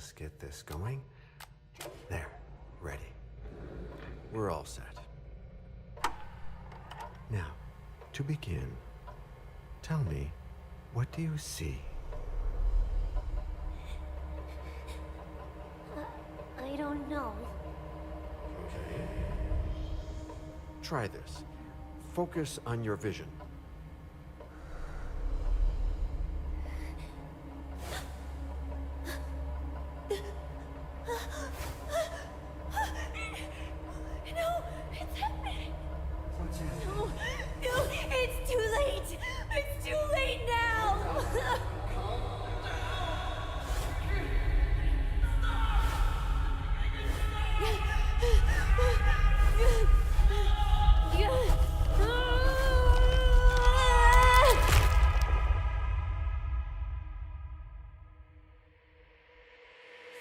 just get this going. There, ready. We're all set. Now, to begin, tell me, what do you see? I don't know. Okay. Try this. Focus on your vision. No, it's happening. What's happening? No, it's too late. It's too late now.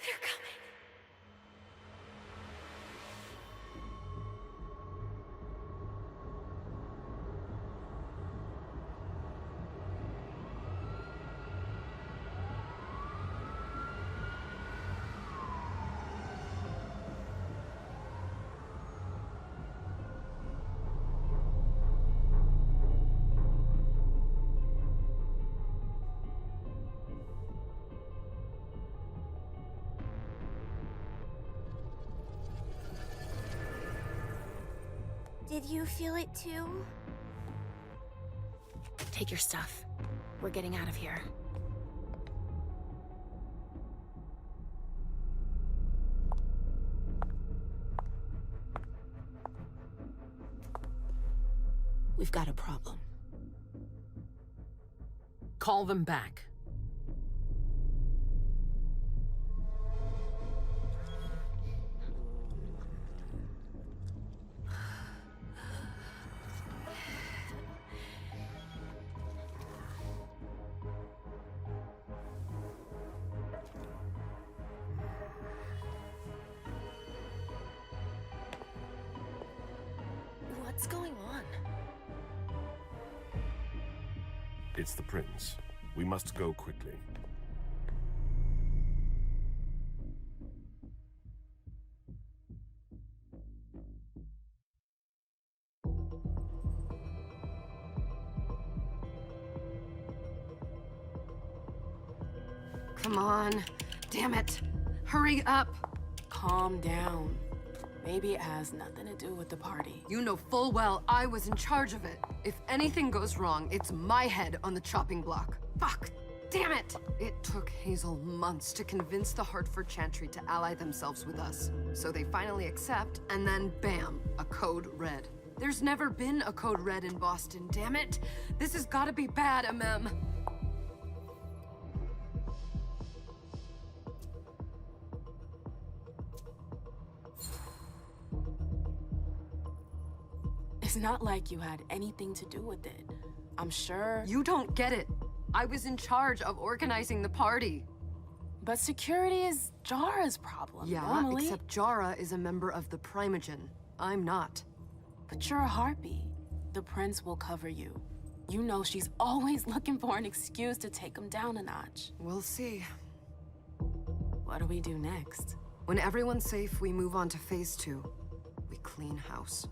They're coming. Did you feel it too? Take your stuff. We're getting out of here. We've got a problem. Call them back. What's going on? It's the prince. We must go quickly. Come on. Damn it. Hurry up. Calm down. Maybe it has nothing to do with the party. You know full well I was in charge of it. If anything goes wrong, it's my head on the chopping block. Fuck. Damn it! It took Hazel months to convince the Hartford Chantry to ally themselves with us. So they finally accept, and then bam, a code red. There's never been a code red in Boston, damn it! This has gotta be bad, MM. It's not like you had anything to do with it. I'm sure. You don't get it. I was in charge of organizing the party. But security is Jara's problem, Yeah, normally. except Jara is a member of the Primogen. I'm not. But you're a harpy. The prince will cover you. You know she's always looking for an excuse to take him down a notch. We'll see. What do we do next? When everyone's safe, we move on to phase 2. We clean house.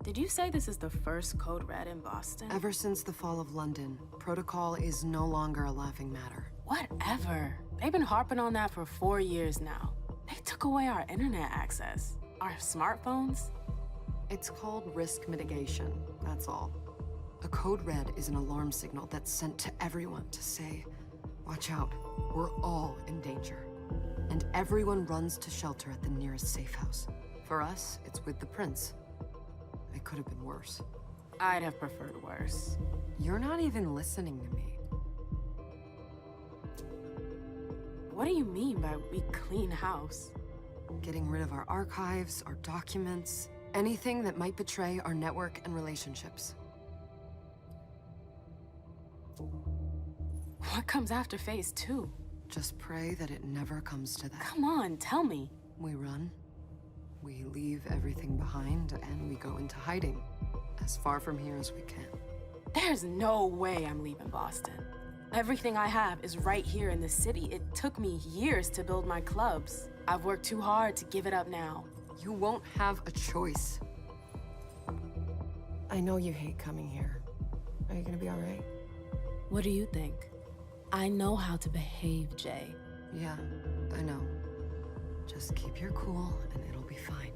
Did you say this is the first code red in Boston? Ever since the fall of London, protocol is no longer a laughing matter. Whatever. They've been harping on that for 4 years now. They took away our internet access. Our smartphones. It's called risk mitigation, that's all. A code red is an alarm signal that's sent to everyone to say, watch out, we're all in danger. And everyone runs to shelter at the nearest safe house. For us, it's with the prince. It could have been worse. I'd have preferred worse. You're not even listening to me. What do you mean by we clean house? Getting rid of our archives, our documents, anything that might betray our network and relationships. What comes after phase 2? Just pray that it never comes to that. Come on, tell me. We run. We leave everything behind, and we go into hiding. As far from here as we can. There's no way I'm leaving Boston. Everything I have is right here in the city. It took me years to build my clubs. I've worked too hard to give it up now. You won't have a choice. I know you hate coming here. Are you gonna be all right? What do you think? I know how to behave, Jay. Yeah, I know. Just keep your cool and it'll be fine.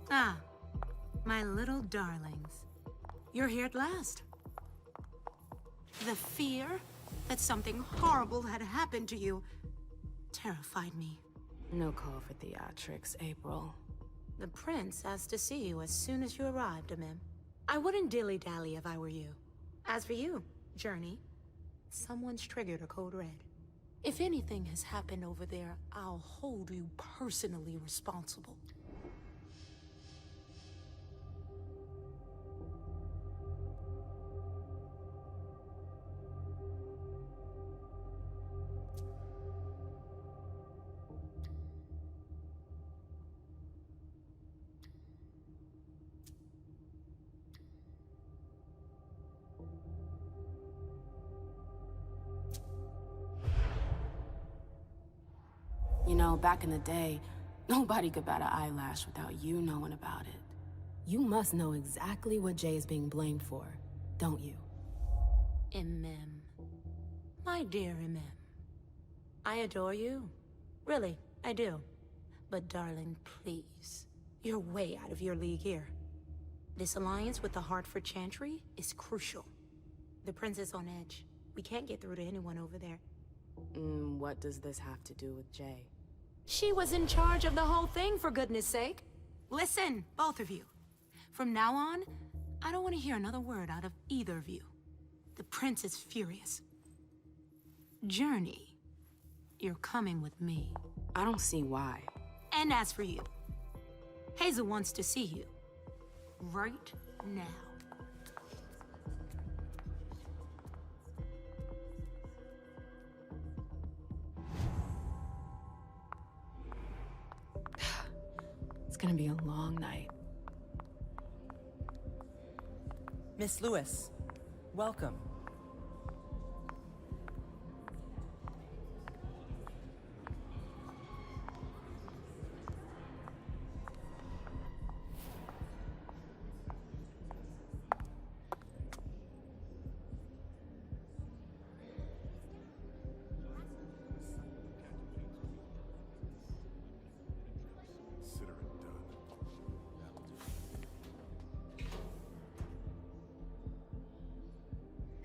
Ah, my little darlings. You're here at last. The fear that something horrible had happened to you terrified me. No call for theatrics, April. The prince asked to see you as soon as you arrived, Amem. I wouldn't dilly-dally if I were you. As for you, Journey, someone's triggered a code red. If anything has happened over there, I'll hold you personally responsible. You know, back in the day, nobody could bat an eyelash without you knowing about it. You must know exactly what Jay is being blamed for, don't you? Amem. My dear Amem. I adore you. Really, I do. But darling, please. You're way out of your league here. This alliance with the Hartford Chantry is crucial. The prince is on edge. We can't get through to anyone over there. What does this have to do with Jay? She was in charge of the whole thing, for goodness sake. Listen, both of you. From now on, I don't want to hear another word out of either of you. The prince is furious. Journey, you're coming with me. I don't see why. And as for you, Hazel wants to see you. Right now. It's gonna be a long night. Miss Lewis, welcome.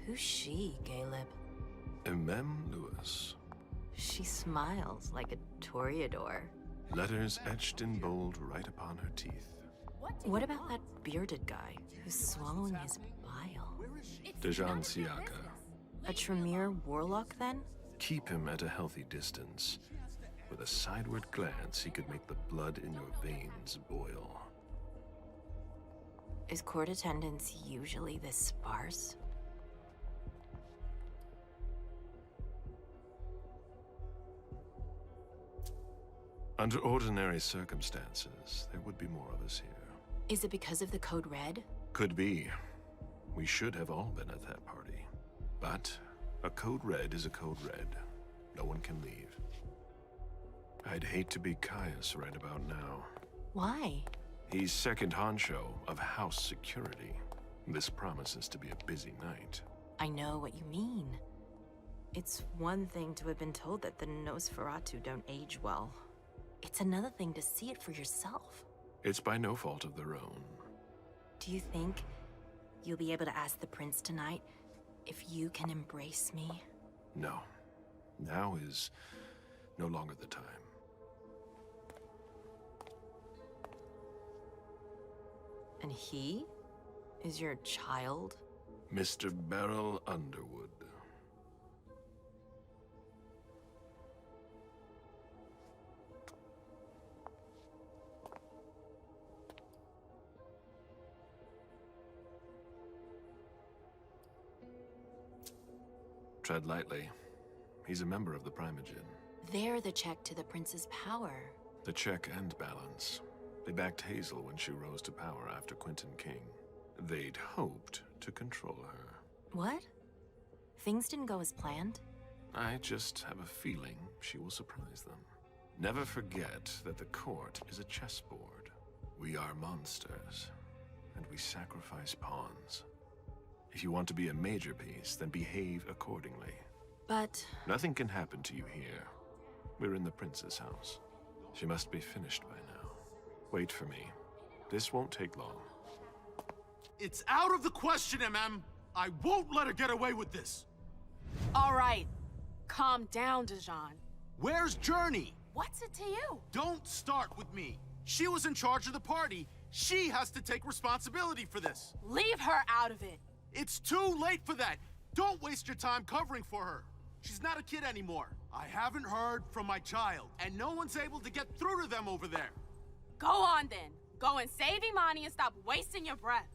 Who's she, Caleb? Emem Lewis. She smiles like a toreador. Letters etched in bold right upon her teeth. What about that bearded guy who's swallowing his bile? Dejan Siaka. A Tremere warlock, then? Keep him at a healthy distance. With a sideward glance, he could make the blood in your veins boil. Is court attendance usually this sparse? Under ordinary circumstances, there would be more of us here. Is it because of the Code Red? Could be. We should have all been at that party. But a Code Red is a Code Red. No one can leave. I'd hate to be Caius right about now. Why? He's second honcho of house security. This promises to be a busy night. I know what you mean. It's one thing to have been told that the Nosferatu don't age well. It's another thing to see it for yourself. It's by no fault of their own. Do you think you'll be able to ask the prince tonight if you can embrace me? No. Now is no longer the time. And he is your child? Mr. Beryl Underwood. Tread lightly. He's a member of the Primogen. They're the check to the prince's power. The check and balance. They backed Hazel when she rose to power after Quentin King. They'd hoped to control her. What? Things didn't go as planned? I just have a feeling she will surprise them. Never forget that the court is a chessboard. We are monsters, and we sacrifice pawns. If you want to be a major piece, then behave accordingly. But... Nothing can happen to you here. We're in the prince's house. She must be finished by now. Wait for me. This won't take long. It's out of the question, MM! I won't let her get away with this! All right. Calm down, Dijon. Where's Journey? What's it to you? Don't start with me. She was in charge of the party. She has to take responsibility for this. Leave her out of it. It's too late for that. Don't waste your time covering for her. She's not a kid anymore. I haven't heard from my child, and no one's able to get through to them over there. Go on then. Go and save Imani and stop wasting your breath.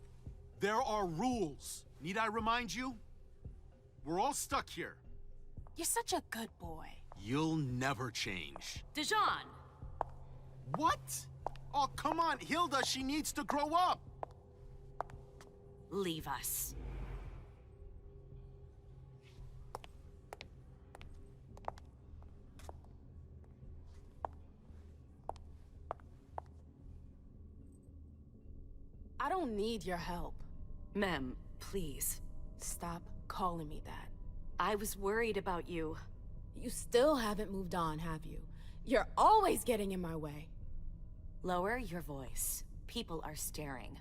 There are rules. Need I remind you? We're all stuck here. You're such a good boy. You'll never change. Dijon! What? Oh, come on, Hilda, she needs to grow up. Leave us. I don't need your help. Mem, please. Stop calling me that. I was worried about you. You still haven't moved on, have you? You're always getting in my way. Lower your voice. People are staring.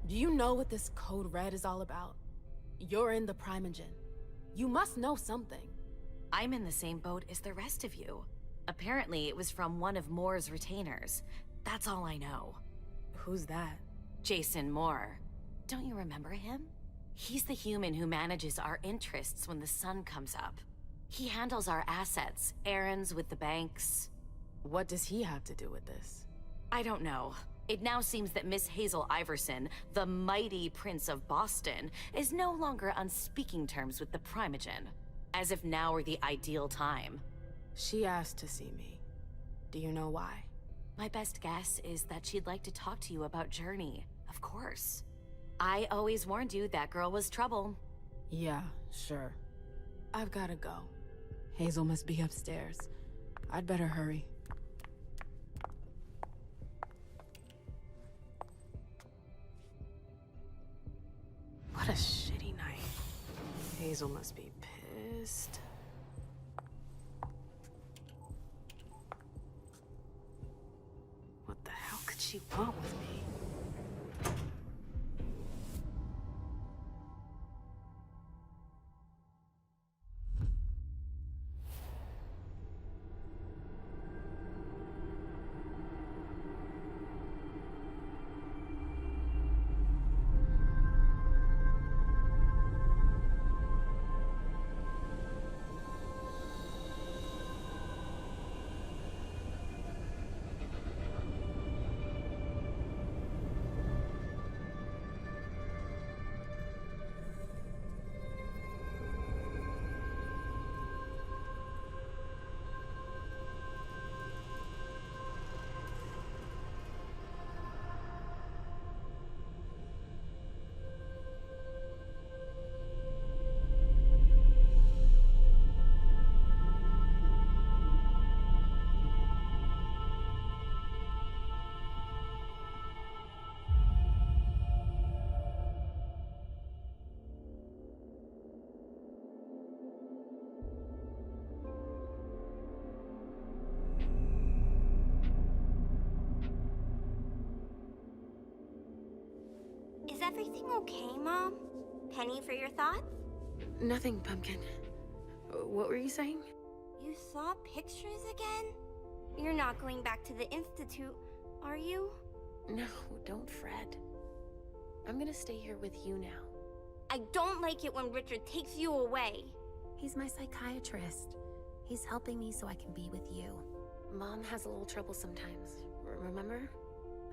Do you know what this Code Red is all about? You're in the Primogen. You must know something. I'm in the same boat as the rest of you. Apparently, it was from one of Moore's retainers. That's all I know. Who's that? Jason Moore. Don't you remember him? He's the human who manages our interests when the sun comes up. He handles our assets, errands with the banks. What does he have to do with this? I don't know. It now seems that Miss Hazel Iverson, the mighty Prince of Boston, is no longer on speaking terms with the Primogen. As if now were the ideal time. She asked to see me. Do you know why? My best guess is that she'd like to talk to you about Journey, of course. I always warned you that girl was trouble. Yeah, sure. I've gotta go. Hazel must be upstairs. I'd better hurry. What a shitty night. Hazel must be pissed. What the hell could she want with me? Is everything okay, Mom? Penny for your thoughts? Nothing, Pumpkin. What were you saying? You saw pictures again? You're not going back to the Institute, are you? No, don't fret. I'm gonna stay here with you now. I don't like it when Richard takes you away. He's my psychiatrist. He's helping me so I can be with you. Mom has a little trouble sometimes, remember?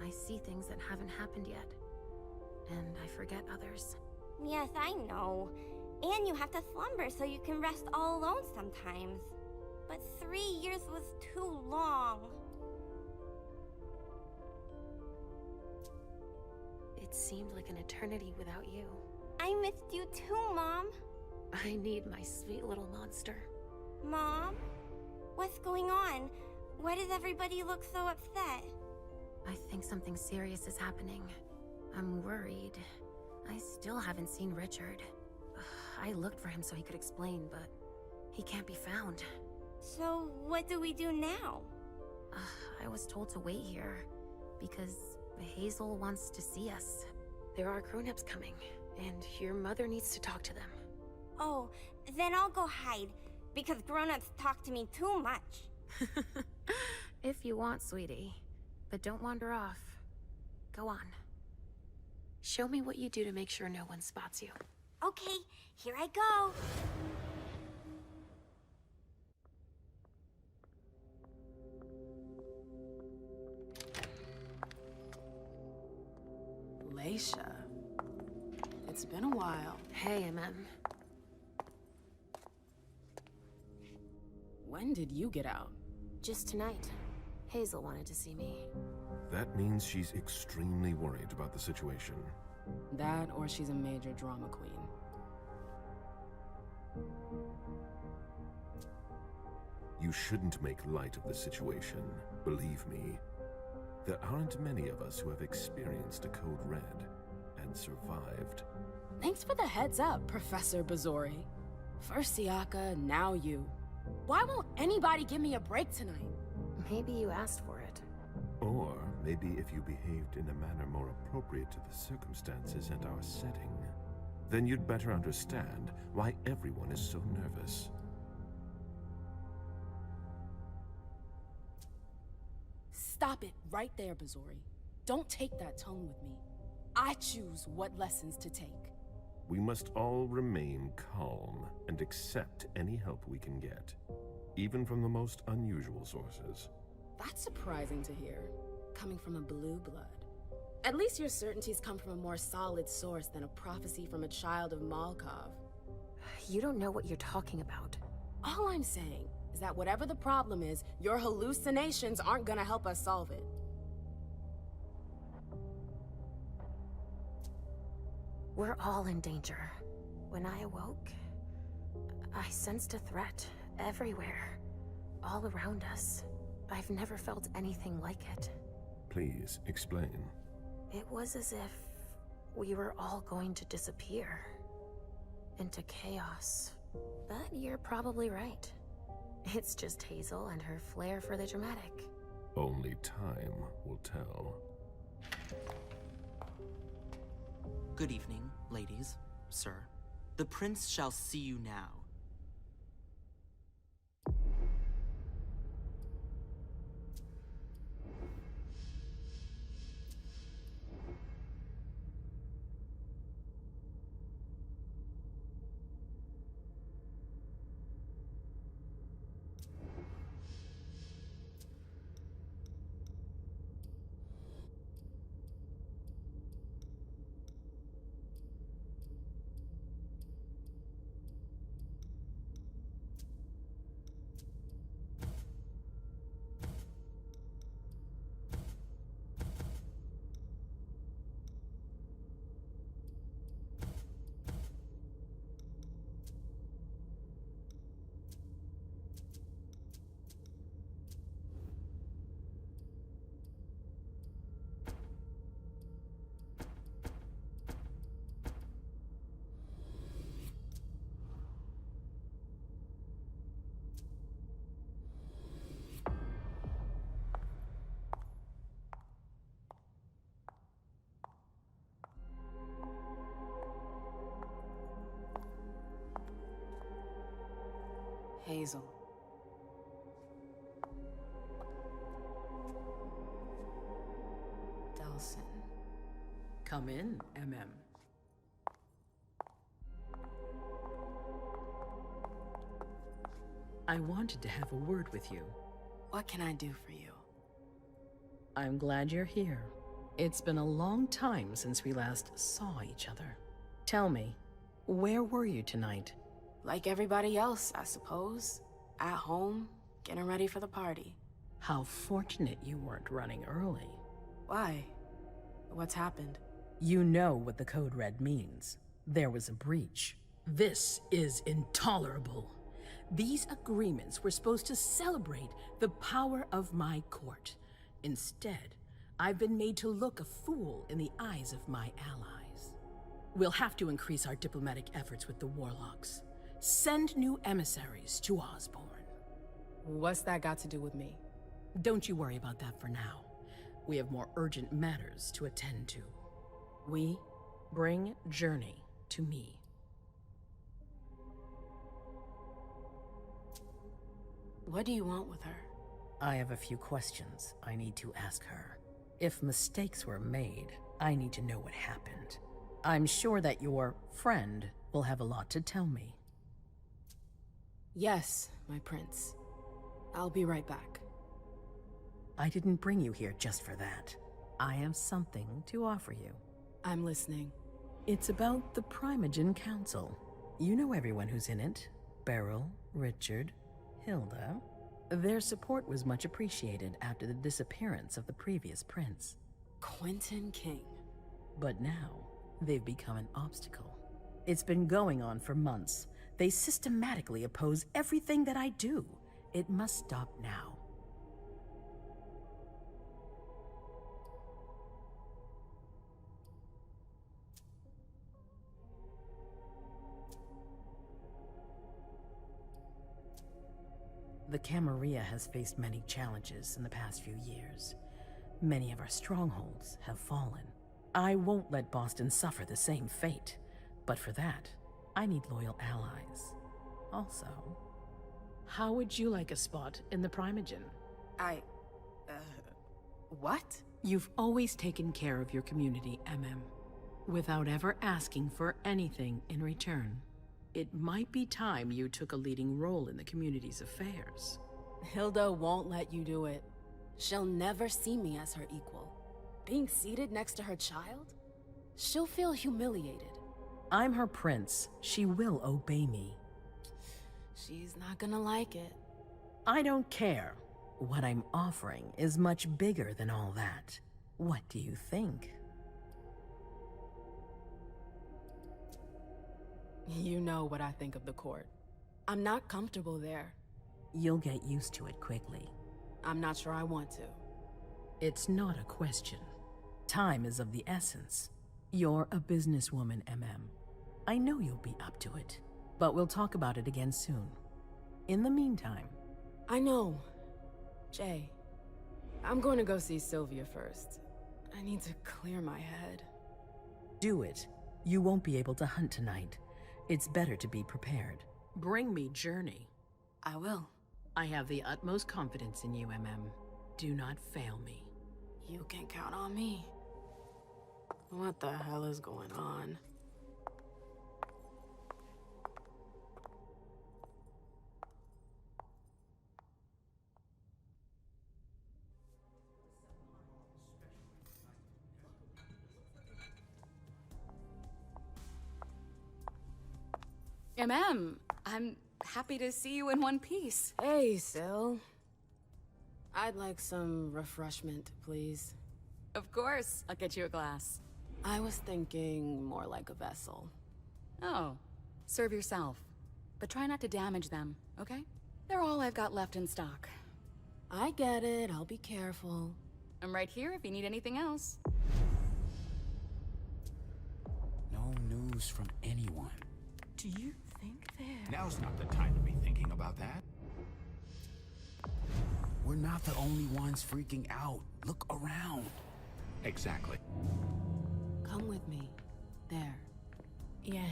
I see things that haven't happened yet. And I forget others. Yes, I know. And you have to slumber so you can rest all alone sometimes. But 3 years was too long. It seemed like an eternity without you. I missed you too, Mom. I need my sweet little monster. Mom? What's going on? Why does everybody look so upset? I think something serious is happening. I'm worried. I still haven't seen Richard. I looked for him so he could explain, but he can't be found. So, what do we do now? I was told to wait here, because Hazel wants to see us. There are grown-ups coming, and your mother needs to talk to them. Oh, then I'll go hide, because grown-ups talk to me too much. If you want, sweetie. But don't wander off. Go on. Show me what you do to make sure no one spots you. Okay, here I go. Leisha. It's been a while. Hey, MM. When did you get out? Just tonight. Hazel wanted to see me. That means she's extremely worried about the situation. That, or she's a major drama queen. You shouldn't make light of the situation. Believe me. There aren't many of us who have experienced a Code Red and survived. Thanks for the heads up, Professor Bazori. First Siaka, now you. Why won't anybody give me a break tonight? Maybe you asked for it. Or maybe if you behaved in a manner more appropriate to the circumstances and our setting, then you'd better understand why everyone is so nervous. Stop it right there, Bazori. Don't take that tone with me. I choose what lessons to take. We must all remain calm and accept any help we can get, even from the most unusual sources. That's surprising to hear, coming from a blue blood. At least your certainties come from a more solid source than a prophecy from a child of Malkov. You don't know what you're talking about. All I'm saying is that whatever the problem is, your hallucinations aren't gonna help us solve it. We're all in danger. When I awoke, I sensed a threat everywhere, all around us. I've never felt anything like it. Please, explain. It was as if we were all going to disappear into chaos. But you're probably right. It's just Hazel and her flair for the dramatic. Only time will tell. Good evening, ladies, sir. The prince shall see you now. Hazel, Wilson. Come in, MM. I wanted to have a word with you. What can I do for you? I'm glad you're here. It's been a long time since we last saw each other. Tell me, where were you tonight? Like everybody else, I suppose. At home, getting ready for the party. How fortunate you weren't running early. Why? What's happened? You know what the Code Red means. There was a breach. This is intolerable. These agreements were supposed to celebrate the power of my court. Instead, I've been made to look a fool in the eyes of my allies. We'll have to increase our diplomatic efforts with the Warlocks. Send new emissaries to Osborne. What's that got to do with me? Don't you worry about that for now. We have more urgent matters to attend to. We bring Journey to me. What do you want with her? I have a few questions I need to ask her. If mistakes were made, I need to know what happened. I'm sure that your friend will have a lot to tell me. Yes, my prince. I'll be right back. I didn't bring you here just for that. I have something to offer you. I'm listening. It's about the Primogen Council. You know everyone who's in it. Beryl, Richard, Hilda. Their support was much appreciated after the disappearance of the previous prince. Quentin King. But now, they've become an obstacle. It's been going on for months. They systematically oppose everything that I do. It must stop now. The Camarilla has faced many challenges in the past few years. Many of our strongholds have fallen. I won't let Boston suffer the same fate. But for that, I need loyal allies. Also, how would you like a spot in the Primogen? What? You've always taken care of your community, MM, without ever asking for anything in return. It might be time you took a leading role in the community's affairs. Hilda won't let you do it. She'll never see me as her equal. Being seated next to her child? She'll feel humiliated. I'm her prince. She will obey me. She's not gonna like it. I don't care. What I'm offering is much bigger than all that. What do you think? You know what I think of the court. I'm not comfortable there. You'll get used to it quickly. I'm not sure I want to. It's not a question. Time is of the essence. You're a businesswoman, MM. I know you'll be up to it, but we'll talk about it again soon. In the meantime... I know. Jay, I'm going to go see Sylvia first. I need to clear my head. Do it. You won't be able to hunt tonight. It's better to be prepared. Bring me Journey. I will. I have the utmost confidence in you, MM. Do not fail me. You can count on me. What the hell is going on? I'm happy to see you in one piece. Hey, Syl. I'd like some refreshment, please. Of course, I'll get you a glass. I was thinking more like a vessel. Oh, serve yourself. But try not to damage them, okay? They're all I've got left in stock. I get it, I'll be careful. I'm right here if you need anything else. No news from anyone. Do you think they're... Now's not the time to be thinking about that. We're not the only ones freaking out. Look around. Exactly. Come with me. There. Yes.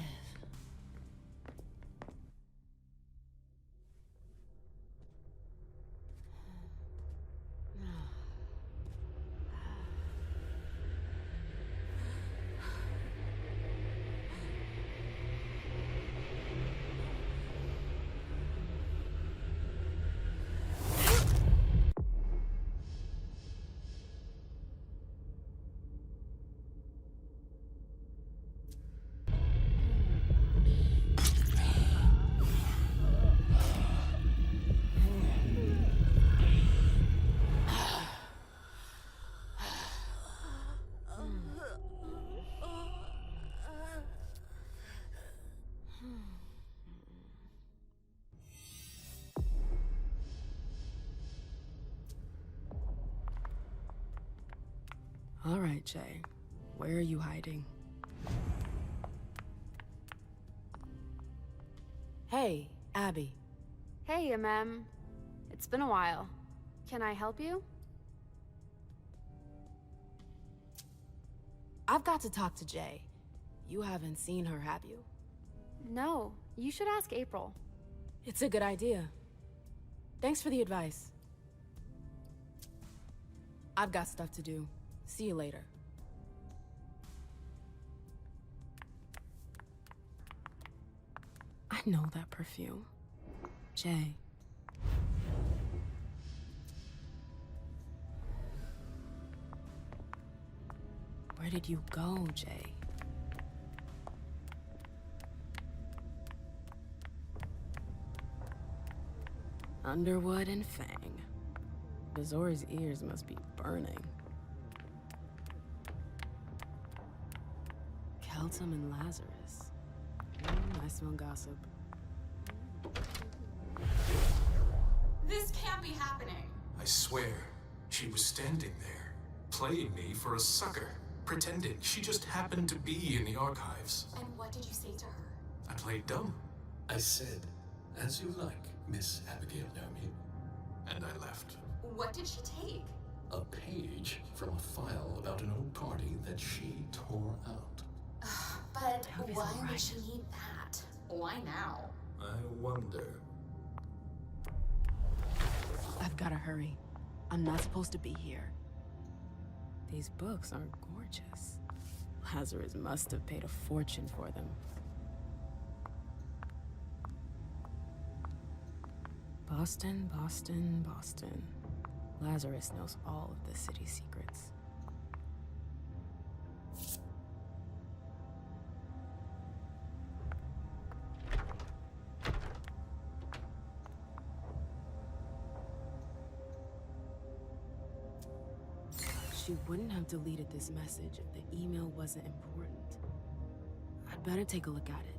All right, Jay. Where are you hiding? Hey, Abby. Hey, Mem. It's been a while. Can I help you? I've got to talk to Jay. You haven't seen her, have you? No, you should ask April. It's a good idea. Thanks for the advice. I've got stuff to do. See you later. I know that perfume. Jay. Where did you go, Jay? Underwood and Fang. Bazori's ears must be burning. Keltum and Lazarus. I smell gossip. This can't be happening. I swear, she was standing there, playing me for a sucker, pretending she just happened to be in the archives. And what did you say to her? I played dumb. I said, "As you like, Miss Abigail Naomi." And I left. What did she take? A page from a file about an old party that she tore out. But why would she need that? Why now? I wonder. I've gotta hurry. I'm not supposed to be here. These books are gorgeous. Lazarus must have paid a fortune for them. Boston, Boston, Boston. Lazarus knows all of the city's secrets. She wouldn't have deleted this message if the email wasn't important. I'd better take a look at it.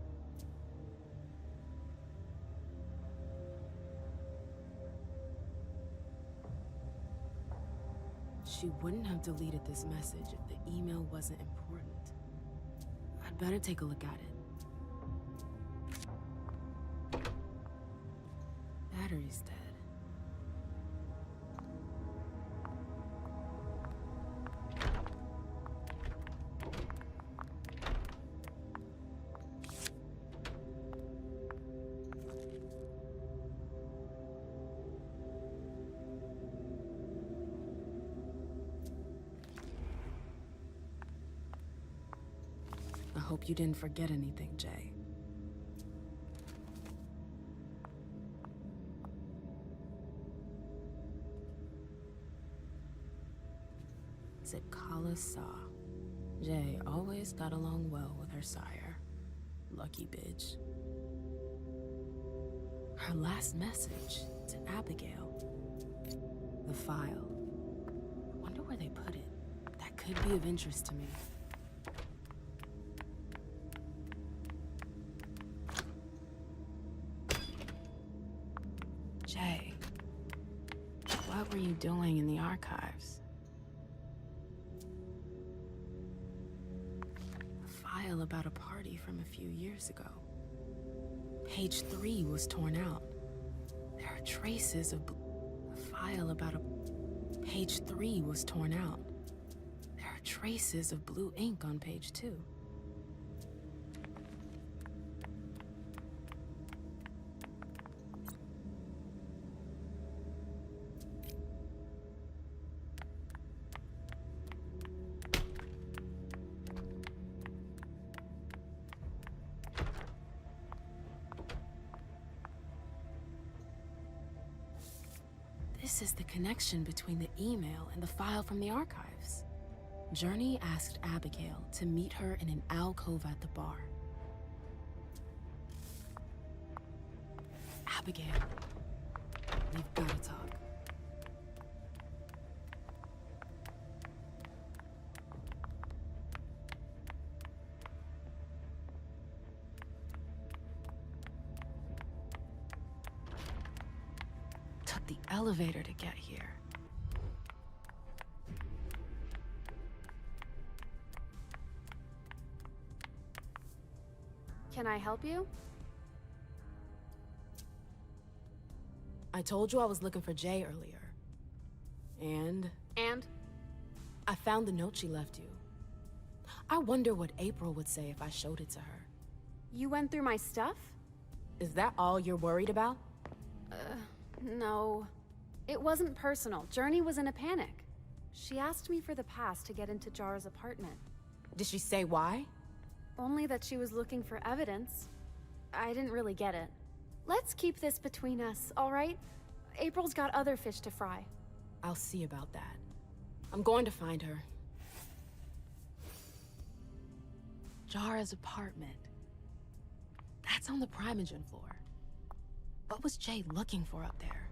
She wouldn't have deleted this message if the email wasn't important. I'd better take a look at it. Battery's dead. I hope you didn't forget anything, Jay. Zitkala Saw. Jay always got along well with her sire. Lucky bitch. Her last message to Abigail. The file. I wonder where they put it. That could be of interest to me. Jay, what were you doing in the archives? A file about a party from a few years ago. Page 3 was torn out. There are traces of a file about a... Page 3 was torn out. There are traces of blue ink on page 2. This is the connection between the email and the file from the archives. Journey asked Abigail to meet her in an alcove at the bar. Abigail, we've got to talk. Took the elevator to get here. Can I help you? I told you I was looking for Jay earlier. And? And? I found the note she left you. I wonder what April would say if I showed it to her. You went through my stuff? Is that all you're worried about? No. It wasn't personal. Journey was in a panic. She asked me for the pass to get into Jara's apartment. Did she say why? Only that she was looking for evidence. I didn't really get it. Let's keep this between us, all right? April's got other fish to fry. I'll see about that. I'm going to find her. Jara's apartment. That's on the Primogen floor. What was Jay looking for up there?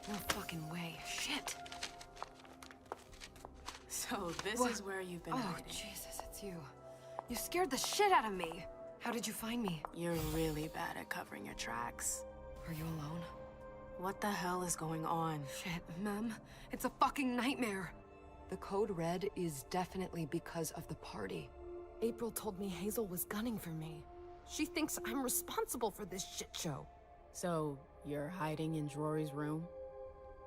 No fucking way. Shit. So this is where you've been Oh, hiding. Jesus, it's you. You scared the shit out of me. How did you find me? You're really bad at covering your tracks. Are you alone? What the hell is going on? Shit, Mem. It's a fucking nightmare. The code red is definitely because of the party. April told me Hazel was gunning for me. She thinks I'm responsible for this shit show. So, you're hiding in Drury's room?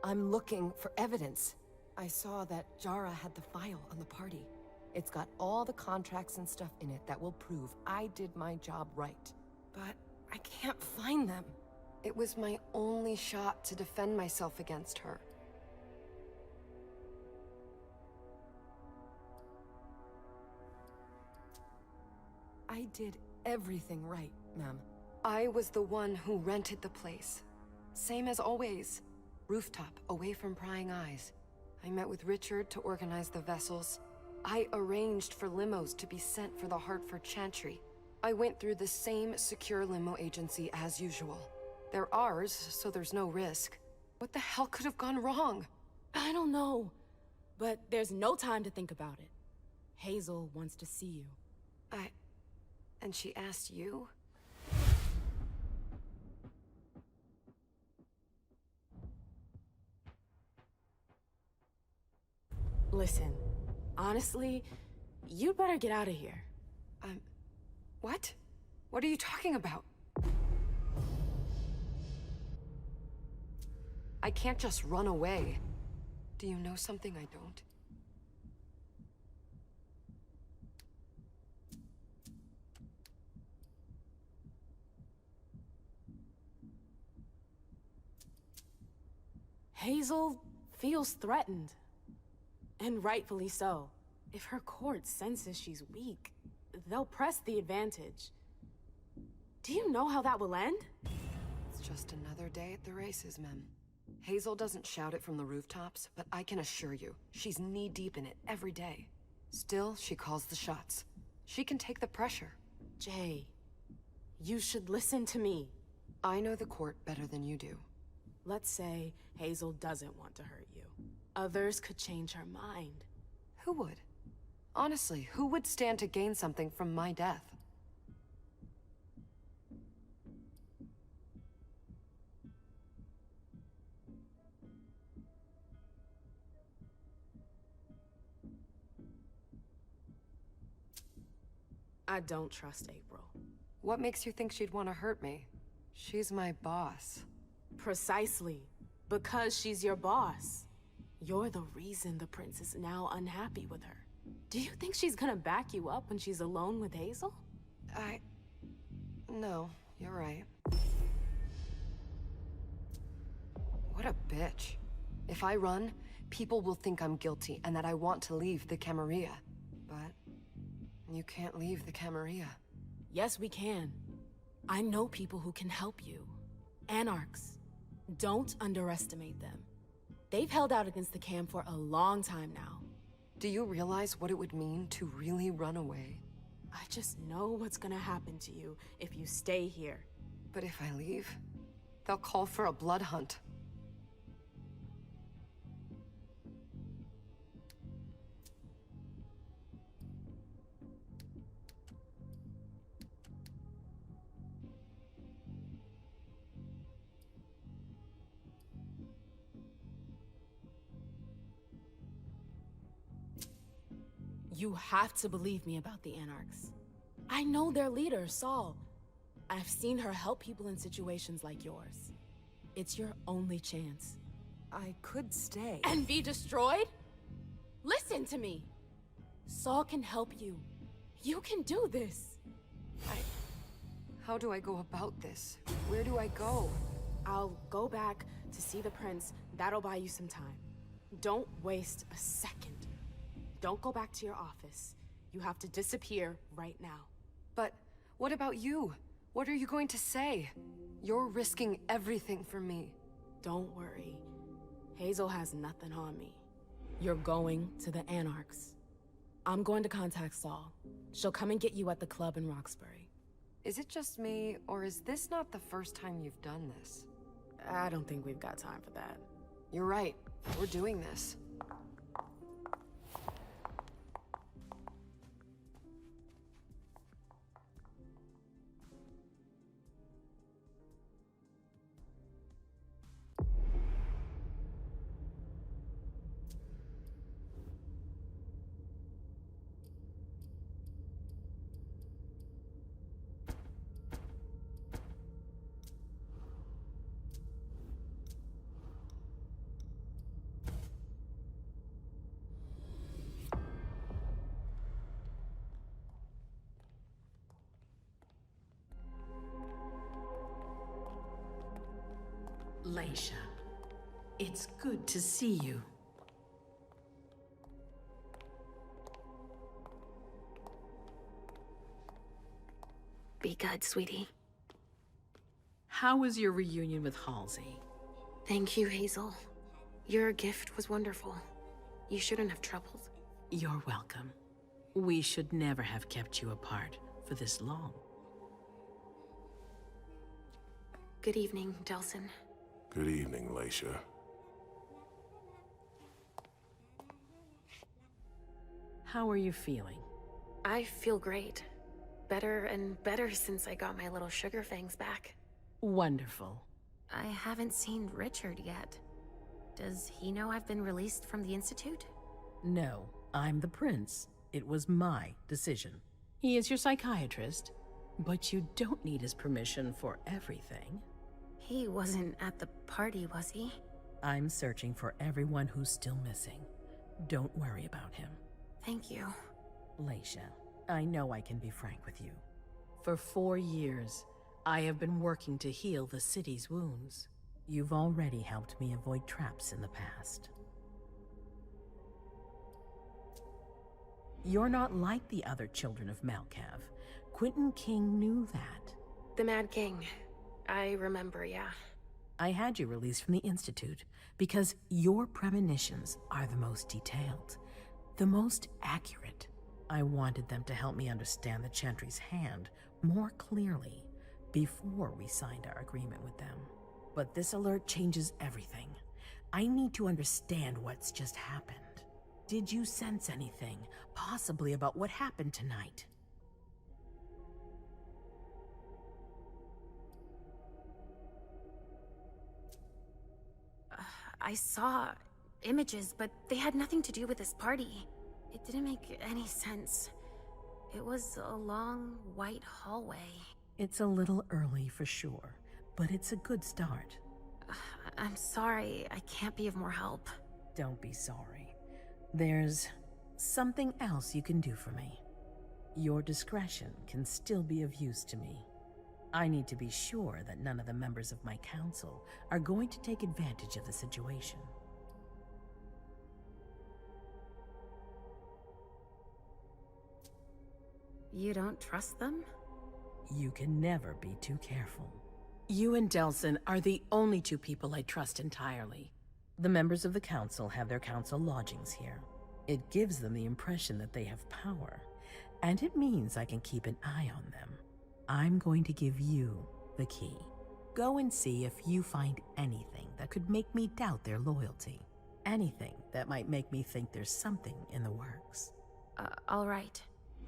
I'm looking for evidence. I saw that Jara had the file on the party. It's got all the contracts and stuff in it that will prove I did my job right. But I can't find them. It was my only shot to defend myself against her. I did everything right, ma'am. I was the one who rented the place. Same as always. Rooftop, away from prying eyes. I met with Richard to organize the vessels. I arranged for limos to be sent for the Hartford Chantry. I went through the same secure limo agency as usual. They're ours, so there's no risk. What the hell could have gone wrong? I don't know. But there's no time to think about it. Hazel wants to see you. And she asked you? Listen, honestly, you'd better get out of here. What? What are you talking about? I can't just run away. Do you know something I don't? Hazel feels threatened. And rightfully so. If her court senses she's weak, they'll press the advantage. Do you know how that will end? It's just another day at the races, Mem. Hazel doesn't shout it from the rooftops, but I can assure you, she's knee-deep in it every day. Still, she calls the shots. She can take the pressure. Jay, you should listen to me. I know the court better than you do. Let's say Hazel doesn't want to hurt you. Others could change her mind. Who would? Honestly, who would stand to gain something from my death? I don't trust April. What makes you think she'd want to hurt me? She's my boss. Precisely. Because she's your boss. You're the reason the prince is now unhappy with her. Do you think she's gonna back you up when she's alone with Hazel? No, you're right. What a bitch. If I run, people will think I'm guilty and that I want to leave the Camarilla. But you can't leave the Camarilla. Yes, we can. I know people who can help you. Anarchs. Don't underestimate them. They've held out against the Cam for a long time now. Do you realize what it would mean to really run away? I just know what's gonna happen to you if you stay here. But if I leave, they'll call for a blood hunt. You have to believe me about the Anarchs. I know their leader, Saul. I've seen her help people in situations like yours. It's your only chance. I could stay. And be destroyed? Listen to me. Saul can help you. You can do this. How do I go about this? Where do I go? I'll go back to see the prince. That'll buy you some time. Don't waste a second. Don't go back to your office. You have to disappear right now. But what about you? What are you going to say? You're risking everything for me. Don't worry. Hazel has nothing on me. You're going to the Anarchs. I'm going to contact Saul. She'll come and get you at the club in Roxbury. Is it just me, or is this not the first time you've done this? I don't think we've got time for that. You're right. We're doing this. Leisha, it's good to see you. Be good, sweetie. How was your reunion with Halsey? Thank you, Hazel. Your gift was wonderful. You shouldn't have troubled. You're welcome. We should never have kept you apart for this long. Good evening, Delsin. Good evening, Leisha. How are you feeling? I feel great. Better and better since I got my little sugar fangs back. Wonderful. I haven't seen Richard yet. Does he know I've been released from the Institute? No, I'm the prince. It was my decision. He is your psychiatrist, but you don't need his permission for everything. He wasn't at the party, was he? I'm searching for everyone who's still missing. Don't worry about him. Thank you. Leisha, I know I can be frank with you. For 4 years, I have been working to heal the city's wounds. You've already helped me avoid traps in the past. You're not like the other children of Malkav. Quentin King knew that. The Mad King. I remember, yeah. I had you released from the Institute because your premonitions are the most detailed, the most accurate. I wanted them to help me understand the Chantry's hand more clearly before we signed our agreement with them. But this alert changes everything. I need to understand what's just happened. Did you sense anything, possibly about what happened tonight? I saw images, but they had nothing to do with this party. It didn't make any sense. It was a long, white hallway. It's a little early for sure, but it's a good start. I'm sorry, I can't be of more help. Don't be sorry. There's something else you can do for me. Your discretion can still be of use to me. I need to be sure that none of the members of my council are going to take advantage of the situation. You don't trust them? You can never be too careful. You and Delson are the only two people I trust entirely. The members of the council have their council lodgings here. It gives them the impression that they have power, and it means I can keep an eye on them. I'm going to give you the key. Go and see if you find anything that could make me doubt their loyalty. Anything that might make me think there's something in the works. All right.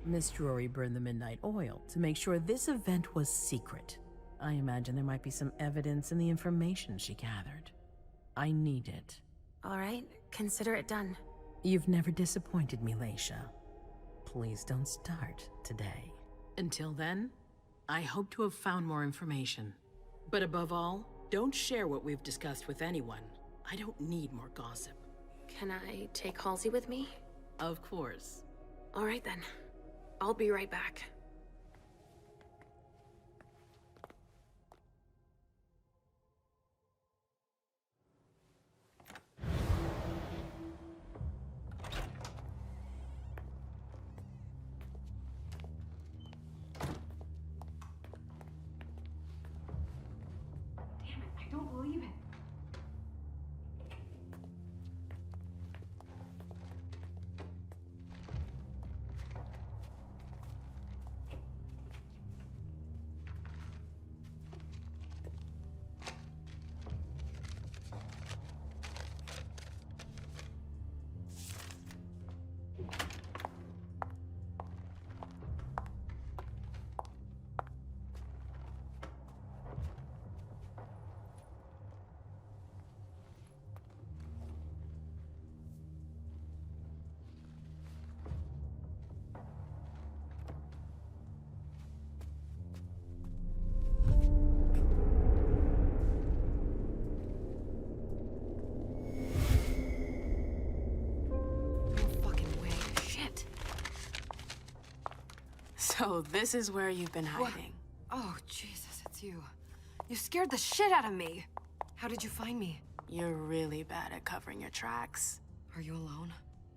Miss Drury burned the midnight oil to make sure this event was secret. I imagine there might be some evidence in the information she gathered. I need it. All right, consider it done. You've never disappointed me, Leisha. Please don't start today. Until then, I hope to have found more information. But above all, don't share what we've discussed with anyone. I don't need more gossip. Can I take Halsey with me? Of course. All right then. I'll be right back. Damn it, I don't believe it. So this is where you've been hiding. Oh, Jesus, it's you. You scared the shit out of me. How did you find me? You're really bad at covering your tracks. Are you alone?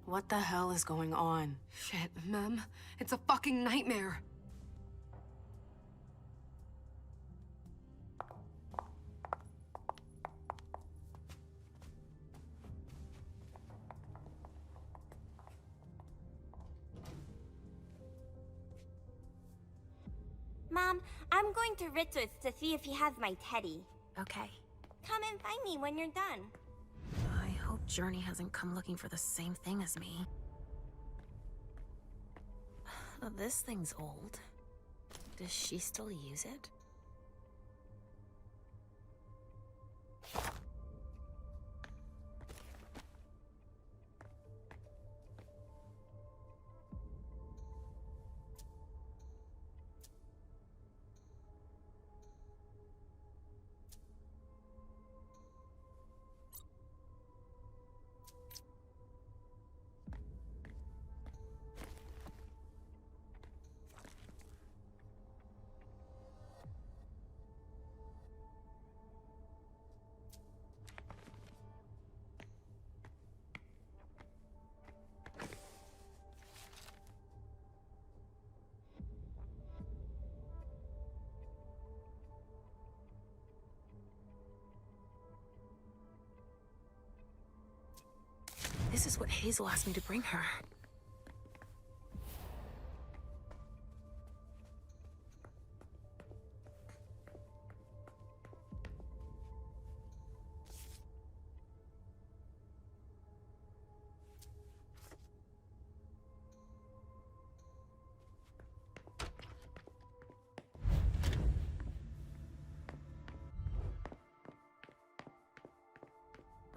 What the hell is going on? Shit, Mem. It's a fucking nightmare. Mom, I'm going to Richard's to see if he has my teddy. Okay. Come and find me when you're done. I hope Journey hasn't come looking for the same thing as me. This thing's old. Does she still use it? This is what Hazel asked me to bring her.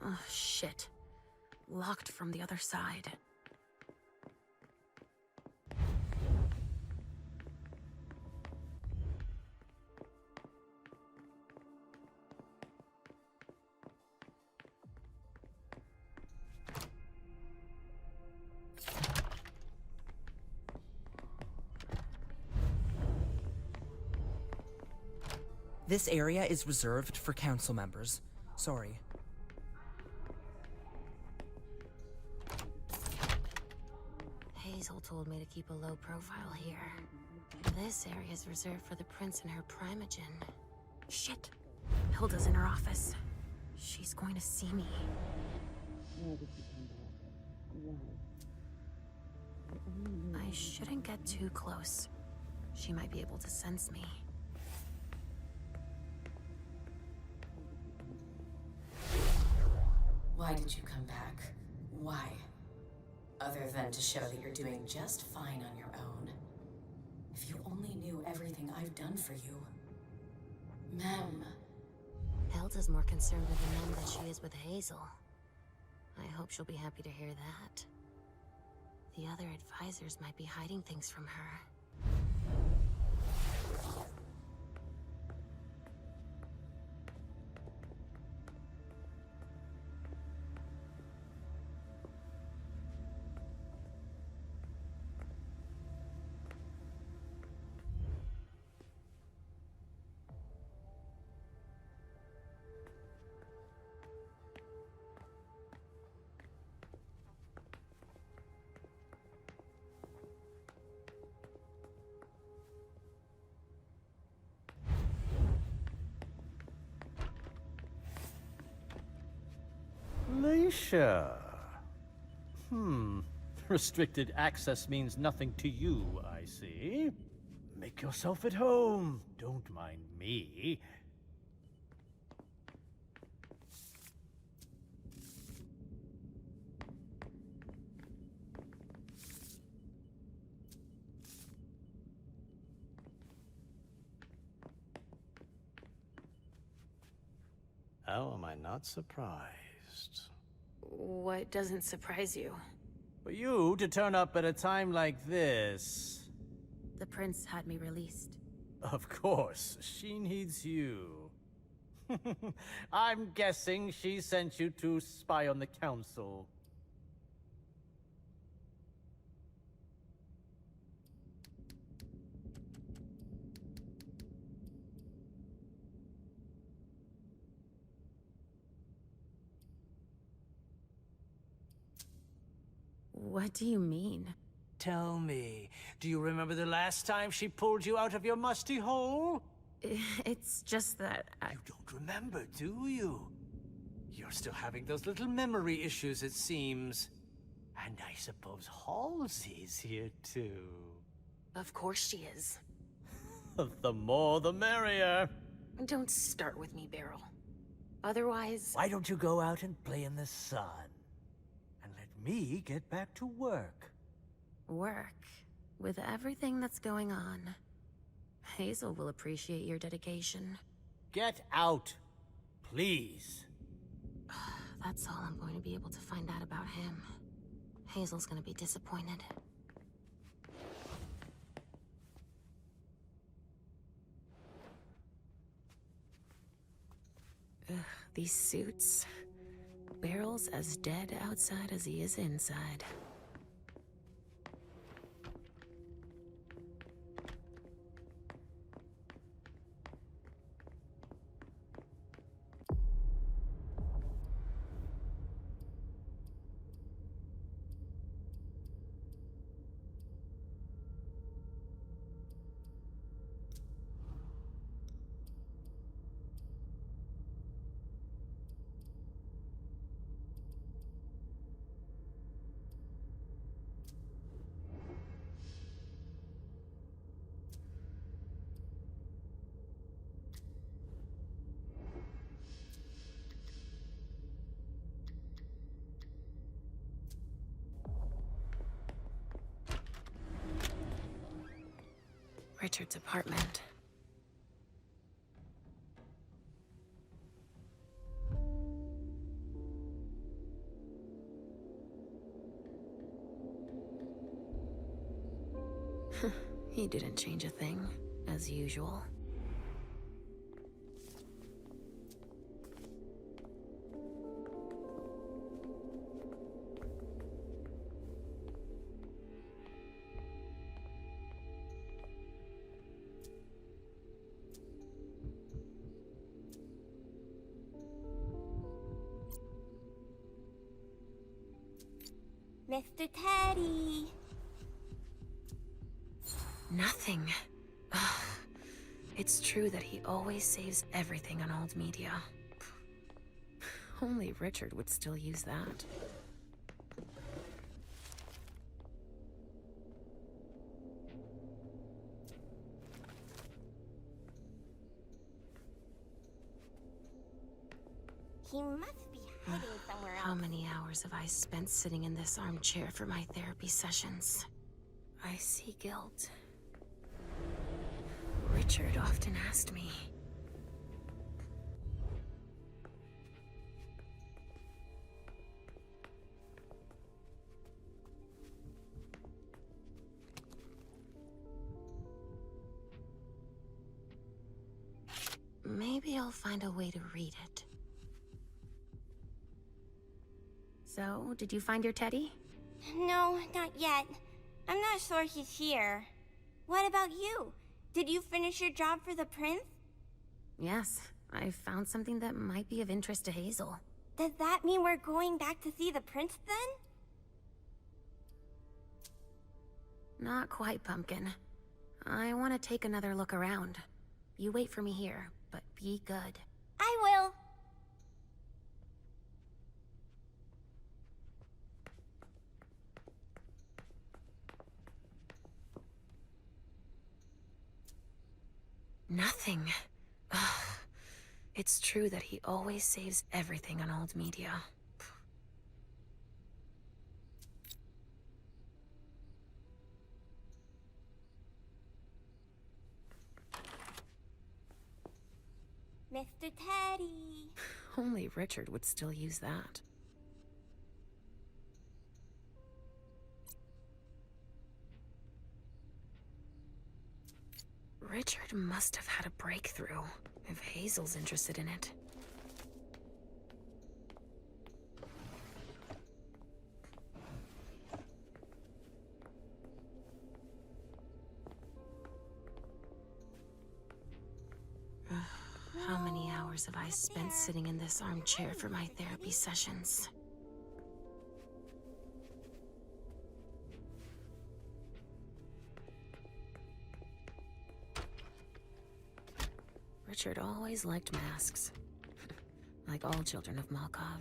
Oh, shit. Locked from the other side. This area is reserved for council members. Sorry. Hazel told me to keep a low profile here. This area is reserved for the prince and her primogen. Shit. Hilda's in her office. She's going to see me. I shouldn't get too close. She might be able to sense me. Why did you come back? Why? Other than to show that you're doing just fine on your own. If you only knew everything I've done for you. Ma'am. Hilda's more concerned with the men than she is with Hazel. I hope she'll be happy to hear that. The other advisors might be hiding things from her. Leisha. Restricted access means nothing to you, I see. Make yourself at home. Don't mind me. How am I not surprised? What doesn't surprise you? For you to turn up at a time like this. The prince had me released. Of course, she needs you. I'm guessing she sent you to spy on the council. What do you mean? Tell me, do you remember the last time she pulled you out of your musty hole? It's just that You don't remember, do you? You're still having those little memory issues, it seems. And I suppose Halsey's here too. Of course she is. The more the merrier. Don't start with me, Beryl. Otherwise... Why don't you go out and play in the sun? And let me get back to work. Work? With everything that's going on. Hazel will appreciate your dedication. Get out, please. That's all I'm going to be able to find out about him. Hazel's gonna be disappointed. Ugh, these suits. Beryl's as dead outside as he is inside. Richard's apartment. He didn't change a thing, as usual. Mr. Teddy. Nothing. Ugh. It's true that he always saves everything on old media. Only Richard would still use that. He must be hiding somewhere else. How many hours have I spent sitting in this armchair for my therapy sessions? I see guilt. Richard often asked me. Maybe I'll find a way to read it. So, did you find your teddy? No, not yet. I'm not sure he's here. What about you? Did you finish your job for the prince? Yes, I found something that might be of interest to Hazel. Does that mean we're going back to see the prince then? Not quite, Pumpkin. I want to take another look around. You wait for me here, but be good. I will. Nothing. Ugh. It's true that he always saves everything on old media. Mr. Teddy. Only Richard would still use that. Richard must have had a breakthrough, if Hazel's interested in it. How many hours have I spent sitting in this armchair for my therapy sessions? Richard always liked masks, like all children of Malkov.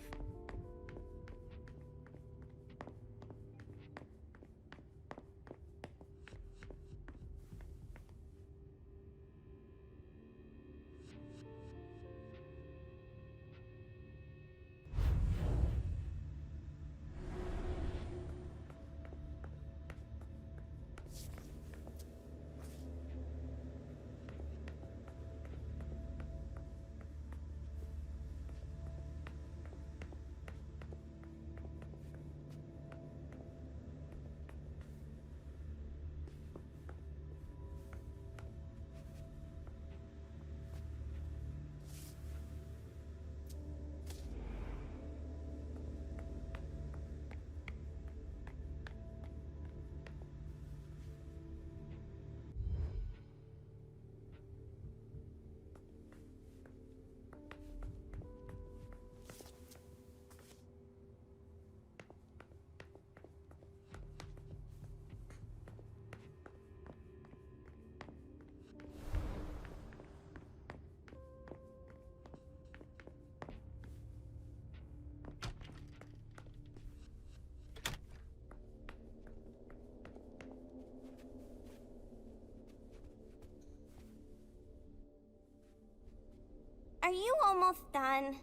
Are you almost done?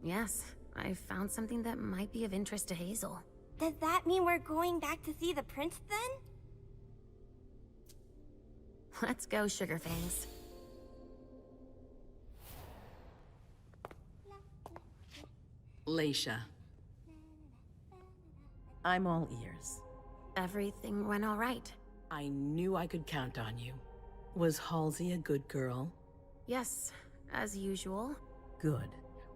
Yes, I found something that might be of interest to Hazel. Does that mean we're going back to see the prince then? Let's go, Sugarfangs. Leisha. I'm all ears. Everything went all right. I knew I could count on you. Was Halsey a good girl? Yes, as usual. Good.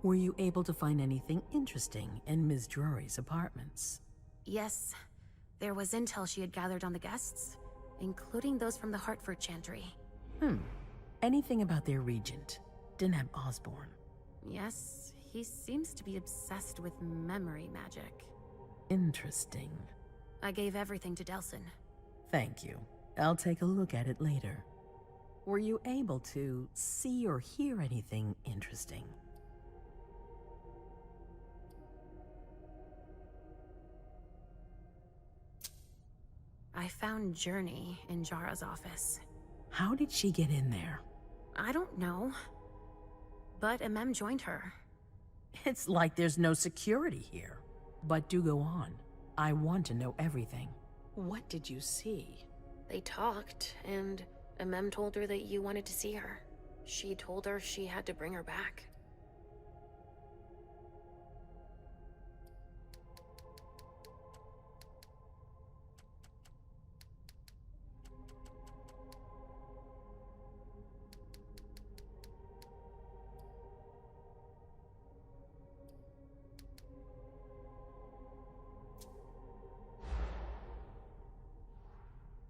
Were you able to find anything interesting in Ms. Drury's apartments? Yes. There was intel she had gathered on the guests, including those from the Hartford Chantry. Anything about their regent, Deneb Osborne? Yes, he seems to be obsessed with memory magic. Interesting. I gave everything to Delsin. Thank you. I'll take a look at it later. Were you able to see or hear anything interesting? I found Journey in Jara's office. How did she get in there? I don't know. But MM joined her. It's like there's no security here. But do go on. I want to know everything. What did you see? They talked, and MM told her that you wanted to see her. She told her she had to bring her back.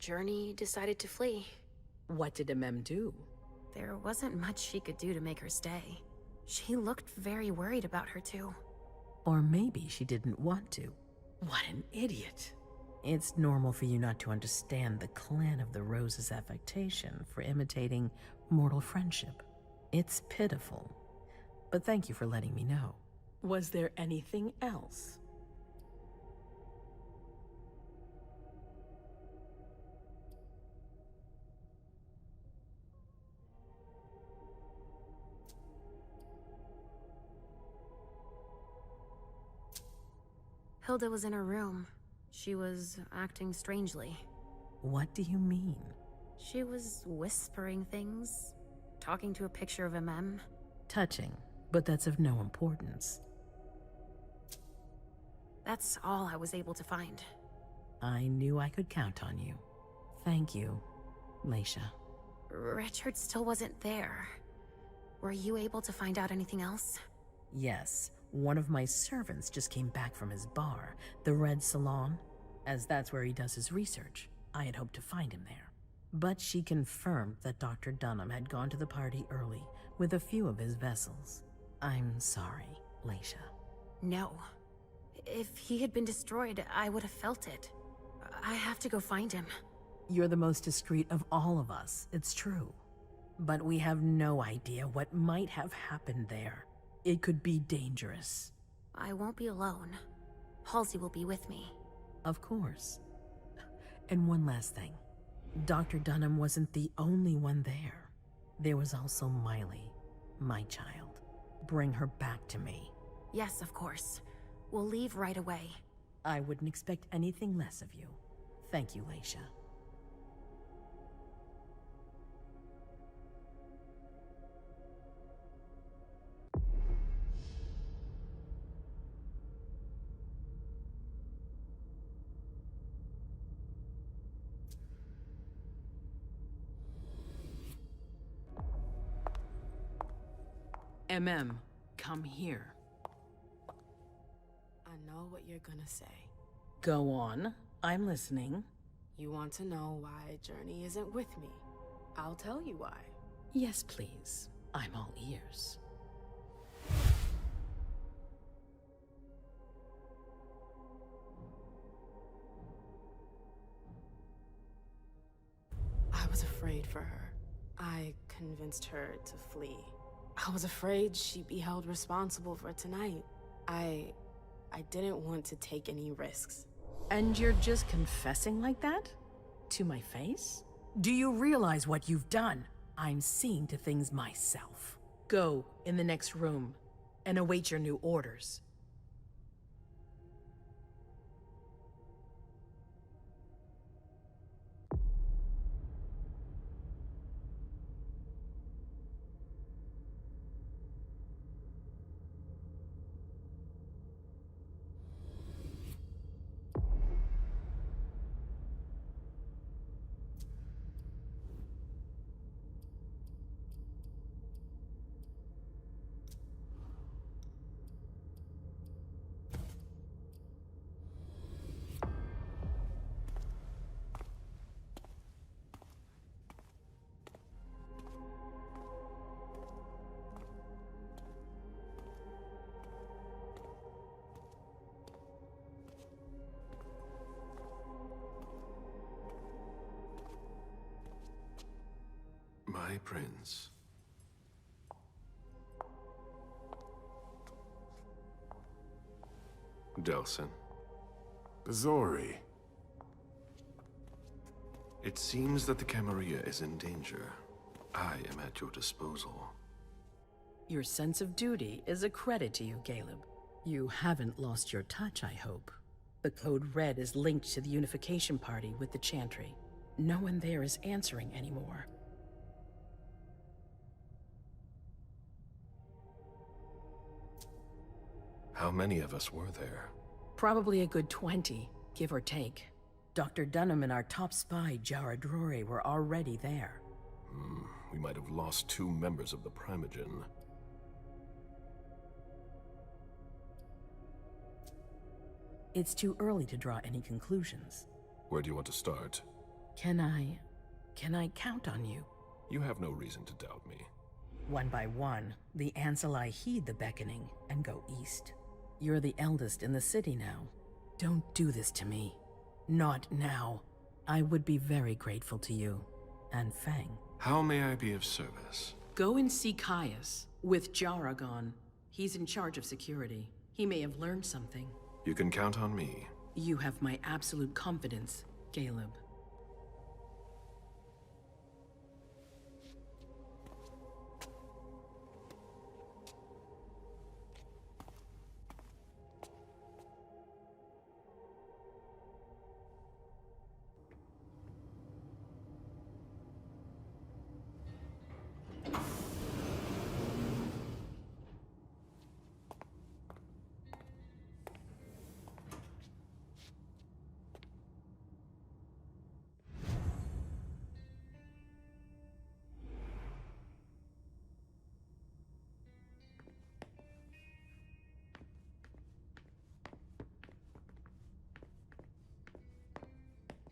Journey decided to flee. What did MM do? There wasn't much she could do to make her stay. She looked very worried about her too. Or maybe she didn't want to. What an idiot. It's normal for you not to understand the Clan of the Rose's affectation for imitating mortal friendship. It's pitiful. But thank you for letting me know. Was there anything else? Hilda was in her room. She was acting strangely. What do you mean? She was whispering things, talking to a picture of MM. Touching, but that's of no importance. That's all I was able to find. I knew I could count on you. Thank you, Leisha. Richard still wasn't there. Were you able to find out anything else? Yes, one of my servants just came back from his bar, the Red Salon, as that's where he does his research. I had hoped to find him there. But she confirmed that Dr. Dunham had gone to the party early with a few of his vessels. I'm sorry, Leisha. No. If he had been destroyed, I would have felt it. I have to go find him. You're the most discreet of all of us, it's true. But we have no idea what might have happened there. It could be dangerous. I won't be alone. Halsey will be with me. Of course. And one last thing. Dr. Dunham wasn't the only one there. There was also Miley, my child. Bring her back to me. Yes, of course. We'll leave right away. I wouldn't expect anything less of you. Thank you, Leisha. Come here. I know what you're gonna say. Go on. I'm listening. You want to know why Journey isn't with me. I'll tell you why. Yes, please. I'm all ears. I was afraid for her. I convinced her to flee. I was afraid she'd be held responsible for tonight. I didn't want to take any risks. And you're just confessing like that? To my face? Do you realize what you've done? I'm seeing to things myself. Go in the next room and await your new orders. My prince. Delsin. Bazori. It seems that the Camarilla is in danger. I am at your disposal. Your sense of duty is a credit to you, Caleb. You haven't lost your touch, I hope. The Code Red is linked to the Unification Party with the Chantry. No one there is answering anymore. How many of us were there? Probably a good 20, give or take. Dr. Dunham and our top spy, Jara Drory, were already there. We might have lost 2 members of the Primogen. It's too early to draw any conclusions. Where do you want to start? Can I count on you? You have no reason to doubt me. One by one, the Ancillai heed the beckoning and go east. You're the eldest in the city now. Don't do this to me. Not now. I would be very grateful to you. And Fang. How may I be of service? Go and see Caius. With Jara gone, he's in charge of security. He may have learned something. You can count on me. You have my absolute confidence, Caleb.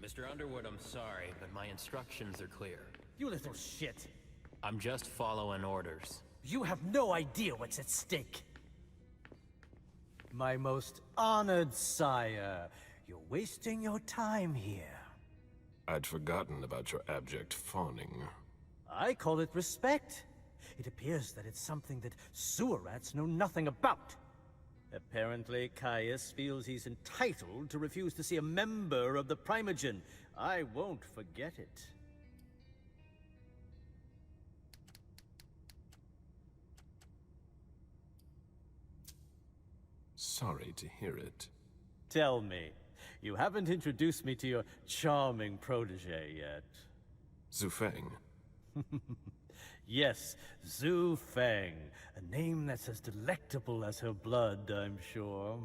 Mr. Underwood, I'm sorry, but my instructions are clear. You little shit. I'm just following orders. You have no idea what's at stake. My most honored sire, you're wasting your time here. I'd forgotten about your abject fawning. I call it respect. It appears that it's something that sewer rats know nothing about. Apparently, Caius feels he's entitled to refuse to see a member of the Primogen. I won't forget it. Sorry to hear it. Tell me, you haven't introduced me to your charming protege yet. Zhu Feng. Yes, Zhu Feng. A name that's as delectable as her blood, I'm sure.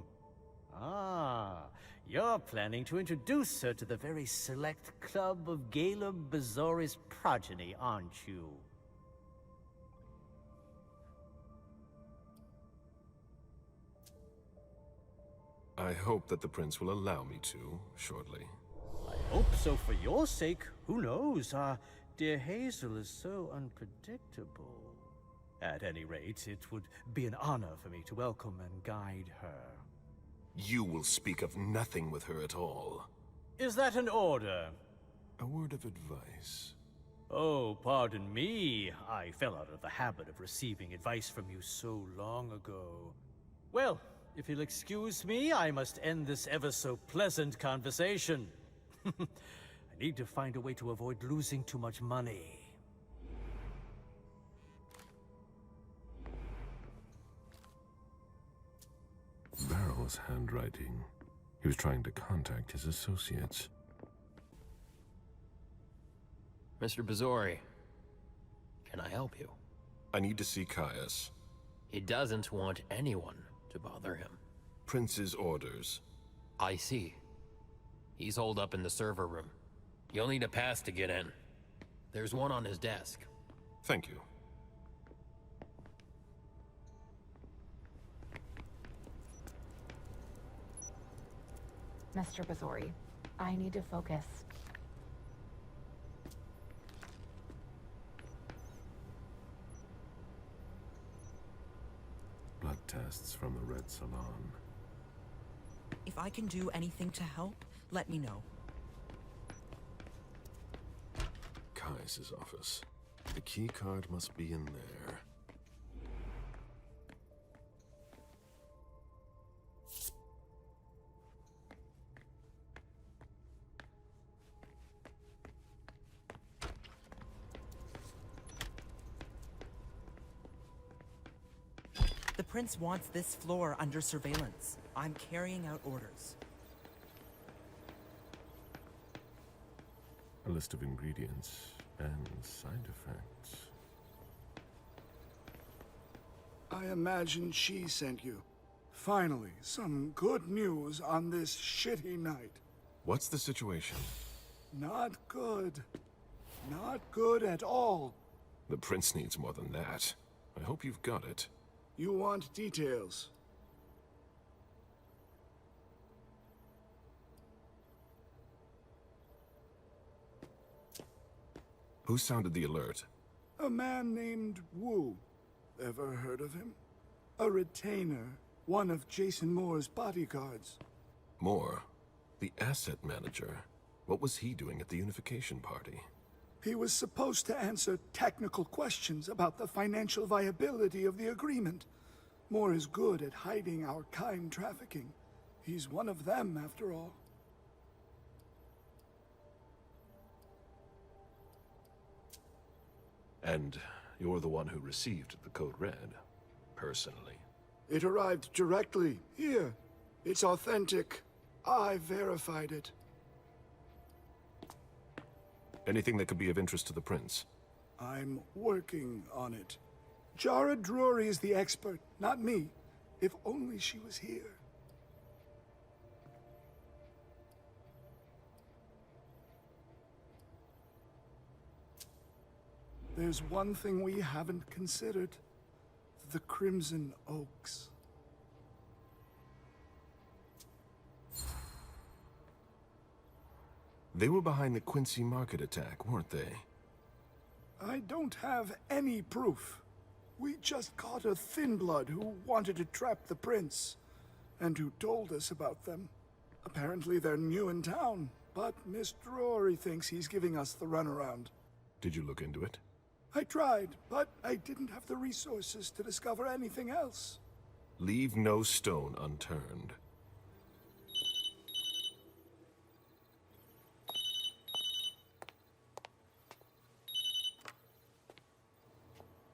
Ah, you're planning to introduce her to the very select club of Caleb Bazori's progeny, aren't you? I hope that the prince will allow me to, shortly. I hope so for your sake. Who knows? Dear Hazel is so unpredictable. At any rate, it would be an honor for me to welcome and guide her. You will speak of nothing with her at all. Is that an order? A word of advice. Oh, pardon me. I fell out of the habit of receiving advice from you so long ago. Well, if you'll excuse me, I must end this ever-so-pleasant conversation. I need to find a way to avoid losing too much money. Barrel's handwriting. He was trying to contact his associates. Mr. Bazori, can I help you? I need to see Caius. He doesn't want anyone to bother him. Prince's orders. I see. He's holed up in the server room. You'll need a pass to get in. There's one on his desk. Thank you. Mr. Bazori, I need to focus. Blood tests from the Red Salon. If I can do anything to help, let me know. Caius's office. The key card must be in there. The prince wants this floor under surveillance. I'm carrying out orders. A list of ingredients and side effects. I imagine she sent you. Finally, some good news on this shitty night. What's the situation? Not good. Not good at all. The prince needs more than that. I hope you've got it. You want details. Who sounded the alert? A man named Wu. Ever heard of him? A retainer, one of Jason Moore's bodyguards. Moore, the asset manager. What was he doing at the unification party? He was supposed to answer technical questions about the financial viability of the agreement. Moore is good at hiding our kind trafficking. He's one of them, after all. And you're the one who received the Code Red, personally. It arrived directly, here. It's authentic. I verified it. Anything that could be of interest to the prince? I'm working on it. Jara Drury is the expert, not me. If only she was here. There's one thing we haven't considered. The Crimson Oaks. They were behind the Quincy Market attack, weren't they? I don't have any proof. We just caught a thin blood who wanted to trap the prince, and who told us about them. Apparently they're new in town, but Miss Drury thinks he's giving us the runaround. Did you look into it? I tried, but I didn't have the resources to discover anything else. Leave no stone unturned.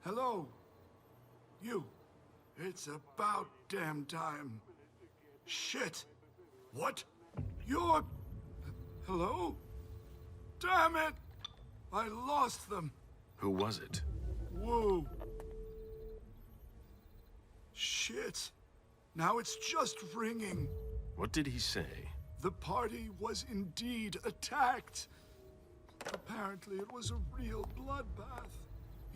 Hello? You. It's about damn time. Shit. What? You're... Hello? Damn it! I lost them. Who was it? Whoa. Shit. Now it's just ringing. What did he say? The party was indeed attacked. Apparently it was a real bloodbath.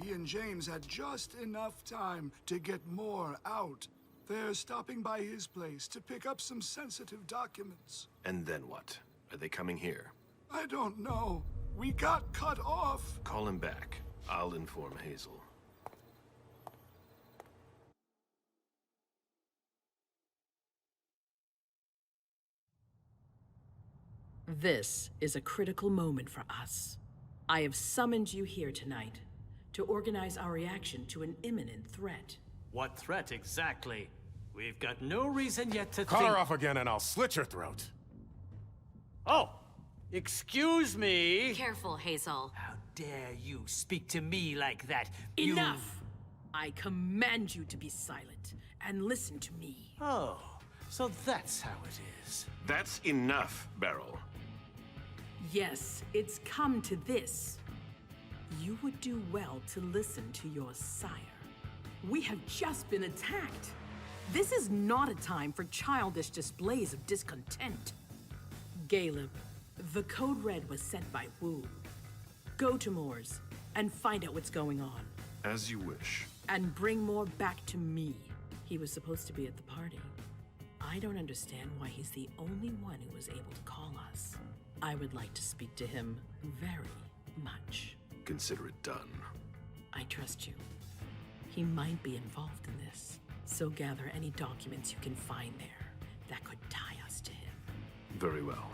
He and James had just enough time to get more out. They're stopping by his place to pick up some sensitive documents. And then what? Are they coming here? I don't know. We got cut off. Call him back. I'll inform Hazel. This is a critical moment for us. I have summoned you here tonight to organize our reaction to an imminent threat. What threat exactly? We've got no reason yet to Cut think— her off again and I'll slit your throat. Oh! Excuse me! Careful, Hazel. How dare you speak to me like that? Enough! I command you to be silent and listen to me. Oh, so that's how it is. That's enough, Beryl. Yes, it's come to this. You would do well to listen to your sire. We have just been attacked. This is not a time for childish displays of discontent. Caleb, the Code Red was sent by Wu. Go to Moore's and find out what's going on. As you wish. And bring Moore back to me. He was supposed to be at the party. I don't understand why he's the only one who was able to call us. I would like to speak to him very much. Consider it done. I trust you. He might be involved in this, so gather any documents you can find there that could tie us to him. Very well.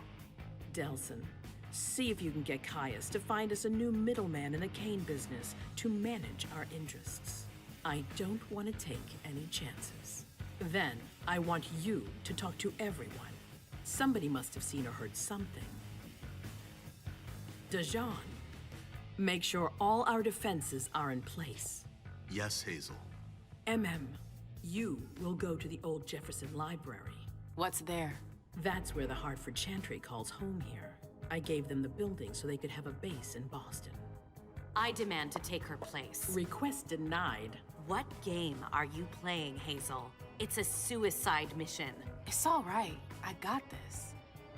Delson, See if you can get Caius to find us a new middleman in the cane business to manage our interests. I don't want to take any chances. Then, I want you to talk to everyone. Somebody must have seen or heard something. Dajan, make sure all our defenses are in place. Yes, Hazel. You will go to the old Jefferson Library. What's there? That's where the Hartford Chantry calls home here. I gave them the building so they could have a base in Boston. I demand to take her place. Request denied. What game are you playing, Hazel? It's a suicide mission. It's all right. I got this.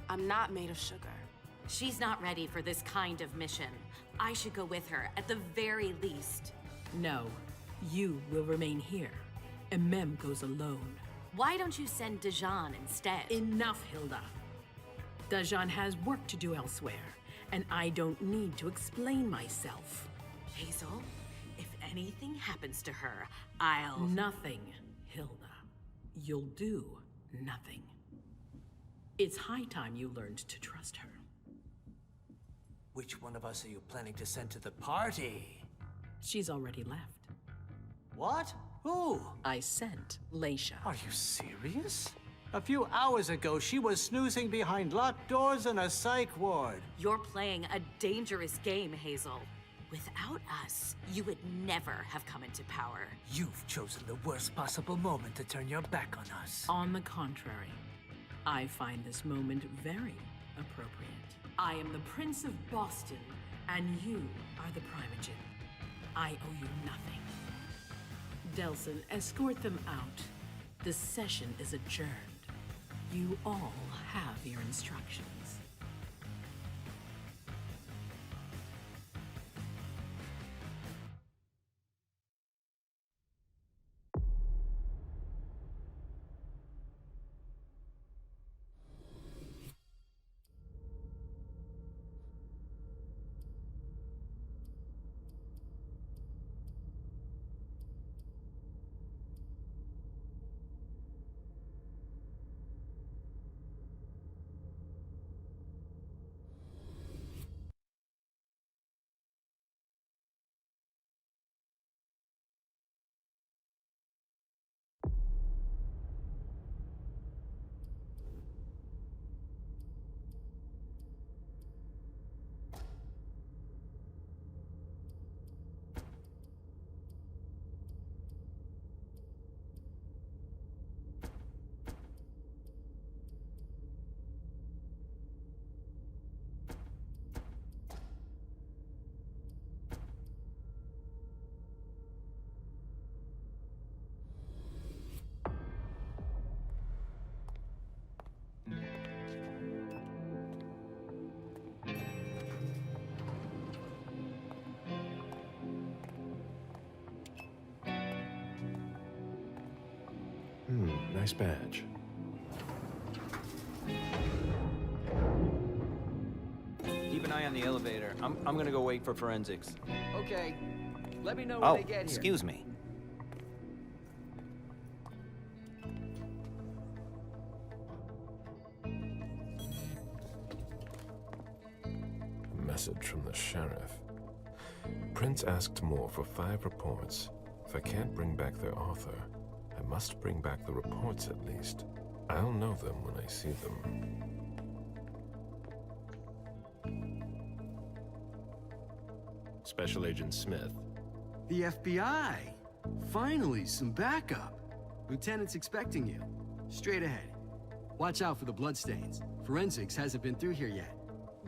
I'm not made of sugar. She's not ready for this kind of mission. I should go with her, at the very least. No, you will remain here. Mem goes alone. Why don't you send Dajan instead? Enough, Hilda. Dajan has work to do elsewhere, and I don't need to explain myself. Hazel, if anything happens to her, I'll... Nothing, Hilda. You'll do nothing. It's high time you learned to trust her. Which one of us are you planning to send to the party? She's already left. What? Who? I sent Leisha. Are you serious? A few hours ago, she was snoozing behind locked doors in a psych ward. You're playing a dangerous game, Hazel. Without us, you would never have come into power. You've chosen the worst possible moment to turn your back on us. On the contrary, I find this moment very appropriate. I am the Prince of Boston, and you are the Primogen. I owe you nothing. Delson, escort them out. The session is adjourned. You all have your instructions. Nice badge. Keep an eye on the elevator. I'm gonna go wait for forensics. Okay. Let me know when they get here. Excuse me. Message from the sheriff. Prince asked more for 5 reports. If I can't bring back their author, I must bring back the reports at least. I'll know them when I see them. Special Agent Smith. The FBI! Finally, some backup. Lieutenant's expecting you. Straight ahead. Watch out for the bloodstains. Forensics hasn't been through here yet.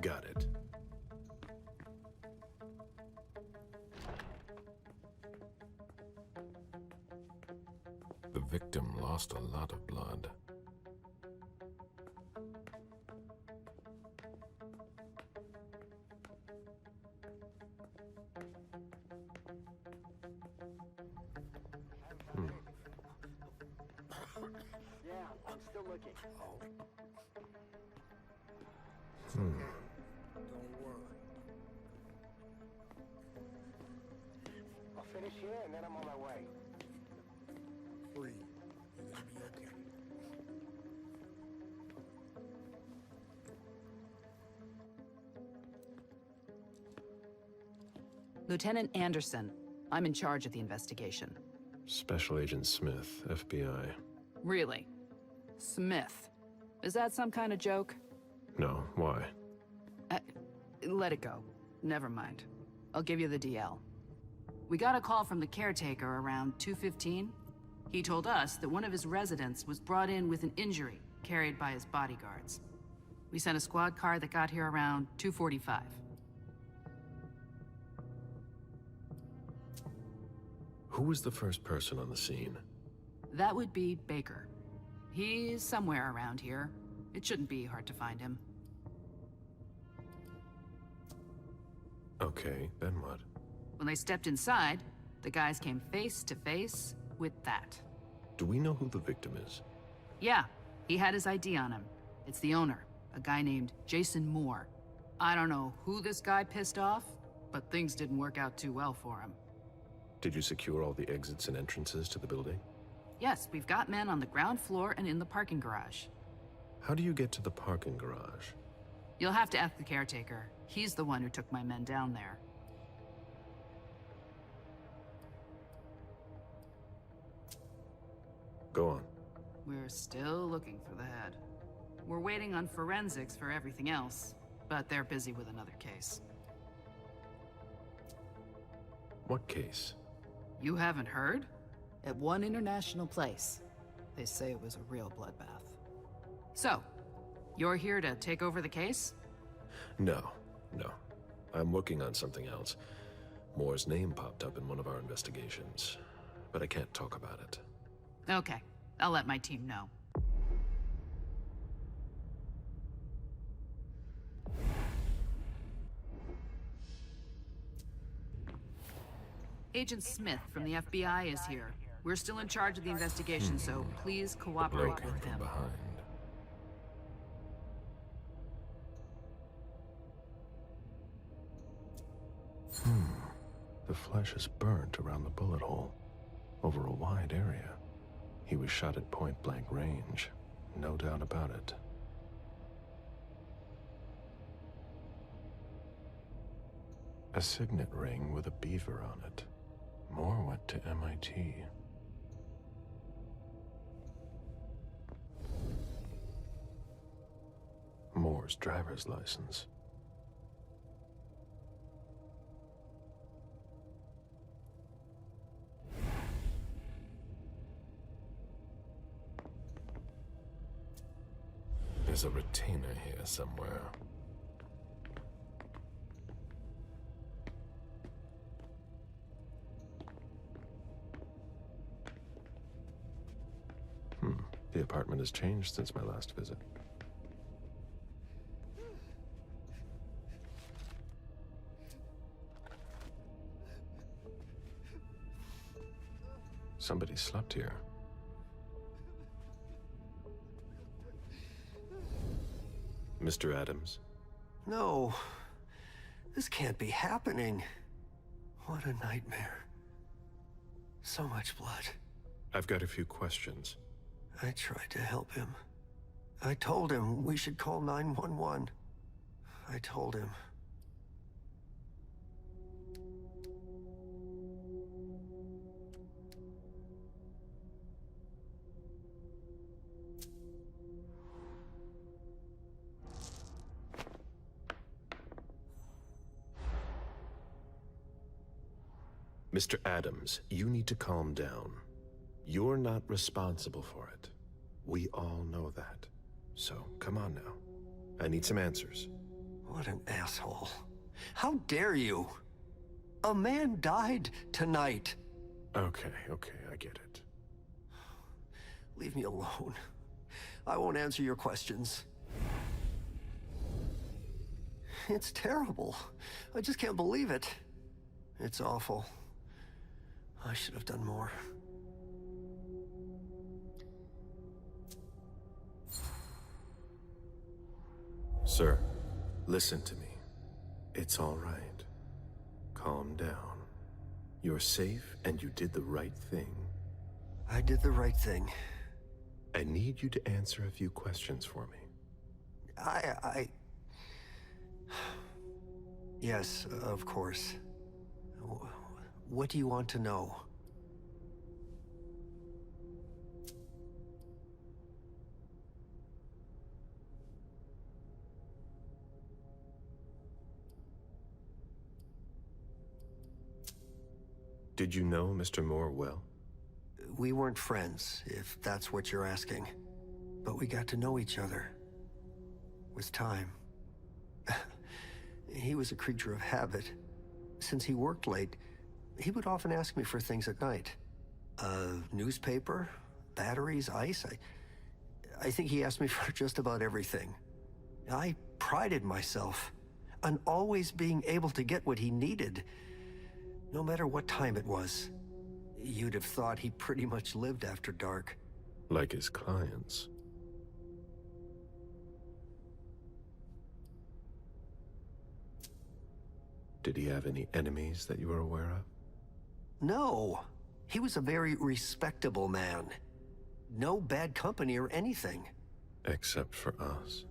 Got it. The victim lost a lot of blood. Yeah, I'm still looking. Don't worry. I'll finish here and then I'm on my way. Free. You're gonna be okay. Lieutenant Anderson. I'm in charge of the investigation. Special Agent Smith, FBI. Really? Smith. Is that some kind of joke? No, why? Let it go. Never mind. I'll give you the DL. We got a call from the caretaker around 2:15. He told us that one of his residents was brought in with an injury carried by his bodyguards. We sent a squad car that got here around 2:45. Who was the first person on the scene? That would be Baker. He's somewhere around here. It shouldn't be hard to find him. Okay, then what? When they stepped inside, the guys came face to face with that. Do we know who the victim is? Yeah, he had his ID on him. It's the owner, a guy named Jason Moore. I don't know who this guy pissed off, but things didn't work out too well for him. Did you secure all the exits and entrances to the building? Yes, we've got men on the ground floor and in the parking garage. How do you get to the parking garage? You'll have to ask the caretaker. He's the one who took my men down there. Go on. We're still looking for the head. We're waiting on forensics for everything else, but they're busy with another case. What case? You haven't heard? At one international place. They say it was a real bloodbath. So, you're here to take over the case? No. I'm working on something else. Moore's name popped up in one of our investigations, but I can't talk about it. Okay, I'll let my team know. Agent Smith from the FBI is here. We're still in charge of the investigation, so please cooperate Looking with from him. behind. The flesh is burnt around the bullet hole, over a wide area. He was shot at point-blank range, no doubt about it. A signet ring with a beaver on it. Moore went to MIT. Moore's driver's license. There's a retainer here somewhere. The apartment has changed since my last visit. Somebody slept here. Mr. Adams? No. This can't be happening. What a nightmare. So much blood. I've got a few questions. I tried to help him. I told him we should call 911. I told him. Mr. Adams, you need to calm down. You're not responsible for it. We all know that. So, come on now. I need some answers. What an asshole. How dare you? A man died tonight. Okay, I get it. Leave me alone. I won't answer your questions. It's terrible. I just can't believe it. It's awful. I should have done more. Sir, listen to me. It's all right. Calm down. You're safe and you did the right thing. I did the right thing. I need you to answer a few questions for me. Yes, of course. What do you want to know? Did you know Mr. Moore well? We weren't friends, if that's what you're asking. But we got to know each other. With time. He was a creature of habit. Since he worked late, he would often ask me for things at night. Newspaper, batteries, ice. I think he asked me for just about everything. I prided myself on always being able to get what he needed, no matter what time it was. You'd have thought he pretty much lived after dark. Like his clients. Did he have any enemies that you were aware of? No. He was a very respectable man. No bad company or anything. Except for us.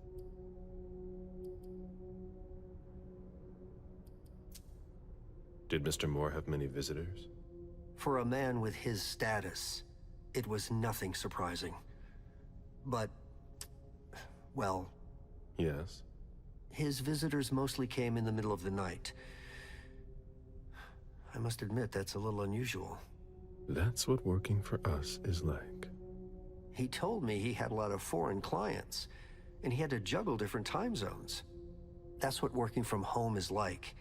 Did Mr. Moore have many visitors? For a man with his status, it was nothing surprising. But, well... Yes? His visitors mostly came in the middle of the night. I must admit, that's a little unusual. That's what working for us is like. He told me he had a lot of foreign clients, and he had to juggle different time zones. That's what working from home is like.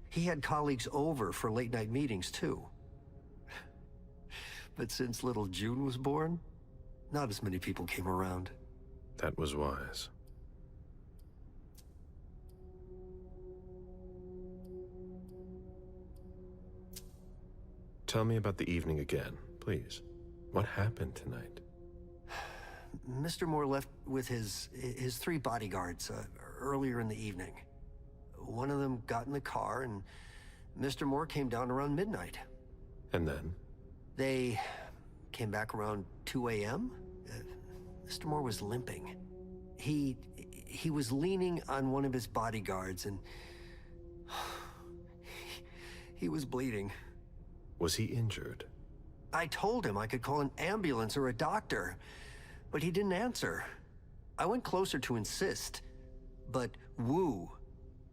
He had colleagues over for late-night meetings, too. But since little June was born, not as many people came around. That was wise. Tell me about the evening again, please. What happened tonight? Mr. Moore left with his 3 bodyguards earlier in the evening. One of them got in the car, and Mr. Moore came down around midnight. And then? They came back around 2 a.m. Mr. Moore was limping. He was leaning on one of his bodyguards, and he was bleeding. Was he injured? I told him I could call an ambulance or a doctor, but he didn't answer. I went closer to insist, but Wu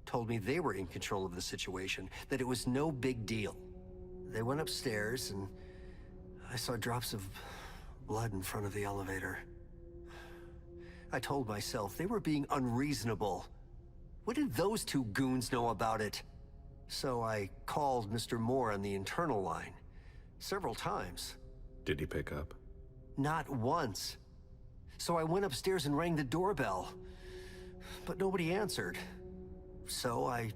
told me they were in control of the situation, that it was no big deal. They went upstairs, and I saw drops of blood in front of the elevator. I told myself they were being unreasonable. What did those 2 goons know about it? So I called Mr. Moore on the internal line. Several times. Did he pick up? Not once. So I went upstairs and rang the doorbell. But nobody answered. So I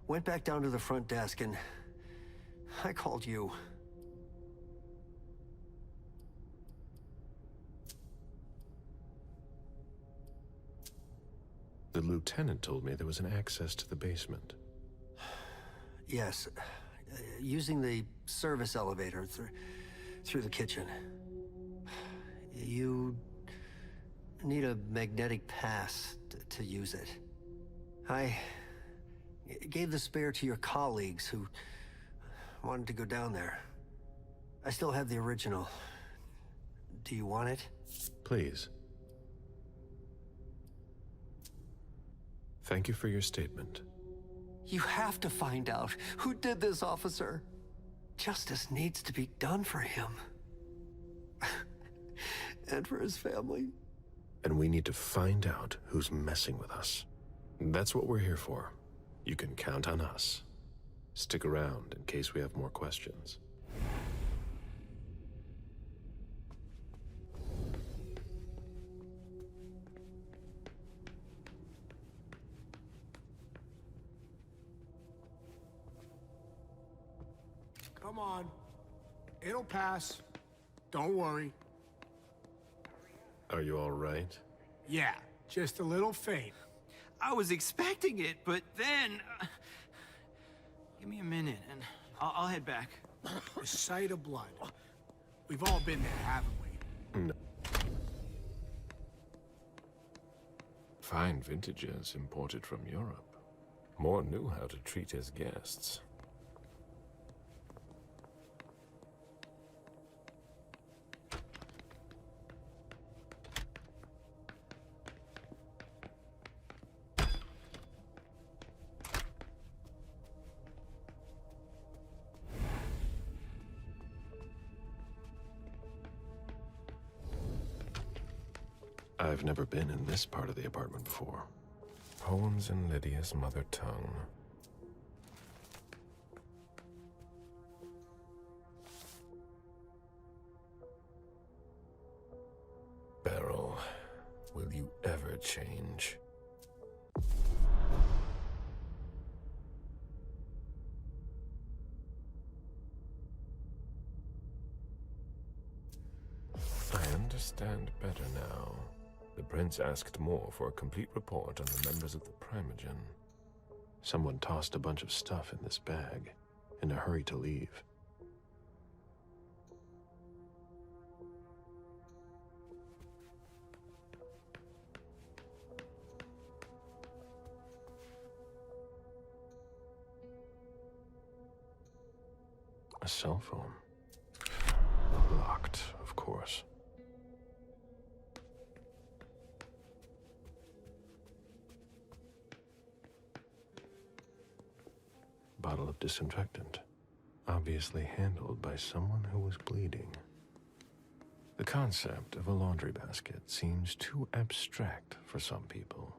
went back down to the front desk and I called you. The lieutenant told me there was an access to the basement. Yes, using the service elevator through the kitchen. You need a magnetic pass to use it. I gave the spare to your colleagues who wanted to go down there. I still have the original. Do you want it? Please. Thank you for your statement. You have to find out who did this, officer. Justice needs to be done for him. And for his family. And we need to find out who's messing with us. That's what we're here for. You can count on us. Stick around in case we have more questions. Come on. It'll pass. Don't worry. Are you all right? Yeah, just a little faint. I was expecting it, but then... give me a minute, and I'll head back. The sight of blood. We've all been there, haven't we? No. Fine vintages imported from Europe. Moore knew how to treat his guests. I've never been in this part of the apartment before. Poems in Lydia's mother tongue. Beryl, will you ever change? I understand better now. The prince asked more for a complete report on the members of the Primogen. Someone tossed a bunch of stuff in this bag, in a hurry to leave. A cell phone. Locked, of course. Bottle of disinfectant. Obviously handled by someone who was bleeding. The concept of a laundry basket seems too abstract for some people.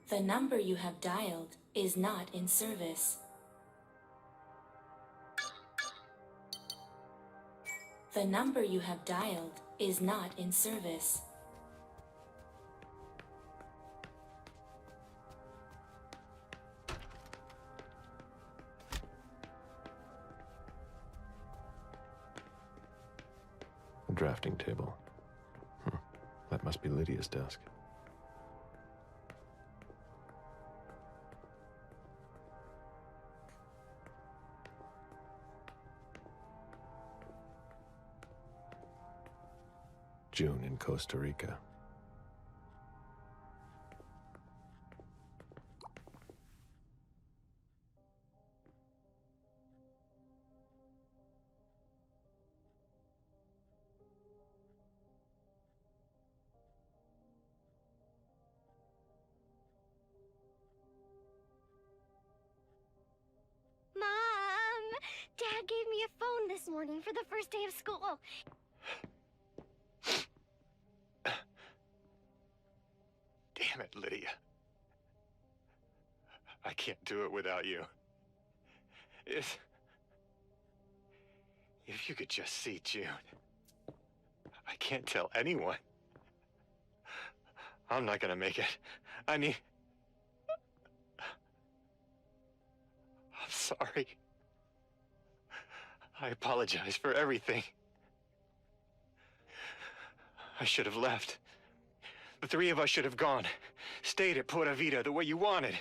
The number you have dialed is not in service. The number you have dialed is not in service. A drafting table. That must be Lydia's desk. June in Costa Rica. Mom! Dad gave me a phone this morning for the first day of school. Damn it, Lydia. I can't do it without you. If you could just see June. I can't tell anyone. I'm not gonna make it. I'm sorry. I apologize for everything. I should have left. The three of us should have gone. Stayed at Pura Vida the way you wanted.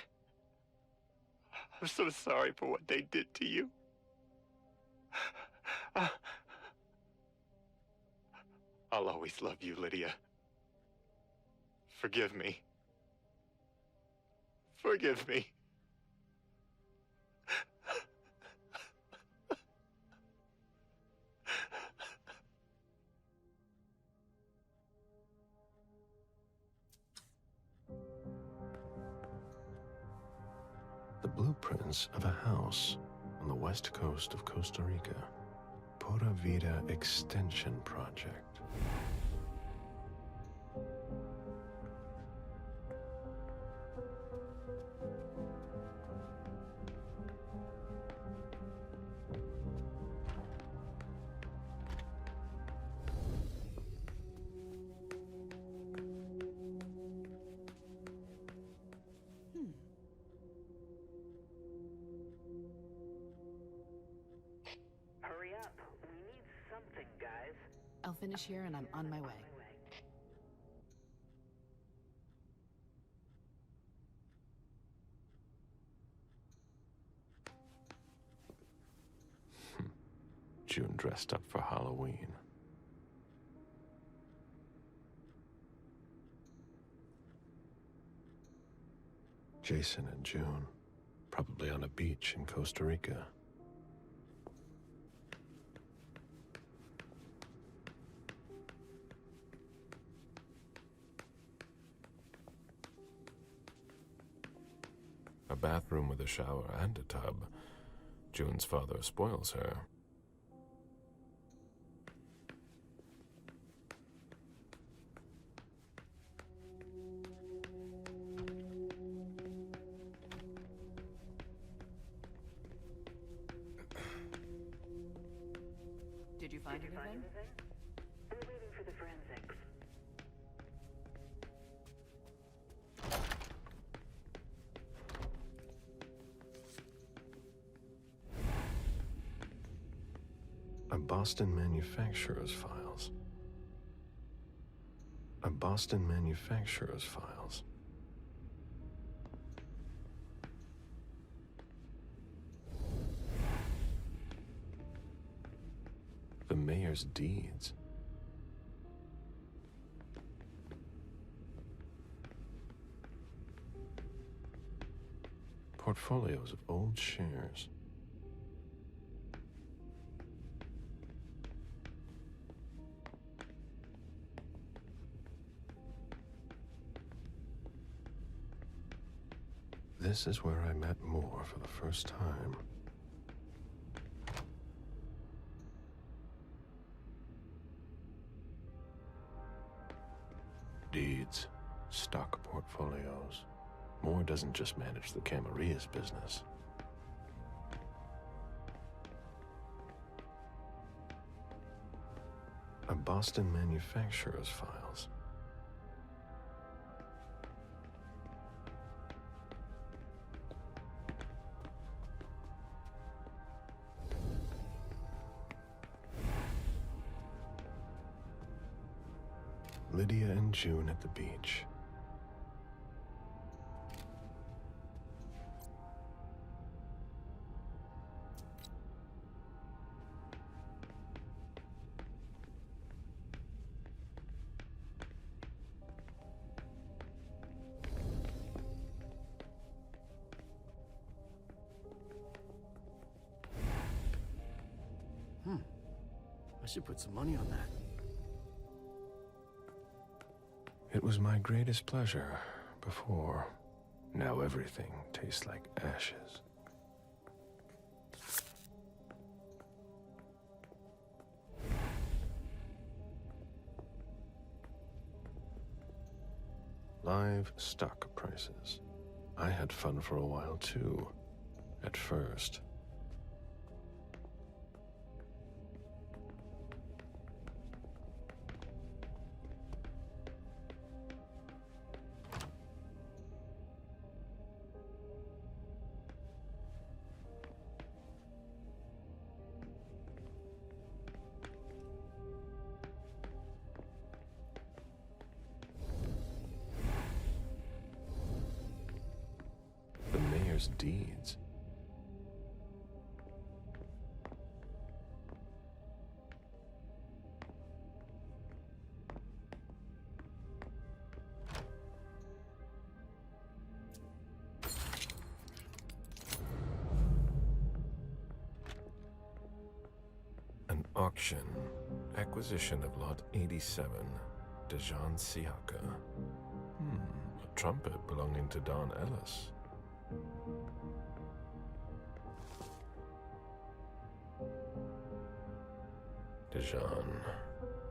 I'm so sorry for what they did to you. I'll always love you, Lydia. Forgive me. Forgive me. The blueprints of a house on the west coast of Costa Rica. Pura Vida Extension Project. I'll finish here and I'm on my way. June dressed up for Halloween. Jason and June, probably on a beach in Costa Rica. A bathroom with a shower and a tub. June's father spoils her. Did you find anything? We're waiting for the forensics. A Boston manufacturer's files. A Boston manufacturer's files. The mayor's deeds. Portfolios of old shares. This is where I met Moore for the first time. Deeds, stock portfolios. Moore doesn't just manage the Camarias business. A Boston manufacturer's files. Lydia and June at the beach. I should put some money on that. It was my greatest pleasure before. Now everything tastes like ashes. Live stock prices. I had fun for a while too, at first. Deeds. An auction. Acquisition of Lot 87. Dejan Siaka. A trumpet belonging to Don Ellis. Dejan,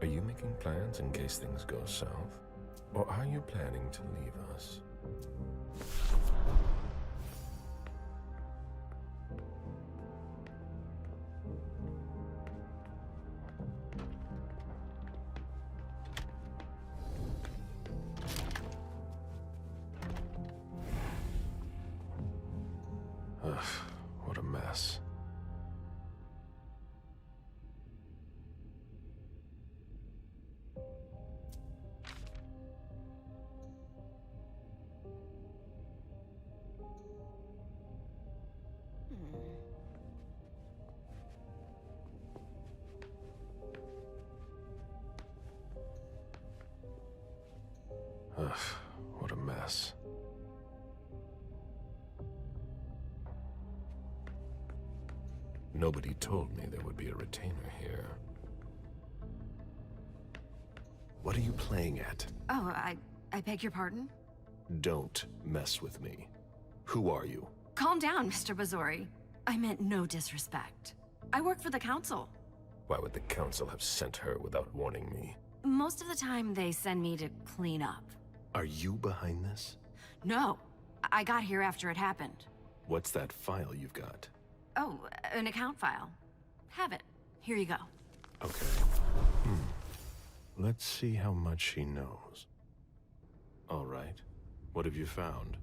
are you making plans in case things go south? Or are you planning to leave us? Ugh, what a mess. Ugh, what a mess. Nobody told me there would be a retainer here. What are you playing at? Oh, I beg your pardon? Don't mess with me. Who are you? Calm down, Mr. Bazori. I meant no disrespect. I work for the council. Why would the council have sent her without warning me? Most of the time, they send me to clean up. Are you behind this? No, I got here after it happened. What's that file you've got? Oh, an account file. Have it. Here you go. Okay. Let's see how much she knows. All right. What have you found?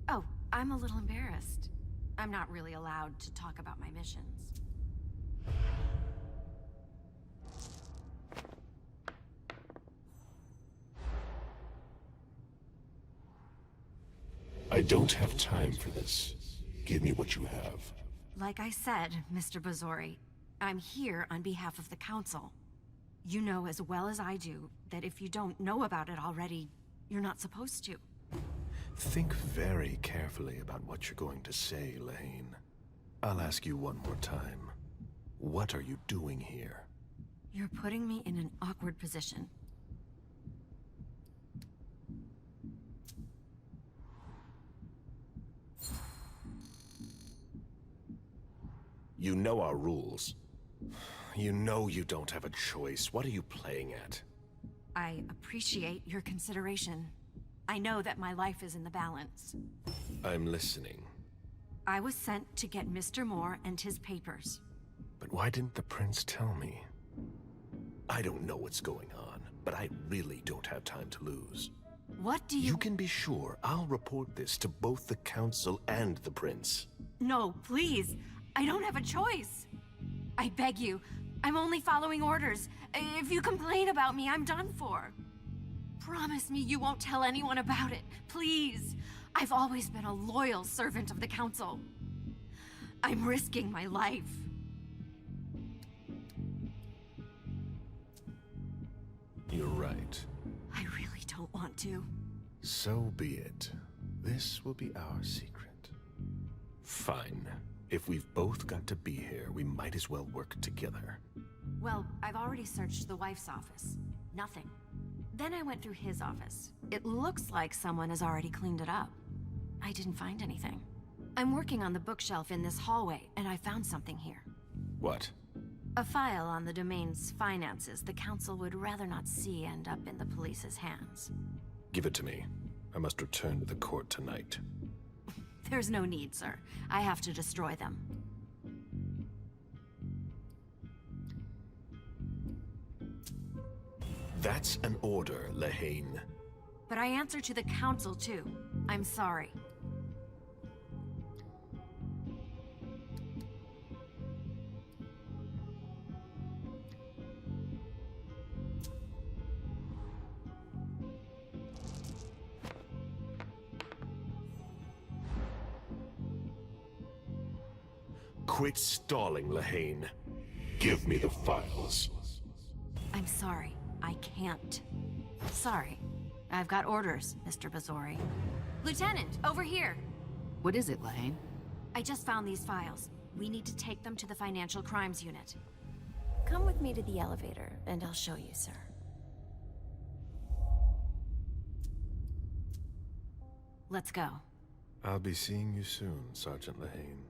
Oh, I'm a little embarrassed. I'm not really allowed to talk about my missions. I don't have time for this. Give me what you have. Like I said, Mr. Bazori, I'm here on behalf of the council. You know as well as I do that if you don't know about it already, you're not supposed to. Think very carefully about what you're going to say, Lane. I'll ask you one more time. What are you doing here? You're putting me in an awkward position. You know our rules. You know you don't have a choice. What are you playing at? I appreciate your consideration. I know that my life is in the balance. I'm listening. I was sent to get Mr. Moore and his papers. But why didn't the prince tell me? I don't know what's going on, but I really don't have time to lose. What do you— You can be sure I'll report this to both the council and the prince. No, please. I don't have a choice. I beg you. I'm only following orders. If you complain about me, I'm done for. Promise me you won't tell anyone about it, please. I've always been a loyal servant of the council. I'm risking my life. You're right. I really don't want to. So be it. This will be our secret. Fine. If we've both got to be here, we might as well work together. Well, I've already searched the wife's office. Nothing. Then I went through his office. It looks like someone has already cleaned it up. I didn't find anything. I'm working on the bookshelf in this hallway, and I found something here. What? A file on the domain's finances the council would rather not see end up in the police's hands. Give it to me. I must return to the court tonight. There's no need, sir. I have to destroy them. That's an order, Lehane. But I answer to the council, too. I'm sorry. Quit stalling, Lehane. Give me the files. I'm sorry. I can't. Sorry. I've got orders, Mr. Bazori. Lieutenant, over here! What is it, Lane? I just found these files. We need to take them to the Financial Crimes Unit. Come with me to the elevator, and I'll show you, sir. Let's go. I'll be seeing you soon, Sergeant Lehane.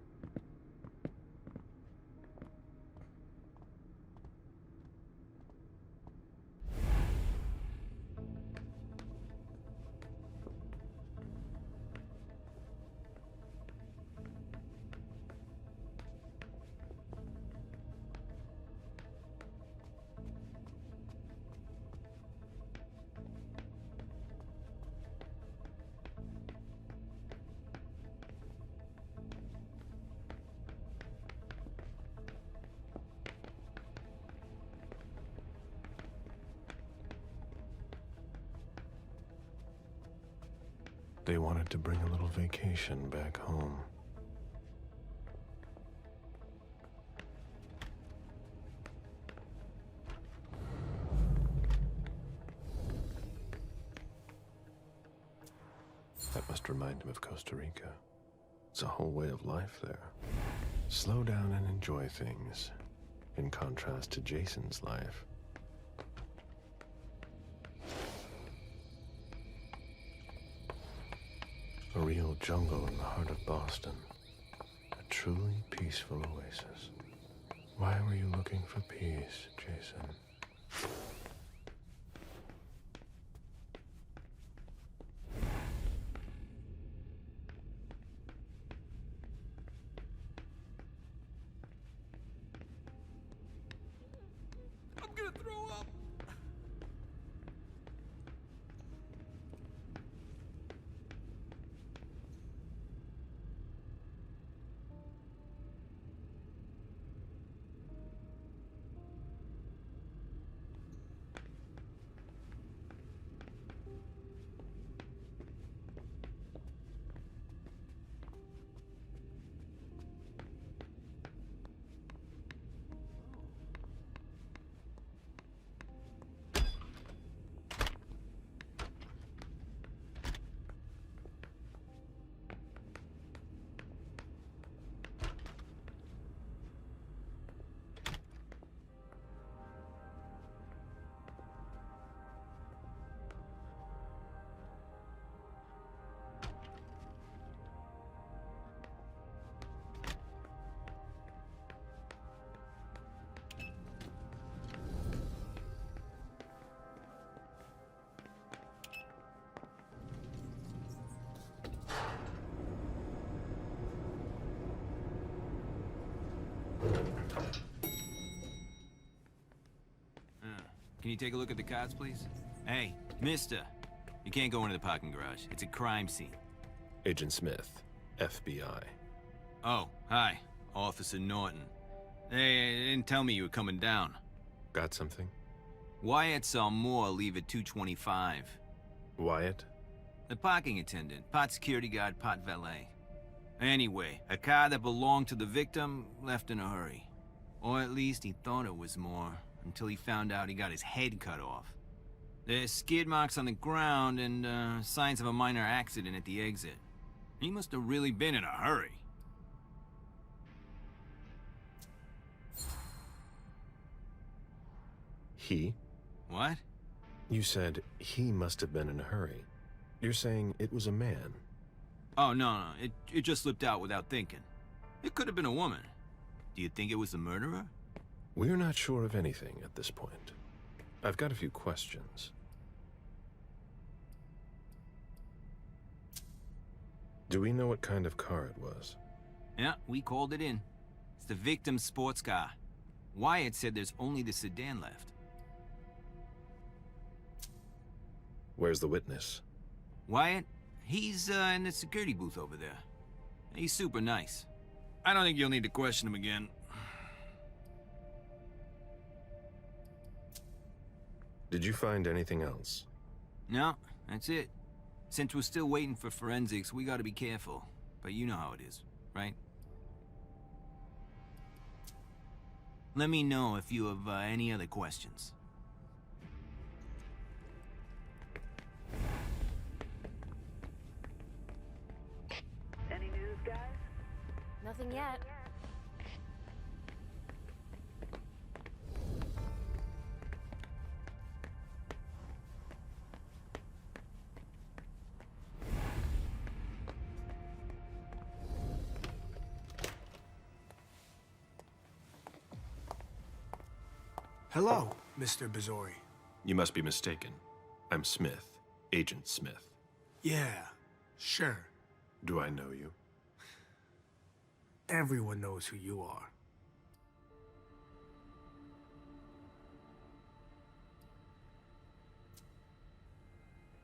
They wanted to bring a little vacation back home. That must remind him of Costa Rica. It's a whole way of life there. Slow down and enjoy things, in contrast to Jason's life. A real jungle in the heart of Boston. A truly peaceful oasis. Why were you looking for peace, Jason? I'm gonna throw up. Can you take a look at the cards, please? Hey, mister. You can't go into the parking garage. It's a crime scene. Agent Smith, FBI. Oh, hi. Officer Norton. Hey, they didn't tell me you were coming down. Got something? Wyatt saw Moore leave at 2:25. Wyatt? The parking attendant, part security guard, part valet. Anyway, a car that belonged to the victim left in a hurry. Or at least he thought it was Moore, until he found out he got his head cut off. There's skid marks on the ground and signs of a minor accident at the exit. He must have really been in a hurry. He? What? You said he must have been in a hurry. You're saying it was a man? Oh, no, it just slipped out without thinking. It could have been a woman. Do you think it was the murderer? We're not sure of anything at this point. I've got a few questions. Do we know what kind of car it was? Yeah, we called it in. It's the victim's sports car. Wyatt said there's only the sedan left. Where's the witness? Wyatt? He's in the security booth over there. He's super nice. I don't think you'll need to question him again. Did you find anything else? No, that's it. Since we're still waiting for forensics, we gotta be careful. But you know how it is, right? Let me know if you have any other questions. Any news, guys? Nothing yet. Hello, Mr. Bazori. You must be mistaken. I'm Smith, Agent Smith. Yeah, sure. Do I know you? Everyone knows who you are.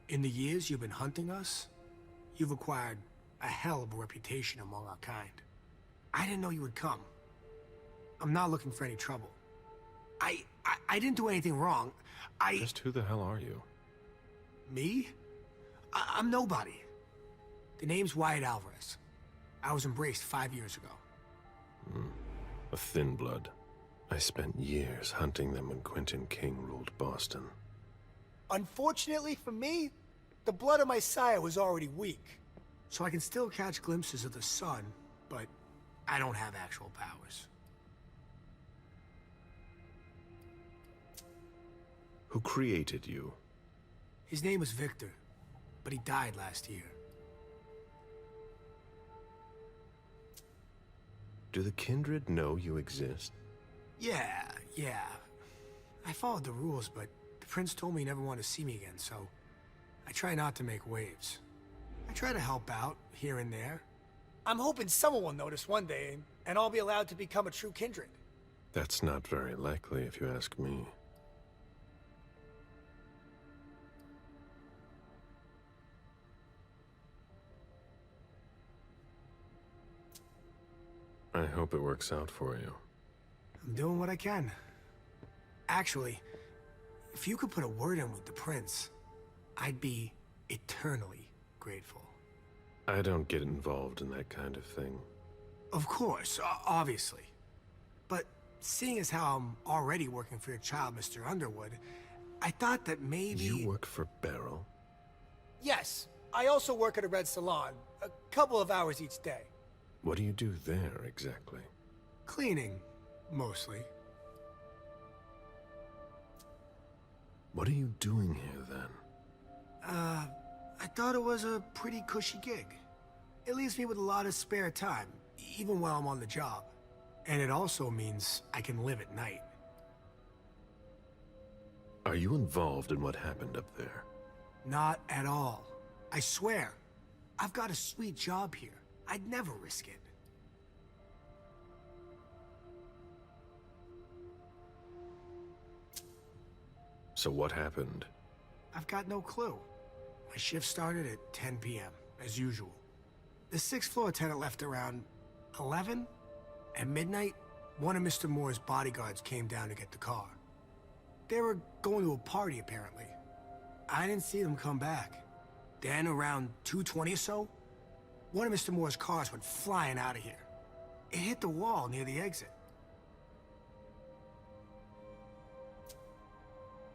In the years you've been hunting us, you've acquired a hell of a reputation among our kind. I didn't know you would come. I'm not looking for any trouble. I didn't do anything wrong. Just who the hell are you? Me? I'm nobody. The name's Wyatt Alvarez. I was embraced 5 years ago. A thin blood. I spent years hunting them when Quentin King ruled Boston. Unfortunately for me, the blood of my sire was already weak. So I can still catch glimpses of the sun, but I don't have actual powers. Who created you? His name was Victor, but he died last year. Do the Kindred know you exist? Yeah. I followed the rules, but the prince told me he never wanted to see me again, so I try not to make waves. I try to help out, here and there. I'm hoping someone will notice one day, and I'll be allowed to become a true Kindred. That's not very likely, if you ask me. I hope it works out for you. I'm doing what I can. Actually, if you could put a word in with the prince, I'd be eternally grateful. I don't get involved in that kind of thing. Of course, obviously. But seeing as how I'm already working for your child, Mr. Underwood, I thought that maybe... You work for Beryl? Yes. I also work at a red salon, a couple of hours each day. What do you do there, exactly? Cleaning, mostly. What are you doing here, then? I thought it was a pretty cushy gig. It leaves me with a lot of spare time, even while I'm on the job. And it also means I can live at night. Are you involved in what happened up there? Not at all. I swear. I've got a sweet job here. I'd never risk it. So what happened? I've got no clue. My shift started at 10 p.m., as usual. The sixth floor tenant left around 11. At midnight, one of Mr. Moore's bodyguards came down to get the car. They were going to a party, apparently. I didn't see them come back. Then, around 2:20 or so, one of Mr. Moore's cars went flying out of here. It hit the wall near the exit.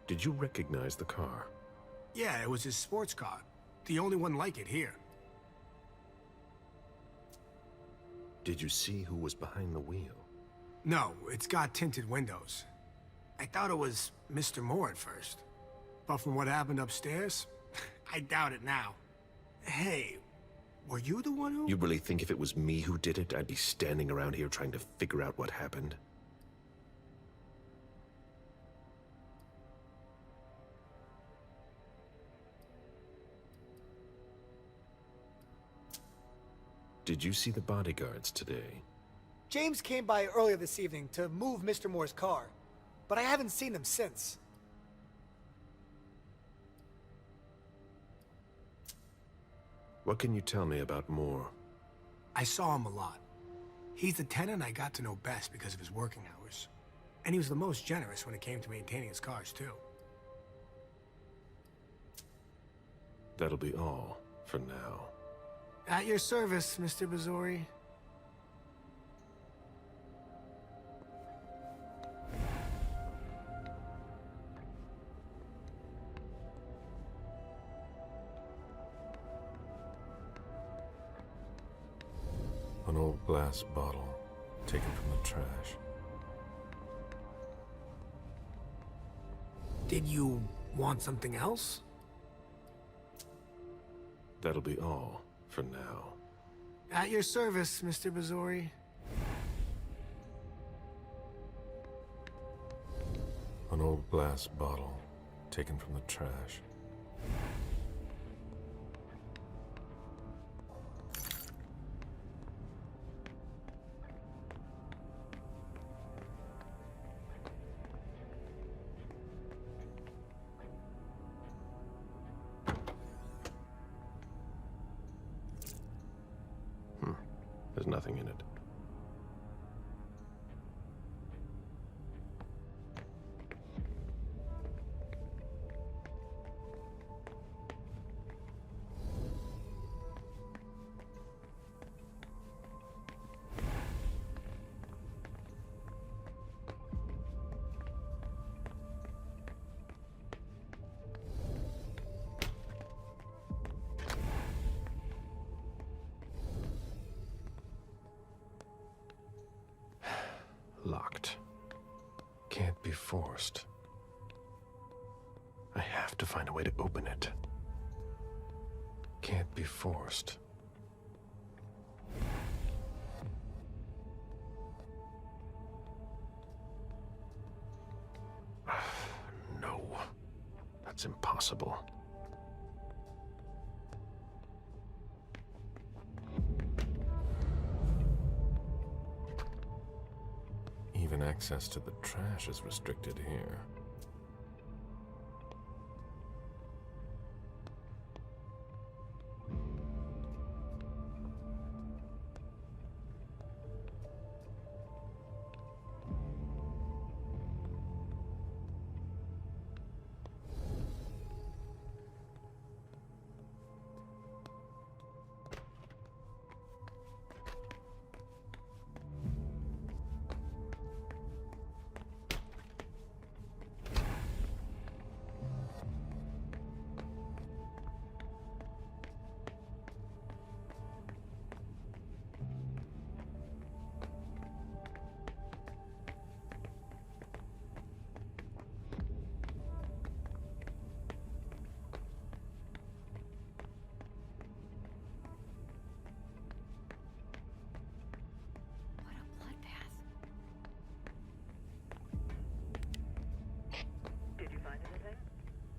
Did you recognize the car? Yeah, it was his sports car. The only one like it here. Did you see who was behind the wheel? No, it's got tinted windows. I thought it was Mr. Moore at first. But from what happened upstairs, I doubt it now. Hey, were you the one who... You really think if it was me who did it, I'd be standing around here trying to figure out what happened? Did you see the bodyguards today? James came by earlier this evening to move Mr. Moore's car, but I haven't seen them since. What can you tell me about Moore? I saw him a lot. He's the tenant I got to know best because of his working hours. And he was the most generous when it came to maintaining his cars, too. That'll be all for now. At your service, Mr. Bazori. An old glass bottle taken from the trash. Did you want something else? That'll be all for now. At your service, Mr. Bazori. An old glass bottle taken from the trash. There's nothing in it. Locked. Can't be forced. I have to find a way to open it. Can't be forced. No. That's impossible. Even access to the trash is restricted here.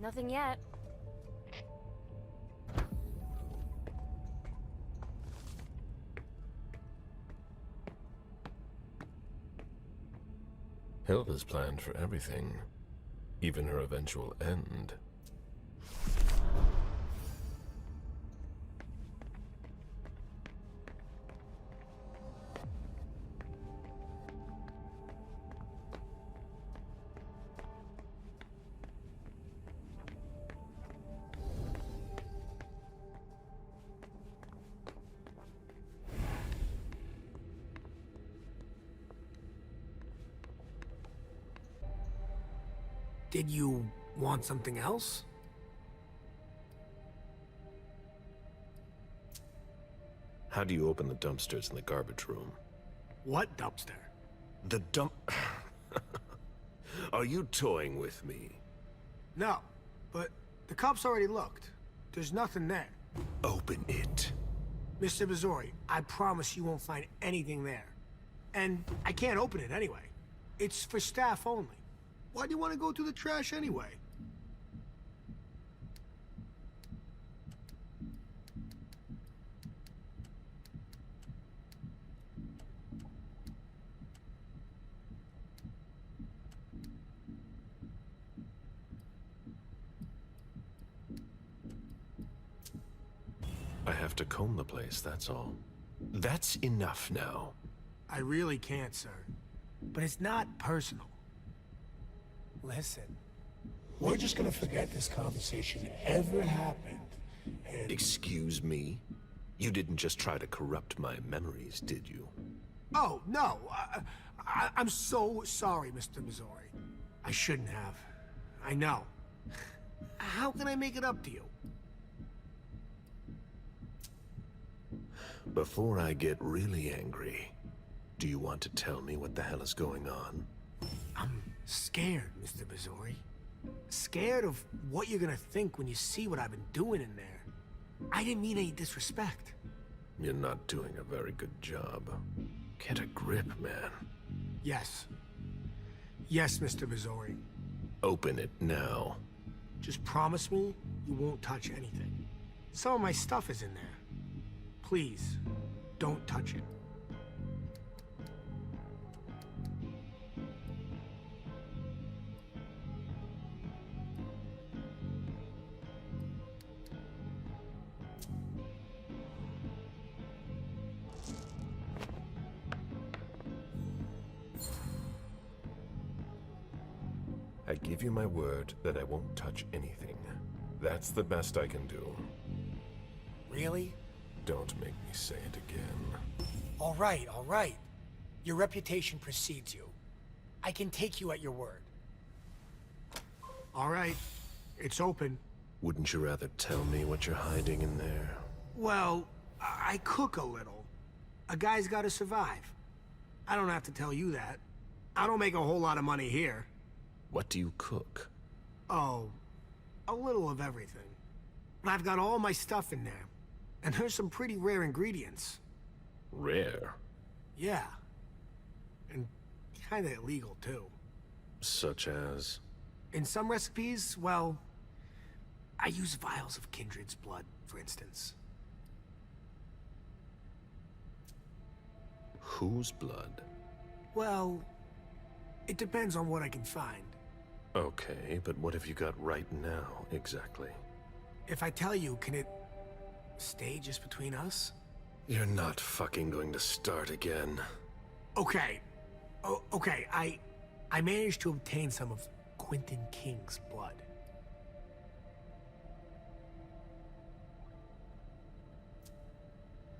Nothing yet. Hilda's planned for everything, even her eventual end. Did you want something else? How do you open the dumpsters in the garbage room? What dumpster? The dump... Are you toying with me? No, but the cops already looked. There's nothing there. Open it. Mr. Missouri, I promise you won't find anything there. And I can't open it anyway. It's for staff only. Why do you want to go through the trash anyway? I have to comb the place, that's all. That's enough now. I really can't, sir. But it's not personal. Listen, we're just gonna forget this conversation ever happened, and... Excuse me? You didn't just try to corrupt my memories, did you? Oh, no. I'm so sorry, Mr. Missouri. I shouldn't have. I know. How can I make it up to you? Before I get really angry, do you want to tell me what the hell is going on? I'm scared, Mr. Missouri. Scared of what you're gonna think when you see what I've been doing in there. I didn't mean any disrespect. You're not doing a very good job. Get a grip, man. Yes. Yes, Mr. Missouri. Open it now. Just promise me you won't touch anything. Some of my stuff is in there. Please, don't touch it. I give you my word that I won't touch anything. That's the best I can do. Really? Don't make me say it again. All right. Your reputation precedes you. I can take you at your word. All right, it's open. Wouldn't you rather tell me what you're hiding in there? Well, I cook a little. A guy's gotta survive. I don't have to tell you that. I don't make a whole lot of money here. What do you cook? Oh, a little of everything. But I've got all my stuff in there. And there's some pretty rare ingredients. Rare? Yeah. And kinda illegal, too. Such as? In some recipes, well, I use vials of kindred's blood, for instance. Whose blood? Well, it depends on what I can find. Okay, but what have you got right now, exactly? If I tell you, can it stay just between us? You're not fucking going to start again. Okay. Okay, I managed to obtain some of Quentin King's blood.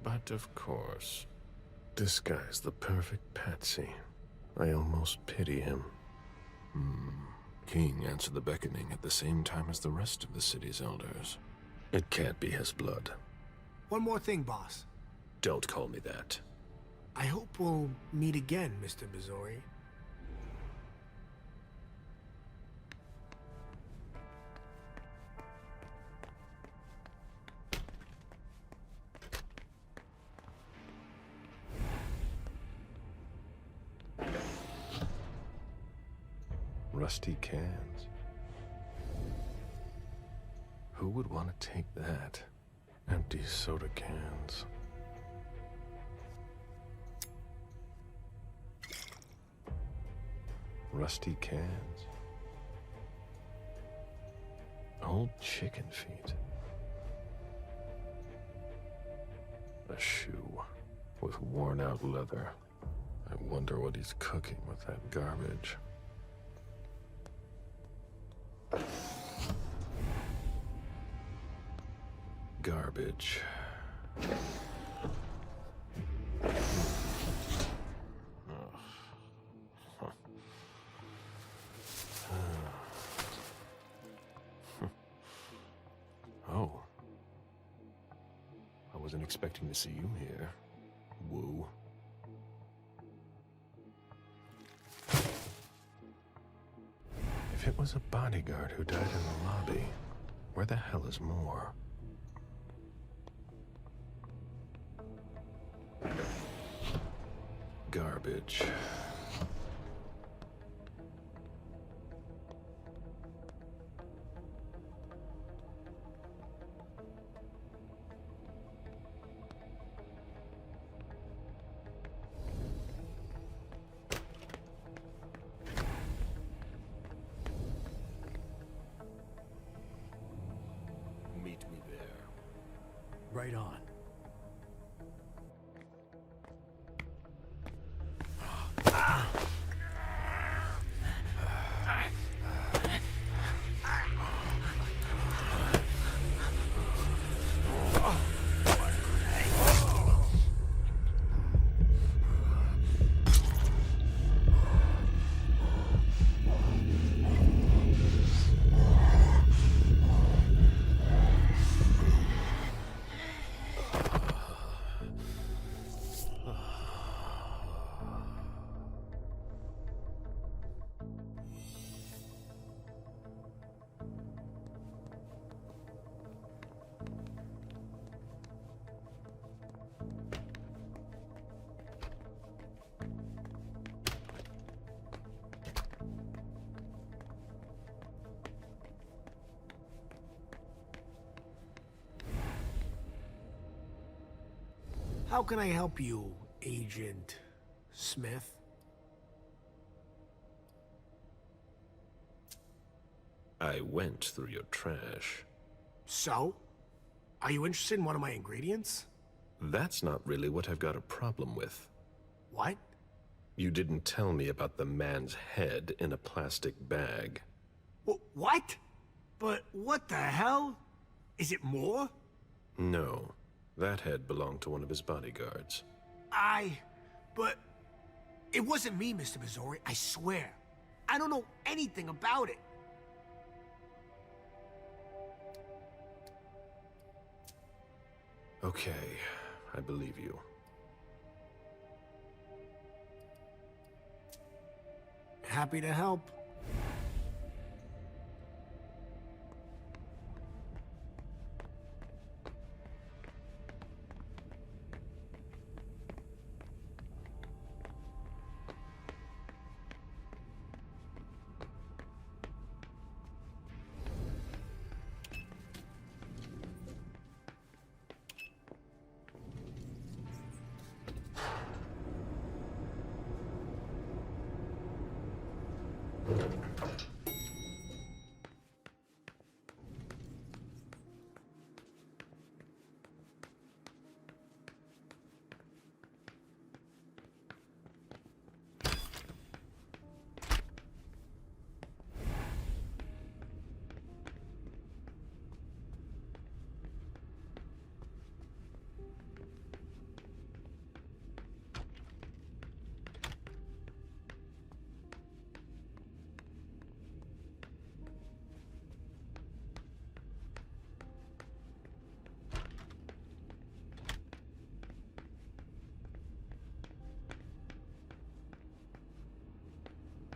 But of course, this guy's the perfect patsy. I almost pity him. King answered the beckoning at the same time as the rest of the city's elders. It can't be his blood. One more thing, boss. Don't call me that. I hope we'll meet again, Mr. Bizori. Rusty cans. Who would want to take that? Empty soda cans. Rusty cans. Old chicken feet. A shoe with worn out leather. I wonder what he's cooking with that garbage. Garbage. Oh. I wasn't expecting to see you here. Woo. If it was a bodyguard who died in the lobby, where the hell is Moore? Garbage. Meet me there. Right on. How can I help you, Agent Smith? I went through your trash. So? Are you interested in one of my ingredients? That's not really what I've got a problem with. What? You didn't tell me about the man's head in a plastic bag. What? But what the hell? Is it more? No. That head belonged to one of his bodyguards. But it wasn't me, Mr. Bizori, I swear. I don't know anything about it. Okay, I believe you. Happy to help.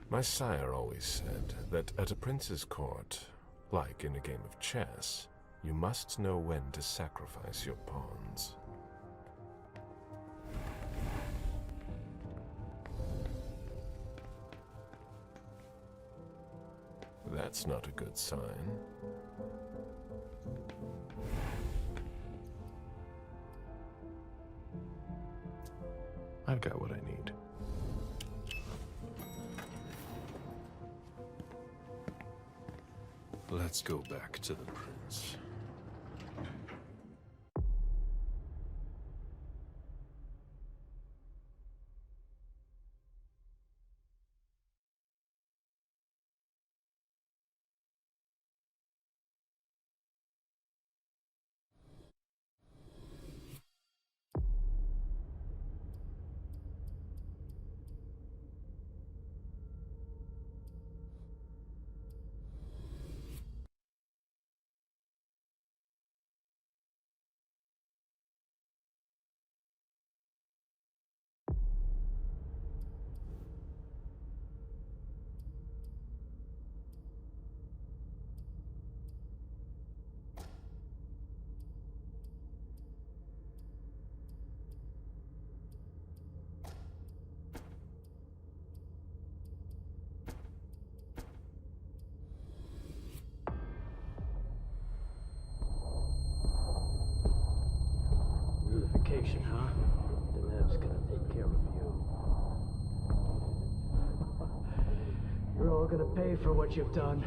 My sire always said that at a prince's court, like in a game of chess, you must know when to sacrifice your pawns. That's not a good sign. I've got what I need. Let's go back to the prince. Unification, huh? Denev's gonna take care of you. You're all gonna pay for what you've done.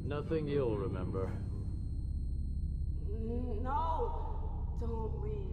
Nothing you'll remember. No! Don't leave.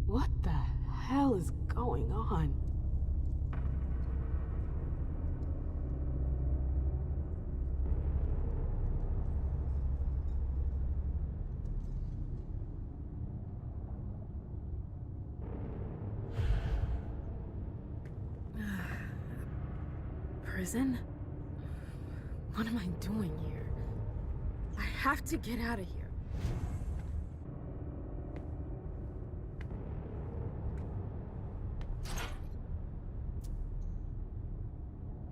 What the hell is going on? Prison? What am I doing here? I have to get out of here.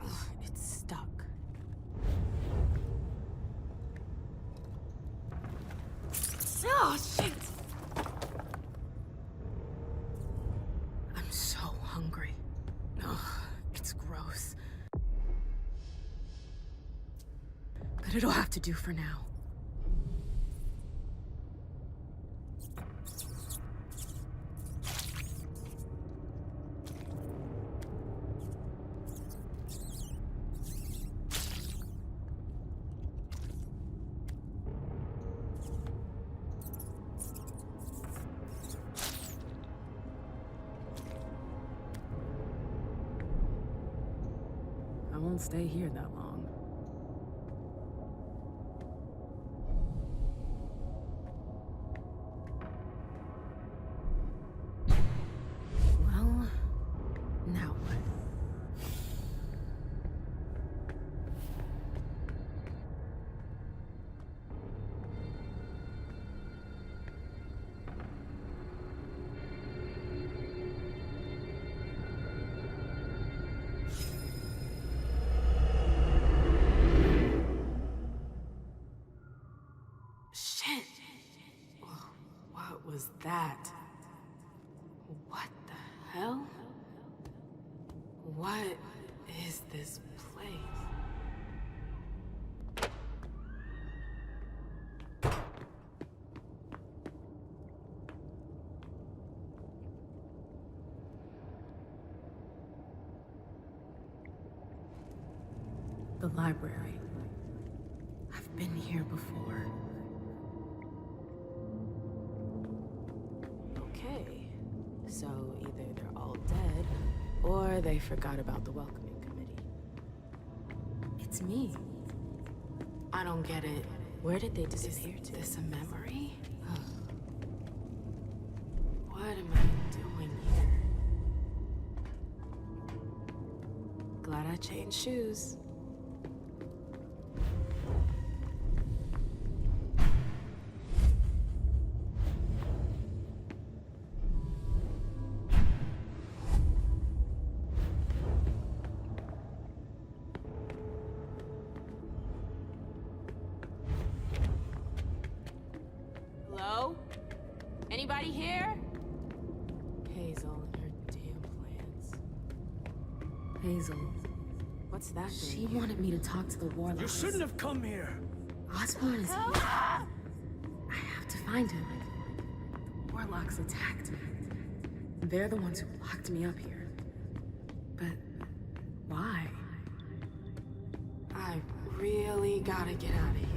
Ugh, it's stuck. Oh, shit! I'm so hungry. Ugh, it's gross. But it'll have to do for now. I won't stay here that long. Well, now what? Shit! What was that? What the hell? What is this place? The library. I've been here before. Okay, so either they're all dead, or they forgot about the welcoming committee. It's me. I don't get it. Where did they disappear to? Is this a memory? What am I doing here? Glad I changed shoes. Hello? Anybody here? Hazel and her damn plans. Hazel. What's that thing? She wanted me to talk to the warlocks. You shouldn't have come here. Osborn is here. I have to find him. The warlocks attacked me. They're the ones who locked me up here. But why? I really gotta get out of here.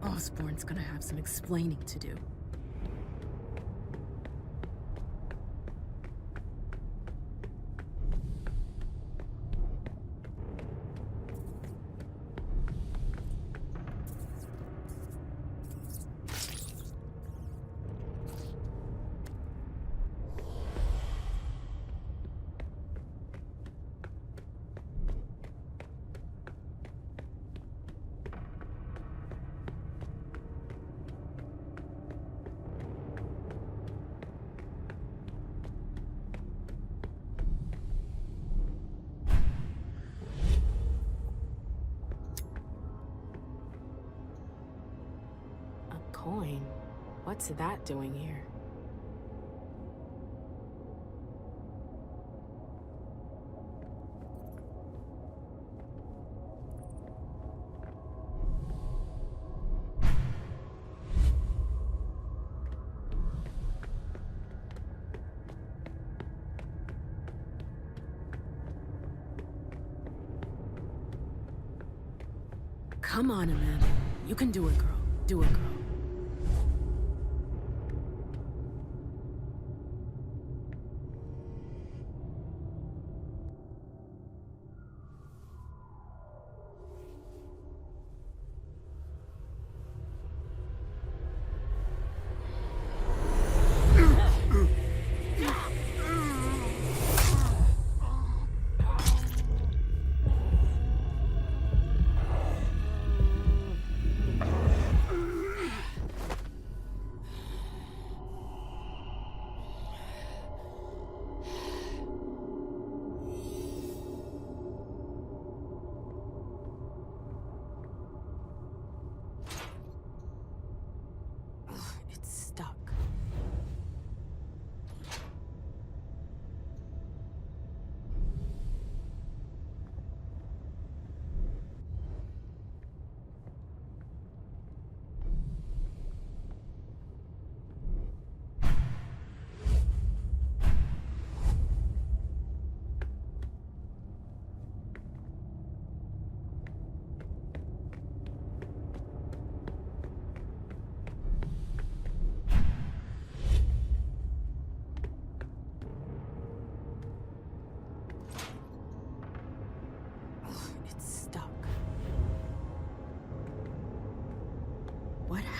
Osborn's gonna have some explaining to do. Coin? What's that doing here? Come on, Amanda. You can do it, girl. Do it, girl.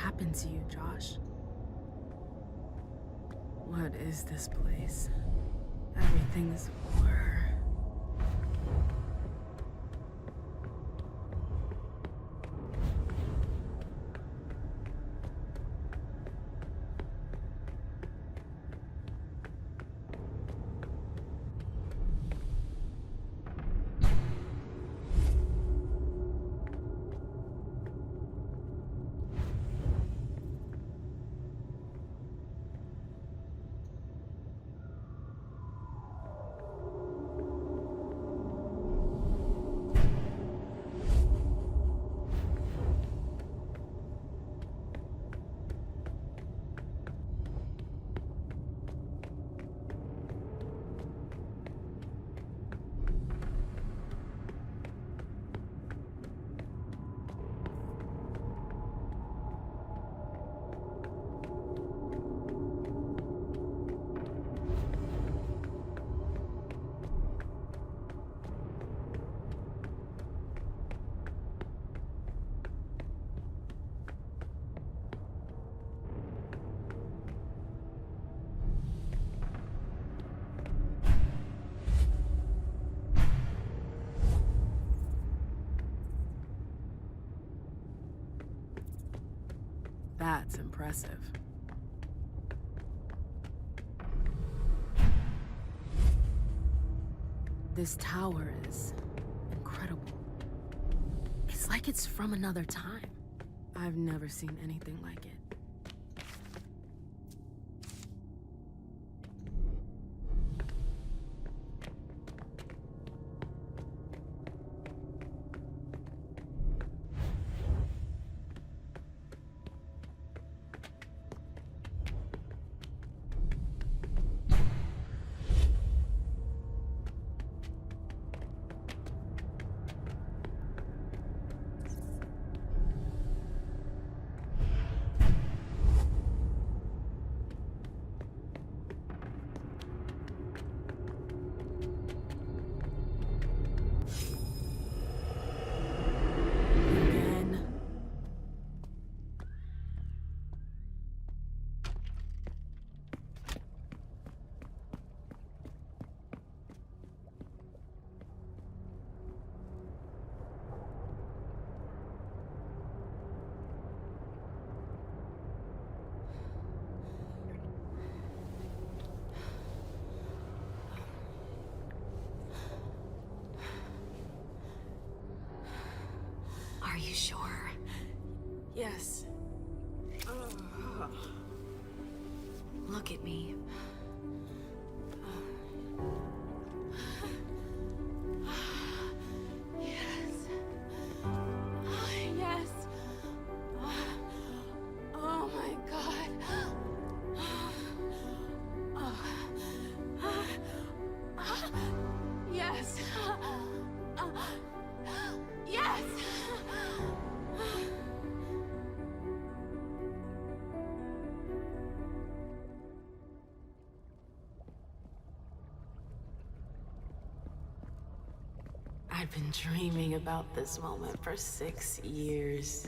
happened to you, Josh? What is this place? Everything is a blur. That's impressive. This tower is incredible. It's like it's from another time. I've never seen anything like it. Are you sure? Yes. Look at me. Yes. Yes. Oh my God. Yes. Yes. I've been dreaming about this moment for 6 years.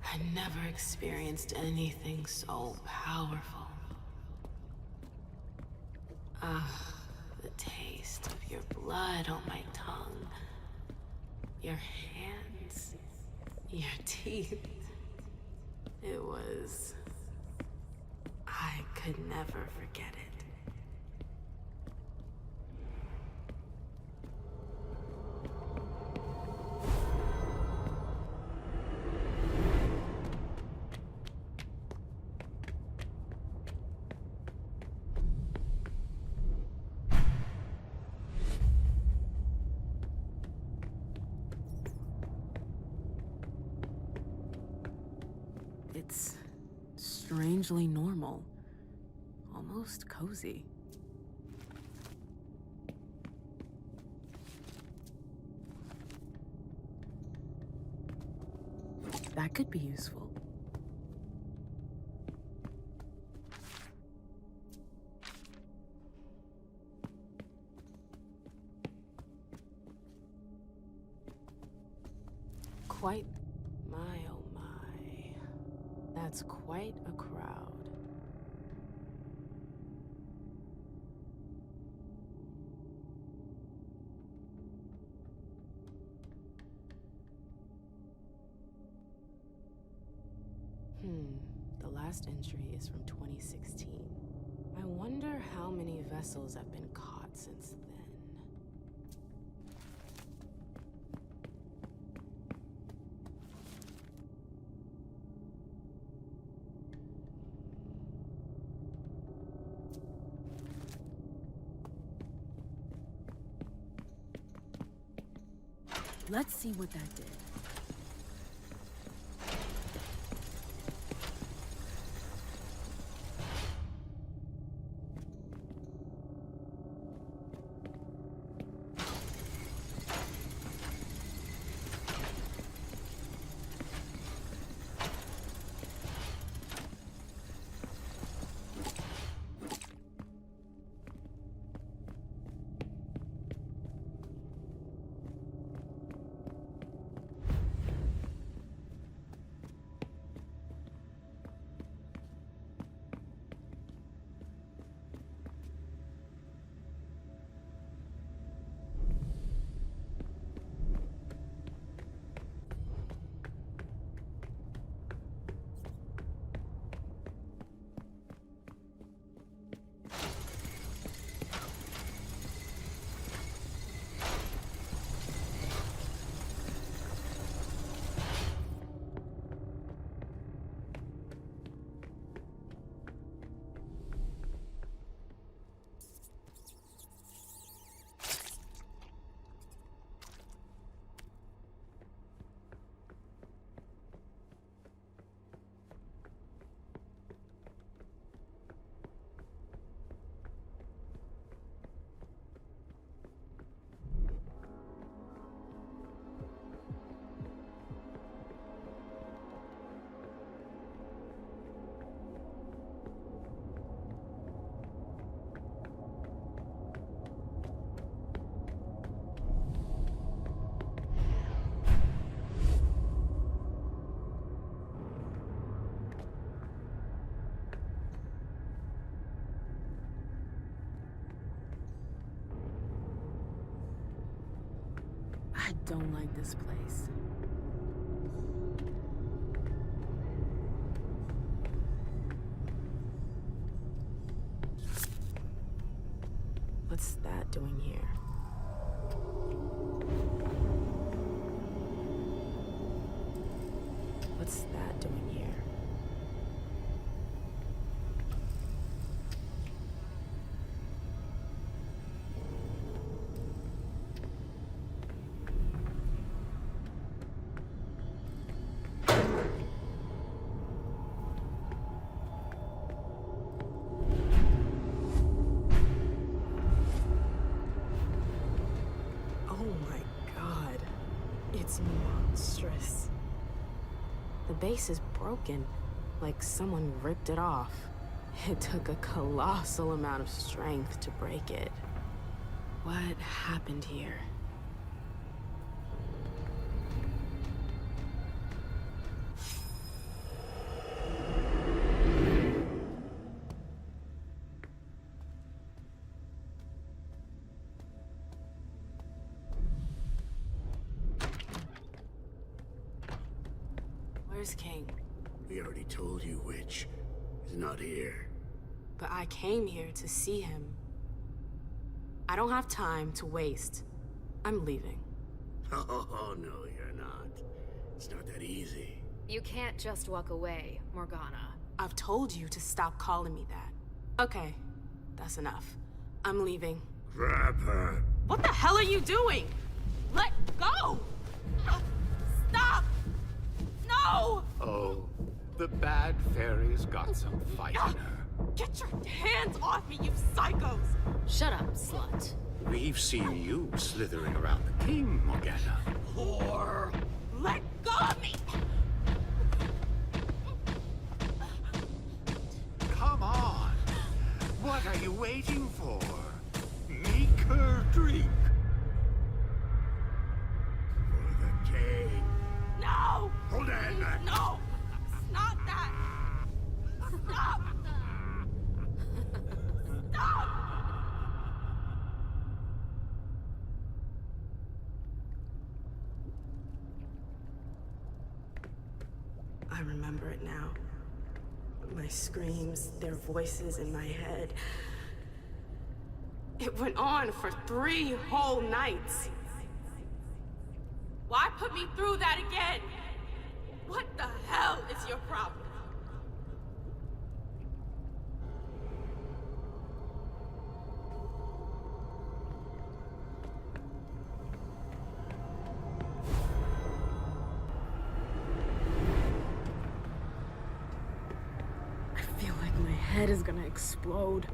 I never experienced anything so powerful. Ah, the taste of your blood on my tongue, your hands, your teeth. It was... I could never forget it. It's strangely normal, almost cozy. That could be useful. Quite my oh my. That's quite a crowd. The last entry is from 2016. I wonder how many vessels have been caught since then. Let's see what that did. I don't like this place. What's that doing here? What's that doing here? It's monstrous. The base is broken, like someone ripped it off. It took a colossal amount of strength to break it. What happened here? Where's King? We already told you, Witch. He's not here. But I came here to see him. I don't have time to waste. I'm leaving. Oh, no, you're not. It's not that easy. You can't just walk away, Morgana. I've told you to stop calling me that. Okay, that's enough. I'm leaving. Grab her. What the hell are you doing? Let go! Stop! No! Oh, the bad fairies got some fight in her. Get your hands off me, you psychos! Shut up, slut. We've seen you slithering around the king, Morgana. Whore! Let go of me! Come on! What are you waiting for? Make her drink. For the king. No! Hold on! No! It's not that! remember it now. My screams, their voices in my head. It went on for 3 whole nights. Why put me through that again? What the hell is your problem? I feel like my head is gonna explode.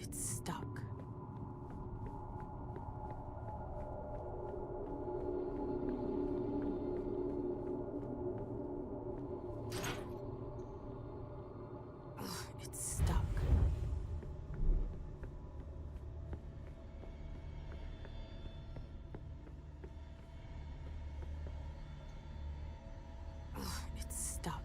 It's stuck. It's stuck. It's stuck.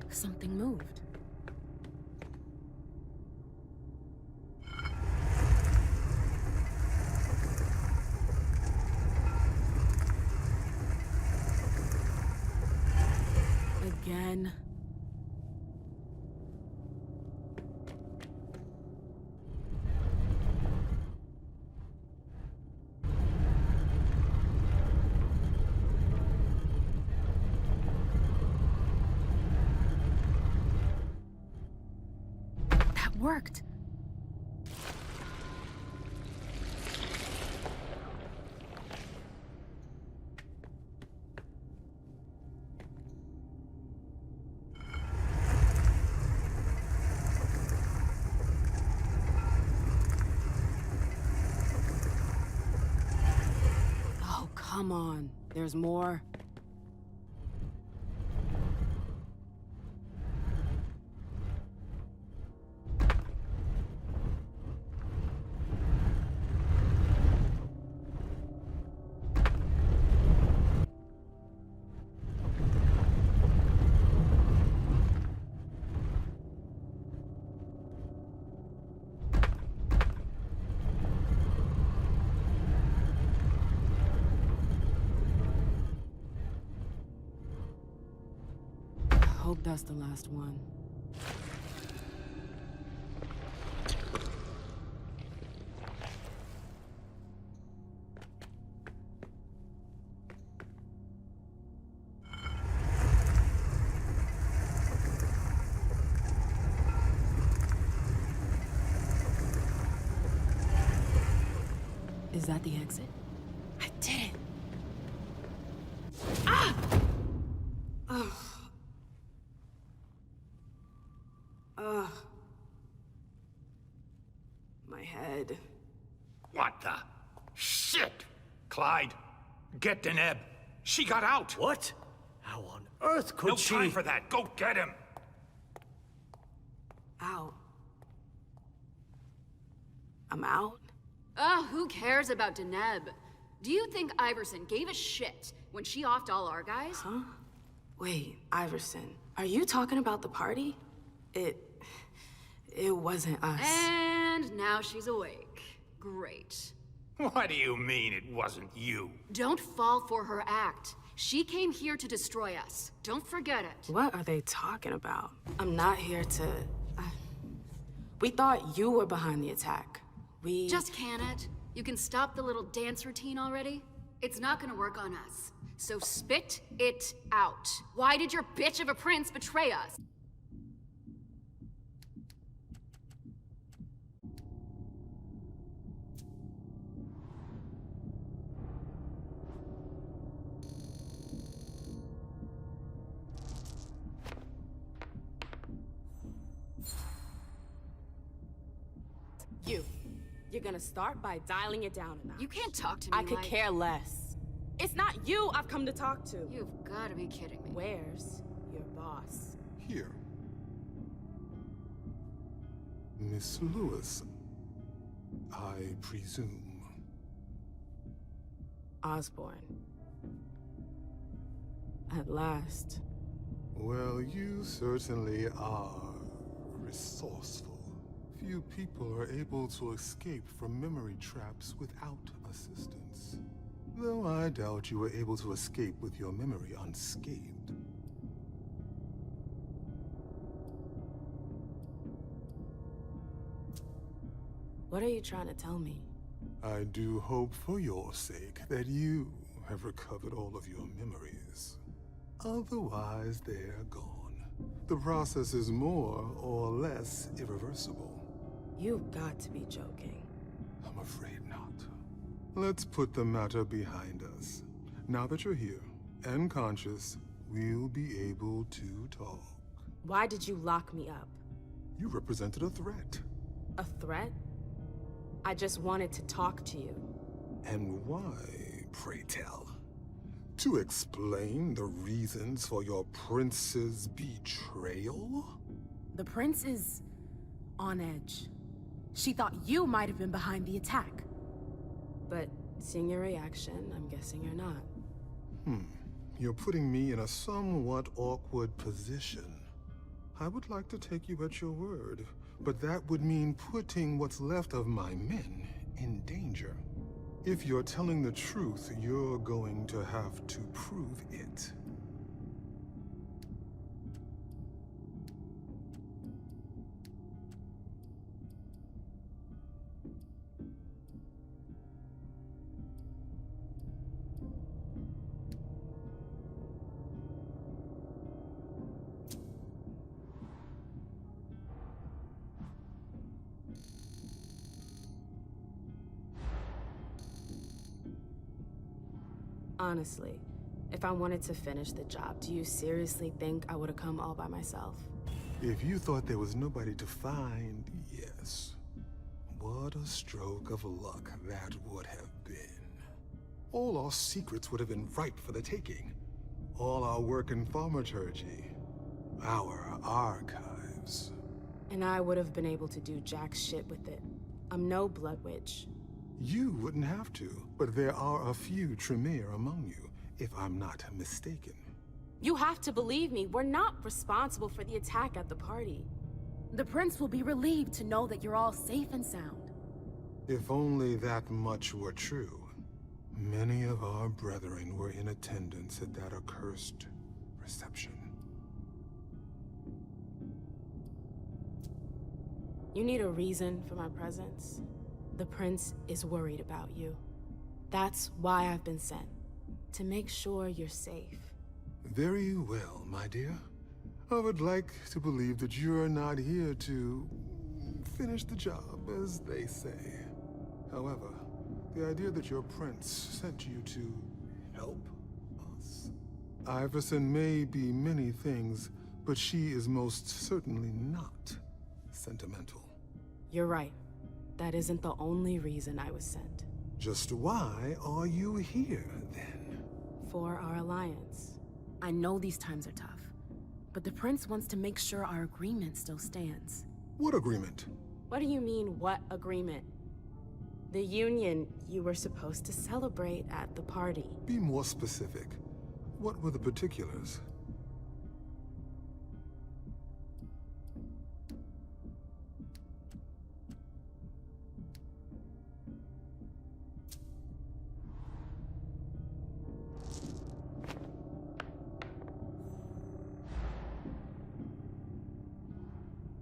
Something moved. Again. worked. Oh, come on. There's more. Hope that's the last one. Is that the exit? I did it! Ah! Ugh. Ugh. My head. What the? Shit! Clyde, get Deneb. She got out! What? How on earth could she? No time for that. Go get him! Out. I'm out? Oh, who cares about Deneb? Do you think Iverson gave a shit when she offed all our guys? Huh? Wait, Iverson, are you talking about the party? It wasn't us. And now she's awake. Great. What do you mean it wasn't you? Don't fall for her act. She came here to destroy us. Don't forget it. What are they talking about? I'm not here to... We thought you were behind the attack. We... Just can it? You can stop the little dance routine already? It's not gonna work on us. So spit it out. Why did your bitch of a prince betray us? You're gonna start by dialing it down a notch. You can't talk to me I could care less. It's not you I've come to talk to. You've gotta be kidding me. Where's your boss? Here. Miss Lewis, I presume. Osborne. At last. Well, you certainly are resourceful. Few people are able to escape from memory traps without assistance. Though I doubt you were able to escape with your memory unscathed. What are you trying to tell me? I do hope for your sake that you have recovered all of your memories. Otherwise, they're gone. The process is more or less irreversible. You've got to be joking. I'm afraid not. Let's put the matter behind us. Now that you're here and conscious, we'll be able to talk. Why did you lock me up? You represented a threat. A threat? I just wanted to talk to you. And why, pray tell? To explain the reasons for your prince's betrayal? The prince is on edge. She thought you might have been behind the attack. But seeing your reaction, I'm guessing you're not. You're putting me in a somewhat awkward position. I would like to take you at your word, but that would mean putting what's left of my men in danger. If you're telling the truth, you're going to have to prove it. Honestly, if I wanted to finish the job, do you seriously think I would have come all by myself? If you thought there was nobody to find, yes. What a stroke of luck that would have been. All our secrets would have been ripe for the taking. All our work in thaumaturgy. Our archives. And I would have been able to do jack shit with it. I'm no blood witch. You wouldn't have to, but there are a few Tremere among you, if I'm not mistaken. You have to believe me, we're not responsible for the attack at the party. The prince will be relieved to know that you're all safe and sound. If only that much were true. Many of our brethren were in attendance at that accursed reception. You need a reason for my presence. The prince is worried about you. That's why I've been sent. To make sure you're safe. Very well, my dear. I would like to believe that you're not here to finish the job, as they say. However, the idea that your prince sent you to help us. Iverson may be many things, but she is most certainly not sentimental. You're right. That isn't the only reason I was sent. Just why are you here, then? For our alliance. I know these times are tough, but the prince wants to make sure our agreement still stands. What agreement? What do you mean, what agreement? The union you were supposed to celebrate at the party. Be more specific. What were the particulars?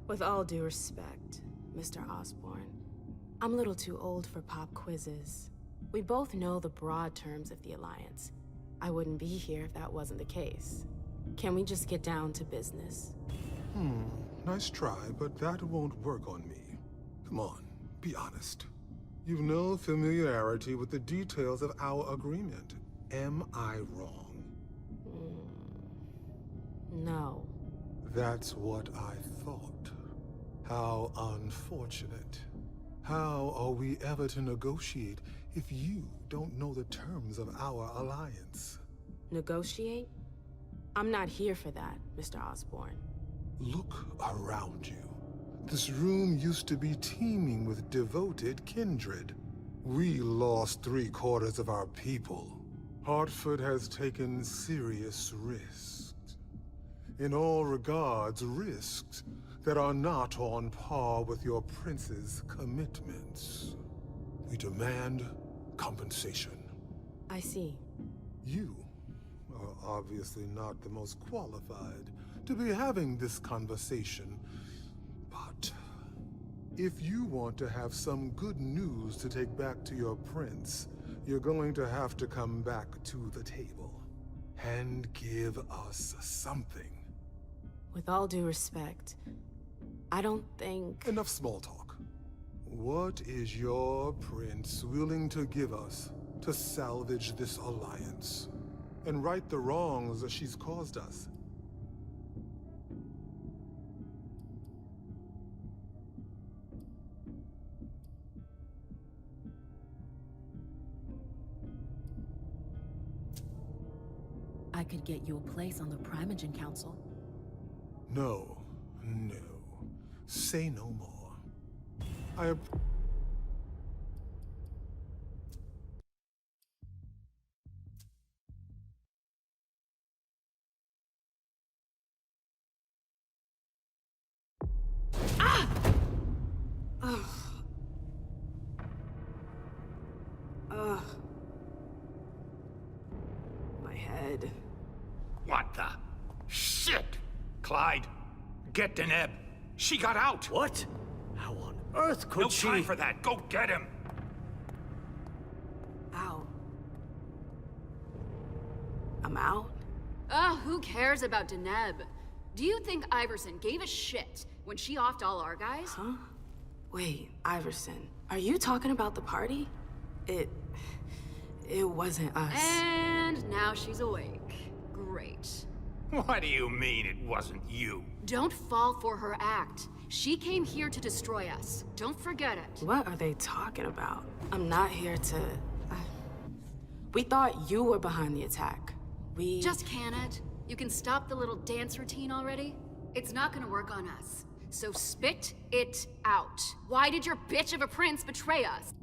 With all due respect, Mr. Osborn, I'm a little too old for pop quizzes. We both know the broad terms of the Alliance. I wouldn't be here if that wasn't the case. Can we just get down to business? Nice try, but that won't work on me. Come on, be honest. You've no familiarity with the details of our agreement. Am I wrong? No. That's what I thought. How unfortunate. How are we ever to negotiate if you don't know the terms of our alliance? Negotiate? I'm not here for that, Mr. Osborn. Look around you. This room used to be teeming with devoted kindred. We lost 3/4 of our people. Hartford has taken serious risks. In all regards, risks that are not on par with your prince's commitments. We demand compensation. I see. You are obviously not the most qualified to be having this conversation, but if you want to have some good news to take back to your prince, you're going to have to come back to the table and give us something. With all due respect, I don't think... Enough small talk. What is your prince willing to give us to salvage this alliance and right the wrongs that she's caused us? I could get you a place on the Primogen Council. No. Say no more. My head. What the? Shit! Clyde, get Deneb. She got out! What? How on earth could she? No time for that. Go get him! Ow. I'm out? Who cares about Deneb? Do you think Iverson gave a shit when she offed all our guys? Huh? Wait, Iverson, are you talking about the party? It It wasn't us. And now she's awake. Great. What do you mean it wasn't you? Don't fall for her act. She came here to destroy us. Don't forget it. What are they talking about? I'm not here to... We thought you were behind the attack. We... Just can it? You can stop the little dance routine already? It's not gonna work on us. So spit it out. Why did your bitch of a prince betray us?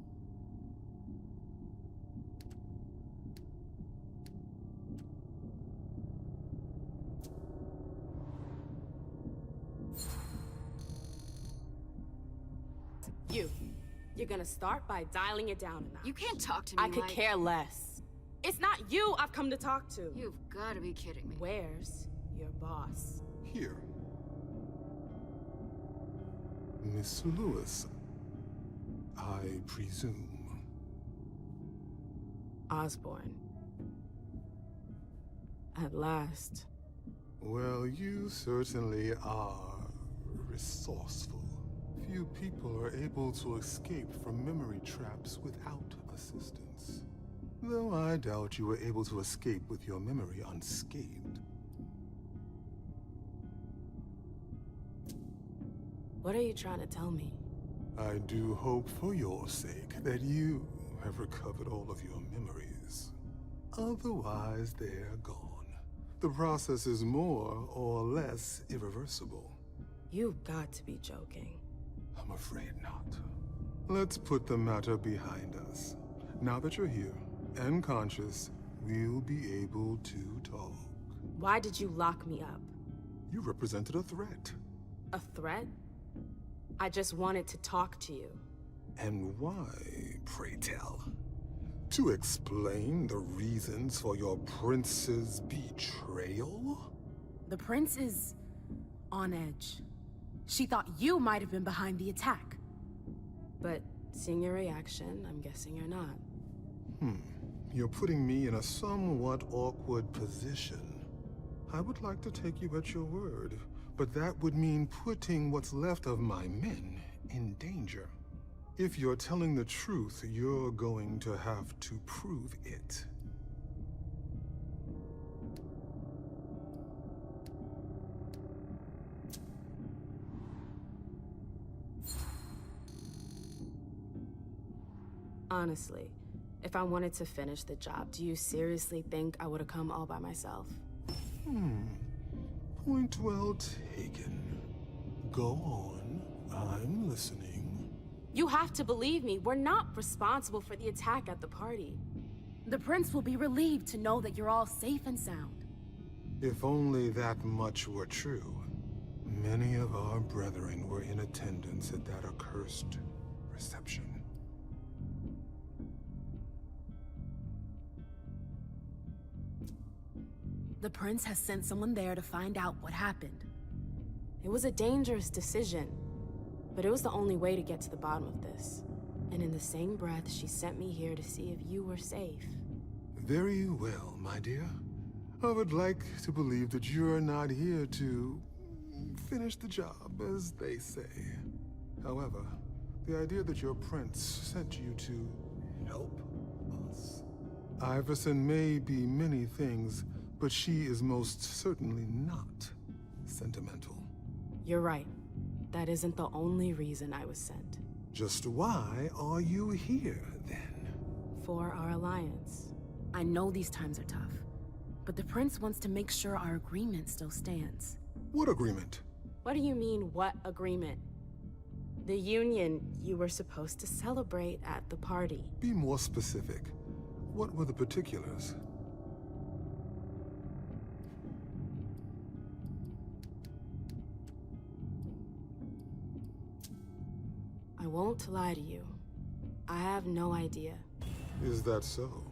You're gonna start by dialing it down a notch. You can't talk to me I could like... care less. It's not you I've come to talk to. You've gotta be kidding me. Where's your boss? Here. Miss Lewis, I presume. Osborne. At last. Well, you certainly are resourceful. Few people are able to escape from memory traps without assistance. Though I doubt you were able to escape with your memory unscathed. What are you trying to tell me? I do hope for your sake that you have recovered all of your memories. Otherwise, they're gone. The process is more or less irreversible. You've got to be joking. I'm afraid not. Let's put the matter behind us. Now that you're here and conscious, we'll be able to talk. Why did you lock me up? You represented a threat. A threat? I just wanted to talk to you. And why, pray tell? To explain the reasons for your prince's betrayal? The prince is on edge. She thought you might have been behind the attack. But seeing your reaction, I'm guessing you're not. You're putting me in a somewhat awkward position. I would like to take you at your word, but that would mean putting what's left of my men in danger. If you're telling the truth, you're going to have to prove it. Honestly, if I wanted to finish the job, do you seriously think I would have come all by myself? Point well taken. Go on. I'm listening. You have to believe me. We're not responsible for the attack at the party. The prince will be relieved to know that you're all safe and sound. If only that much were true. Many of our brethren were in attendance at that accursed reception. The prince has sent someone there to find out what happened. It was a dangerous decision, but it was the only way to get to the bottom of this. And in the same breath, she sent me here to see if you were safe. Very well, my dear. I would like to believe that you're not here to finish the job, as they say. However, the idea that your prince sent you to help us. Iverson may be many things, but she is most certainly not sentimental. You're right. That isn't the only reason I was sent. Just why are you here, then? For our alliance. I know these times are tough, but the prince wants to make sure our agreement still stands. What agreement? What do you mean, what agreement? The union you were supposed to celebrate at the party. Be more specific. What were the particulars? I won't lie to you. I have no idea. Is that so?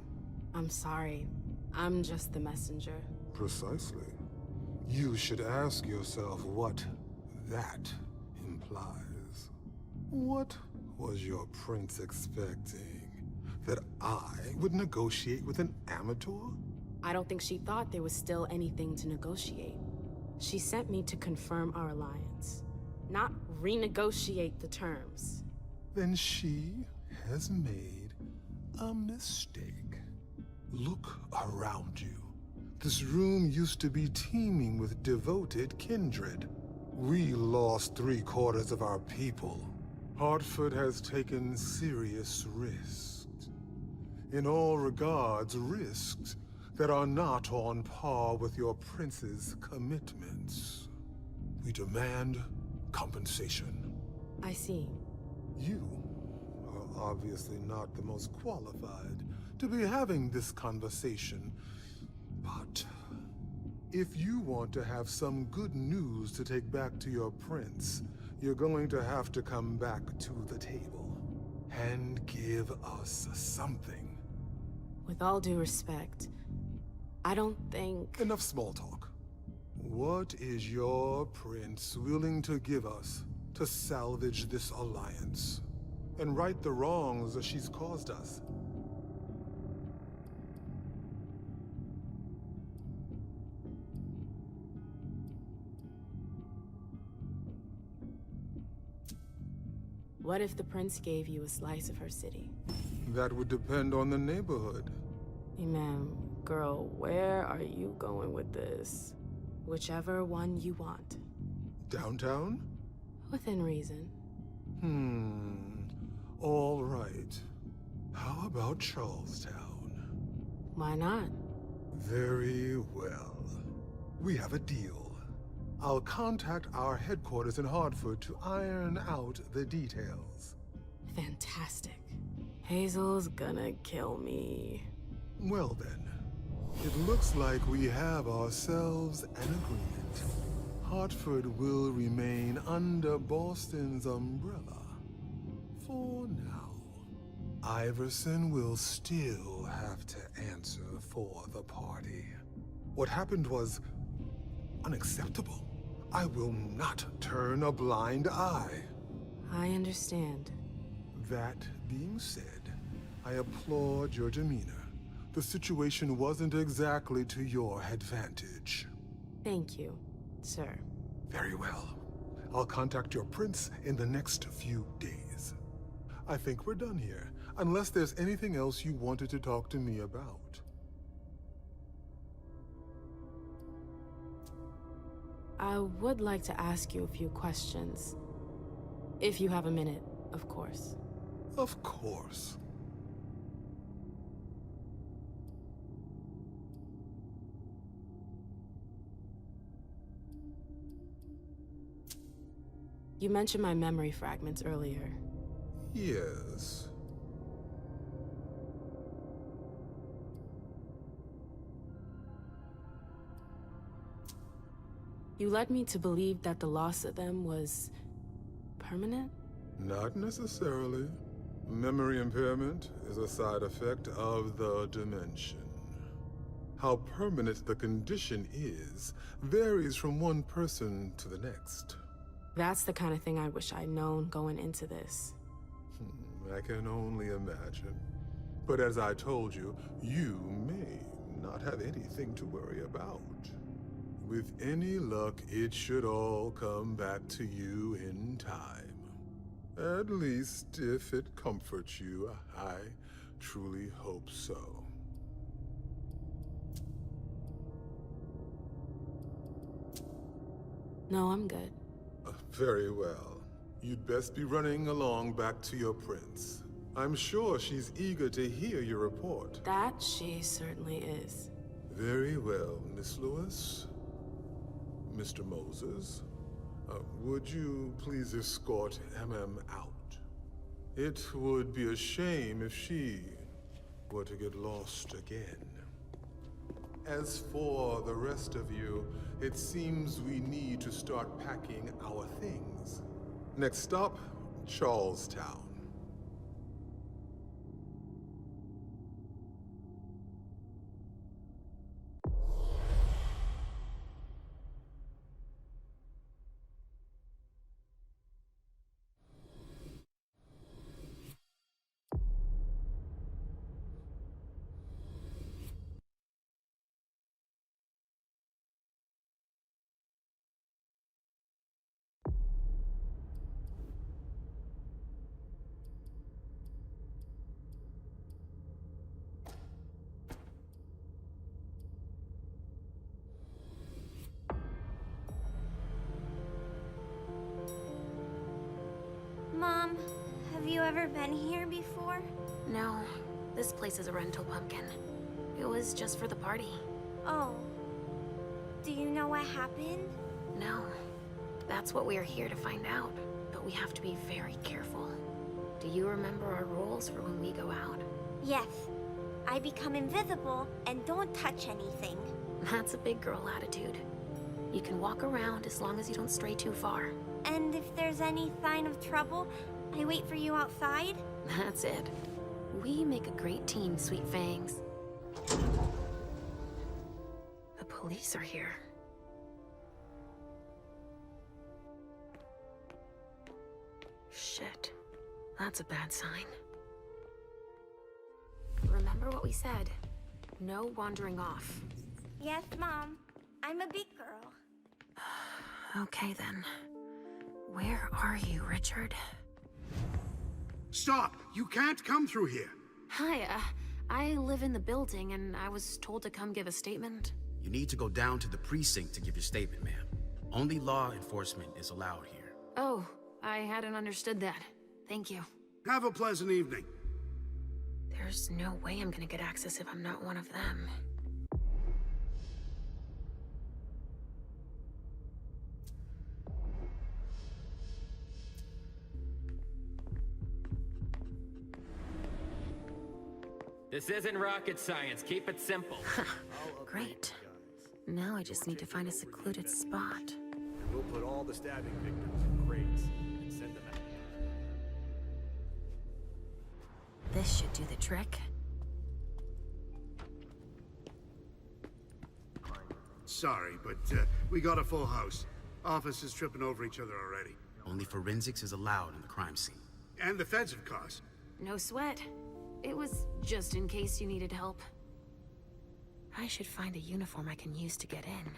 I'm sorry. I'm just the messenger. Precisely. You should ask yourself what that implies. What was your prince expecting? That I would negotiate with an amateur? I don't think she thought there was still anything to negotiate. She sent me to confirm our alliance, not renegotiate the terms. Then she has made a mistake. Look around you. This room used to be teeming with devoted kindred. We lost 3/4 of our people. Hartford has taken serious risks. In all regards, risks that are not on par with your prince's commitments. We demand compensation. I see. You are obviously not the most qualified to be having this conversation, but if you want to have some good news to take back to your prince, you're going to have to come back to the table and give us something. With all due respect, I don't think... Enough small talk. What is your prince willing to give us to salvage this alliance and right the wrongs that she's caused us? What if the prince gave you a slice of her city? That would depend on the neighborhood. Hey, ma'am, girl, where are you going with this? Whichever one you want. Downtown? Within reason. All right. How about Charlestown? Why not? Very well. We have a deal. I'll contact our headquarters in Hartford to iron out the details. Fantastic. Hazel's gonna kill me. Well then, it looks like we have ourselves an agreement. Hartford will remain under Boston's umbrella. For now. Iverson will still have to answer for the party. What happened was unacceptable. I will not turn a blind eye. I understand. That being said, I applaud your demeanor. The situation wasn't exactly to your advantage. Thank you, sir. Very well. I'll contact your prince in the next few days. I think we're done here, unless there's anything else you wanted to talk to me about. I would like to ask you a few questions. If you have a minute, of course. Of course. You mentioned my memory fragments earlier. Yes. You led me to believe that the loss of them was permanent? Not necessarily. Memory impairment is a side effect of the dimension. How permanent the condition is varies from one person to the next. That's the kind of thing I wish I'd known going into this. I can only imagine. But as I told you, you may not have anything to worry about. With any luck, it should all come back to you in time. At least, if it comforts you, I truly hope so. No, I'm good. Very well. You'd best be running along back to your prince. I'm sure she's eager to hear your report. That she certainly is. Very well, Miss Lewis. Mr. Moses, would you please escort MM out? It would be a shame if she were to get lost again. As for the rest of you, it seems we need to start packing our things. Next stop, Charlestown. ever been here before? No, this place is a rental, Pumpkin. It was just for the party. Oh. Do you know what happened? No. That's what we are here to find out. But we have to be very careful. Do you remember our rules for when we go out? Yes. I become invisible and don't touch anything. That's a big girl attitude. You can walk around as long as you don't stray too far. And if there's any sign of trouble, I wait for you outside? That's it. We make a great team, Sweet Fangs. The police are here. Shit. That's a bad sign. Remember what we said. No wandering off. Yes, Mom. I'm a big girl. Okay, then. Where are you, Richard? Stop! You can't come through here! Hi, I live in the building, and I was told to come give a statement. You need to go down to the precinct to give your statement, ma'am. Only law enforcement is allowed here. Oh, I hadn't understood that. Thank you. Have a pleasant evening. There's no way I'm gonna get access if I'm not one of them. This isn't rocket science. Keep it simple. Great. Now I just need to find a secluded spot. And we'll put all the stabbing victims in crates and send them out. This should do the trick. Sorry, but we got a full house. Officers tripping over each other already. Only forensics is allowed in the crime scene. And the feds, of course. No sweat. It was just in case you needed help. I should find a uniform I can use to get in.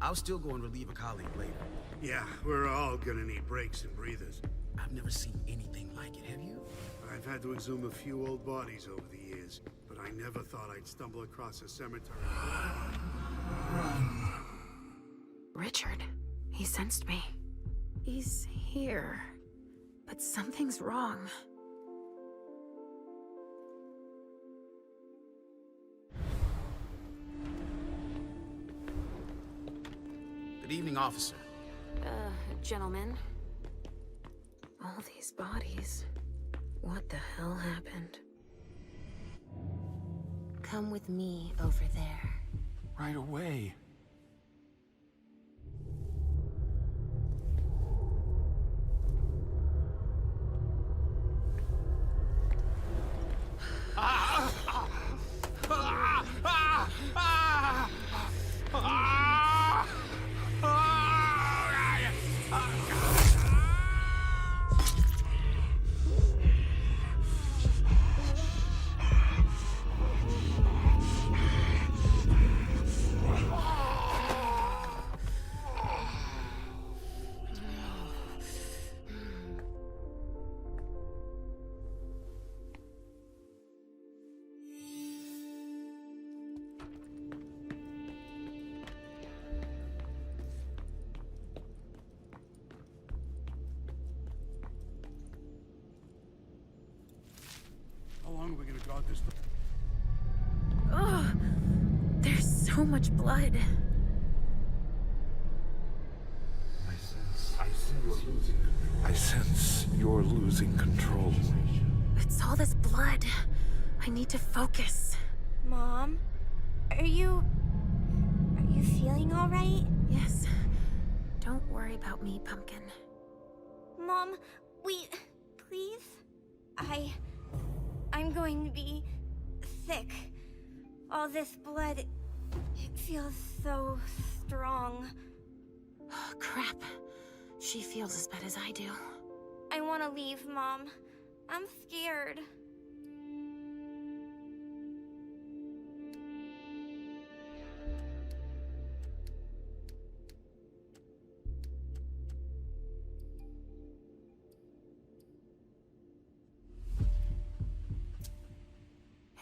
I'll still go and relieve a colleague later. Yeah, we're all gonna need breaks and breathers. I've never seen anything like it, have you? I've had to exhume a few old bodies over the years, but I never thought I'd stumble across a cemetery. Richard, he sensed me. He's here. But something's wrong. Good evening, officer. Gentlemen. All these bodies. What the hell happened? Come with me over there. Right away. How long are we gonna guard this? Ugh! There's so much blood. I sense you're losing control. It's all this blood. I need to focus. Mom? Are you feeling all right? Yes. Don't worry about me, Pumpkin. Mom, please? I'm going to be sick. All this blood, it feels so strong. Crap. She feels as bad as I do. I want to leave, Mom. I'm scared.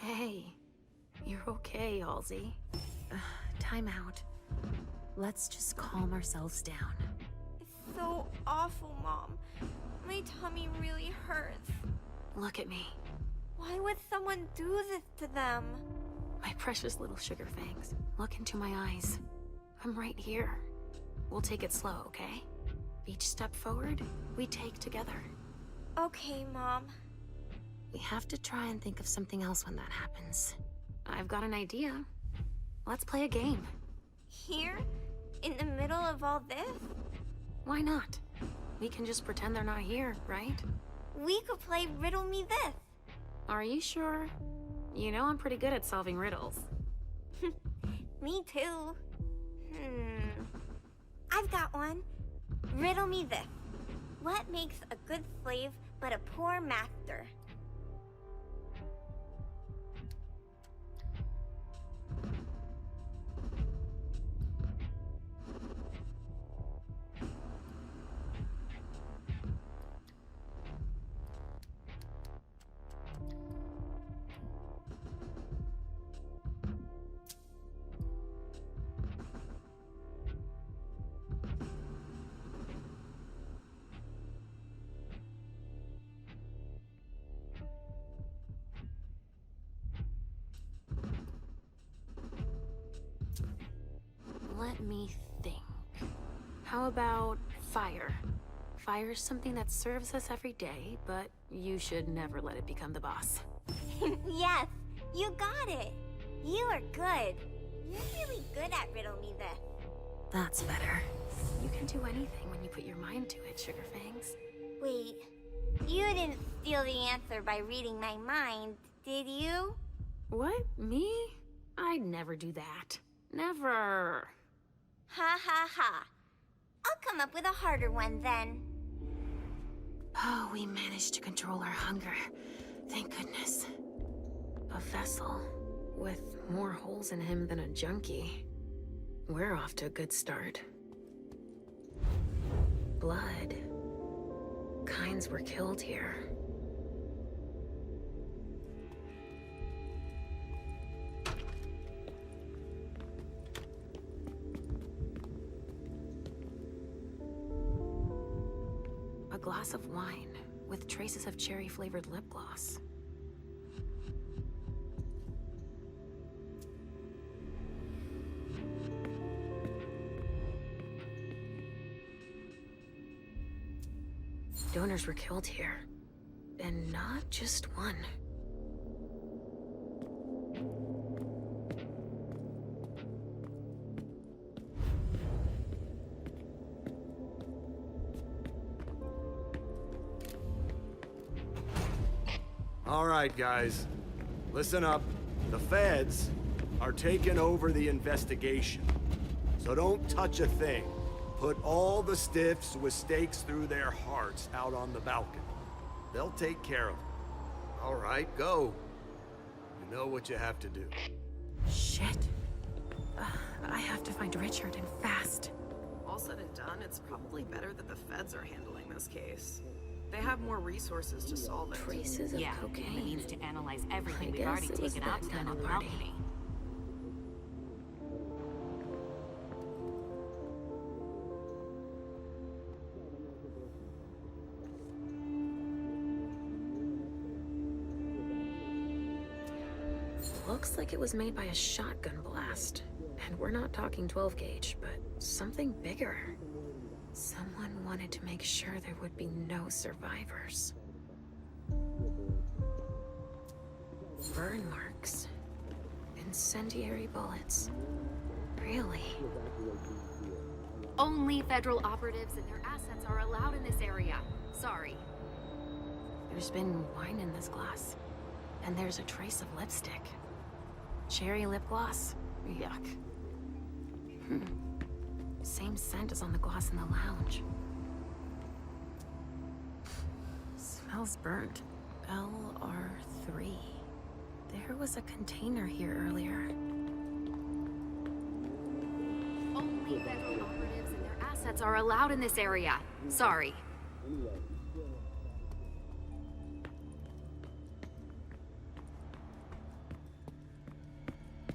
Hey, you're okay, Halsey. Time out. Let's just calm ourselves down. It's so awful, Mom. My tummy really hurts. Look at me. Why would someone do this to them? My precious little sugar fangs. Look into my eyes. I'm right here. We'll take it slow, okay? Each step forward, we take together. Okay, Mom. We have to try and think of something else when that happens. I've got an idea. Let's play a game. Here? In the middle of all this? Why not? We can just pretend they're not here, right? We could play Riddle Me This. Are you sure? You know I'm pretty good at solving riddles. Me too. I've got one. Riddle me this. What makes a good slave but a poor master? Let me think. How about fire? Fire's something that serves us every day, but you should never let it become the boss. Yes, you got it. You are good. You're really good at Riddle Me This. That's better. You can do anything when you put your mind to it, Sugarfangs. Wait, you didn't steal the answer by reading my mind, did you? What? Me? I'd never do that. Never. Ha ha ha. I'll come up with a harder one then. Oh, we managed to control our hunger. Thank goodness. A vessel with more holes in him than a junkie. We're off to a good start. Blood. Kinds were killed here. A glass of wine with traces of cherry-flavored lip gloss. Donors were killed here, and not just one. All right, guys. Listen up. The feds are taking over the investigation. So don't touch a thing. Put all the stiffs with stakes through their hearts out on the balcony. They'll take care of them. All right, go. You know what you have to do. Shit. I have to find Richard, and fast. All said and done, it's probably better that the feds are handling this case. They have more resources to solve it. Traces of cocaine. It needs to analyze everything I we've already guess it was taken out that to them kind on of the party. balcony. Looks like it was made by a shotgun blast. And we're not talking 12 gauge, but something bigger. Someone wanted to make sure there would be no survivors. Burn marks. Incendiary bullets. Really? Only federal operatives and their assets are allowed in this area. Sorry. There's been wine in this glass. And there's a trace of lipstick. Cherry lip gloss? Yuck. Same scent as on the glass in the lounge. Smells burnt. LR3. There was a container here earlier. Only federal operatives and their assets are allowed in this area. Sorry.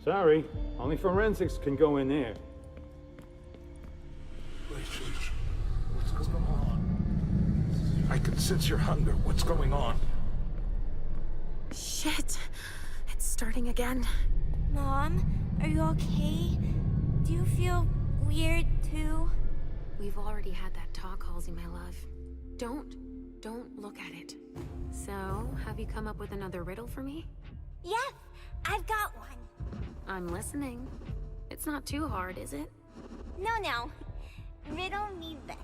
Sorry, only forensics can go in there. What's going on? I could sense your hunger. What's going on? Shit. It's starting again. Mom, are you okay? Do you feel weird too? We've already had that talk, Halsey, my love. Don't look at it. So, have you come up with another riddle for me? Yes, I've got one. I'm listening. It's not too hard, is it? No. Riddle me this.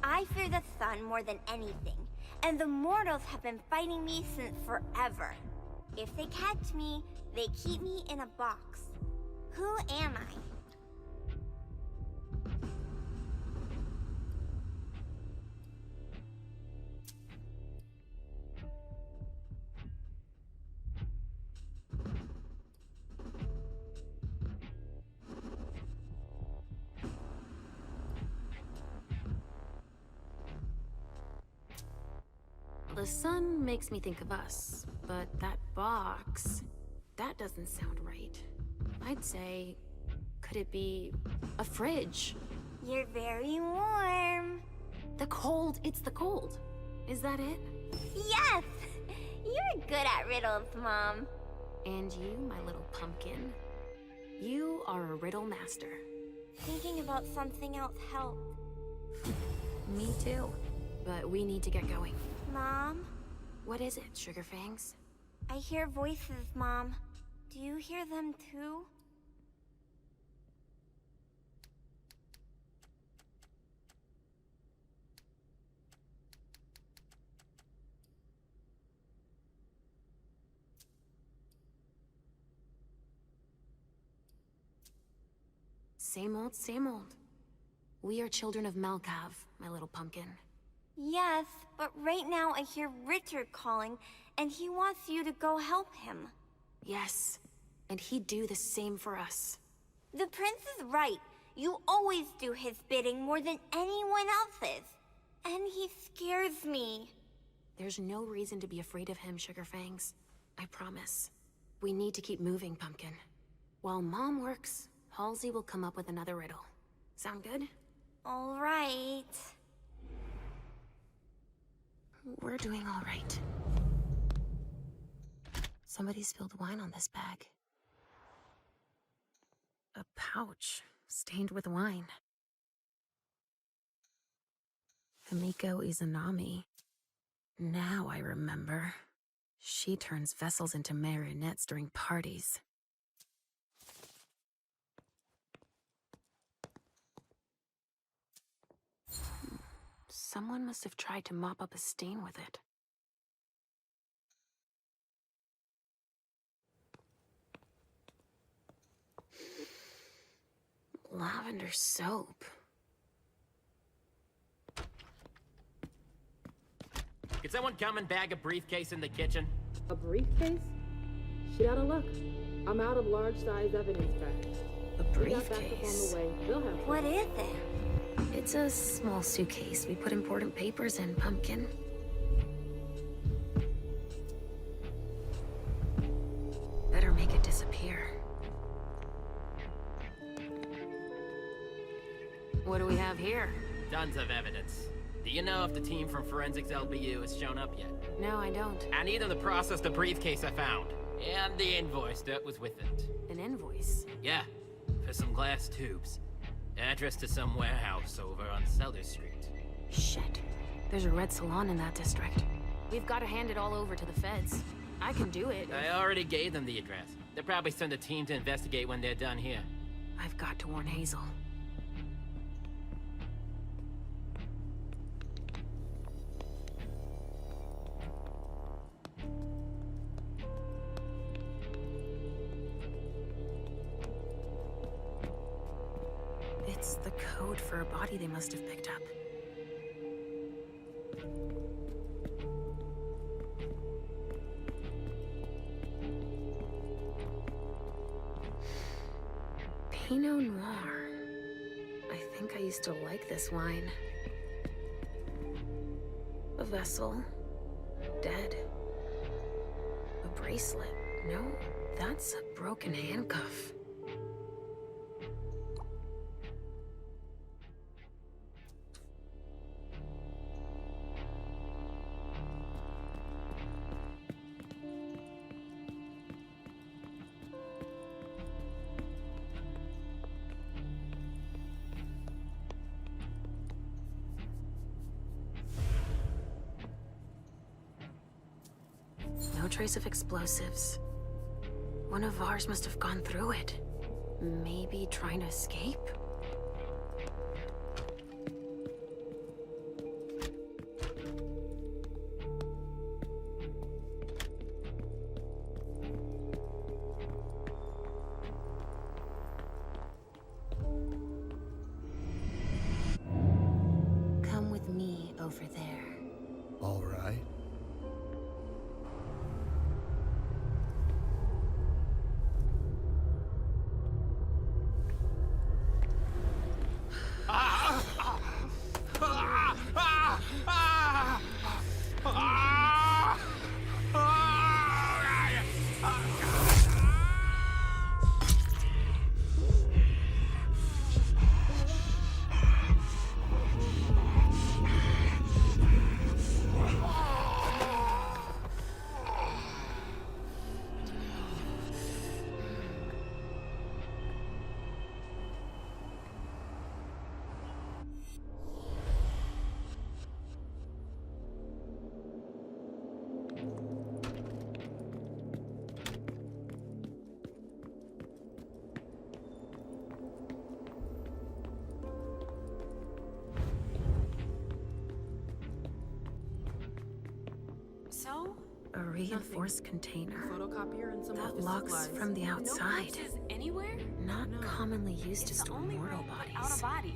I fear the sun more than anything, and the mortals have been fighting me since forever. If they catch me, they keep me in a box. Who am I? The sun makes me think of us, but that box, that doesn't sound right. I'd say, could it be a fridge? You're very warm. The cold, it's the cold. Is that it? Yes! You're good at riddles, Mom. And you, my little pumpkin, you are a riddle master. Thinking about something else helped. Me too. But we need to get going. Mom? What is it, Sugarfangs? I hear voices, Mom. Do you hear them too? Same old, same old. We are children of Malkav, my little pumpkin. Yes, but right now I hear Richard calling, and he wants you to go help him. Yes, and he'd do the same for us. The prince is right. You always do his bidding more than anyone else's. And he scares me. There's no reason to be afraid of him, Sugarfangs. I promise. We need to keep moving, Pumpkin. While Mom works, Halsey will come up with another riddle. Sound good? All right. We're doing all right. Somebody spilled wine on this bag. A pouch stained with wine. Himiko Izanami. Now I remember. She turns vessels into marionettes during parties. Someone must have tried to mop up a stain with it. Lavender soap. Could someone come and bag a briefcase in the kitchen? A briefcase? Shit out of luck. I'm out of large-size evidence bags. A briefcase? What is it? It's a small suitcase. We put important papers in, Pumpkin. Better make it disappear. What do we have here? Tons of evidence. Do you know if the team from Forensics LBU has shown up yet? No, I don't. I need them to process the briefcase I found. And the invoice that was with it. An invoice? Yeah, for some glass tubes. Address to some warehouse over on Cellar Street. Shit. There's a red salon in that district. We've got to hand it all over to the feds. I can do it. I already gave them the address. They'll probably send a team to investigate when they're done here. I've got to warn Hazel. It's the code for a body they must have picked up. Pinot Noir. I think I used to like this wine. A vessel. Dead. A bracelet. No, that's a broken handcuff. No trace of explosives. One of ours must have gone through it. Maybe trying to escape? Come with me over there. All right. So? A reinforced container Photocopier and some that office locks supplies. from the outside. Corpses anywhere? Not commonly used to It's the store only mortal room bodies. without a body.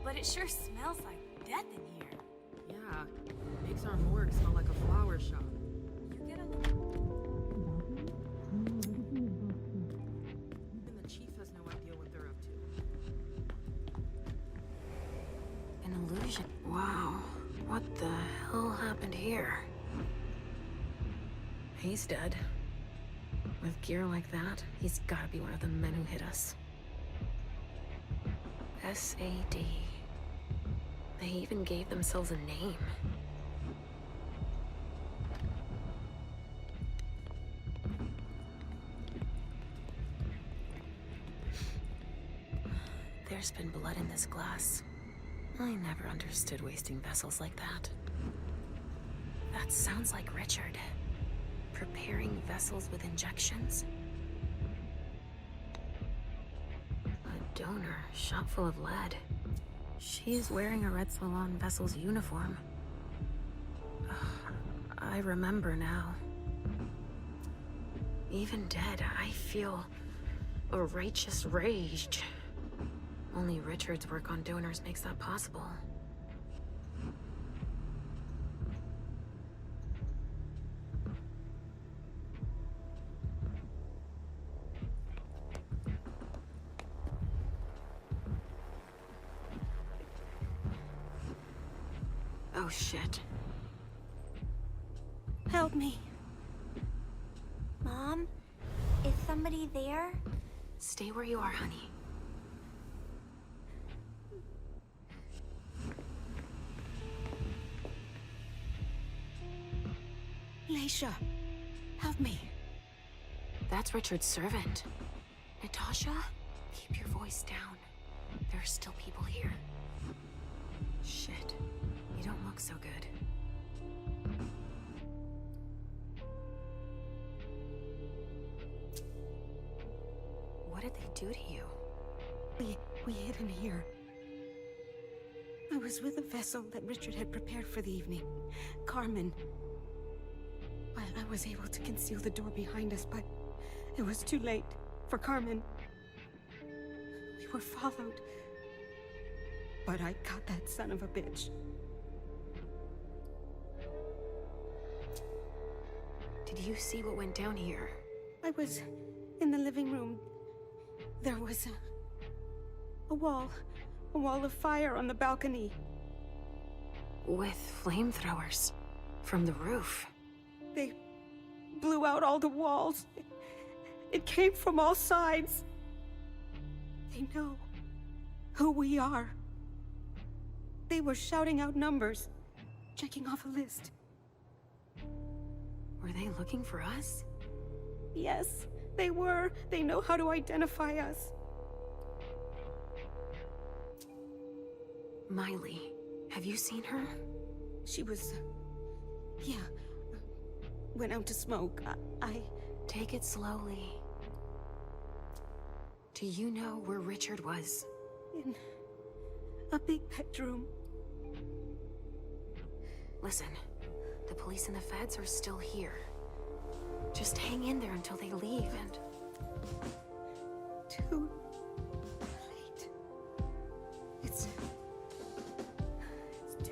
But it sure smells like death in here. Yeah, makes our morgue smell like a flower shop. You get a little... Even the chief has no idea what they're up to. An illusion. Wow. What the hell happened here? He's dead. With gear like that, he's gotta be one of the men who hit us. SAD. They even gave themselves a name. There's been blood in this glass. I never understood wasting vessels like that. That sounds like Richard. Preparing vessels with injections? A donor, shot full of lead. She's wearing a Red Salon vessel's uniform. Ugh, I remember now. Even dead, I feel a righteous rage. Only Richard's work on donors makes that possible. Oh shit. Help me. Mom? Is somebody there? Stay where you are, honey. Leisha, help me. That's Richard's servant. Natasha, keep your voice down. There are still people here. Shit. You don't look so good. What did they do to you? We hid in here. I was with a vessel that Richard had prepared for the evening. Carmen. I was able to conceal the door behind us, but it was too late for Carmen. We were followed. But I got that son of a bitch. Did you see what went down here? I was in the living room. There was a wall of fire on the balcony. With flamethrowers from the roof. They blew out all the walls. It came from all sides. They know who we are. They were shouting out numbers, checking off a list. Were they looking for us? Yes, they were. They know how to identify us. Miley, have you seen her? She was... yeah. went out to smoke. I... Take it slowly. Do you know where Richard was? In a big bedroom. Listen, the police and the feds are still here. Just hang in there until they leave and... Too late. It's too late.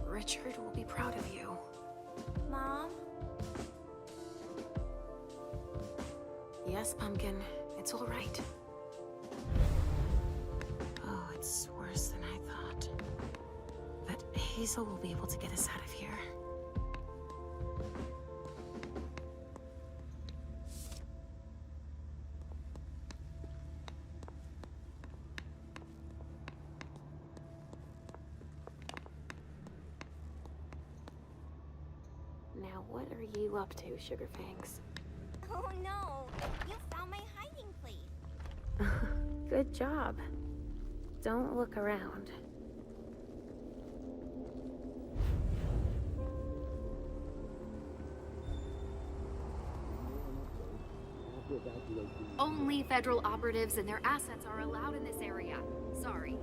Richard will be proud of you. Mom? Yes, Pumpkin. It's all right. Oh, it's worse than I thought. But Hazel will be able to get us out of here. Now, what are you up to, Sugarfangs? Oh no! You found my hiding place! Good job. Don't look around. Only federal operatives and their assets are allowed in this area. Sorry.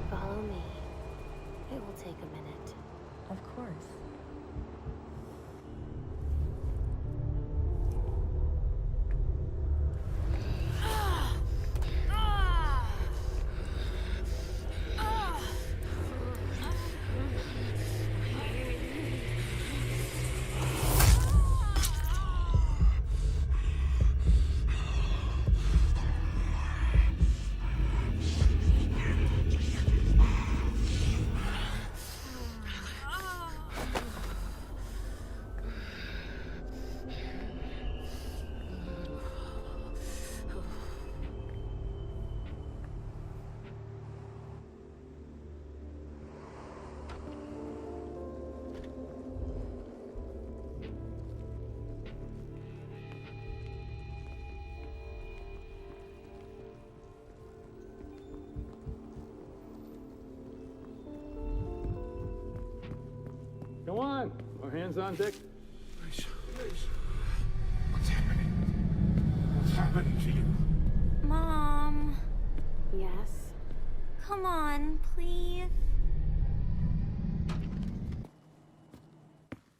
Follow me. It will take a minute. Of course. Come on, more hands on deck. What's happening? What's happening to you? Mom, Yes? come on, please.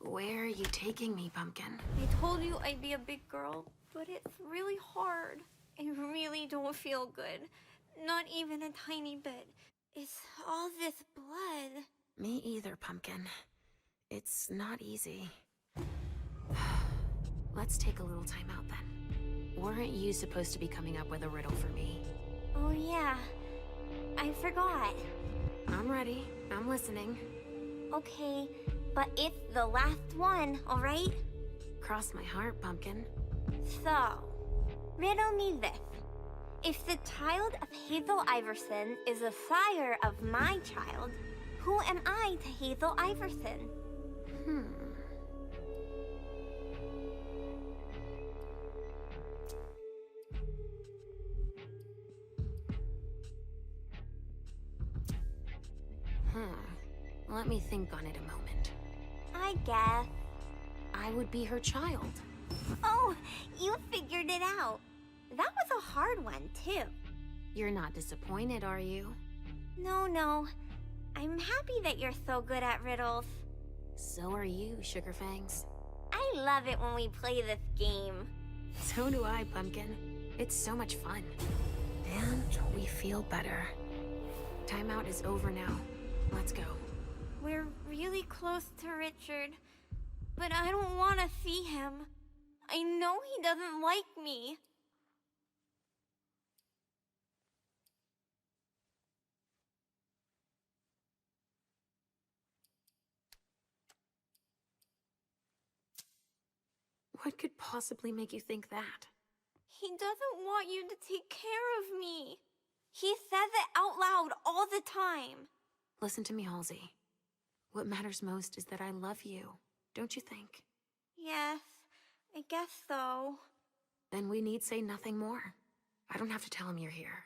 Where are you taking me, Pumpkin? I told you I'd be a big girl, but it's really hard. I really don't feel good. Not even a tiny bit. It's all this blood. Me either, Pumpkin. It's not easy. Let's take a little time out then. Weren't you supposed to be coming up with a riddle for me? Oh yeah, I forgot. I'm ready. I'm listening. Okay, but it's the last one, alright? Cross my heart, Pumpkin. So, riddle me this. If the child of Hazel Iverson is the sire of my child, who am I to Hazel Iverson? Let me think on it a moment. I guess. I would be her child. Oh, you figured it out. That was a hard one, too. You're not disappointed, are you? No. I'm happy that you're so good at riddles. So are you, Sugarfangs. I love it when we play this game. So do I, Pumpkin. It's so much fun. And we feel better. Timeout is over now. Let's go. We're really close to Richard, but I don't want to see him. I know he doesn't like me. What could possibly make you think that? He doesn't want you to take care of me. He says it out loud all the time. Listen to me, Halsey. What matters most is that I love you, don't you think? Yes, I guess so. then we need say nothing more. I don't have to tell him you're here.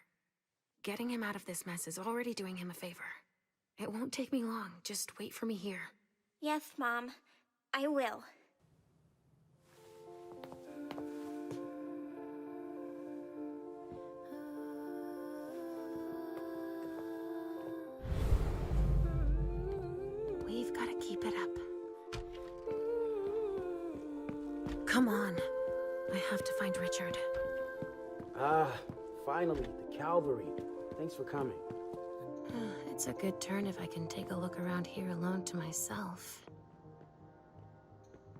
Getting him out of this mess is already doing him a favor. It won't take me long. Just wait for me here. Yes, Mom. I will. We've got to keep it up. Come on. I have to find Richard. Finally, the cavalry. Thanks for coming. It's a good turn if I can take a look around here alone to myself.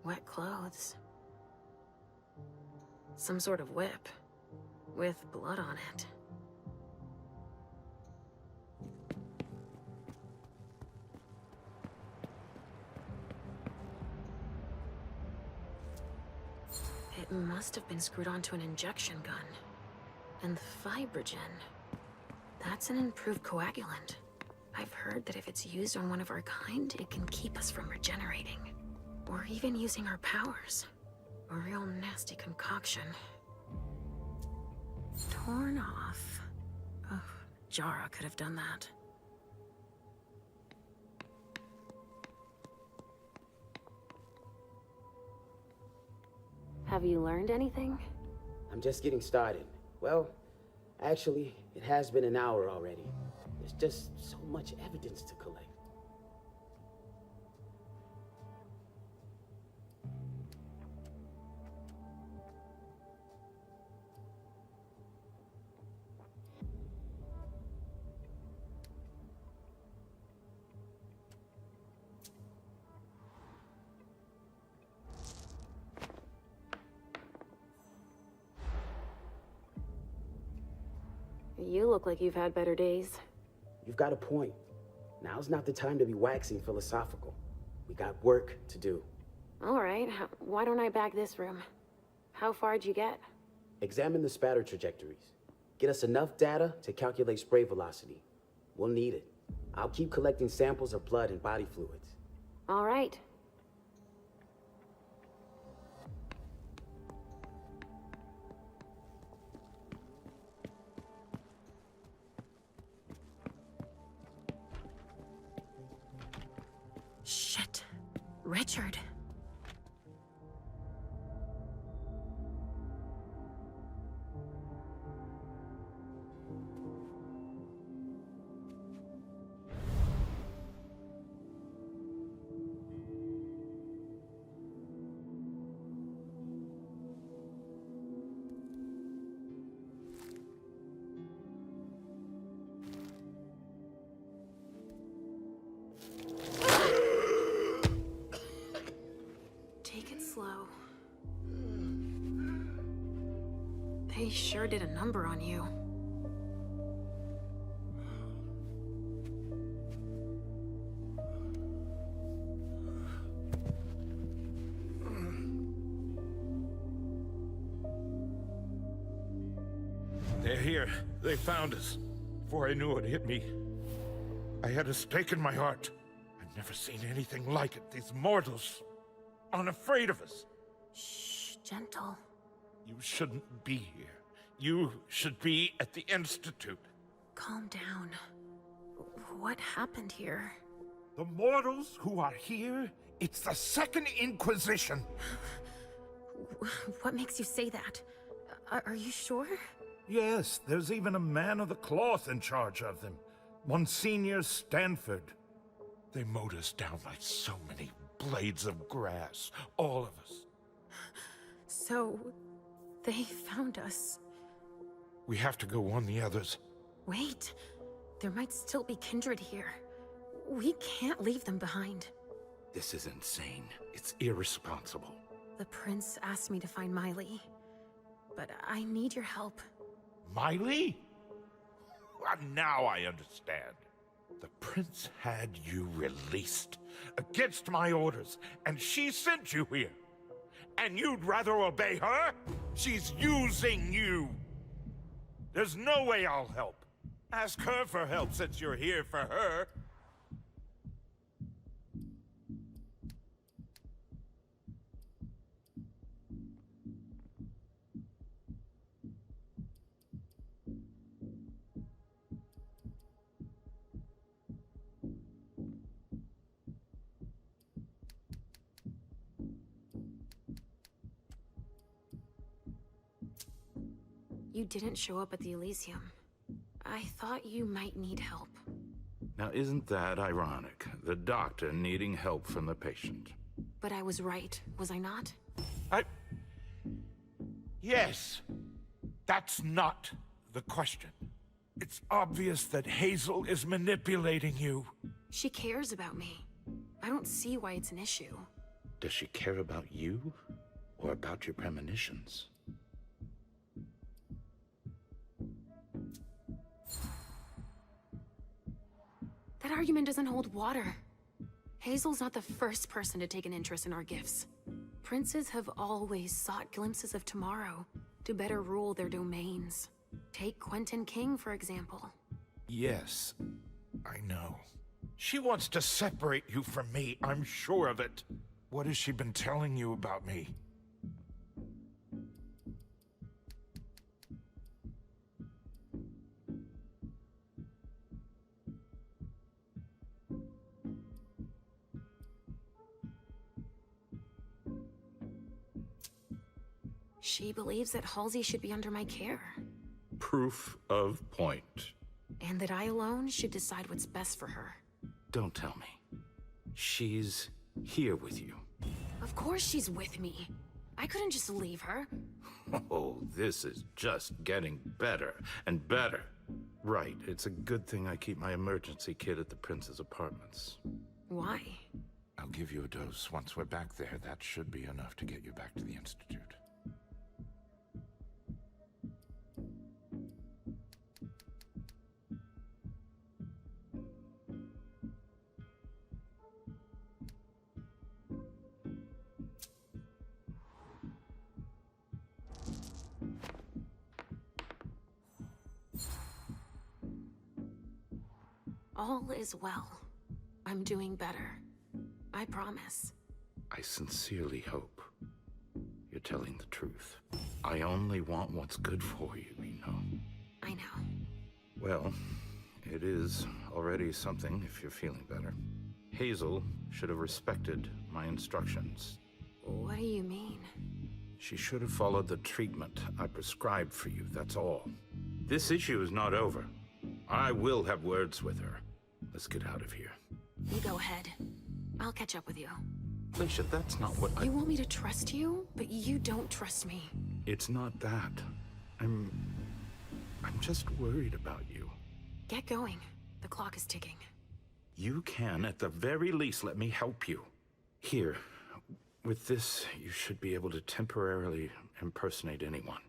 Wet clothes. Some sort of whip. With blood on it. It must have been screwed onto an injection gun. And the fibrogen. That's an improved coagulant. I've heard that if it's used on one of our kind, it can keep us from regenerating. Or even using our powers. A real nasty concoction. Torn off. Oh, Jara could have done that. Have you learned anything? I'm just getting started. Well, actually, it has been an hour already. There's just so much evidence to collect. You look like you've had better days. You've got a point. Now's not the time to be waxing philosophical. We got work to do. All right, why don't I bag this room? How far'd you get? Examine the spatter trajectories. Get us enough data to calculate spray velocity. We'll need it. I'll keep collecting samples of blood and body fluids. All right. Shit. Richard. Take it slow. They sure did a number on you. They're here. They found us. Before I knew it hit me, I had a stake in my heart. I've never seen anything like it. These mortals aren't afraid of us. Shh, gentle. You shouldn't be here. You should be at the Institute. Calm down. What happened here? The mortals who are here, it's the Second Inquisition. What makes you say that? Are you sure? Yes, there's even a man of the cloth in charge of them. Monsignor Stanford. They mowed us down like so many blades of grass. All of us. So, they found us. We have to go warn the others. Wait. There might still be kindred here. We can't leave them behind. This is insane. It's irresponsible. The prince asked me to find Miley. But I need your help. Miley? Well, now I understand. The prince had you released against my orders, and she sent you here. And you'd rather obey her? She's using you. There's no way I'll help. Ask her for help since you're here for her. You didn't show up at the Elysium. I thought you might need help. Now, isn't that ironic? The doctor needing help from the patient. But I was right, was I not? Yes. That's not the question. It's obvious that Hazel is manipulating you. She cares about me. I don't see why it's an issue. Does she care about you? Or about your premonitions? That argument doesn't hold water. Hazel's not the first person to take an interest in our gifts. Princes have always sought glimpses of tomorrow to better rule their domains. Take Quentin King, for example. Yes, I know. She wants to separate you from me, I'm sure of it. What has she been telling you about me? She believes that Halsey should be under my care. Proof of point. And that I alone should decide what's best for her. Don't tell me. She's here with you. Of course she's with me. I couldn't just leave her. Oh, this is just getting better and better. Right, it's a good thing I keep my emergency kit at the Prince's apartments. Why? I'll give you a dose. Once we're back there, that should be enough to get you back to the Institute. All is well. I'm doing better. I promise. I sincerely hope you're telling the truth. I only want what's good for you, you know. I know. Well, it is already something if you're feeling better. Hazel should have respected my instructions. What do you mean? She should have followed the treatment I prescribed for you, that's all. This issue is not over. I will have words with her. Let's get out of here. You go ahead. I'll catch up with you. Felicia, that's not what You want me to trust you, but you don't trust me. It's not that. I'm just worried about you. Get going. The clock is ticking. You can, at the very least, let me help you. Here, with this, you should be able to temporarily impersonate anyone.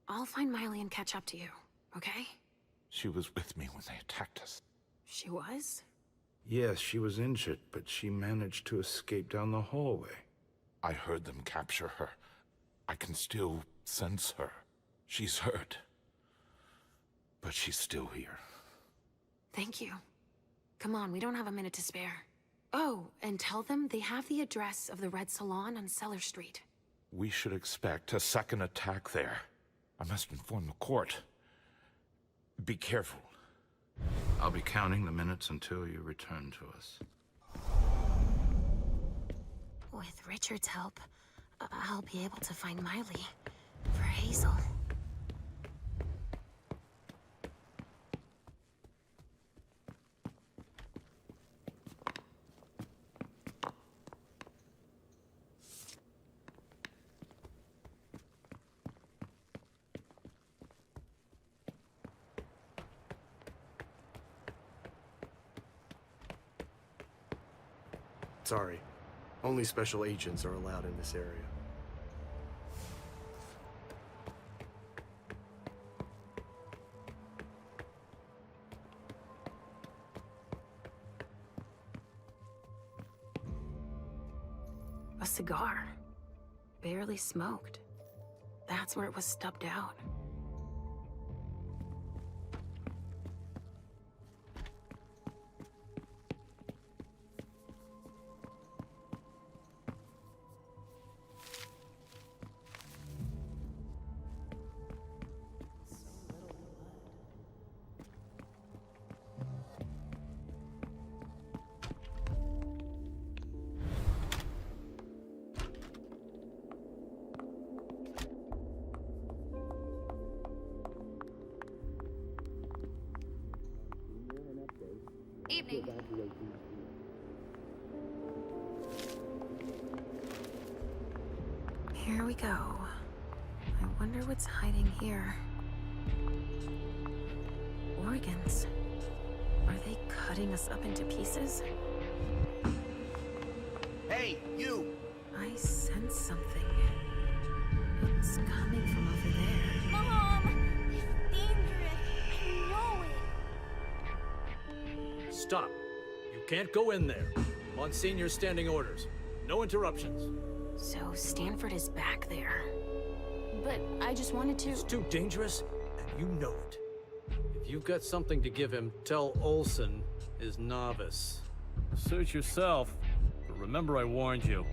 I'll find Miley and catch up to you, okay? She was with me when they attacked us. She was? Yes, she was injured, but she managed to escape down the hallway. I heard them capture her. I can still sense her. She's hurt. But she's still here. Thank you. Come on, we don't have a minute to spare. Oh, and tell them they have the address of the Red Salon on Cellar Street. We should expect a second attack there. I must inform the court. Be careful. I'll be counting the minutes until you return to us. With Richard's help, I'll be able to find Miley for Hazel. Sorry. Only special agents are allowed in this area. A cigar. Barely smoked. That's where it was stubbed out. evening. Here we go. I wonder what's hiding here. Organs. Are they cutting us up into pieces? Hey, you! I sense something. It's coming from over there. Mom! It's dangerous. I know it. Stop. You can't go in there. Monsignor's standing orders. No interruptions. So Stanford is back there. But I just wanted to... It's too dangerous, and you know it. If you've got something to give him, tell Olsen is novice. Suit yourself, but remember I warned you.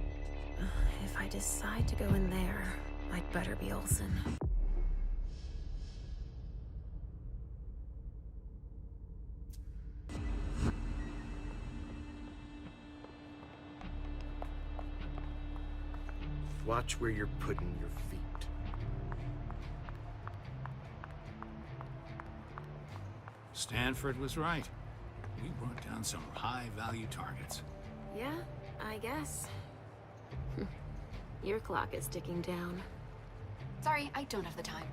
If I decide to go in there, I'd better be Olsen. Watch where you're putting your feet. Stanford was right. We brought down some high-value targets. Yeah, I guess. Your clock is ticking down. Sorry, I don't have the time.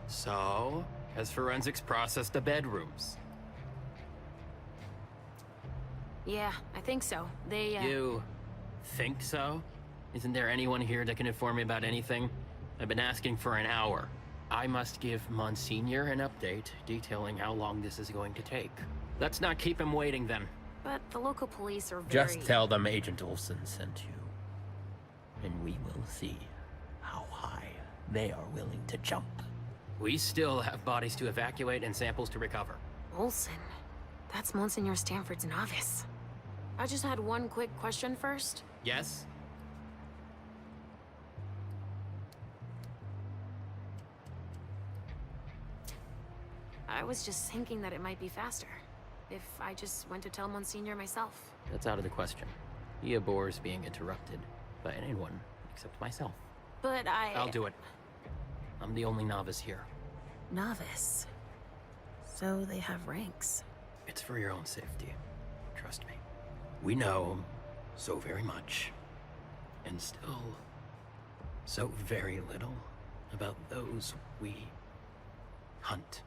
So, has forensics processed the bedrooms? Yeah, I think so. They, You think so? Isn't there anyone here that can inform me about anything? I've been asking for an hour. I must give Monsignor an update detailing how long this is going to take. Let's not keep him waiting then. But the local police are very... Just tell them Agent Olsen sent you. And we will see how high they are willing to jump. We still have bodies to evacuate and samples to recover. Olsen? That's Monsignor Stanford's novice. I just had one quick question first. Yes? I was just thinking that it might be faster if I just went to tell Monsignor myself. That's out of the question. He abhors being interrupted by anyone except myself. But I'll do it. I'm the only novice here. Novice? So they have ranks. It's for your own safety. Trust me. We know so very much, and still so very little about those we hunt.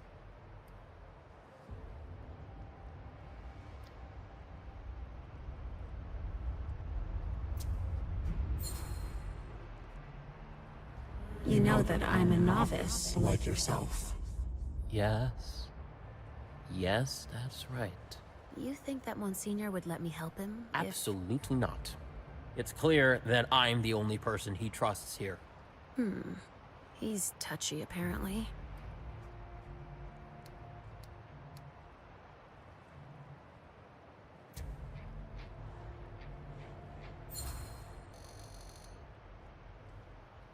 You know that I'm a novice. Like yourself. Yes. Yes, that's right. You think that Monsignor would let me help him? Absolutely not. It's clear that I'm the only person he trusts here. He's touchy, apparently.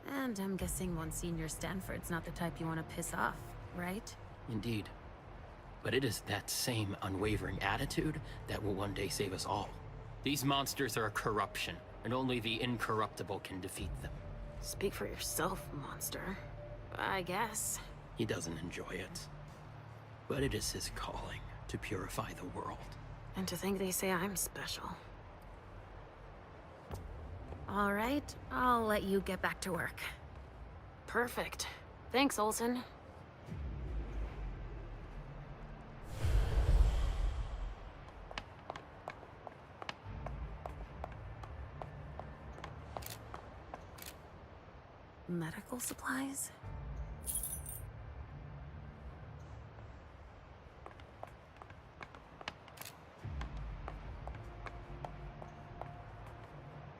And I'm guessing Monsignor Stanford's not the type you want to piss off, right? Indeed. But it is that same unwavering attitude that will one day save us all. These monsters are a corruption, and only the incorruptible can defeat them. Speak for yourself, monster. I guess. He doesn't enjoy it. But it is his calling to purify the world. And to think they say I'm special. All right, I'll let you get back to work. Perfect. Thanks, Olsen. Medical supplies?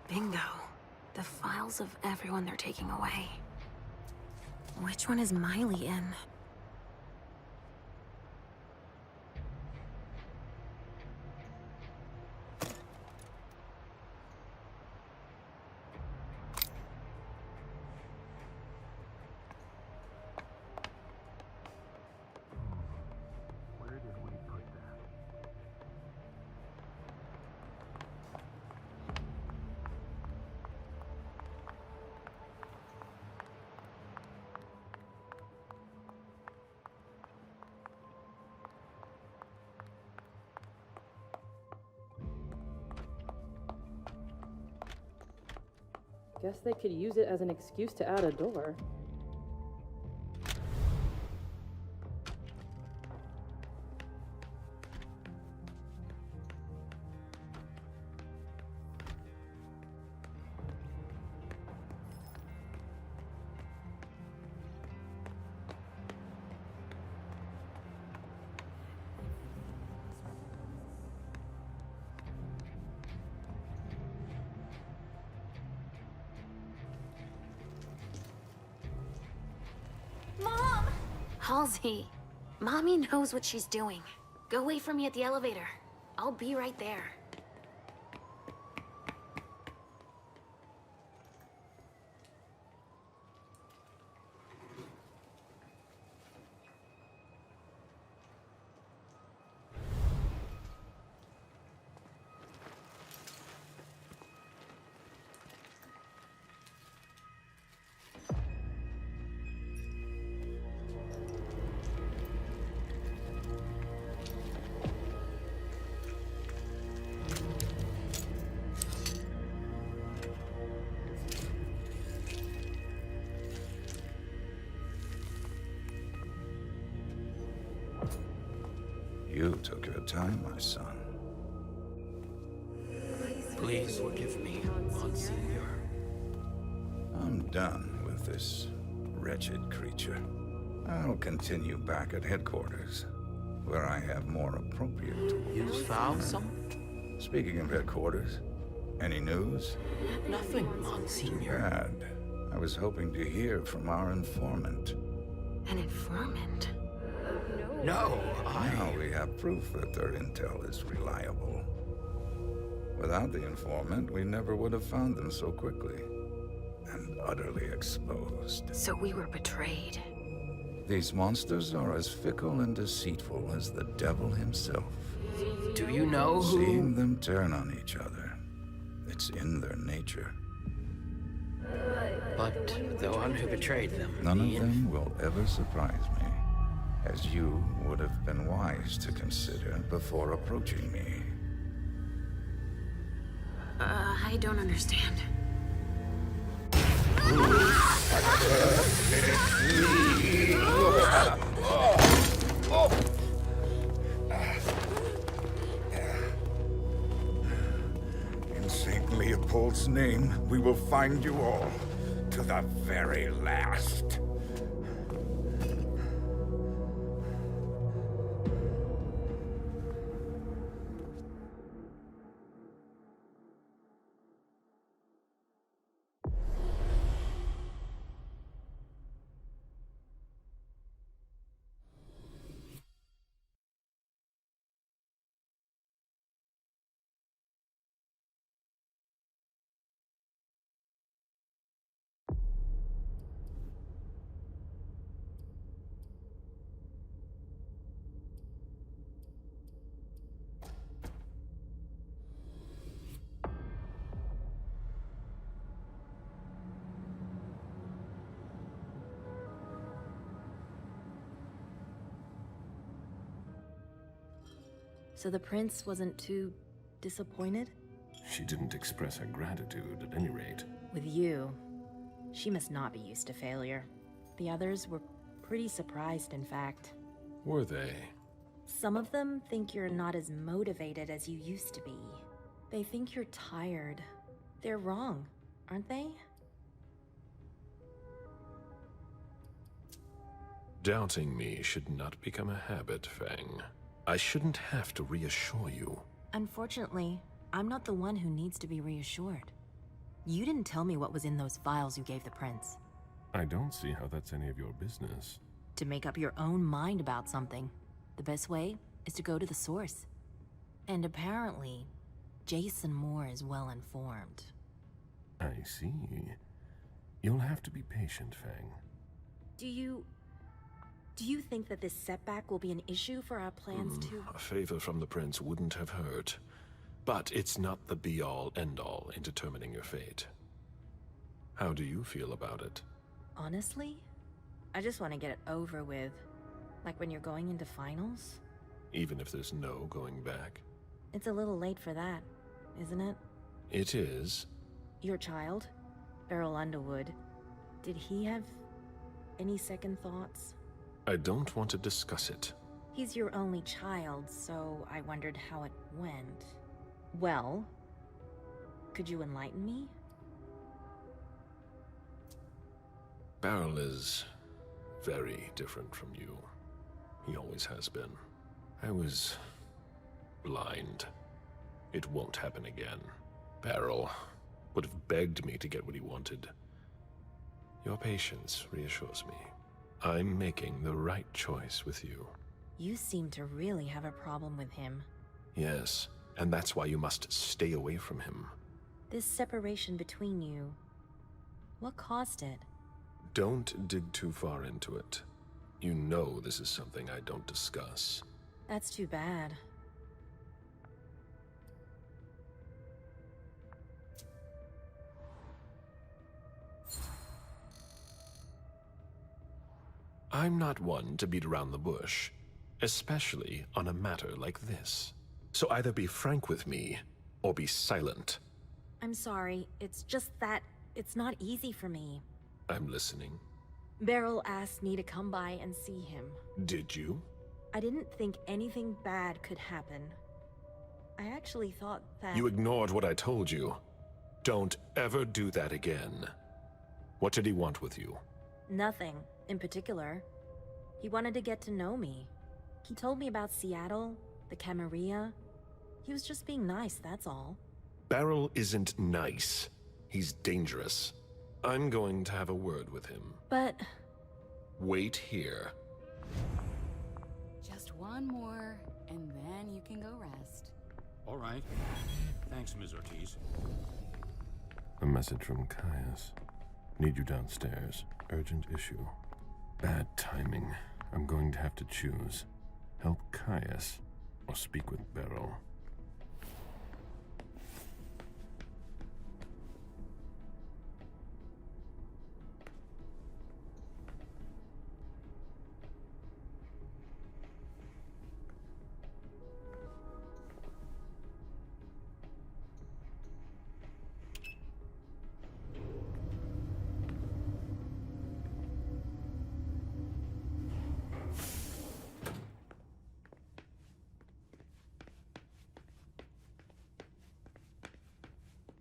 Bingo. The files of everyone they're taking away. Which one is Miley in? Guess they could use it as an excuse to add a door. Mom! Halsey, Mommy knows what she's doing. Go wait for me at the elevator. I'll be right there. You took your time, my son. Please forgive me, Monsignor. I'm done with this wretched creature. I'll continue back at headquarters, where I have more appropriate tools. You found some? Speaking of headquarters, any news? Nothing, Monsignor. Bad. I was hoping to hear from our informant. An informant? No, Now we have proof that their intel is reliable. Without the informant, we never would have found them so quickly. And utterly exposed. So we were betrayed. These monsters are as fickle and deceitful as the devil himself. Do you know who? Seeing them turn on each other, it's in their nature. But the one who betrayed them... None of them will ever surprise me, as you would have been wise to consider before approaching me. I don't understand. In St. Leopold's name, we will find you all, to the very last. So the prince wasn't too disappointed? She didn't express her gratitude, at any rate. With you, she must not be used to failure. The others were pretty surprised, in fact. Were they? Some of them think you're not as motivated as you used to be. They think you're tired. They're wrong, aren't they? Doubting me should not become a habit, Fang. I shouldn't have to reassure you. Unfortunately, I'm not the one who needs to be reassured. You didn't tell me what was in those files you gave the prince. I don't see how that's any of your business. To make up your own mind about something, the best way is to go to the source. And apparently, Jason Moore is well informed. I see. You'll have to be patient, Fang. Do you think that this setback will be an issue for our plans to... A favor from the prince wouldn't have hurt. But it's not the be-all, end-all in determining your fate. How do you feel about it? Honestly, I just want to get it over with. Like when you're going into finals. Even if there's no going back? It's a little late for that, isn't it? It is. Your child, Beryl Underwood, did he have any second thoughts? I don't want to discuss it. He's your only child, so I wondered how it went. Well, could you enlighten me? Beryl is very different from you. He always has been. I was blind. It won't happen again. Beryl would have begged me to get what he wanted. Your patience reassures me. I'm making the right choice with you. You seem to really have a problem with him. Yes, and that's why you must stay away from him. This separation between you, what caused it? Don't dig too far into it. You know this is something I don't discuss. That's too bad. I'm not one to beat around the bush, especially on a matter like this. So either be frank with me, or be silent. I'm sorry, it's just that it's not easy for me. I'm listening. Beryl asked me to come by and see him. Did you? I didn't think anything bad could happen. I actually thought that— You ignored what I told you. Don't ever do that again. What did he want with you? Nothing in particular. He wanted to get to know me. He told me about Seattle, the Camarilla. He was just being nice, that's all. Beryl isn't nice. He's dangerous. I'm going to have a word with him. But— Wait here. Just one more, and then you can go rest. All right. Thanks, Ms. Ortiz. A message from Caius. Need you downstairs. Urgent issue. Bad timing. I'm going to have to choose. Help Caius or speak with Beryl.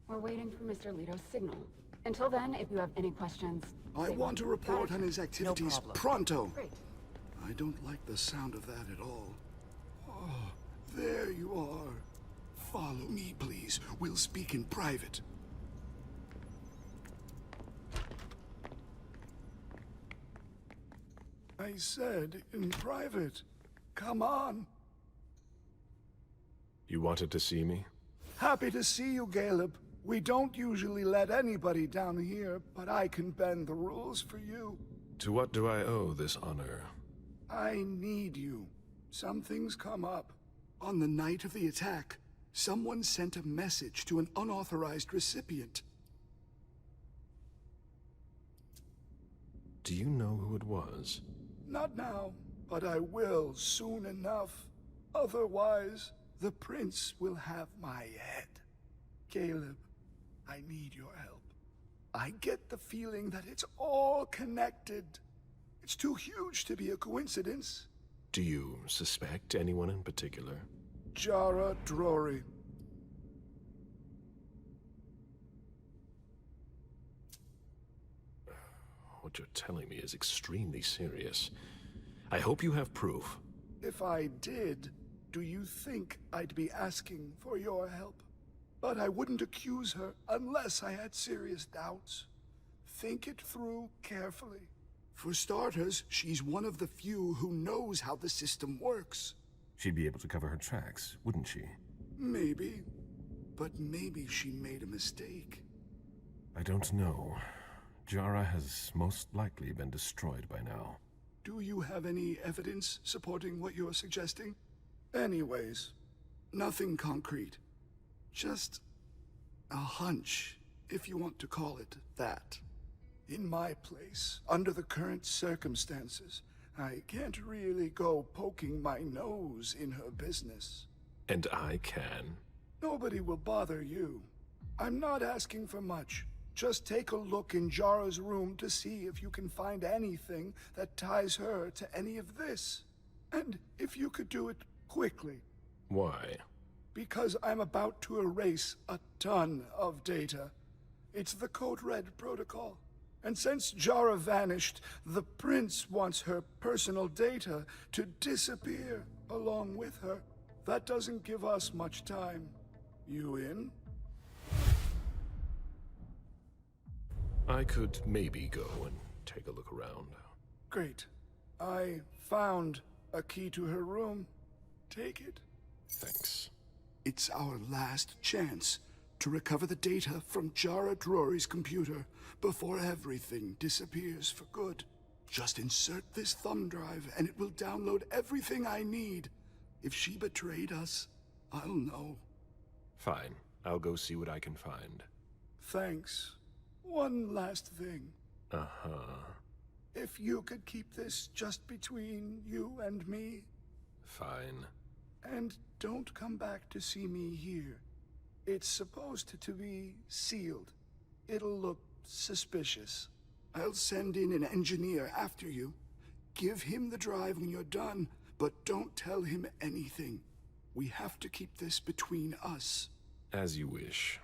We're waiting for Mr. Leto's signal. Until then, if you have any questions... I want to report on his activities pronto. Great. I don't like the sound of that at all. Oh, there you are. Follow me, please. We'll speak in private. I said in private. Come on. You wanted to see me? Happy to see you, Caleb. We don't usually let anybody down here, but I can bend the rules for you. To what do I owe this honor? I need you. Something's come up. On the night of the attack, someone sent a message to an unauthorized recipient. Do you know who it was? Not now, but I will soon enough. Otherwise, the prince will have my head. Caleb, I need your help. I get the feeling that it's all connected. It's too huge to be a coincidence. Do you suspect anyone in particular? Jara Drory. What you're telling me is extremely serious. I hope you have proof. If I did, do you think I'd be asking for your help? But I wouldn't accuse her unless I had serious doubts. Think it through carefully. For starters, she's one of the few who knows how the system works. She'd be able to cover her tracks, wouldn't she? Maybe. But maybe she made a mistake. I don't know. Jara has most likely been destroyed by now. Do you have any evidence supporting what you're suggesting? Anyways, nothing concrete. Just a hunch, if you want to call it that. In my place, under the current circumstances, I can't really go poking my nose in her business. And I can. Nobody will bother you. I'm not asking for much. Just take a look in Jara's room to see if you can find anything that ties her to any of this. And if you could do it quickly. Why? Because I'm about to erase a ton of data. It's the Code Red protocol. And since Jara vanished, the Prince wants her personal data to disappear along with her. That doesn't give us much time. You in? I could maybe go and take a look around. Great. I found a key to her room. Take it. Thanks. It's our last chance to recover the data from Jara Drury's computer before everything disappears for good. Just insert this thumb drive and it will download everything I need. If she betrayed us, I'll know. Fine. I'll go see what I can find. Thanks. One last thing. Uh-huh. If you could keep this just between you and me. Fine. And don't come back to see me here. It's supposed to be sealed. It'll look suspicious. I'll send in an engineer after you. Give him the drive when you're done, but don't tell him anything. We have to keep this between us. As you wish.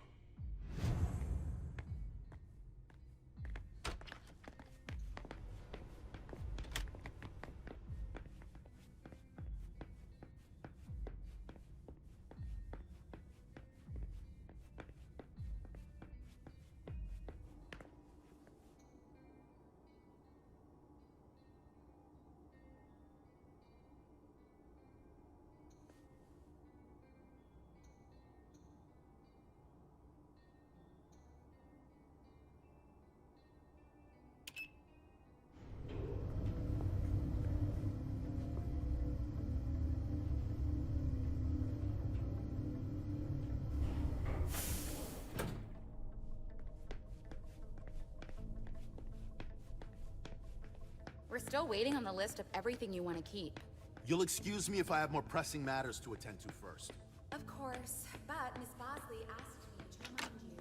We're still waiting on the list of everything you want to keep. You'll excuse me if I have more pressing matters to attend to first. Of course, but Miss Bosley asked me to remind you.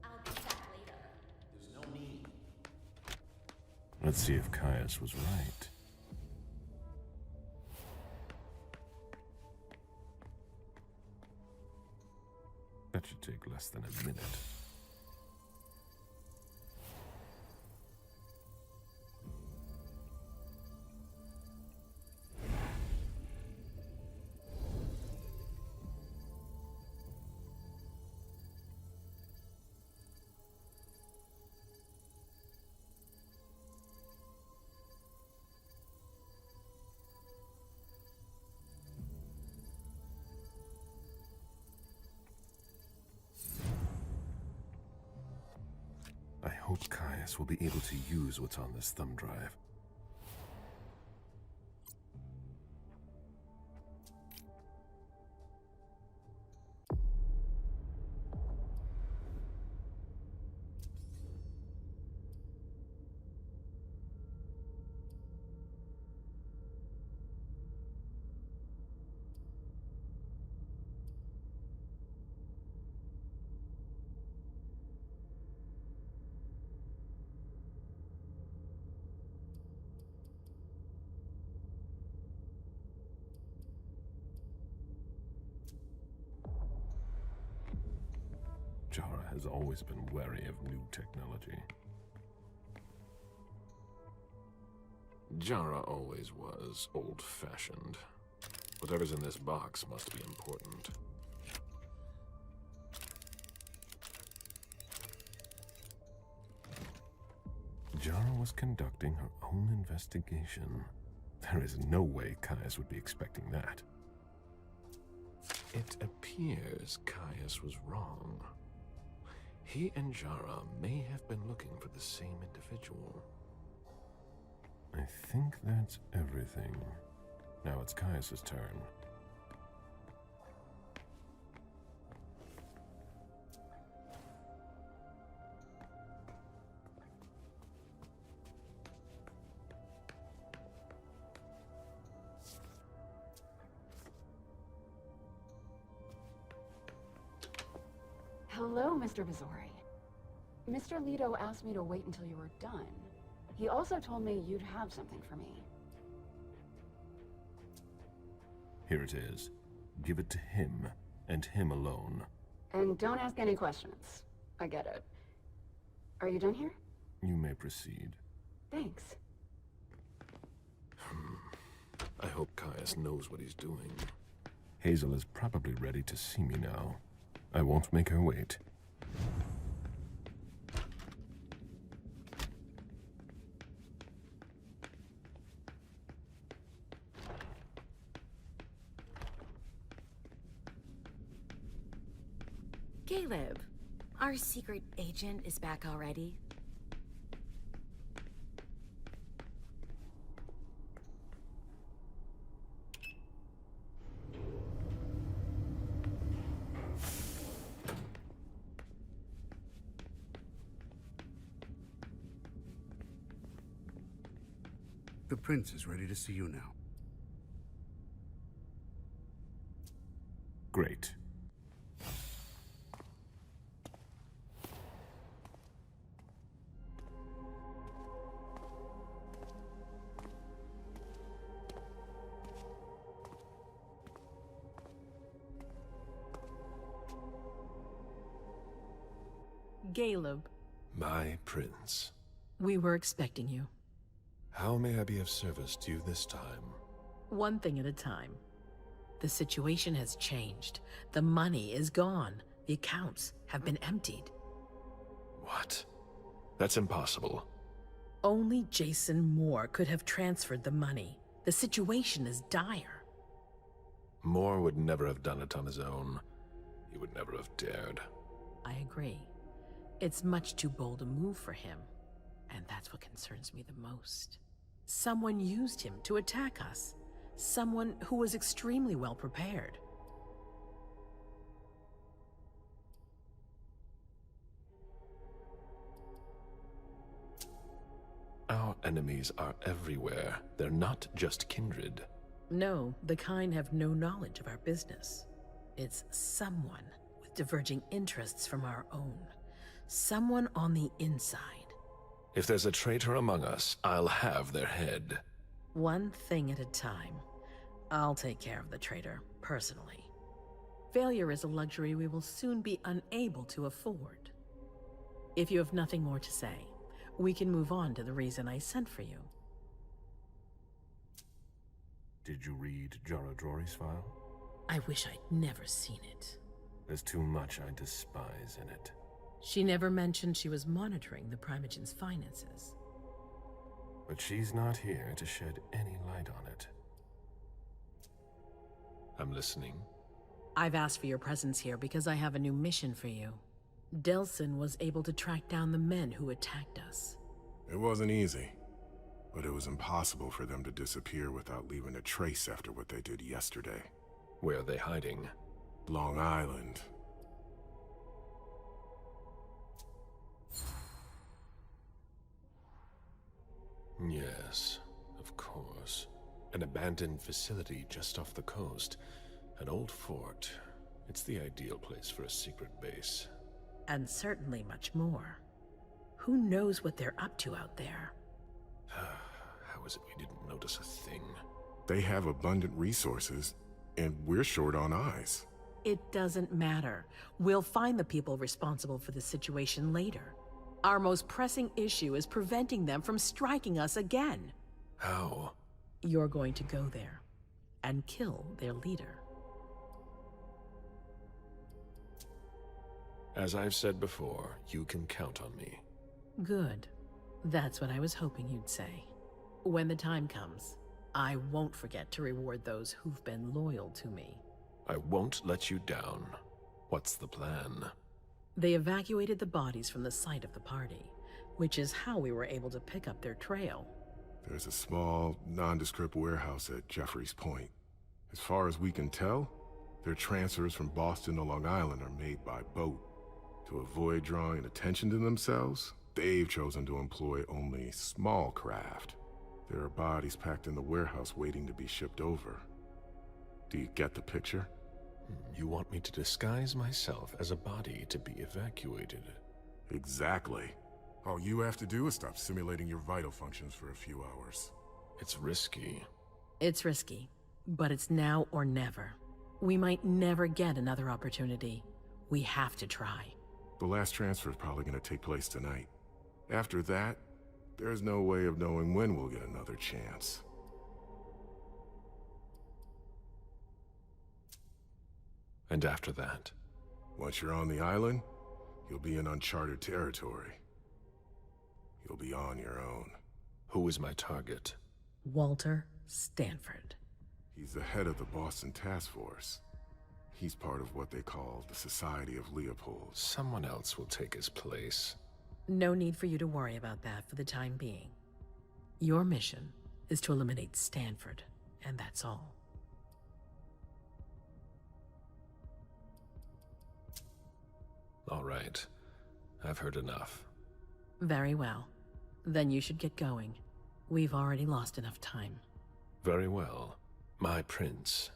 I'll be back later. There's no need. Let's see if Caius was right. That should take less than a minute. I hope Caius will be able to use what's on this thumb drive. Jara has always been wary of new technology. Jara always was old-fashioned. Whatever's in this box must be important. Jara was conducting her own investigation. There is no way Caius would be expecting that. It appears Caius was wrong. He and Jara may have been looking for the same individual. I think that's everything. Now it's Caius's turn. Hello, Mr. Missouri. Mr. Leto asked me to wait until you were done. He also told me you'd have something for me. Here it is. Give it to him, and him alone. And don't ask any questions. I get it. Are you done here? You may proceed. Thanks. I hope Caius knows what he's doing. Hazel is probably ready to see me now. I won't make her wait. Caleb, our secret agent is back already. The prince is ready to see you now. Great. Caleb, My prince. we were expecting you. How may I be of service to you this time? One thing at a time. The situation has changed. The money is gone. The accounts have been emptied. What? That's impossible. Only Jason Moore could have transferred the money. The situation is dire. Moore would never have done it on his own. He would never have dared. I agree. It's much too bold a move for him. And that's what concerns me the most. Someone used him to attack us. Someone who was extremely well prepared. Our enemies are everywhere. They're not just kindred. No, the kind have no knowledge of our business. It's someone with diverging interests from our own. Someone on the inside. If there's a traitor among us, I'll have their head. One thing at a time. I'll take care of the traitor, personally. Failure is a luxury we will soon be unable to afford. If you have nothing more to say, we can move on to the reason I sent for you. Did you read Jara Drory's file? I wish I'd never seen it. There's too much I despise in it. She never mentioned she was monitoring the Primogen's finances. But she's not here to shed any light on it. I'm listening. I've asked for your presence here because I have a new mission for you. Delsin was able to track down the men who attacked us. It wasn't easy, but it was impossible for them to disappear without leaving a trace after what they did yesterday. Where are they hiding? Long Island. Yes, of course. An abandoned facility just off the coast. An old fort. It's the ideal place for a secret base. And certainly much more. Who knows what they're up to out there? How is it we didn't notice a thing? They have abundant resources, and we're short on eyes. It doesn't matter. We'll find the people responsible for the situation later. Our most pressing issue is preventing them from striking us again. How? You're going to go there and kill their leader. As I've said before, you can count on me. Good. That's what I was hoping you'd say. When the time comes, I won't forget to reward those who've been loyal to me. I won't let you down. What's the plan? They evacuated the bodies from the site of the party, which is how we were able to pick up their trail. There's a small, nondescript warehouse at Jeffrey's Point. As far as we can tell, their transfers from Boston to Long Island are made by boat. To avoid drawing attention to themselves, they've chosen to employ only small craft. There are bodies packed in the warehouse waiting to be shipped over. Do you get the picture? You want me to disguise myself as a body to be evacuated? Exactly. All you have to do is stop simulating your vital functions for a few hours. It's risky. It's risky, but it's now or never. We might never get another opportunity. We have to try. The last transfer is probably going to take place tonight. After that, there's no way of knowing when we'll get another chance. And after that? Once you're on the island, you'll be in uncharted territory. You'll be on your own. Who is my target? Walter Stanford. He's the head of the Boston Task Force. He's part of what they call the Society of Leopold. Someone else will take his place. No need for you to worry about that for the time being. Your mission is to eliminate Stanford, and that's all. All right. I've heard enough. Very well. Then you should get going. We've already lost enough time. Very well. My prince.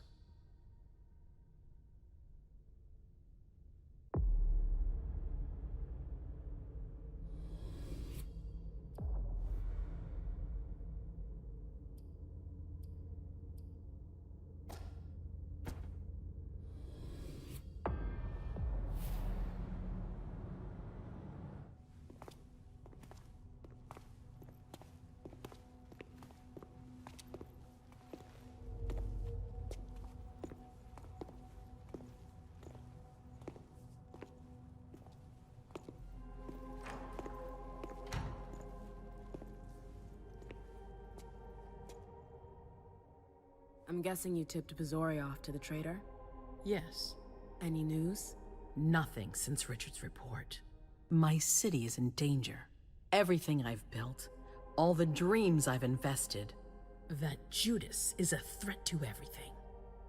I'm guessing you tipped Pizori off to the traitor? Yes. Any news? Nothing since Richard's report. My city is in danger. Everything I've built, all the dreams I've invested. That Judas is a threat to everything.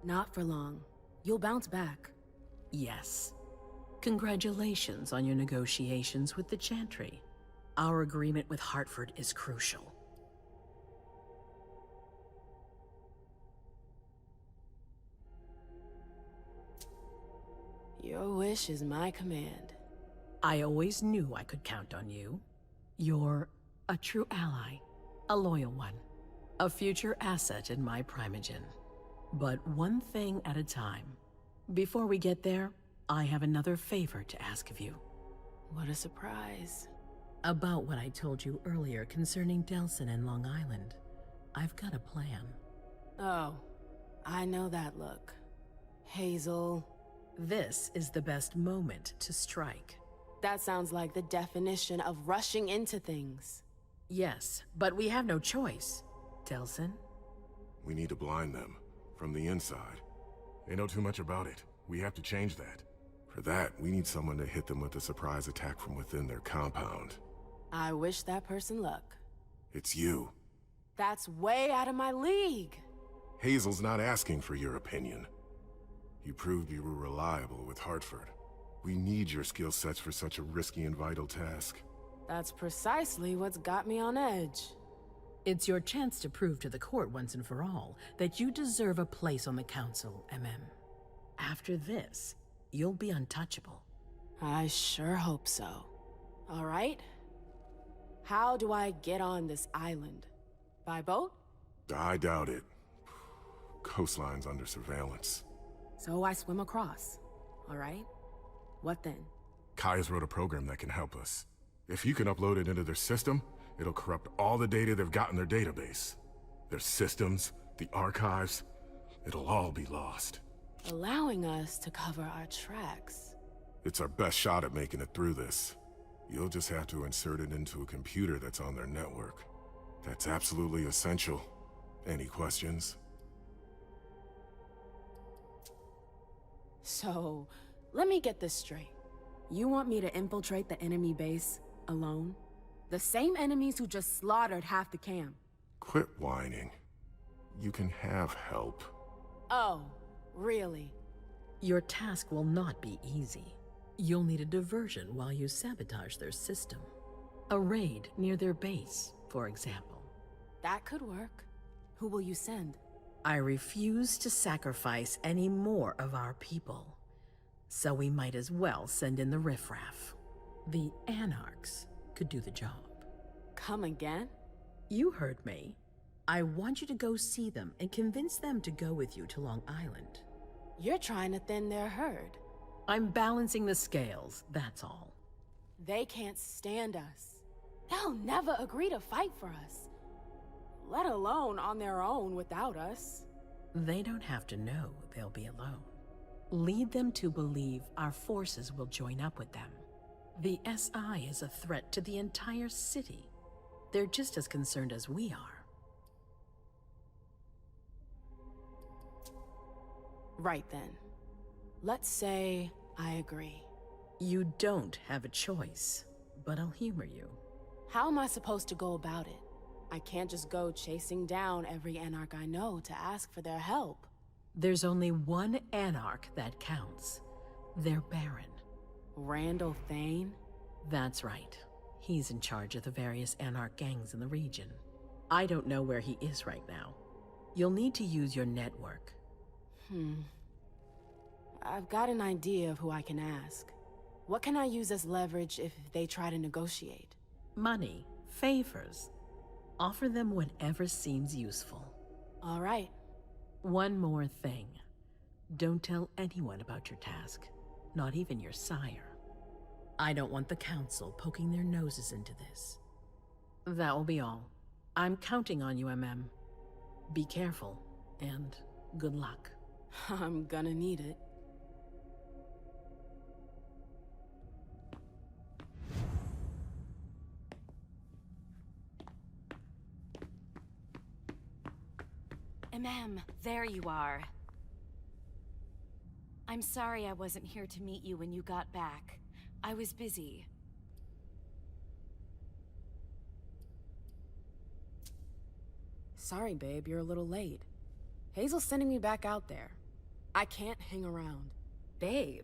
Not for long. You'll bounce back. Yes. Congratulations on your negotiations with the Chantry. Our agreement with Hartford is crucial. Your wish is my command. I always knew I could count on you. You're a true ally, a loyal one, a future asset in my Primogen. But one thing at a time. Before we get there, I have another favor to ask of you. What a surprise. About what I told you earlier concerning Delsin and Long Island. I've got a plan. Oh, I know that look. Hazel. This is the best moment to strike. That sounds like the definition of rushing into things. Yes, but we have no choice. Delsin? We need to blind them, from the inside. They know too much about it. We have to change that. For that, we need someone to hit them with a surprise attack from within their compound. I wish that person luck. It's you. That's way out of my league. Hazel's not asking for your opinion. You proved you were reliable with Hartford. We need your skill sets for such a risky and vital task. That's precisely what's got me on edge. It's your chance to prove to the court once and for all that you deserve a place on the council, MM. After this, you'll be untouchable. I sure hope so. All right. How do I get on this island? By boat? I doubt it. Coastline's under surveillance. So I swim across. All right. What then? Kaya's wrote a program that can help us. If you can upload it into their system, it'll corrupt all the data they've got in their database. Their systems, the archives, it'll all be lost. Allowing us to cover our tracks. It's our best shot at making it through this. You'll just have to insert it into a computer that's on their network. That's absolutely essential. Any questions? So, let me get this straight. You want me to infiltrate the enemy base alone? The same enemies who just slaughtered half the camp. Quit whining. You can have help. Oh, really? Your task will not be easy. You'll need a diversion while you sabotage their system. A raid near their base, for example. That could work. Who will you send? I refuse to sacrifice any more of our people. So we might as well send in the riffraff. The Anarchs could do the job. Come again? You heard me. I want you to go see them and convince them to go with you to Long Island. You're trying to thin their herd. I'm balancing the scales, that's all. They can't stand us. They'll never agree to fight for us, let alone on their own without us. They don't have to know they'll be alone. Lead them to believe our forces will join up with them. The SI is a threat to the entire city. They're just as concerned as we are. Right then. Let's say I agree. You don't have a choice, but I'll humor you. How am I supposed to go about it? I can't just go chasing down every Anarch I know to ask for their help. There's only one Anarch that counts. Their Baron. Randall Thane? That's right. He's in charge of the various Anarch gangs in the region. I don't know where he is right now. You'll need to use your network. I've got an idea of who I can ask. What can I use as leverage if they try to negotiate? Money, favors. Offer them whatever seems useful. All right. One more thing. Don't tell anyone about your task, not even your sire. I don't want the Council poking their noses into this. That will be all. I'm counting on you, MM. Be careful, and good luck. I'm gonna need it. MM, there you are. I'm sorry I wasn't here to meet you when you got back. I was busy. Sorry, babe, you're a little late. Hazel's sending me back out there. I can't hang around. Babe.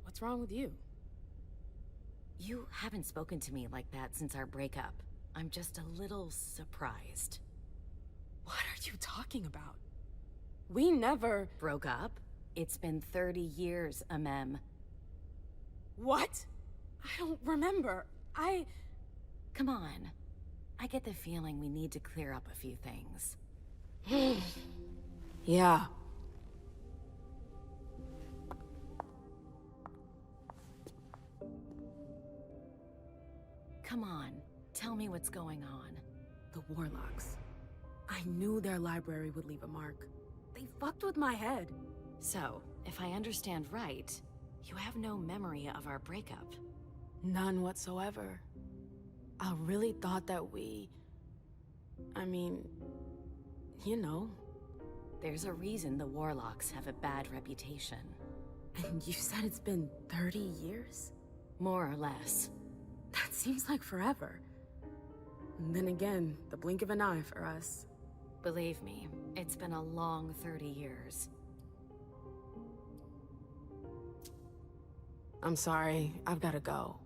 What's wrong with you? You haven't spoken to me like that since our breakup. I'm just a little surprised. What are you talking about? We never... Broke up? It's been 30 years, MM. What? I don't remember. Come on. I get the feeling we need to clear up a few things. Yeah. Come on, tell me what's going on. The Warlocks. I knew their library would leave a mark. They fucked with my head. So, if I understand right, you have no memory of our breakup. None whatsoever. I really thought that I mean, you know. There's a reason the Warlocks have a bad reputation. And you said it's been 30 years? More or less. That seems like forever. And then again, the blink of an eye for us. Believe me, it's been a long 30 years. I'm sorry, I've gotta go.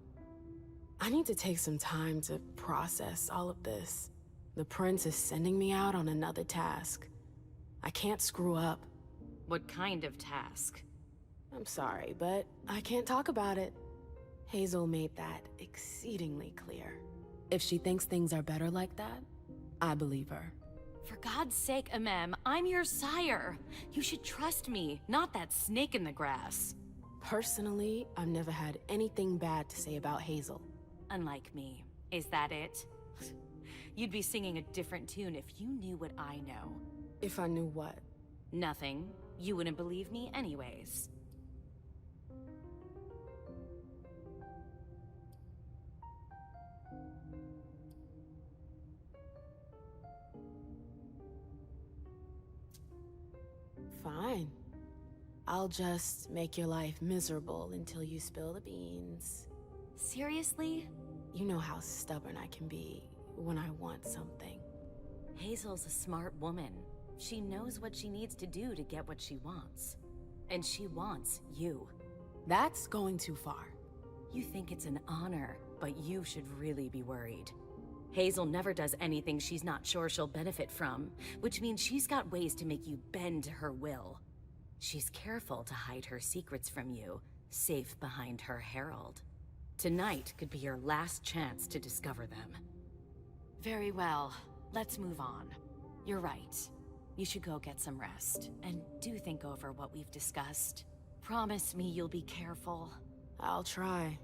I need to take some time to process all of this. The Prince is sending me out on another task. I can't screw up. What kind of task? I'm sorry, but I can't talk about it. Hazel made that exceedingly clear. If she thinks things are better like that, I believe her. For God's sake, MM, I'm your sire. You should trust me, not that snake in the grass. Personally, I've never had anything bad to say about Hazel. Unlike me. Is that it? You'd be singing a different tune if you knew what I know. If I knew what? Nothing. You wouldn't believe me anyways. Fine. I'll just make your life miserable until you spill the beans. Seriously? You know how stubborn I can be when I want something. Hazel's a smart woman. She knows what she needs to do to get what she wants. And she wants you. That's going too far. You think it's an honor, but you should really be worried. Hazel never does anything she's not sure she'll benefit from, which means she's got ways to make you bend to her will. She's careful to hide her secrets from you, safe behind her herald. Tonight could be your last chance to discover them. Very well. Let's move on. You're right. You should go get some rest, and do think over what we've discussed. Promise me you'll be careful. I'll try.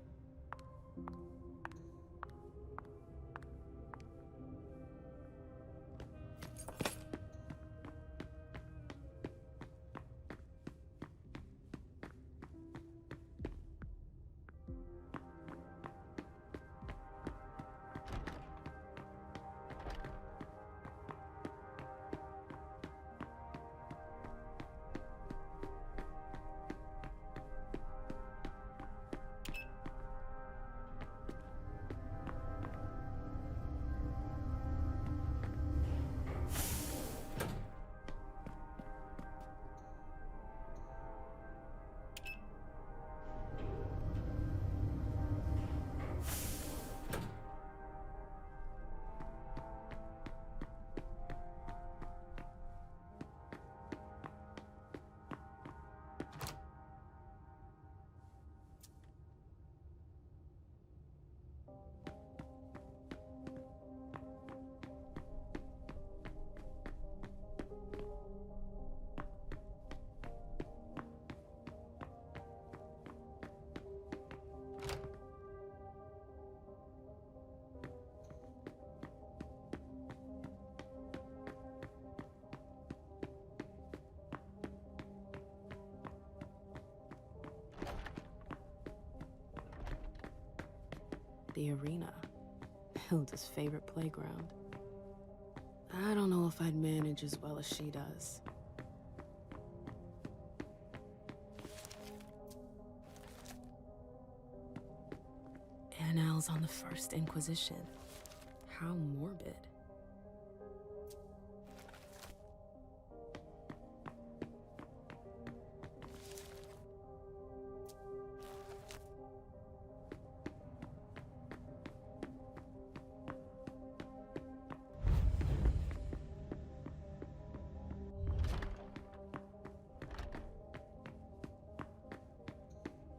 The arena. Hilda's favorite playground. I don't know if I'd manage as well as she does. Annals on the First Inquisition. How morbid.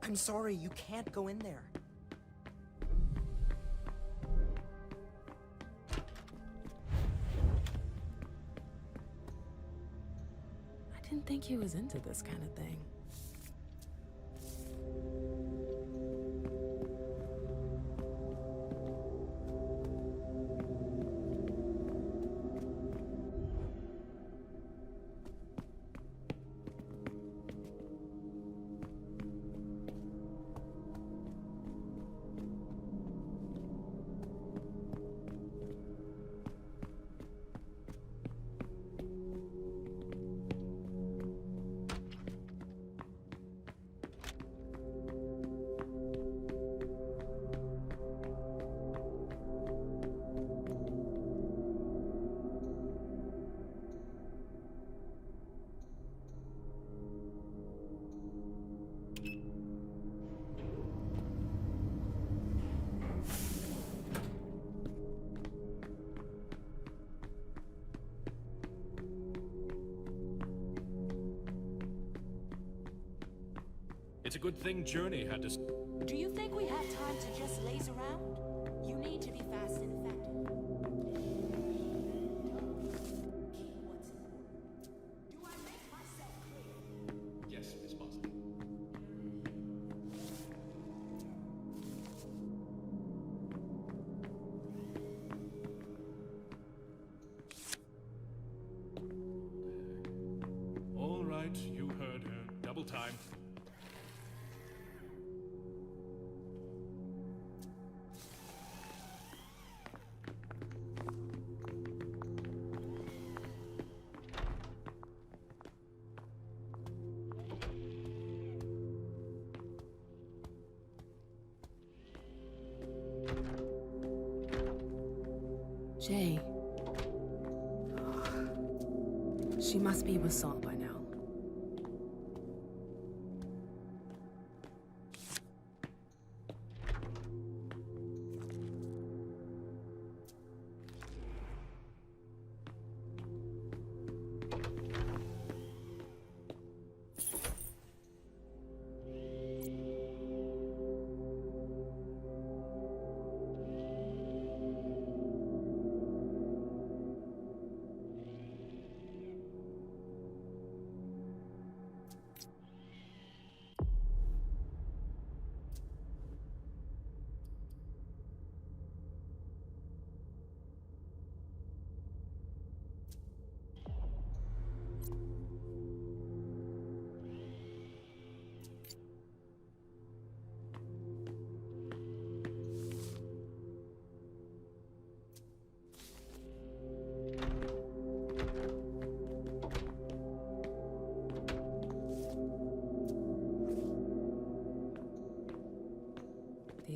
I'm sorry, you can't go in there. I didn't think he was into this kind of thing. It's a good thing Journey had to... Do you think we have time to just laze around? You need to be fast and effective. Do I make myself clear? Yes, Miss Mosley. All right, you heard her. Double time. Jay. She must be with Saul by now.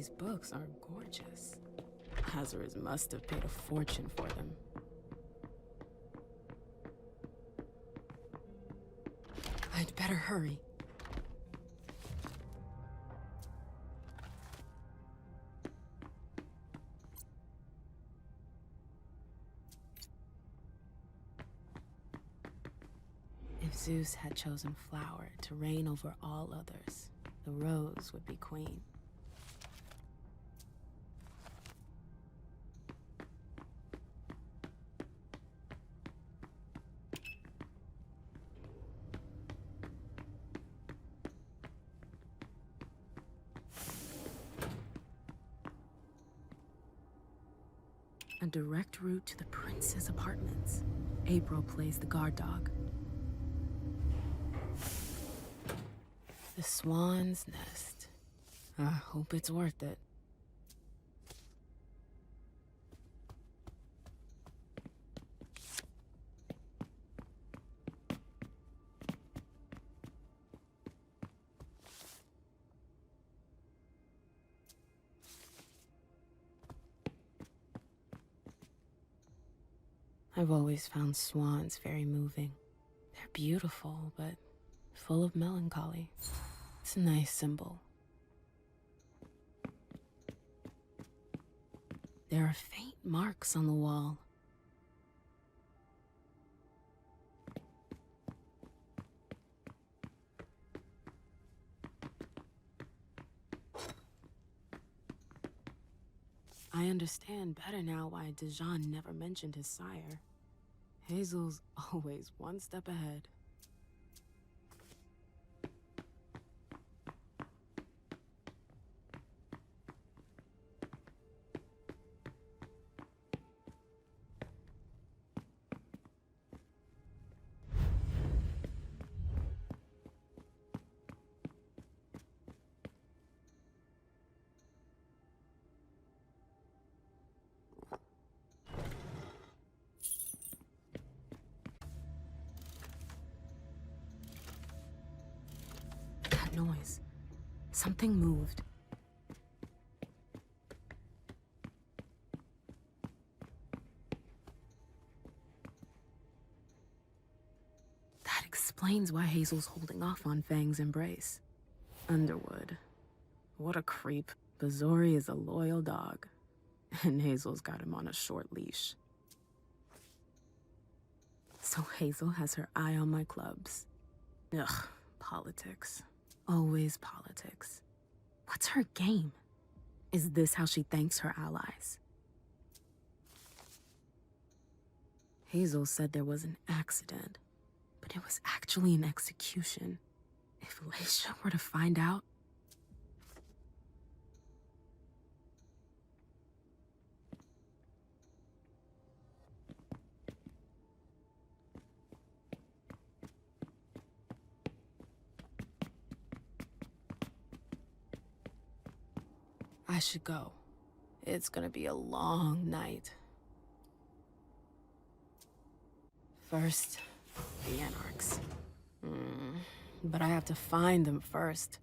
These books are gorgeous. Lazarus must have paid a fortune for them. I'd better hurry. If Zeus had chosen flower to reign over all others, the rose would be queen. A direct route to the prince's apartments. April plays the guard dog. The swan's nest. I hope it's worth it. I've always found swans very moving. They're beautiful, but full of melancholy. It's a nice symbol. There are faint marks on the wall. I understand better now why Dijon never mentioned his sire. Hazel's always one step ahead. That noise. Something moved. That explains why Hazel's holding off on Fang's embrace. Underwood. What a creep. Bazori is a loyal dog, and Hazel's got him on a short leash. So Hazel has her eye on my clubs. Ugh, politics. Always politics. What's her game? Is this how she thanks her allies? Hazel said there was an accident, but it was actually an execution. If Leisha were to find out... I should go. It's gonna be a long night. First, the Anarchs. But I have to find them first.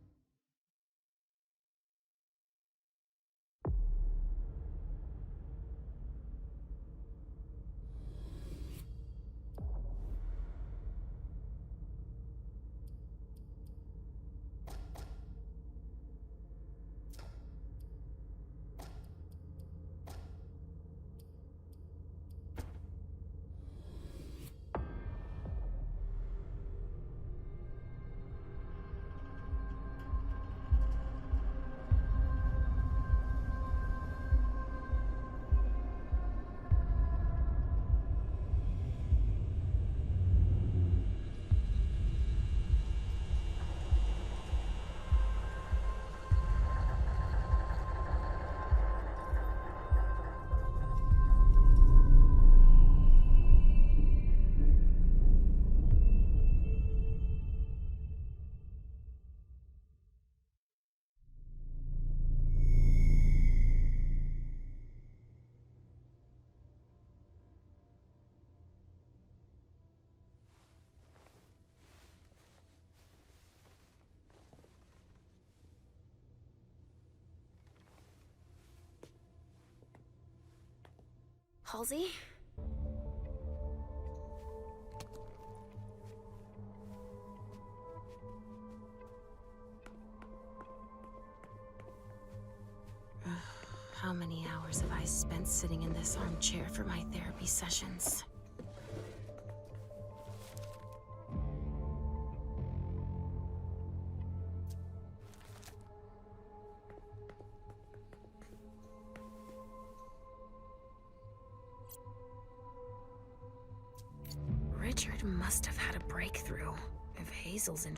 Halsey? How many hours have I spent sitting in this armchair for my therapy sessions? Richard must have had a breakthrough if Hazel's in.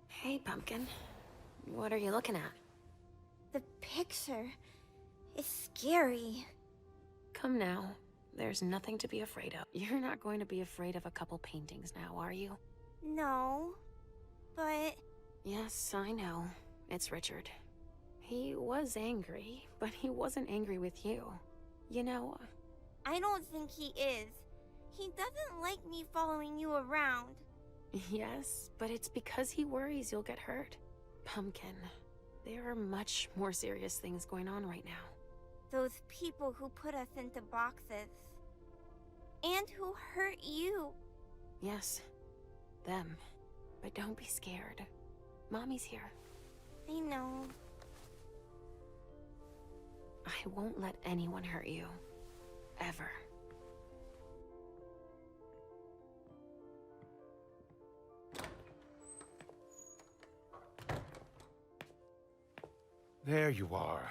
Hey, Pumpkin. What are you looking at? The picture is scary. Come now. There's nothing to be afraid of. You're not going to be afraid of a couple paintings now, are you? No, but... Yes, I know. It's Richard. He was angry, but he wasn't angry with you. You know... I don't think he is. He doesn't like me following you around. Yes, but it's because he worries you'll get hurt. Pumpkin, there are much more serious things going on right now. Those people who put us into boxes. And who hurt you. Yes, them. But don't be scared. Mommy's here. I know. I won't let anyone hurt you. Ever. There you are.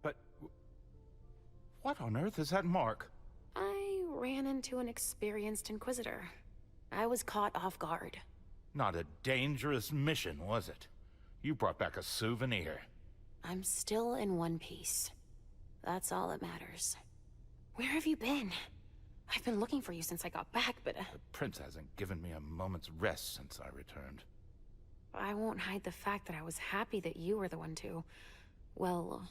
But... what on earth is that mark? I ran into an experienced Inquisitor. I was caught off guard. Not a dangerous mission, was it? You brought back a souvenir. I'm still in one piece. That's all that matters. Where have you been? I've been looking for you since I got back, but... The prince hasn't given me a moment's rest since I returned. I won't hide the fact that I was happy that you were the one to... well...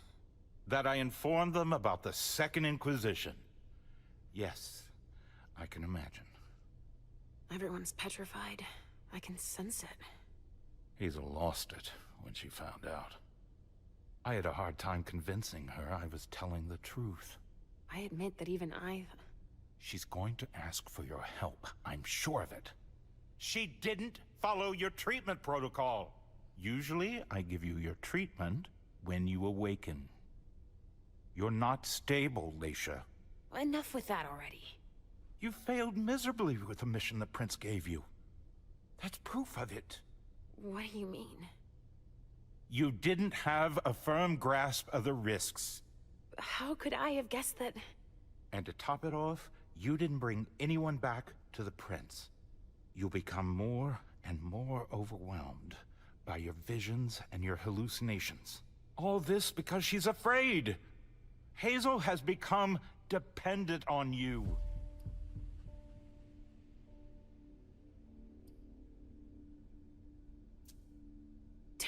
That I informed them about the Second Inquisition. Yes, I can imagine. Everyone's petrified. I can sense it. Hazel lost it when she found out. I had a hard time convincing her I was telling the truth. I admit that even I... She's going to ask for your help, I'm sure of it. She didn't follow your treatment protocol. Usually, I give you your treatment when you awaken. You're not stable, Leisha. Enough with that already. You failed miserably with the mission the prince gave you. That's proof of it. What do you mean? You didn't have a firm grasp of the risks. How could I have guessed that... And to top it off, you didn't bring anyone back to the prince. You'll become more and more overwhelmed by your visions and your hallucinations. All this because she's afraid. Hazel has become dependent on you.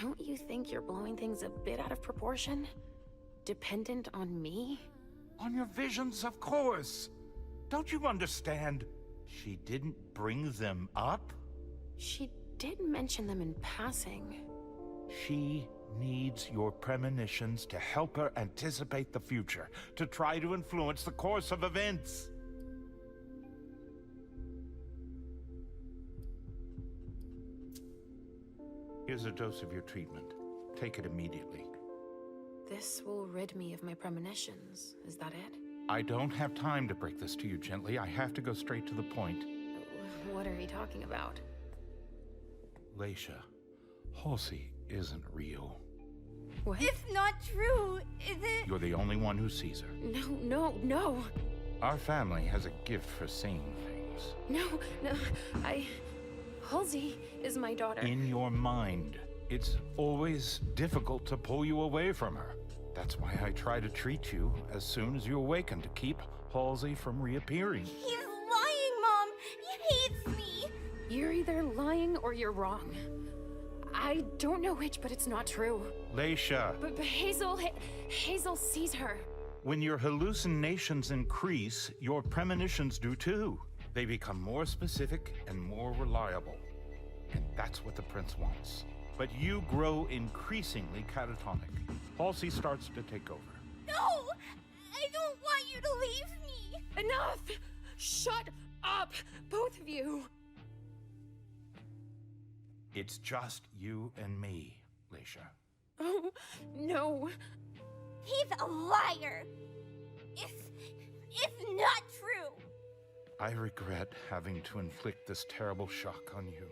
Don't you think you're blowing things a bit out of proportion? Dependent on me? On your visions, of course. Don't you understand? She didn't bring them up? She did mention them in passing. She needs your premonitions to help her anticipate the future, to try to influence the course of events. Here's a dose of your treatment. Take it immediately. This will rid me of my premonitions. Is that it? I don't have time to break this to you gently. I have to go straight to the point. What are you talking about? Leisha, Halsey isn't real. What? It's not true, is it? You're the only one who sees her. No. Our family has a gift for seeing things. No, Halsey is my daughter. In your mind. It's always difficult to pull you away from her. That's why I try to treat you as soon as you awaken to keep Halsey from reappearing. He's lying, Mom! He hates me! You're either lying or you're wrong. I don't know which, but it's not true. Leisha! But Hazel sees her. When your hallucinations increase, your premonitions do too. They become more specific and more reliable. And that's what the prince wants. But you grow increasingly catatonic. Halsey starts to take over. No! I don't want you to leave me! Enough! Shut up, both of you! It's just you and me, Leisha. Oh, no. He's a liar! It's not true! I regret having to inflict this terrible shock on you,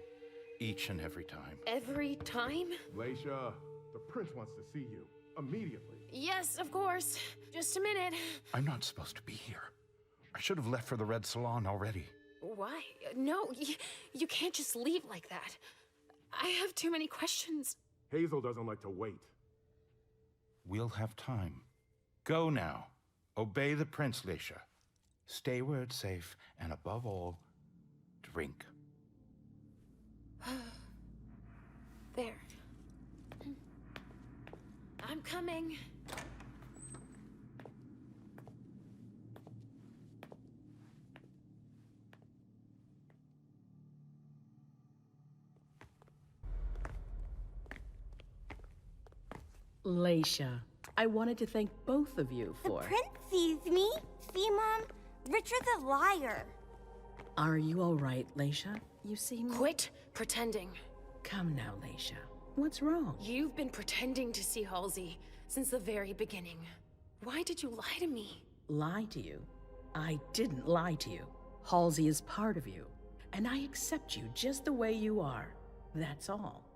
each and every time. Every time? Leisha, the prince wants to see you, immediately. Yes, of course. Just a minute. I'm not supposed to be here. I should have left for the Red Salon already. Why? No, you can't just leave like that. I have too many questions. Hazel doesn't like to wait. We'll have time. Go now. Obey the prince, Leisha. Stay where it's safe, and above all, drink. There. I'm coming. Leisha, I wanted to thank both of you for... The prince sees me. See, Mom? Richard's a liar. Are you all right, Leisha? You seem... Quit pretending. Come now, Leisha. What's wrong? You've been pretending to see Halsey since the very beginning. Why did you lie to me? Lie to you? I didn't lie to you. Halsey is part of you, and I accept you just the way you are. That's all.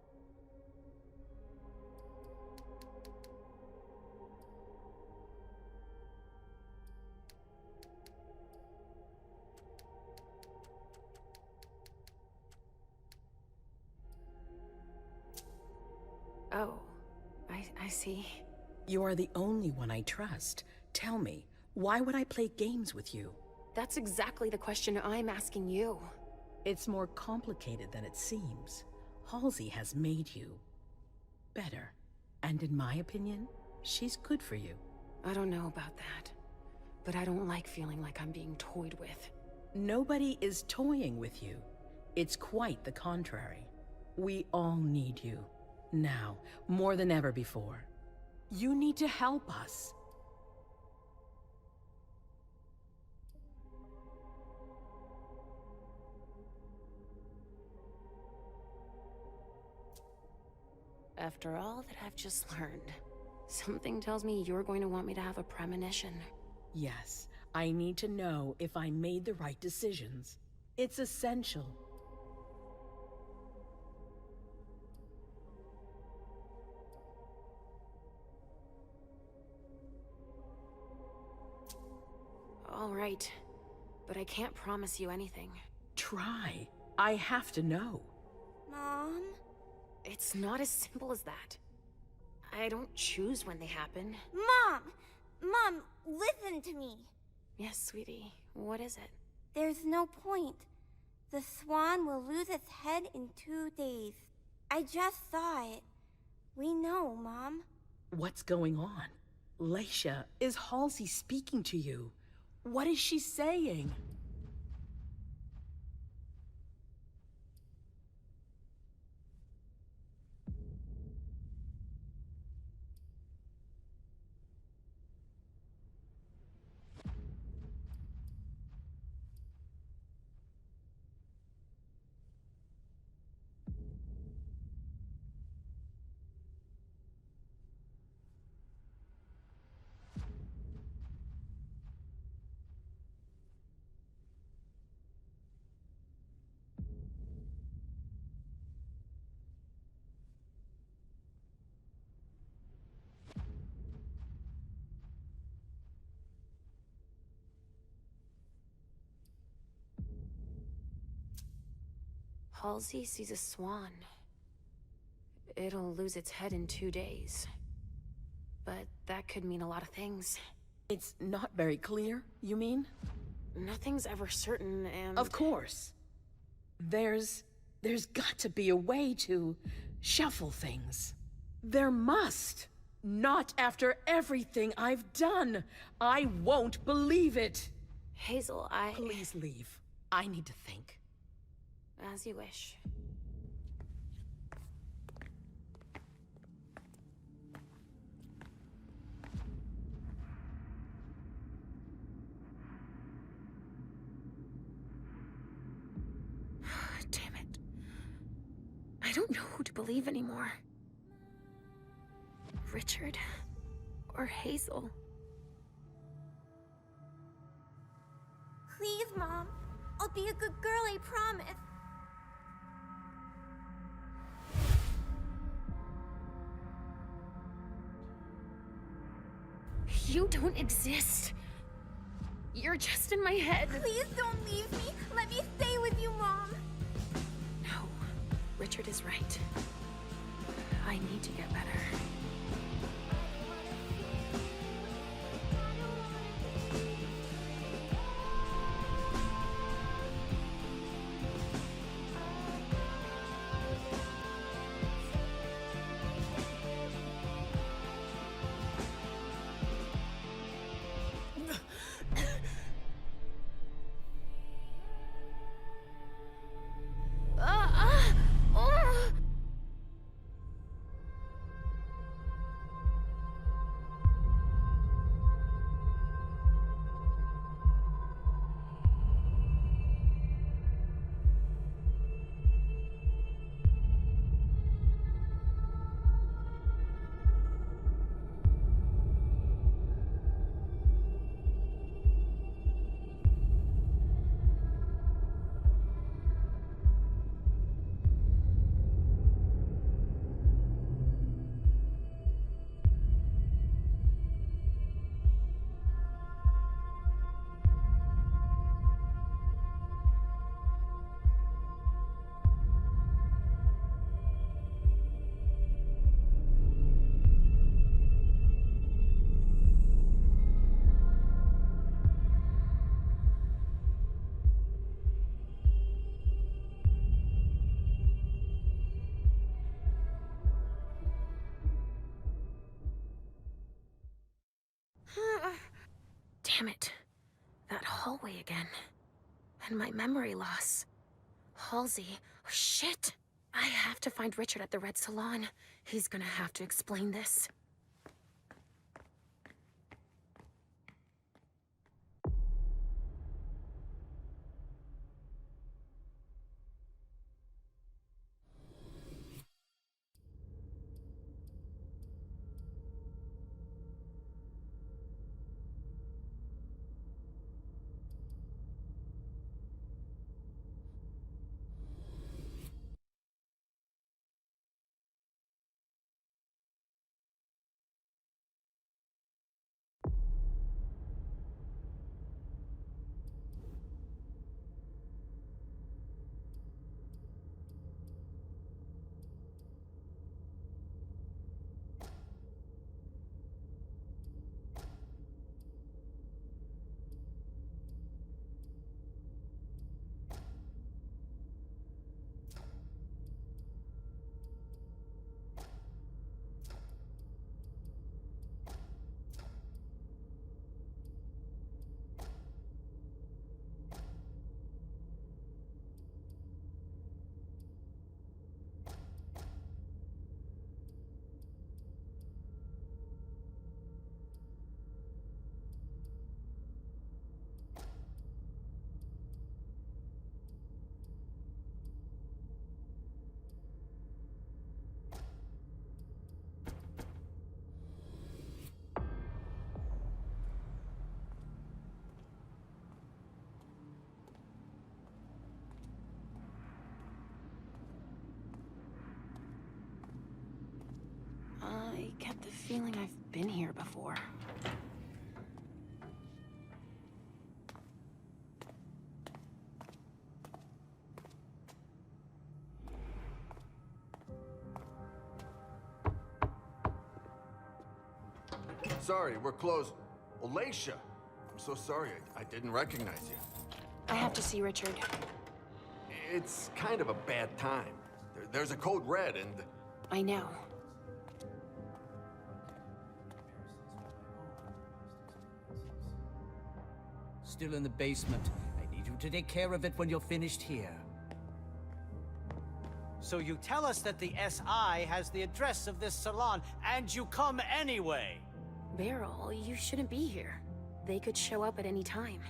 Oh, I see. You are the only one I trust. Tell me, why would I play games with you? That's exactly the question I'm asking you. It's more complicated than it seems. Halsey has made you better. And in my opinion, she's good for you. I don't know about that, but I don't like feeling like I'm being toyed with. Nobody is toying with you. It's quite the contrary. We all need you. Now, more than ever before. You need to help us. After all that I've just learned, something tells me you're going to want me to have a premonition. Yes, I need to know if I made the right decisions. It's essential. All right, but I can't promise you anything. Try. I have to know. Mom? It's not as simple as that. I don't choose when they happen. Mom! Mom, listen to me. Yes, sweetie. What is it? There's no point. The swan will lose its head in 2 days. I just saw it. We know, Mom. What's going on? Leisha, is Halsey speaking to you? What is she saying? Halsey sees a swan. It'll lose its head in 2 days. But that could mean a lot of things. It's not very clear, you mean? Nothing's ever certain, and... Of course. There's got to be a way to shuffle things. There must. Not after everything I've done. I won't believe it. Hazel, Please leave. I need to think. As you wish. believe anymore. Richard or Hazel. Please, Mom. I'll be a good girl, I promise. You don't exist. You're just in my head. Please don't leave me. Let me stay with you, Mom. No, Richard is right. I need to get better. Damn it. That hallway again. And my memory loss. Halsey. Oh, shit. I have to find Richard at the Red Salon. He's gonna have to explain this. I get the feeling I've been here before. Sorry, we're closed. Alacia! I'm so sorry, I didn't recognize you. I have to see Richard. It's kind of a bad time. There's a code red and... I know. Still in the basement. I need you to take care of it when you're finished here. So you tell us that the SI has the address of this salon, and you come anyway! Beryl, you shouldn't be here. They could show up at any time.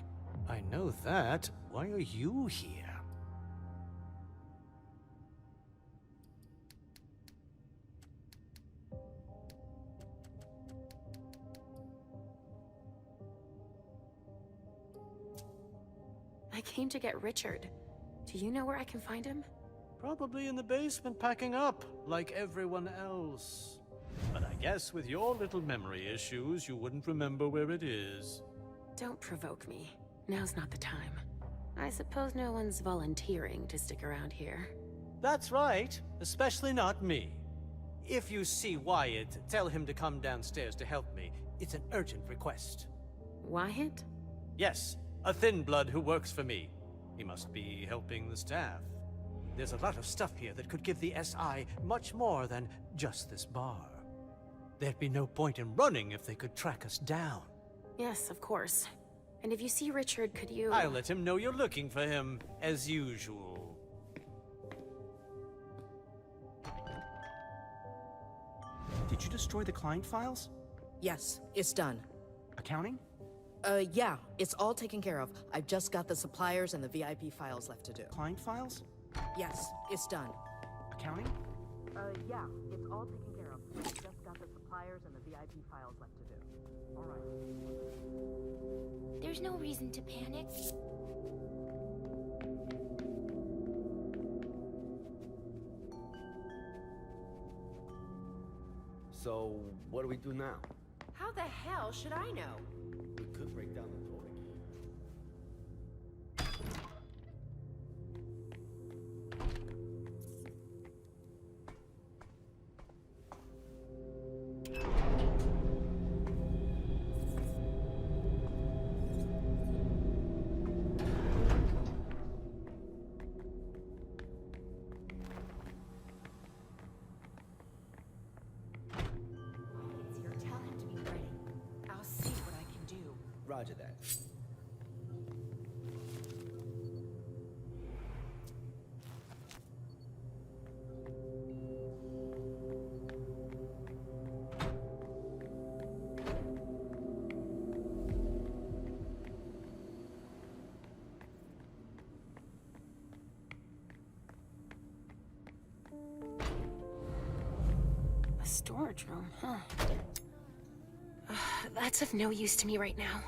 I know that. Why are you here? came to get Richard. Do you know where I can find him? Probably in the basement packing up, like everyone else. But I guess with your little memory issues, you wouldn't remember where it is. Don't provoke me. Now's not the time. I suppose no one's volunteering to stick around here. That's right, especially not me. If you see Wyatt, tell him to come downstairs to help me. It's an urgent request. Wyatt? Yes, a thin blood who works for me. He must be helping the staff. There's a lot of stuff here that could give the SI much more than just this bar. There'd be no point in running if they could track us down. Yes, of course. And if you see Richard, could you... I'll let him know you're looking for him, as usual. Did you destroy the client files? Yes, it's done. Accounting? Yeah, it's all taken care of. I've just got the suppliers and the VIP files left to do. Client files? Yes, it's done. Accounting? Yeah, it's all taken care of. I've just got the suppliers and the VIP files left to do. All right. There's no reason to panic. So, what do we do now? How the hell should I know? We could break down the door again. Roger that. A storage room, huh? That's of no use to me right now.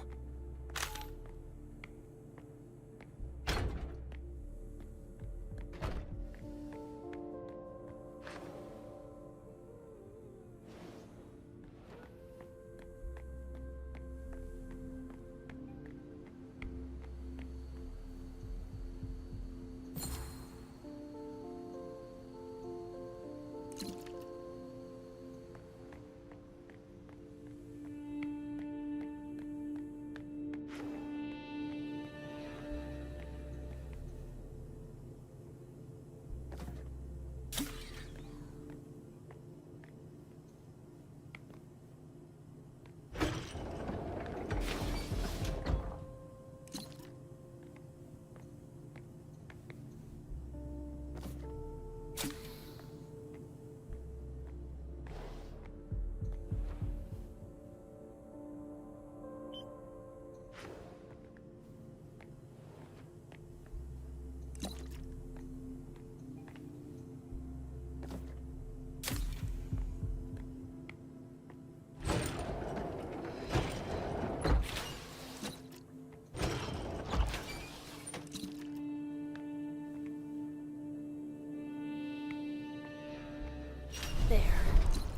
There.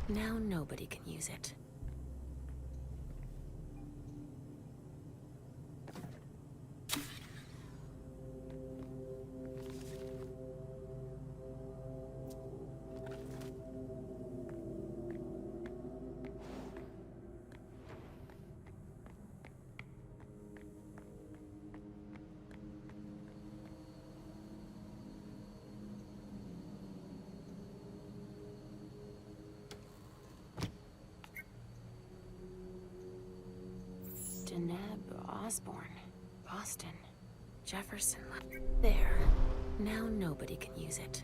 Now nobody can use it. Osborne, Boston, Jefferson. There. Now nobody can use it.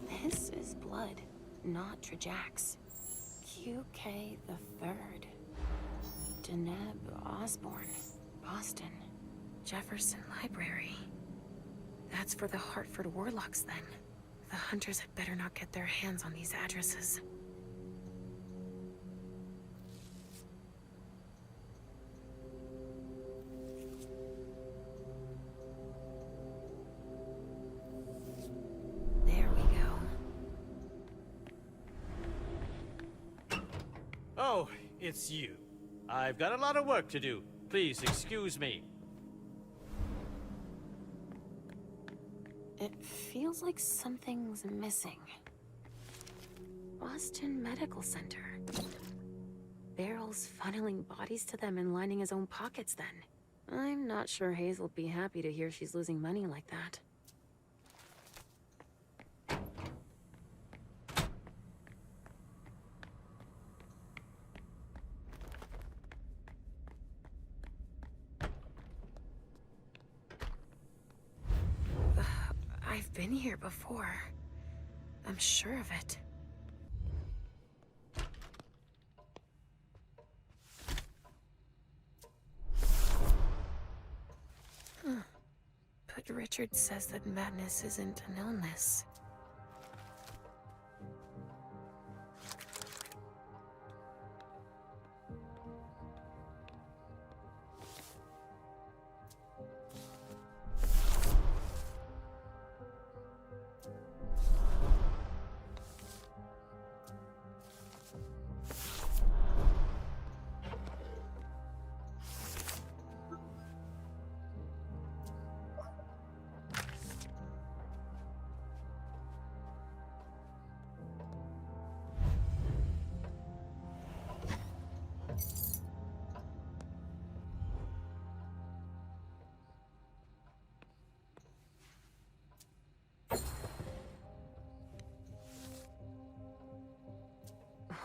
This is blood, not Trajax. QK the Third. Deneb Osborne, Boston, Jefferson Library. That's for the Hartford Warlocks, then. The hunters had better not get their hands on these addresses. So, it's you. I've got a lot of work to do. Please excuse me. It feels like something's missing. Boston Medical Center. Barrel's funneling bodies to them and lining his own pockets then. I'm not sure Hazel'd be happy to hear she's losing money like that. I've been here before. I'm sure of it. But Richard says that madness isn't an illness.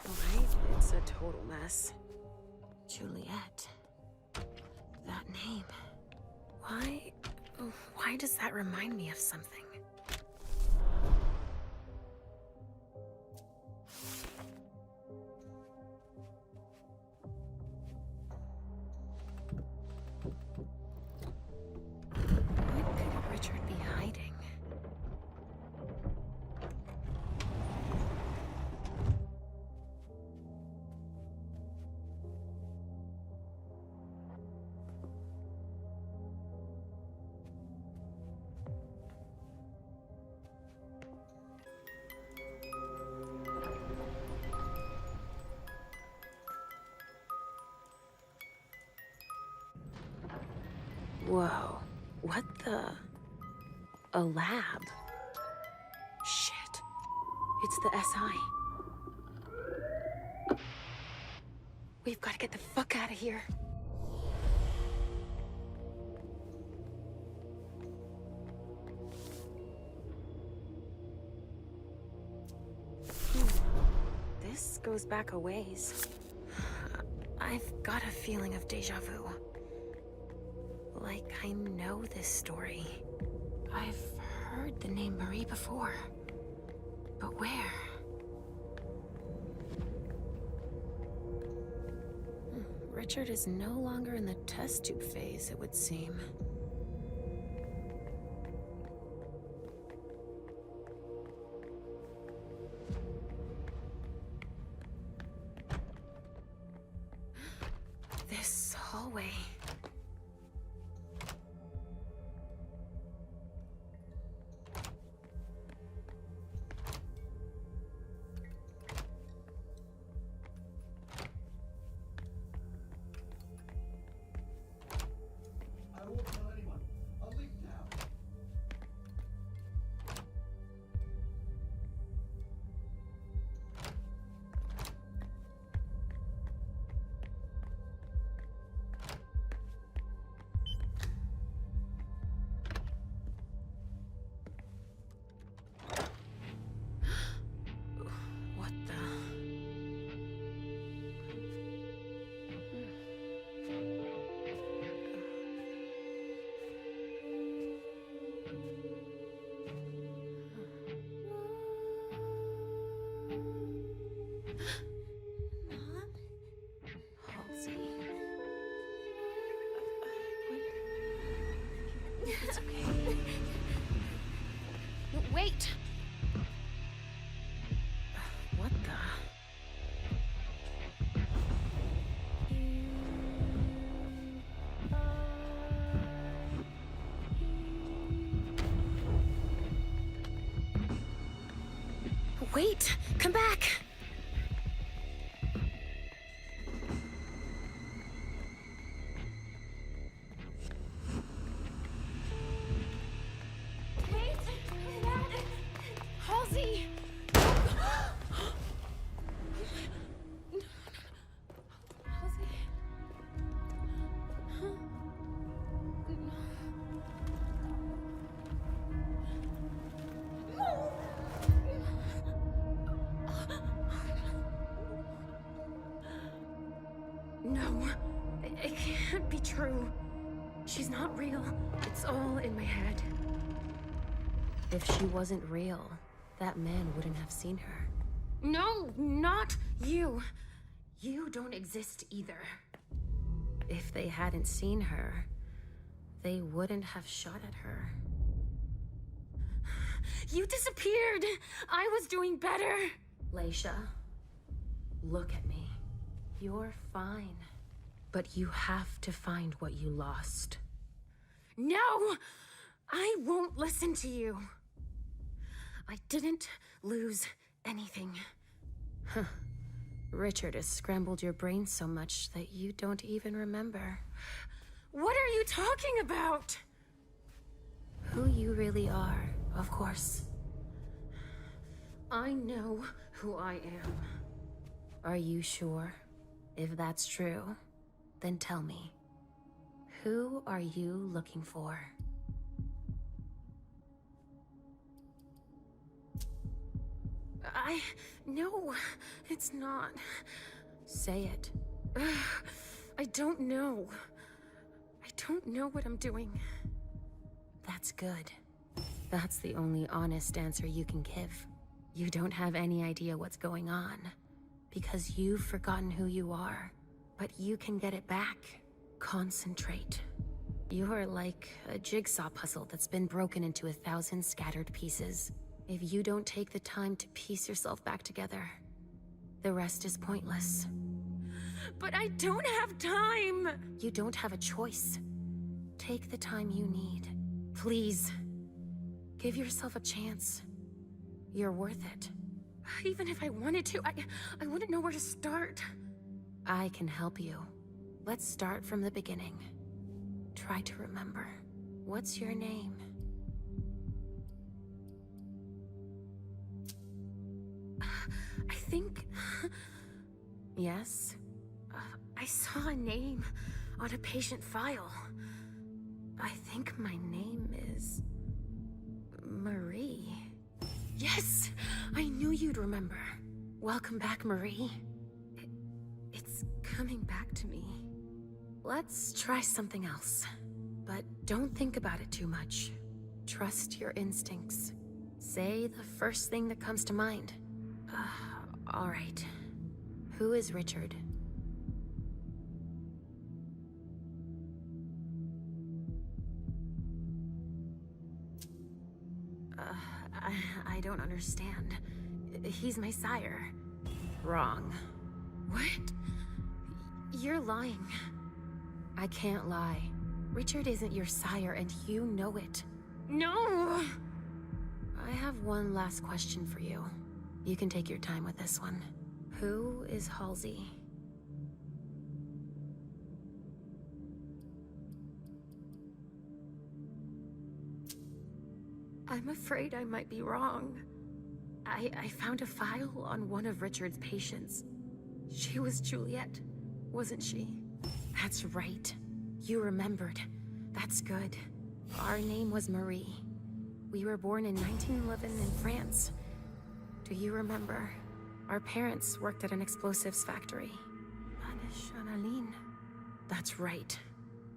Alright, it's a total mess. Juliet. That name. Why does that remind me of something? What could Richard be hiding? Whoa. What the? A lab? Shit. It's the SI. We've got to get the fuck out of here. This goes back a ways. I've got a feeling of déjà vu. Like I know this story. I've heard the name Marie before. But where? Richard is no longer in the test tube phase, it would seem. This hallway. It's okay. Wait! What the? Wait! Come back! true. She's not real. It's all in my head. If she wasn't real, that man wouldn't have seen her. No, not you. You don't exist either. If they hadn't seen her, they wouldn't have shot at her. You disappeared. I was doing better. Leisha, look at me. You're fine. But you have to find what you lost. No! I won't listen to you. I didn't lose anything. Huh. Richard has scrambled your brain so much that you don't even remember. What are you talking about? Who you really are, of course. I know who I am. Are you sure? If that's true, then tell me. Who are you looking for? No, it's not. Say it. I don't know. I don't know what I'm doing. That's good. That's the only honest answer you can give. You don't have any idea what's going on, because you've forgotten who you are. But you can get it back. Concentrate. You're like a jigsaw puzzle that's been broken into 1,000 scattered pieces. If you don't take the time to piece yourself back together, the rest is pointless. But I don't have time! You don't have a choice. Take the time you need. Please. Give yourself a chance. You're worth it. Even if I wanted to, I wouldn't know where to start. I can help you. Let's start from the beginning. Try to remember. What's your name? I think... Yes? I saw a name on a patient file. I think my name is... Marie. Yes! I knew you'd remember. Welcome back, Marie. It's coming back to me. Let's try something else. But don't think about it too much. Trust your instincts. Say the first thing that comes to mind. All right. Who is Richard? I don't understand. He's my sire. Wrong. What? You're lying. I can't lie. Richard isn't your sire, and you know it. No! I have one last question for you. You can take your time with this one. Who is Halsey? I'm afraid I might be wrong. I found a file on one of Richard's patients. She was Juliet, wasn't she? That's right. You remembered. That's good. Our name was Marie. We were born in 1911 in France. Do you remember? Our parents worked at an explosives factory. Annalene. That's right.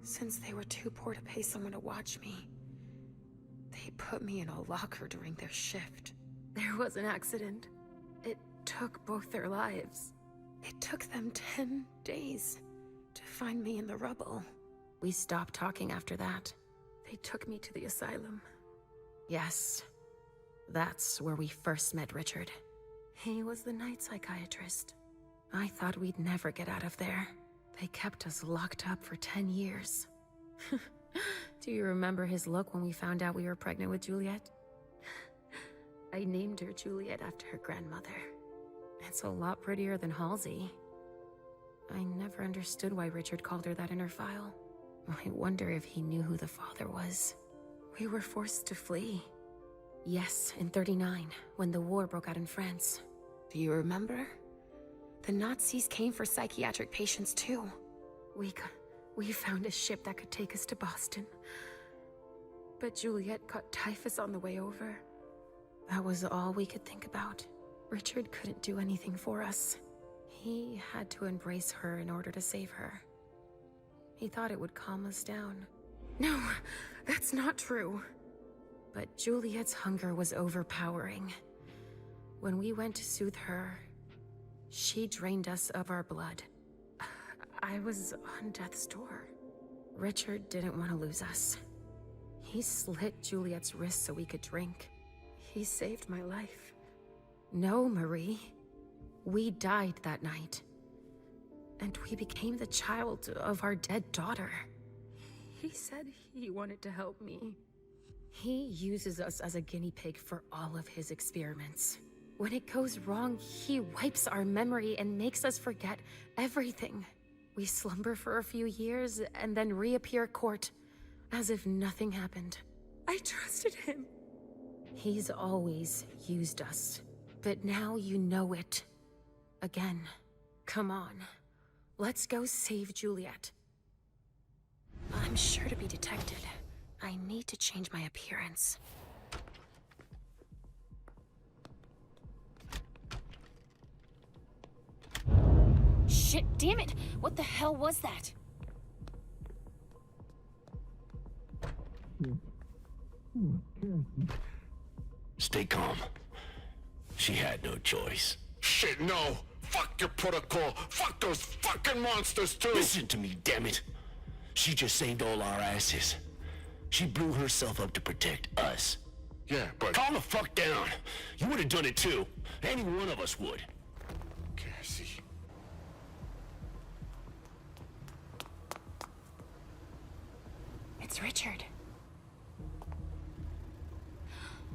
Since they were too poor to pay someone to watch me, they put me in a locker during their shift. There was an accident. It took both their lives. It took them 10 days to find me in the rubble. We stopped talking after that. They took me to the asylum. Yes. That's where we first met Richard. He was the night psychiatrist. I thought we'd never get out of there. They kept us locked up for 10 years. Do you remember his look when we found out we were pregnant with Juliet? I named her Juliet after her grandmother. It's a lot prettier than Halsey. I never understood why Richard called her that in her file. I wonder if he knew who the father was. We were forced to flee. Yes, in '39, when the war broke out in France. Do you remember? The Nazis came for psychiatric patients too. We found a ship that could take us to Boston. But Juliet caught typhus on the way over. That was all we could think about. Richard couldn't do anything for us. He had to embrace her in order to save her. He thought it would calm us down. No, that's not true. But Juliet's hunger was overpowering. When we went to soothe her, she drained us of our blood. I was on death's door. Richard didn't want to lose us. He slit Juliet's wrist so we could drink. He saved my life. No, Marie. We died that night. And we became the child of our dead daughter. He said he wanted to help me. He uses us as a guinea pig for all of his experiments. When it goes wrong, he wipes our memory and makes us forget everything. We slumber for a few years and then reappear court, as if nothing happened. I trusted him. He's always used us, but now you know it. Again. Come on. Let's go save Juliet. I'm sure to be detected. I need to change my appearance. Shit, damn it! What the hell was that? Stay calm. She had no choice. Shit, no! Fuck your protocol! Fuck those fucking monsters, too! Listen to me, damn it. She just saved all our asses. She blew herself up to protect us. Yeah, but... Calm the fuck down. You would have done it too. Any one of us would. Cassie. It's Richard.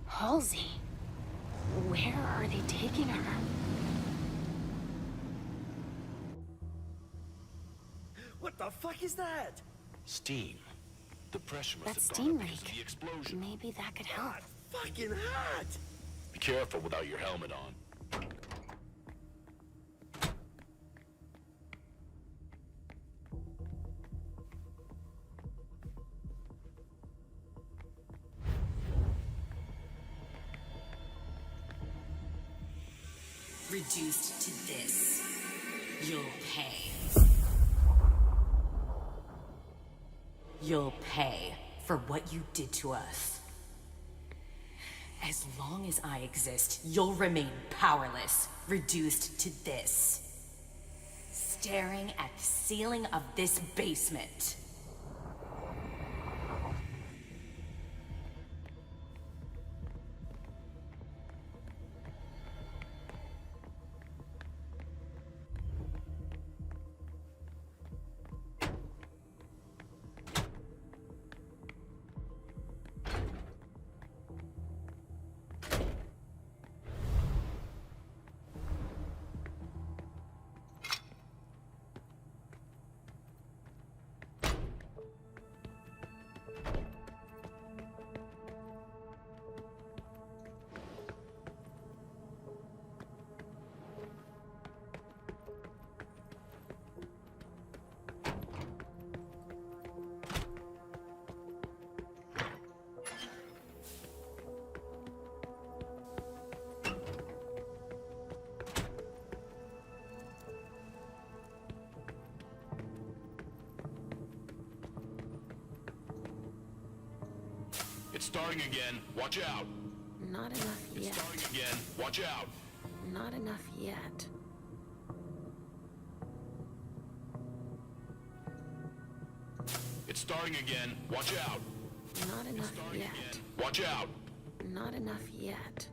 Halsey. Where are they taking her? What the fuck is that? Steam. The pressure must That have steam gone up because of leak. the explosion. Maybe that could help. Fucking hot! Be careful without your helmet on. Reduced to this. You'll pay. You'll pay for what you did to us. As long as I exist, you'll remain powerless, reduced to this. Staring at the ceiling of this basement. It's starting again. Watch out. Not enough It's yet. starting again. Watch out. Not enough yet. It's starting again. Watch out. Not enough yet. Watch out. Not enough yet.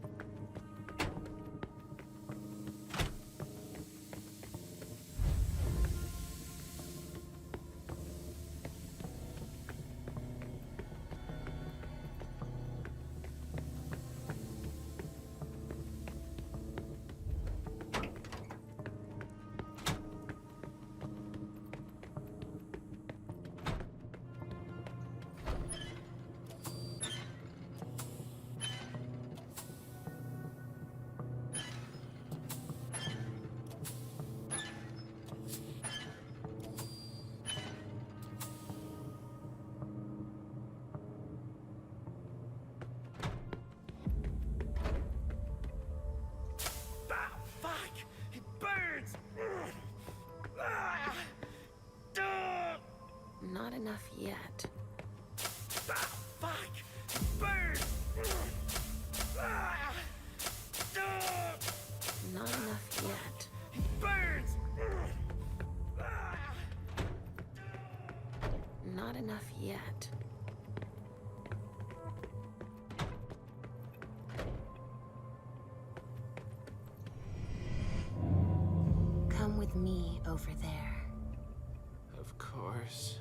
yet. Ah, fuck! Burn! Ah! Not enough yet. Burns! Not enough yet. Come with me over there. Of course.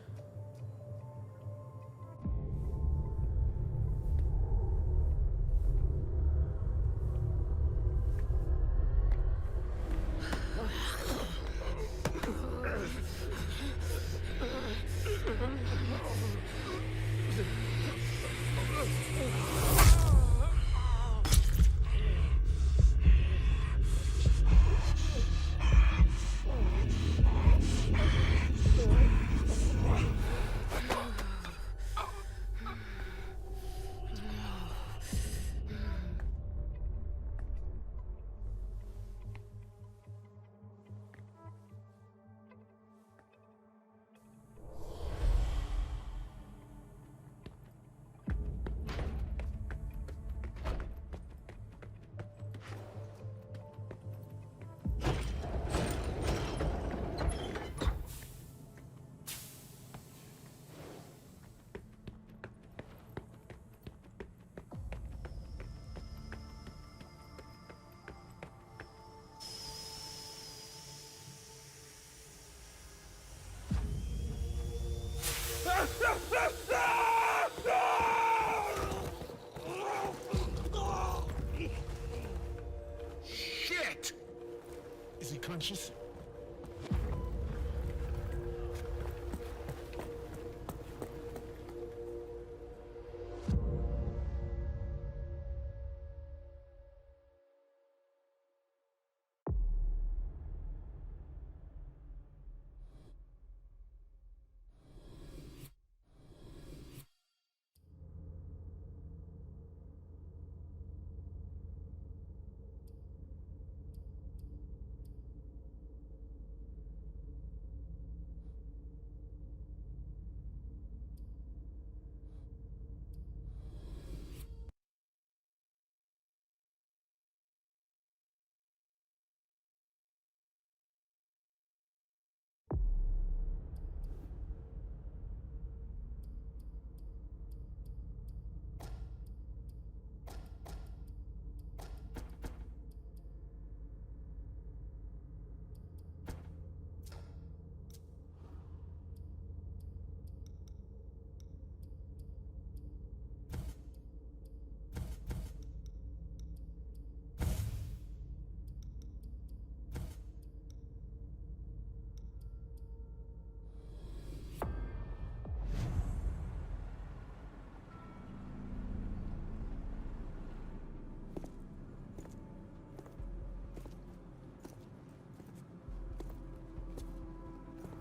Shit! Is he conscious?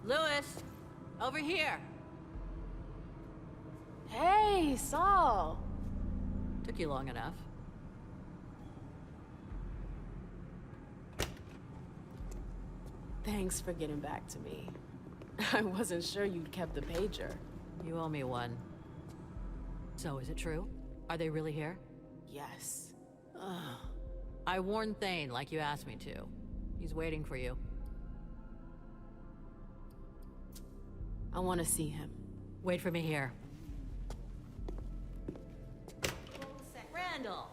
Lewis, over here. Hey, Saul. Took you long enough. Thanks for getting back to me. I wasn't sure you'd kept the pager. You owe me one. So, is it true? Are they really here? Yes. I warned Thane like you asked me to. He's waiting for you. I want to see him. Wait for me here. Randall!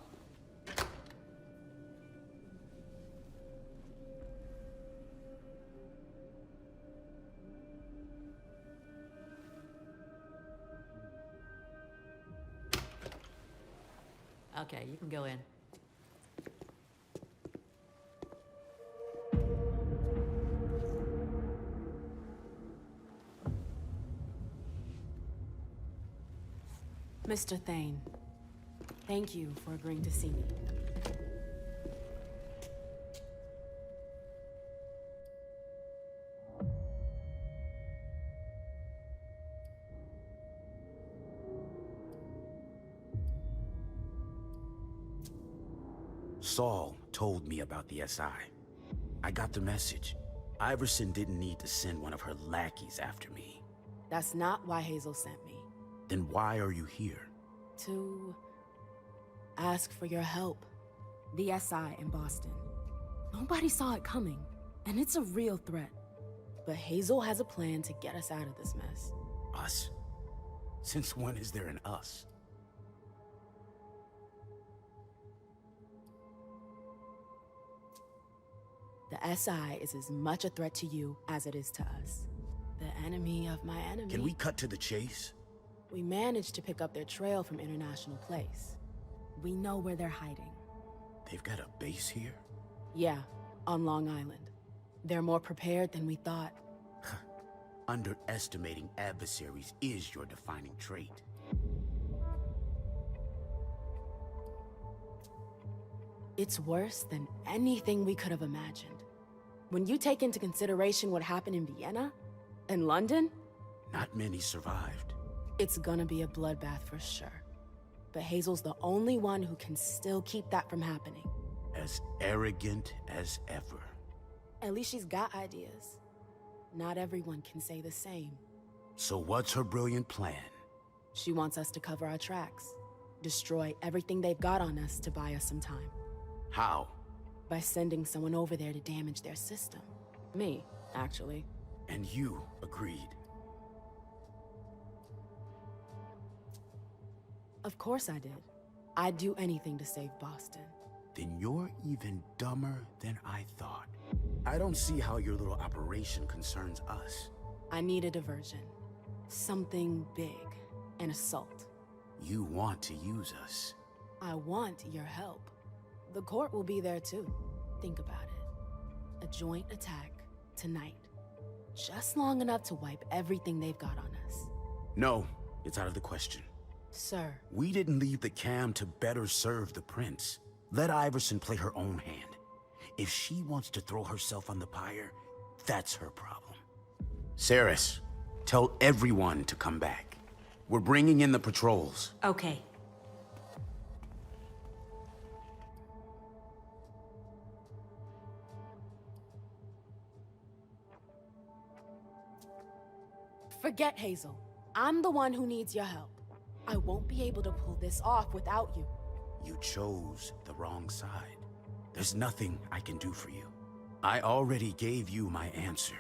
Okay, you can go in. Mr. Thane, thank you for agreeing to see me. Saul told me about the SI. I got the message. Iverson didn't need to send one of her lackeys after me. That's not why Hazel sent me. Then why are you here? To ask for your help. The SI in Boston. Nobody saw it coming, and it's a real threat. But Hazel has a plan to get us out of this mess. Us? Since when is there an us? The SI is as much a threat to you as it is to us. The enemy of my enemy. Can we cut to the chase? We managed to pick up their trail from International Place. We know where they're hiding. They've got a base here? Yeah, on Long Island. They're more prepared than we thought. Underestimating adversaries is your defining trait. It's worse than anything we could have imagined. When you take into consideration what happened in Vienna and London, not many survived. It's gonna be a bloodbath for sure. But Hazel's the only one who can still keep that from happening. As arrogant as ever. At least she's got ideas. Not everyone can say the same. So what's her brilliant plan? She wants us to cover our tracks. Destroy everything they've got on us to buy us some time. How? By sending someone over there to damage their system. Me, actually. And you agreed. Of course I did. I'd do anything to save Boston. Then you're even dumber than I thought. I don't see how your little operation concerns us. I need a diversion. Something big. An assault. You want to use us. I want your help. The court will be there too. Think about it. A joint attack tonight. Just long enough to wipe everything they've got on us. No, it's out of the question. Sir. We didn't leave the cam to better serve the prince. Let Iverson play her own hand. If she wants to throw herself on the pyre, that's her problem. Saris, tell everyone to come back. We're bringing in the patrols. Okay. Forget Hazel. I'm the one who needs your help. I won't be able to pull this off without you. You chose the wrong side. There's nothing I can do for you. I already gave you my answer.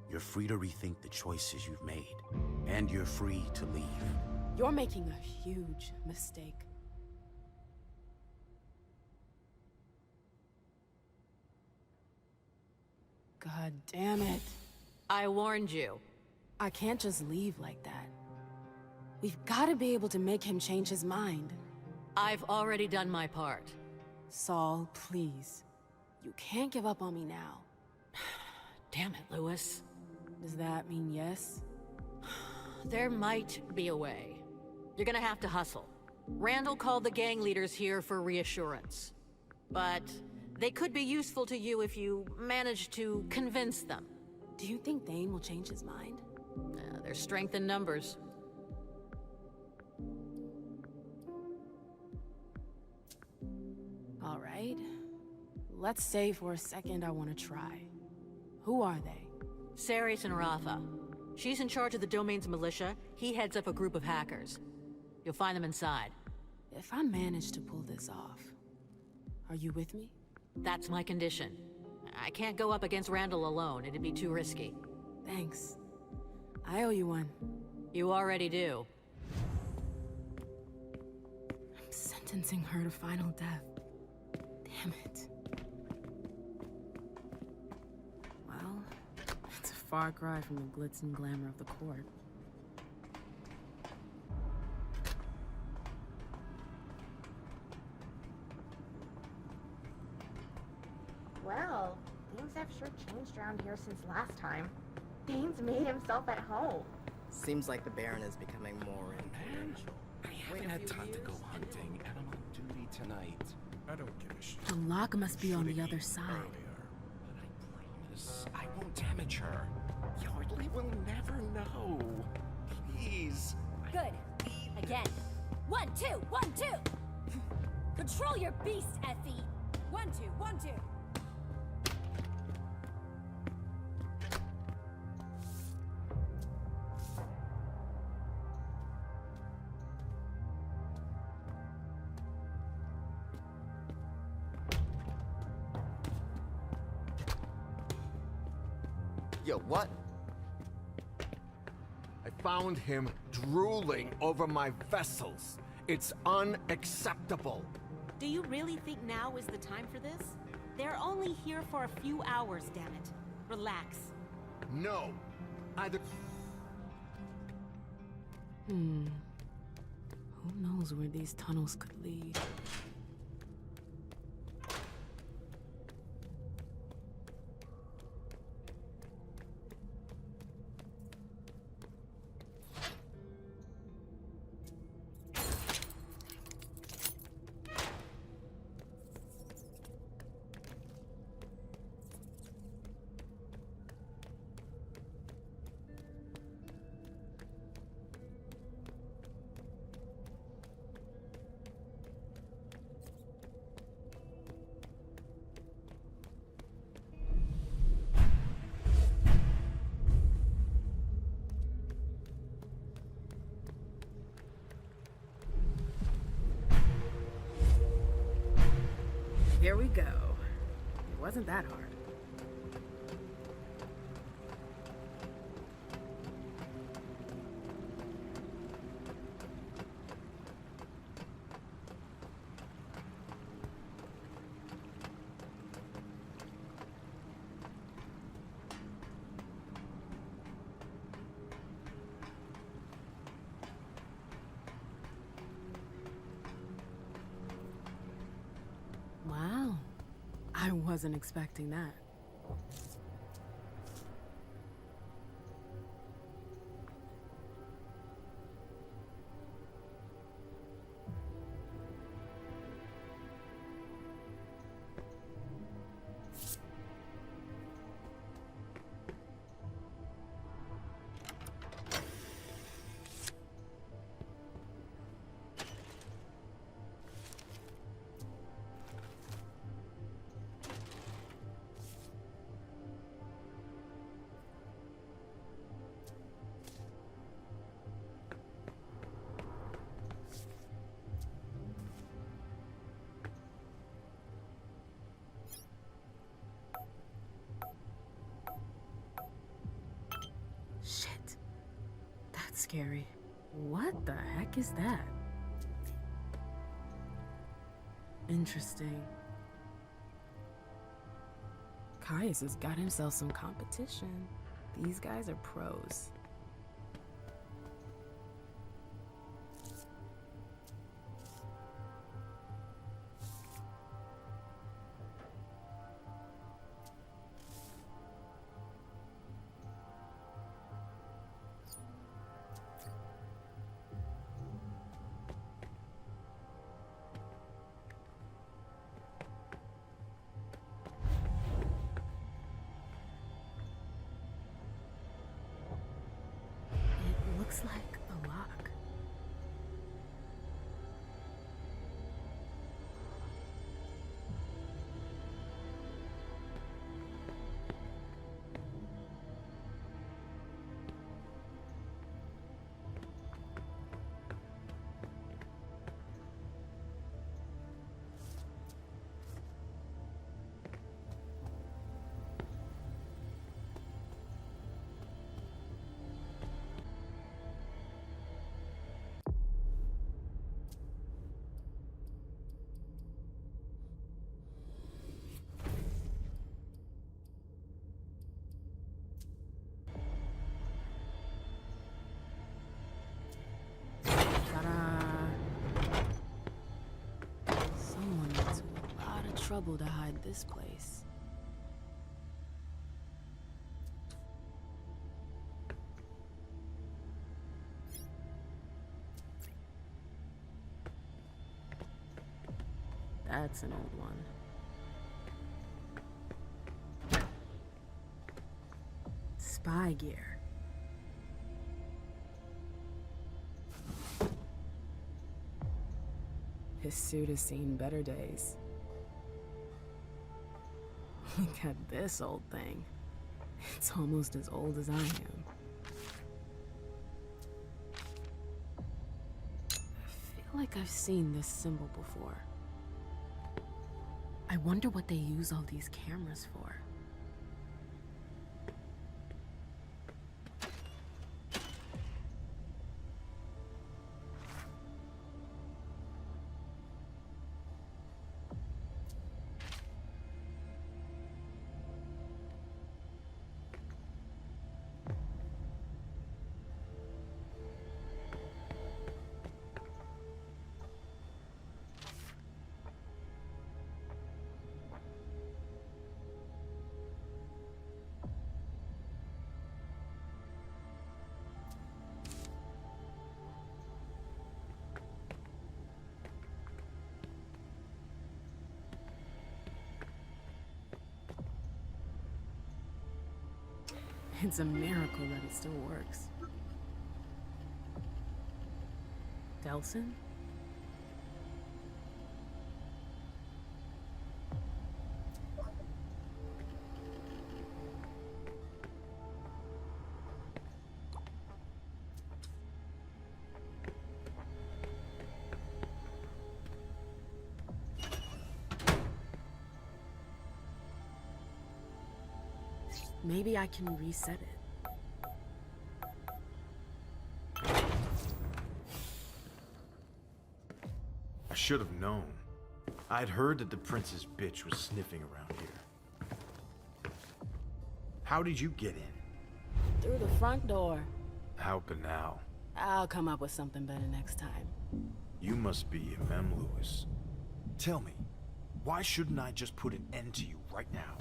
You're free to rethink the choices you've made, and you're free to leave. You're making a huge mistake. God damn it. I warned you. I can't just leave like that. We've got to be able to make him change his mind. I've already done my part. Saul, please. You can't give up on me now. Damn it, Lewis. Does that mean yes? There might be a way. You're gonna have to hustle. Randall called the gang leaders here for reassurance. But they could be useful to you if you manage to convince them. Do you think Thane will change his mind? There's strength in numbers. All right. Let's say for a second I want to try. Who are they? Saris and Rafa. She's in charge of the Domain's militia. He heads up a group of hackers. You'll find them inside. If I manage to pull this off, are you with me? That's my condition. I can't go up against Randall alone. It'd be too risky. Thanks. I owe you one. You already do. I'm sentencing her to final death. Damn it. Well, it's a far cry from the glitz and glamour of the court. Well, things have sure changed around here since last time. Dane's made himself at home. Seems like the Baron is becoming more influential. I haven't had time to go hunting, and I'm on duty tonight. I don't give a shit. The lock must be on the other side. But I promise I won't damage her. Yardley will never know. Please. Good. Again. 1, 2, 1, 2. Control your beast, Effie. 1, 2, 1, 2. Yo, what? I found him drooling over my vessels. It's unacceptable. Do you really think now is the time for this? They're only here for a few hours, damn it. Relax. No. Either... Who knows where these tunnels could lead? Here we go. It wasn't that hard. Wow. I wasn't expecting that. Shit. That's scary. What the heck is that? Interesting. Caius has got himself some competition. These guys are pros. Looks like a lock. Trouble to hide this place. That's an old one. Spy gear. His suit has seen better days. Look at this old thing. It's almost as old as I am. I feel like I've seen this symbol before. I wonder what they use all these cameras for. It's a miracle that it still works. Delson? Maybe I can reset it. I should have known. I'd heard that the prince's bitch was sniffing around here. How did you get in? Through the front door. How banal. I'll come up with something better next time. You must be Mem Lewis. Tell me, why shouldn't I just put an end to you right now?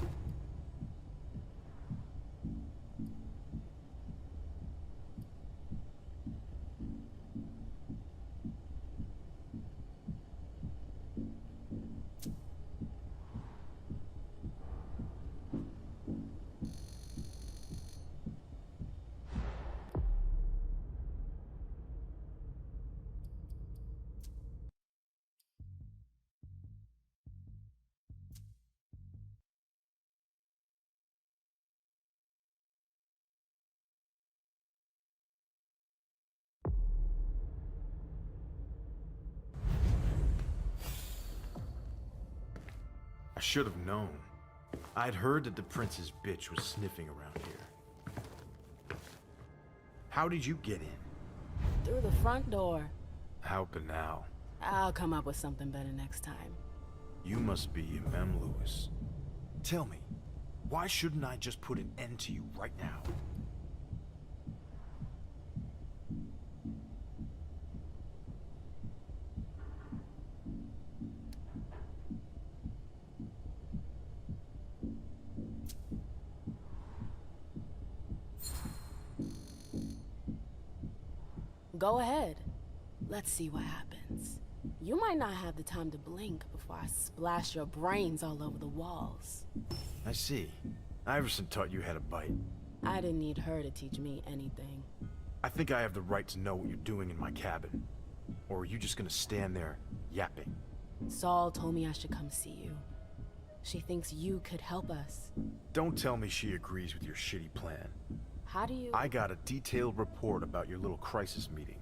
I should have known. I'd heard that the prince's bitch was sniffing around here. How did you get in? Through the front door. How banal. I'll come up with something better next time. You must be Mem Lewis. Tell me, why shouldn't I just put an end to you right now? Go ahead. Let's see what happens. You might not have the time to blink before I splash your brains all over the walls. I see. Iverson taught you how to bite. I didn't need her to teach me anything. I think I have the right to know what you're doing in my cabin. Or are you just gonna stand there, yapping? Saul told me I should come see you. She thinks you could help us. Don't tell me she agrees with your shitty plan. How do you... I got a detailed report about your little crisis meeting.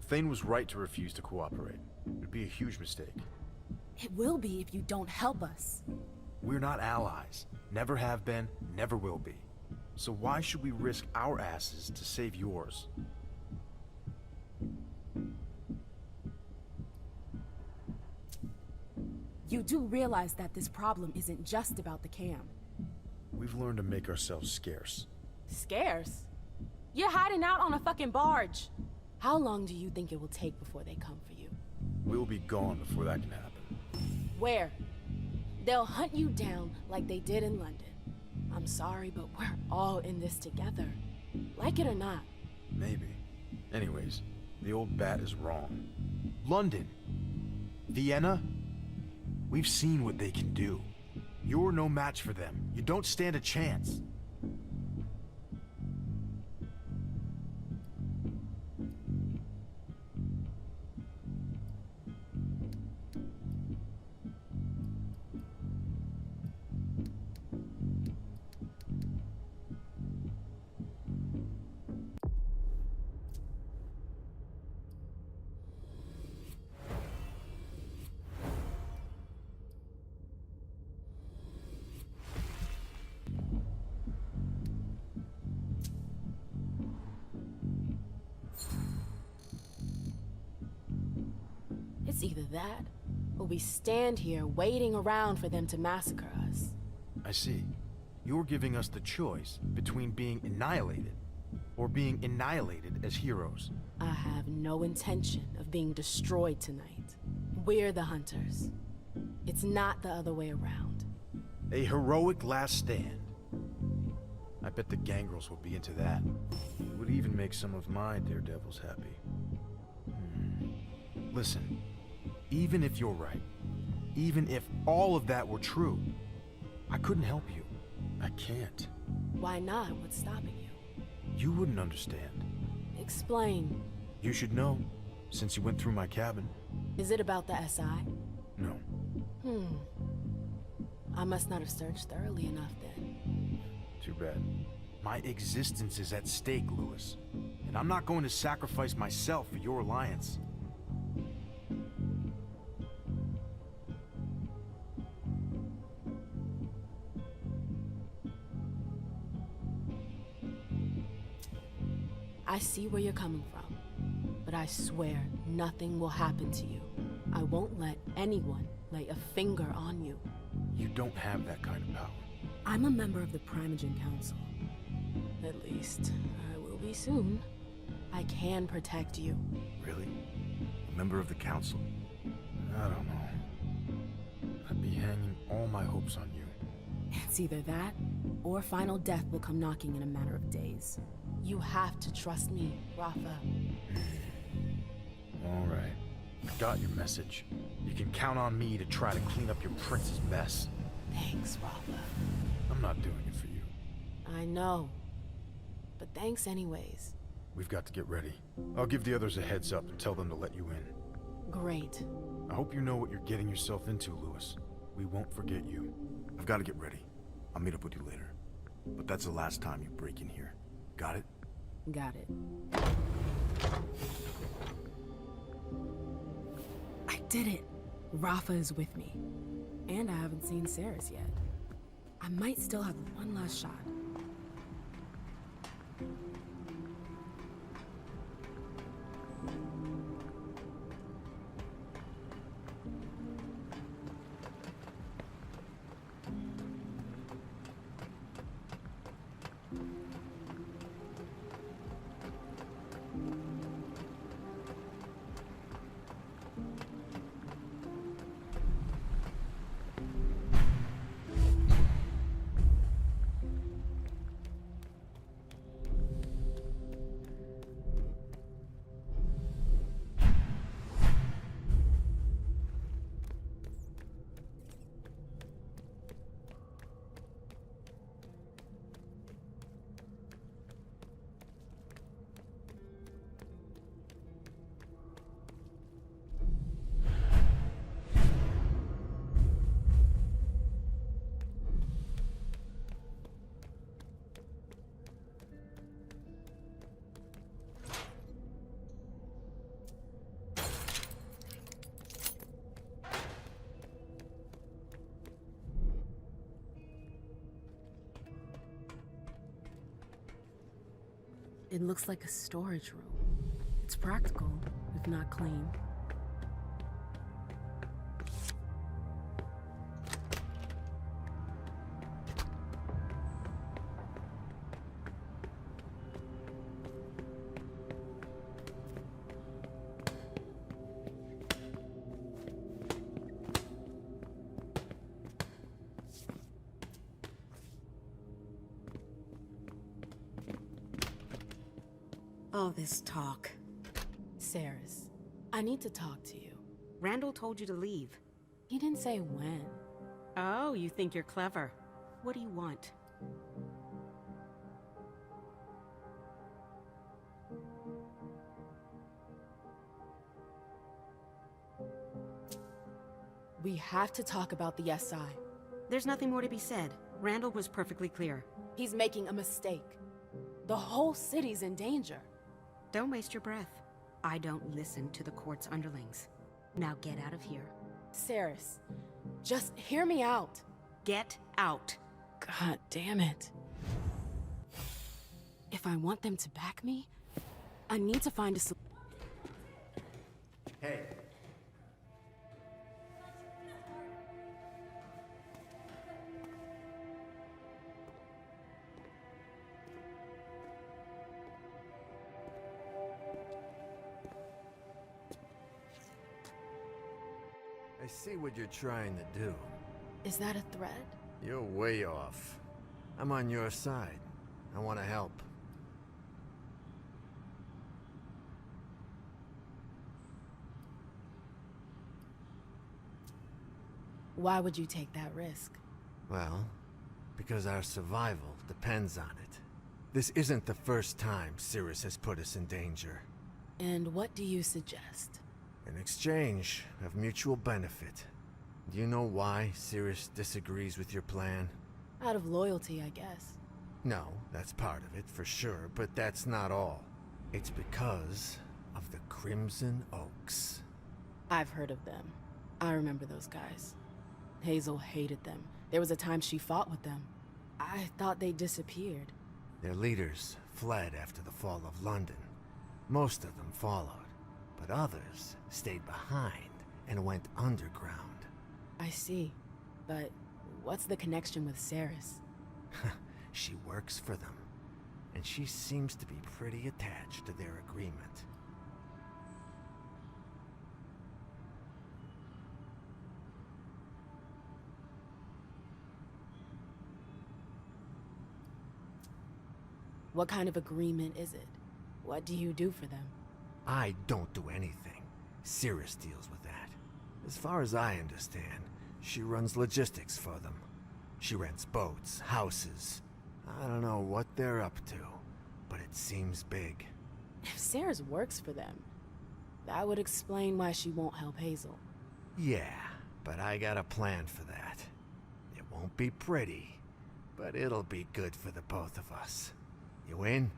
Thane was right to refuse to cooperate. It'd be a huge mistake. It will be if you don't help us. We're not allies. Never have been, never will be. So why should we risk our asses to save yours? You do realize that this problem isn't just about the cam. We've learned to make ourselves scarce. Scarce? You're hiding out on a fucking barge. How long do you think it will take before they come for you? We'll be gone before that can happen. Where? They'll hunt you down like they did in London. I'm sorry, but we're all in this together. Like it or not. Maybe. Anyways, the old bat is wrong. London. Vienna. We've seen what they can do. You're no match for them. You don't stand a chance. It's either that, or we stand here waiting around for them to massacre us. I see. You're giving us the choice between being annihilated or being annihilated as heroes. I have no intention of being destroyed tonight. We're the hunters. It's not the other way around. A heroic last stand. I bet the gangrels will be into that. It would even make some of my daredevils happy. Listen, even if you're right, even if all of that were true, I couldn't help you. I can't. Why not? What's stopping you? You wouldn't understand. Explain. You should know, since you went through my cabin. Is it about the SI? No. I must not have searched thoroughly enough then. Too bad. My existence is at stake, Lewis. And I'm not going to sacrifice myself for your alliance. I see where you're coming from, but I swear nothing will happen to you. I won't let anyone lay a finger on you. You don't have that kind of power. I'm a member of the Primogen Council. At least, I will be soon. I can protect you. Really? A member of the council? I don't know. I'd be hanging all my hopes on you. It's either that, or final death will come knocking in a matter of days. You have to trust me, Rafa. All right. I got your message. You can count on me to try to clean up your prince's mess. Thanks, Rafa. I'm not doing it for you. I know. But thanks anyways. We've got to get ready. I'll give the others a heads up and tell them to let you in. Great. I hope you know what you're getting yourself into, Lewis. We won't forget you. I've got to get ready. I'll meet up with you later. But that's the last time you break in here. Got it? Got it. I did it. Rafa is with me. And I haven't seen Saris yet. I might still have one last shot. It looks like a storage room. It's practical, if not clean. All this talk. Saris, I need to talk to you. Randall told you to leave. He didn't say when. Oh, you think you're clever. What do you want? We have to talk about the SI. There's nothing more to be said. Randall was perfectly clear. He's making a mistake. The whole city's in danger. Don't waste your breath. I don't listen to the court's underlings. Now get out of here. Saris, just hear me out. Get out. God damn it. If I want them to back me, I need to find a solution. Hey. I see what you're trying to do. Is that a threat? You're way off. I'm on your side. I want to help. Why would you take that risk? Well, Because our survival depends on it. This isn't the first time Cirrus has put us in danger. And what do you suggest? An exchange of mutual benefit. Do you know why Cirrus disagrees with your plan? Out of loyalty, I guess. No, that's part of it, for sure, but that's not all. It's because of the Crimson Oaks. I've heard of them. I remember those guys. Hazel hated them. There was a time she fought with them. I thought they disappeared. Their leaders fled after the fall of London. Most of them followed, but others stayed behind and went underground. I see. But what's the connection with Ceres? She works for them, and she seems to be pretty attached to their agreement. What kind of agreement is it? What do you do for them? I don't do anything. Cirrus deals with that. As far as I understand, she runs logistics for them. She rents boats, houses. I don't know what they're up to, but it seems big. If Ceres works for them, that would explain why she won't help Hazel. Yeah, but I got a plan for that. It won't be pretty, but it'll be good for the both of us. You in?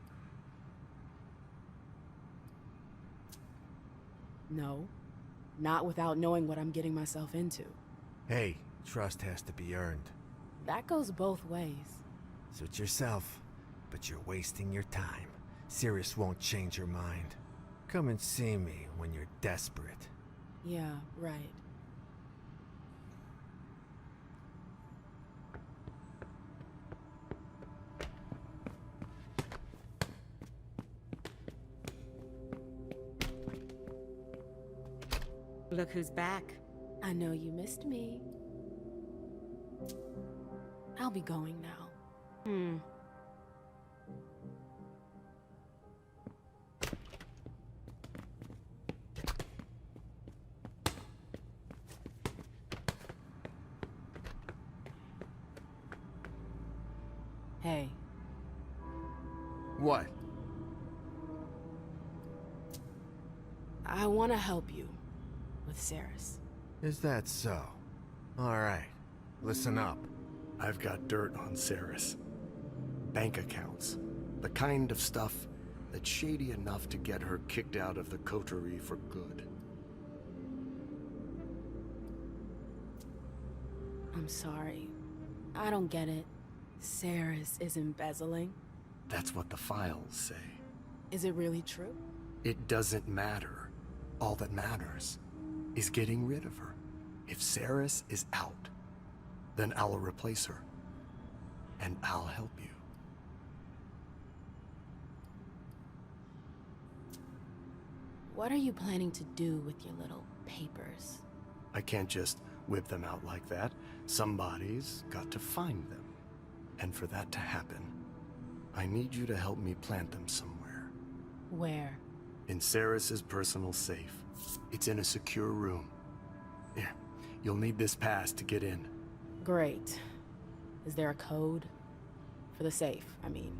No. Not without knowing what I'm getting myself into. Hey, trust has to be earned. That goes both ways. Suit yourself, but you're wasting your time. Cirrus won't change her mind. Come and see me when you're desperate. Yeah, right. Look who's back. I know you missed me. I'll be going now. Hey. What? I want to help you with Ceres. Is that so? Alright, listen up. I've got dirt on Ceres. Bank accounts. The kind of stuff that's shady enough to get her kicked out of the coterie for good. I'm sorry. I don't get it. Ceres is embezzling? That's what the files say. Is it really true? It doesn't matter. All that matters is getting rid of her. If Ceres is out, then I'll replace her. And I'll help you. What are you planning to do with your little papers? I can't just whip them out like that. Somebody's got to find them. And for that to happen, I need you to help me plant them somewhere. Where? In Ceres's personal safe. It's in a secure room. Here, you'll need this pass to get in. Great. Is there a code? For the safe, I mean.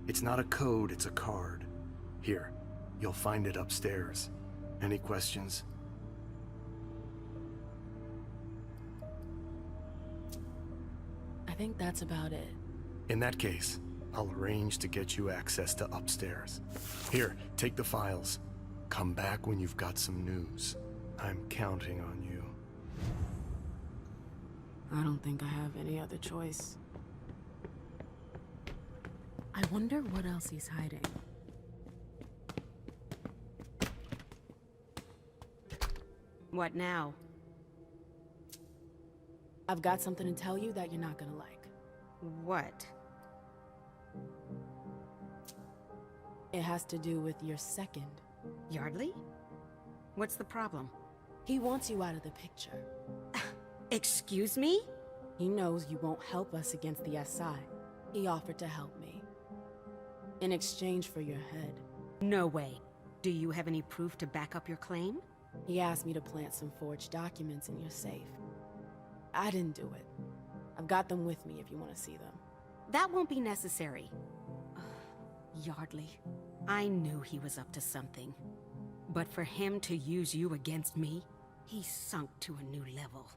It's not a code, it's a card. Here, you'll find it upstairs. Any questions? I think that's about it. In that case, I'll arrange to get you access to upstairs. Here, take the files. Come back when you've got some news. I'm counting on you. I don't think I have any other choice. I wonder what else he's hiding. What now? I've got something to tell you that you're not gonna like. What? It has to do with your second. Yardley? What's the problem? He wants you out of the picture. Excuse me? He knows you won't help us against the SI. He offered to help me. In exchange for your head. No way. Do you have any proof to back up your claim? He asked me to plant some forged documents in your safe. I didn't do it. I've got them with me if you want to see them. That won't be necessary. Yardley, I knew he was up to something. But for him to use you against me, he's sunk to a new level.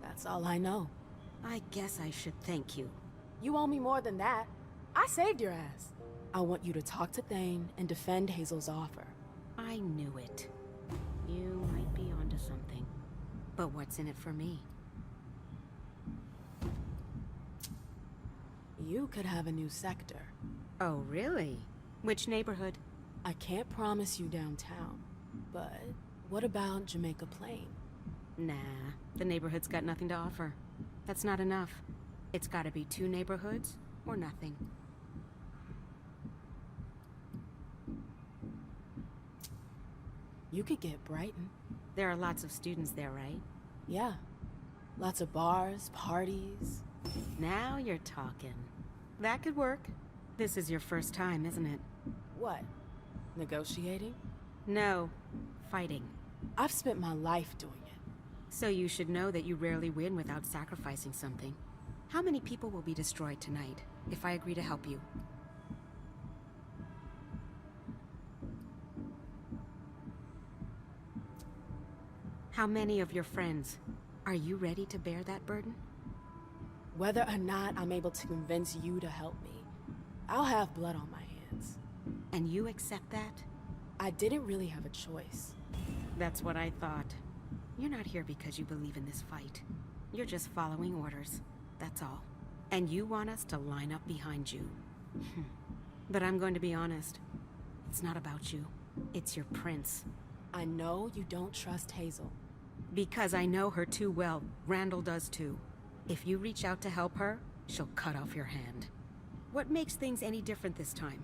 That's all I know. I guess I should thank you. You owe me more than that. I saved your ass. I want you to talk to Thane and defend Hazel's offer. I knew it. You might be onto something. But what's in it for me? You could have a new sector. Oh, really? Which neighborhood? I can't promise you downtown, but what about Jamaica Plain? Nah, the neighborhood's got nothing to offer. That's not enough. It's gotta be 2 neighborhoods, or nothing. You could get Brighton. There are lots of students there, right? Yeah. Lots of bars, parties. Now you're talking. That could work. This is your first time, isn't it? What? Negotiating? No. Fighting. I've spent my life doing it. So you should know that you rarely win without sacrificing something. How many people will be destroyed tonight, if I agree to help you? How many of your friends? Are you ready to bear that burden? Whether or not I'm able to convince you to help me, I'll have blood on my hands. And you accept that? I didn't really have a choice. That's what I thought. You're not here because you believe in this fight. You're just following orders, that's all. And you want us to line up behind you. But I'm going to be honest. It's not about you. It's your prince. I know you don't trust Hazel. Because I know her too well. Randall does too. If you reach out to help her, she'll cut off your hand. What makes things any different this time?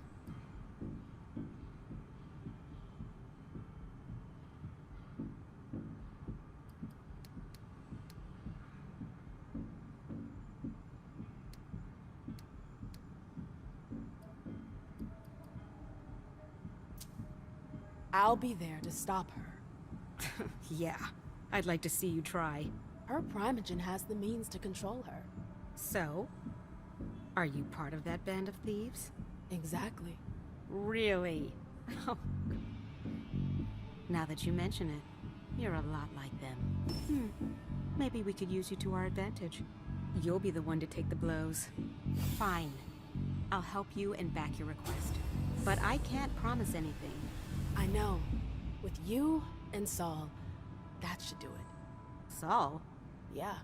I'll be there to stop her. Yeah, I'd like to see you try. Her primogen has the means to control her. So? Are you part of that band of thieves? Exactly. Really? Now that you mention it, you're a lot like them. Maybe we could use you to our advantage. You'll be the one to take the blows. Fine. I'll help you and back your request. But I can't promise anything. I know. With you and Saul, that should do it. Saul? Yeah.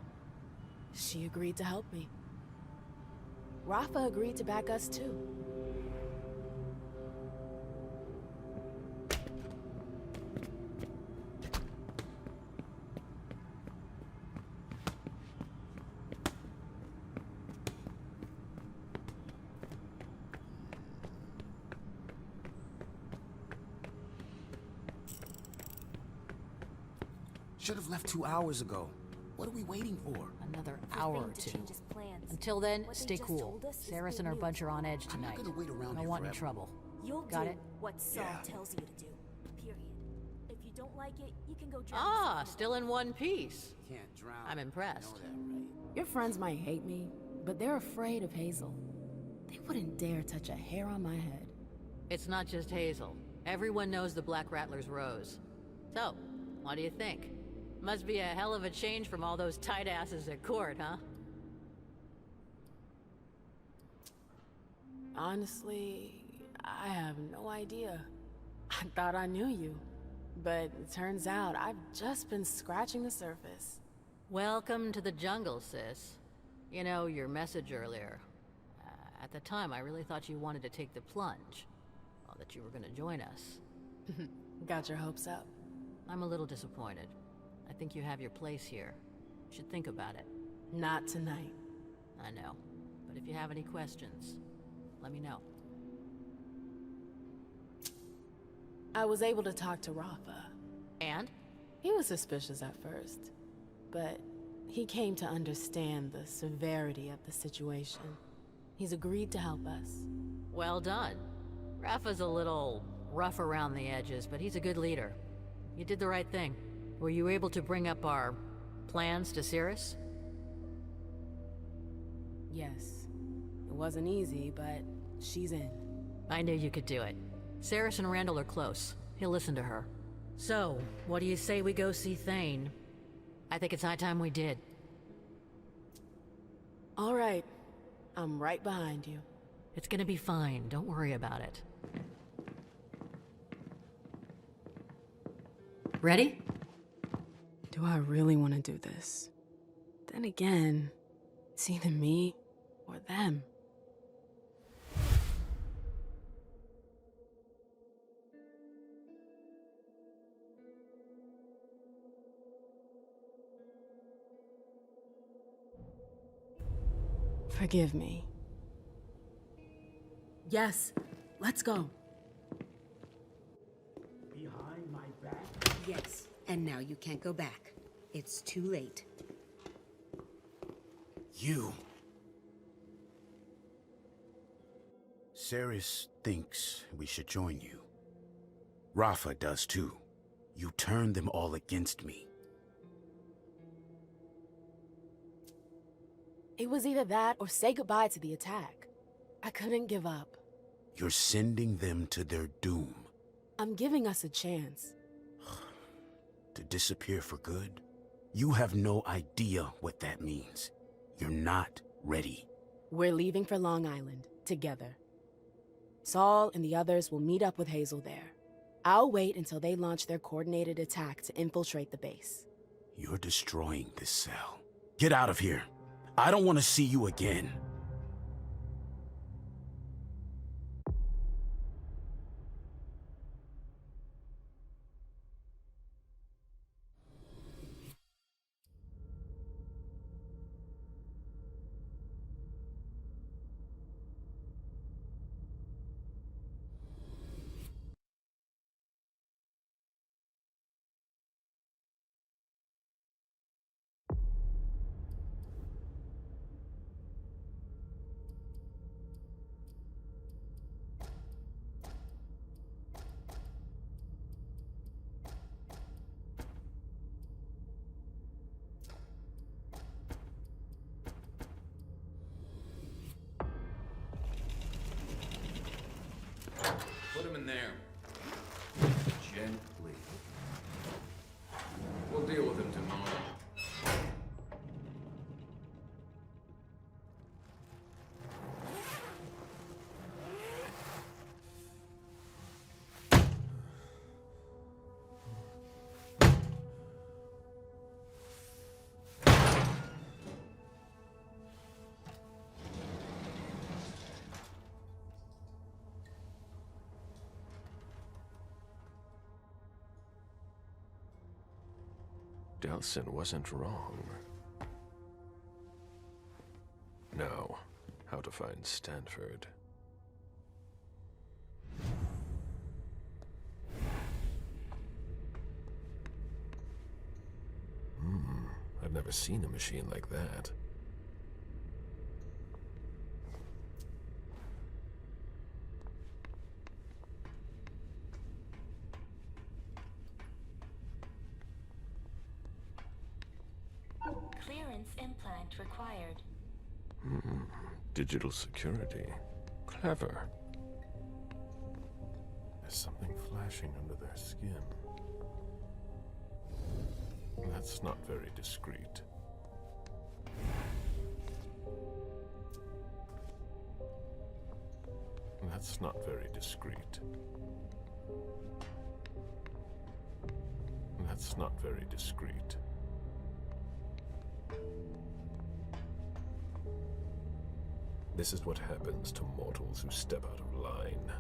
She agreed to help me. Rafa agreed to back us too. Should have left 2 hours ago. What are we waiting for? Another hour or two. Until then, stay cool. Saris and our bunch are on edge tonight. I'm not gonna wait around Don't here want any forever. trouble. You'll Got do it? what Saul tells you to do. Period. If you don't like it, you can go drown. Ah, still in one piece. Can't drown. I'm impressed. Know that, right? Your friends might hate me, but they're afraid of Hazel. They wouldn't dare touch a hair on my head. It's not just Hazel. Everyone knows the Black Rattler's Rose. So, what do you think? Must be a hell of a change from all those tight asses at court, huh? Honestly, I have no idea. I thought I knew you, but it turns out I've just been scratching the surface. Welcome to the jungle, sis. You know, your message earlier. At the time, I really thought you wanted to take the plunge. Well, that you were gonna join us. Got your hopes up. I'm a little disappointed. I think you have your place here. You should think about it. Not tonight. I know. But if you have any questions, let me know. I was able to talk to Rafa. And? He was suspicious at first, but he came to understand the severity of the situation. He's agreed to help us. Well done. Rafa's a little rough around the edges, but he's a good leader. You did the right thing. Were you able to bring up our plans to Cirrus? Yes. It wasn't easy, but she's in. I knew you could do it. Cirrus and Randall are close. He'll listen to her. So, what do you say we go see Thane? I think it's high time we did. All right. I'm right behind you. It's gonna be fine. Don't worry about it. Ready? Do I really want to do this? Then again, it's either me or them. Forgive me. Yes, let's go. Behind my back? Yes, and now you can't go back. It's too late. You. Ceres thinks we should join you. Rafa does too. You turned them all against me. It was either that or say goodbye to the attack. I couldn't give up. You're sending them to their doom. I'm giving us a chance. To disappear for good? You have no idea what that means. You're not ready. We're leaving for Long Island, together. Saul and the others will meet up with Hazel there. I'll wait until they launch their coordinated attack to infiltrate the base. You're destroying this cell. Get out of here. I don't want to see you again. Put him in there. Gently. We'll deal with him tomorrow. Delsin wasn't wrong. Now, how to find Stanford. I've never seen a machine like that. Clearance implant required. Digital security. Clever. There's something flashing under their skin. That's not very discreet. That's not very discreet. That's not very discreet. This is what happens to mortals who step out of line.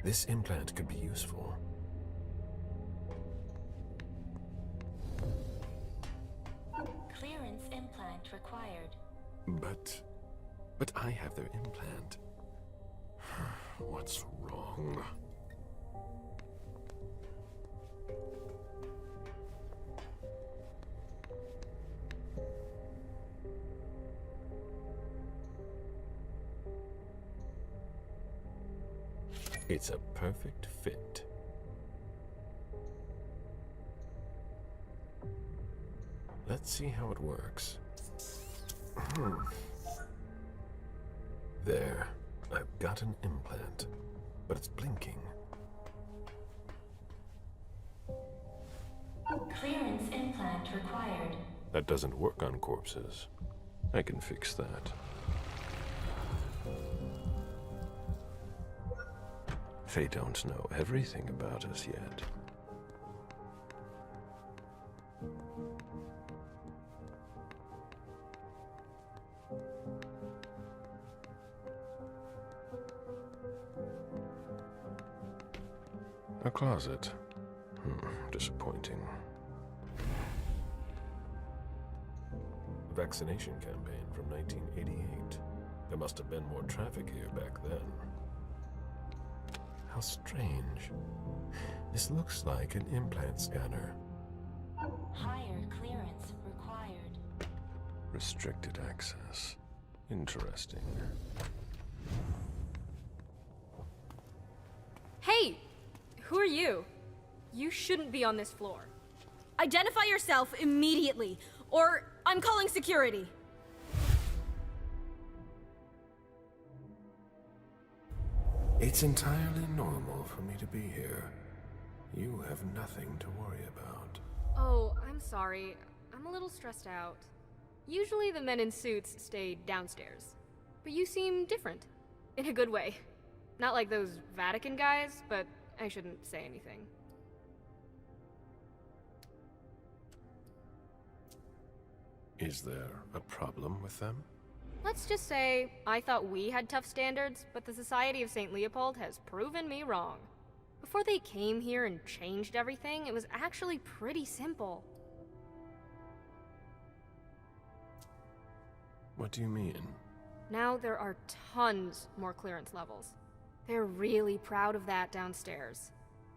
This implant could be useful. Clearance implant required. But I have their implant. What's wrong? It's a perfect fit. Let's see how it works. There. I've got an implant, but it's blinking. Clearance implant required. That doesn't work on corpses. I can fix that. They don't know everything about us yet. A closet. Disappointing. Vaccination campaign from 1988. There must have been more traffic here back then. How strange. This looks like an implant scanner. Higher clearance required. Restricted access. Interesting. Hey! Who are you? You shouldn't be on this floor. Identify yourself immediately, or I'm calling security. It's entirely normal for me to be here. You have nothing to worry about. Oh, I'm sorry. I'm a little stressed out. Usually the men in suits stay downstairs. But you seem different. In a good way. Not like those Vatican guys, but I shouldn't say anything. Is there a problem with them? Let's just say, I thought we had tough standards, but the Society of St. Leopold has proven me wrong. Before they came here and changed everything, it was actually pretty simple. What do you mean? Now there are tons more clearance levels. They're really proud of that downstairs.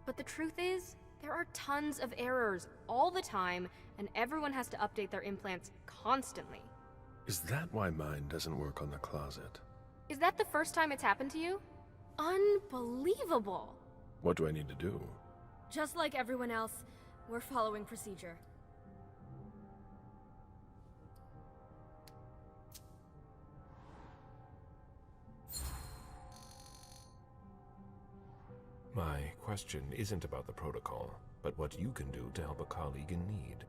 But the truth is, there are tons of errors all the time, and everyone has to update their implants constantly. Is that why mine doesn't work on the closet? Is that the first time it's happened to you? Unbelievable! What do I need to do? Just like everyone else, we're following procedure. My question isn't about the protocol, but what you can do to help a colleague in need.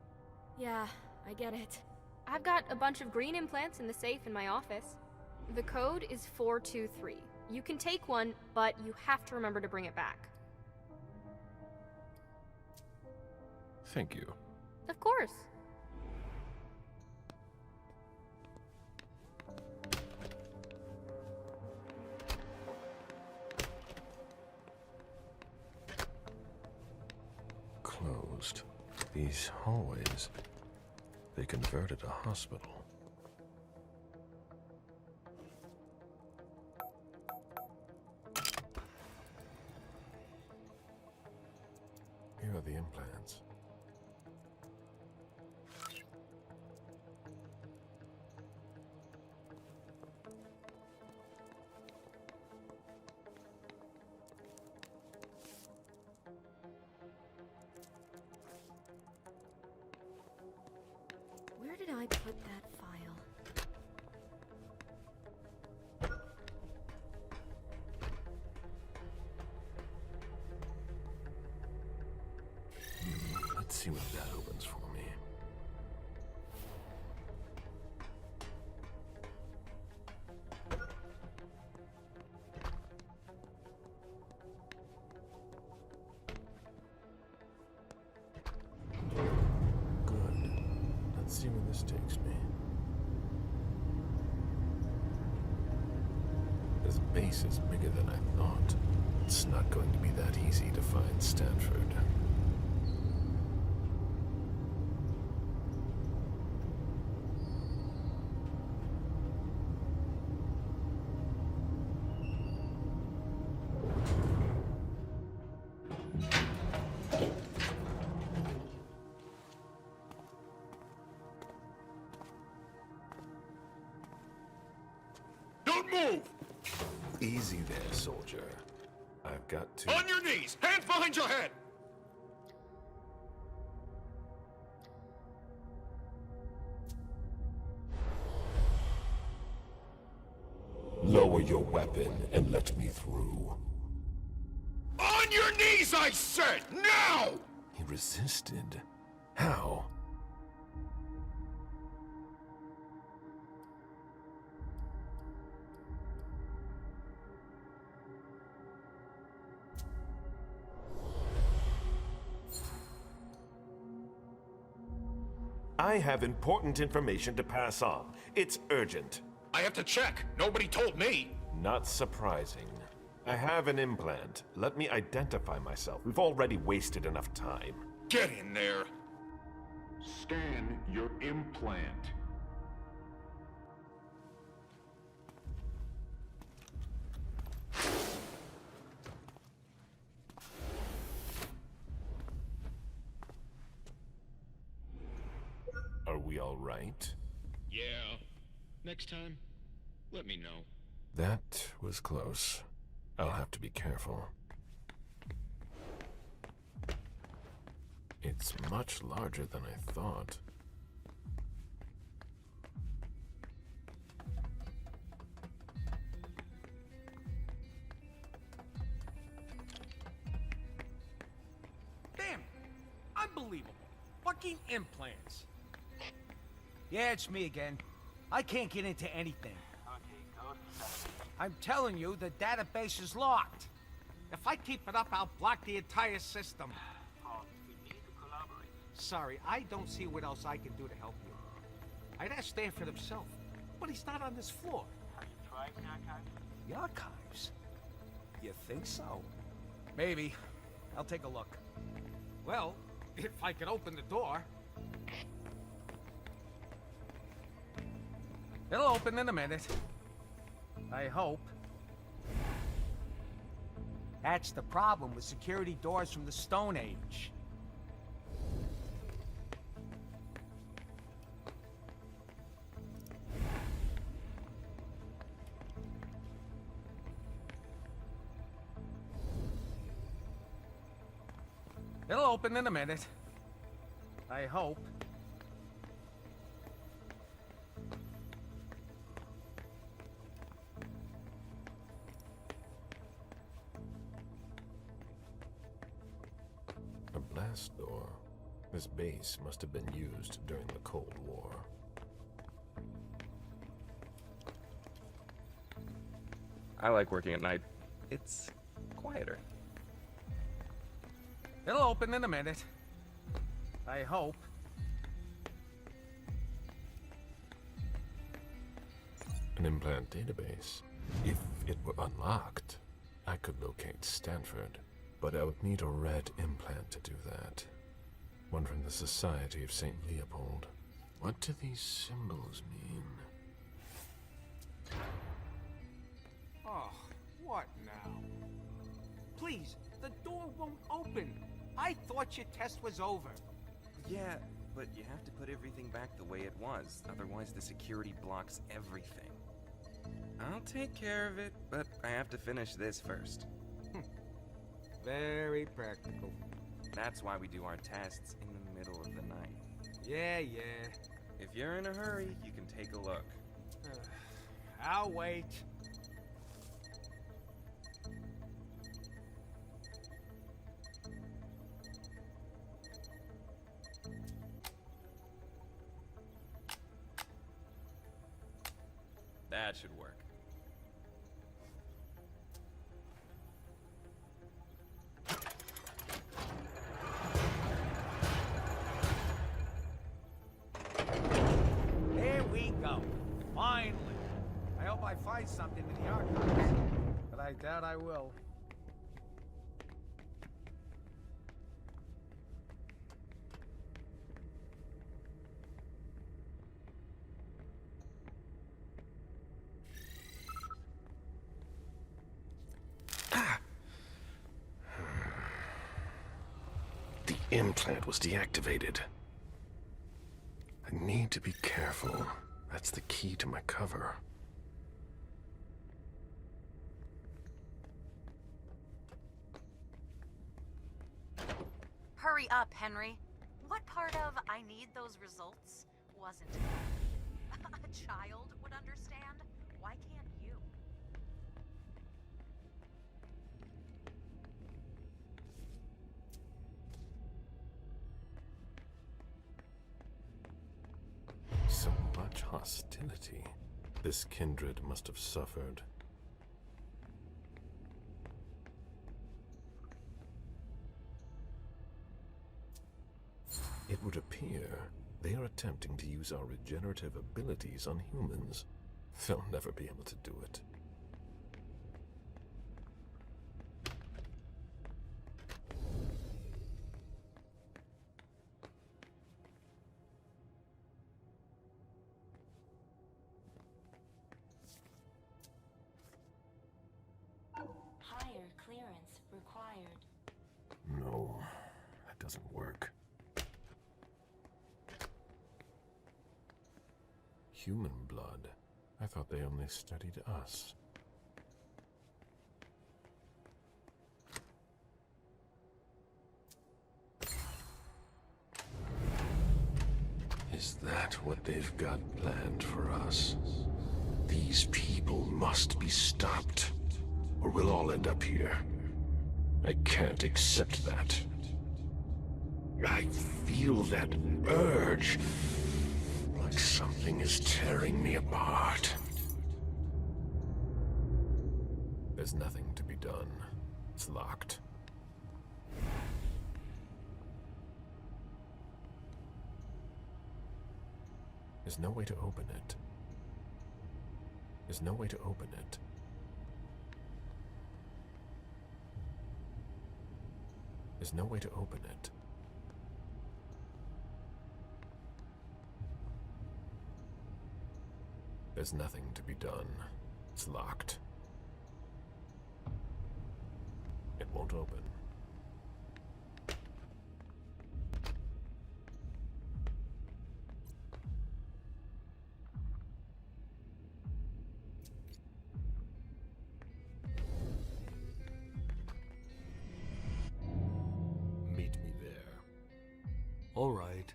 Yeah, I get it. I've got a bunch of green implants in the safe in my office. The code is 423. You can take one, but you have to remember to bring it back. Thank you. Of course. Closed. These hallways, they converted a hospital. Here are the implants. Where did I put that file? Let's see what that opens for me. Good. Let's see where this takes me. This base is bigger than I thought. It's not going to be that easy to find Stanford. Don't move! Easy there, soldier. I've I've got to... On your knees! Hands behind your head! Lower your weapon and let me through. On your knees, I said! Now! He resisted. How? I have important information to pass on. It's urgent. I have to check. Nobody told me. Not surprising. I have an implant. Let me identify myself. We've already wasted enough time. Get in there. Scan your implant. Are we all right? Yeah. Next time, let me know. That was close. I'll have to be careful. It's much larger than I thought. Damn! Unbelievable. Fucking implants. Yeah, it's me again. I can't get into anything. I'm telling you, the database is locked. If I keep it up, I'll block the entire system. Sorry, I don't see what else I can do to help you. I'd ask Stanford himself, but he's not on this floor. Have you tried the archives? The archives? You think so? Maybe. I'll take a look. Well, if I could open the door. It'll open in a minute. I hope. That's the problem with security doors from the Stone Age. It'll open in a minute. I hope. A blast door. This base must have been used during the Cold War. I like working at night. It's quieter. It'll open in a minute. I hope. An implant database. If it were unlocked, I could locate Stanford. But I would need a red implant to do that. One from the Society of St. Leopold. What do these symbols mean? Oh, what now? Please, the door won't open. I thought your test was over. Yeah, but you have to put everything back the way it was. Otherwise, the security blocks everything. I'll take care of it, but I have to finish this first. Very practical. That's why we do our tests in the middle of the night. Yeah. If you're in a hurry, you can take a look. I'll wait. That should work. There we go. Finally. I hope I find something in the archives. But I doubt I will. The implant was deactivated. I need to be careful. That's the key to my cover. Hurry up, Henry. What part of I need those results wasn't a child would understand? Why can't you? So much hostility. This kindred must have suffered. It would appear they are attempting to use our regenerative abilities on humans. They'll never be able to do it. Higher clearance required. No, that doesn't work. Human blood? I thought they only studied us. Is that what they've got planned for us? These people must be stopped, or we'll all end up here. I can't accept that. I feel that urge, like something is tearing me apart. There's nothing to be done. It's locked. There's no way to open it. There's no way to open it. There's no way to open it. There's nothing to be done. It's locked. It won't open. Meet me there. All right.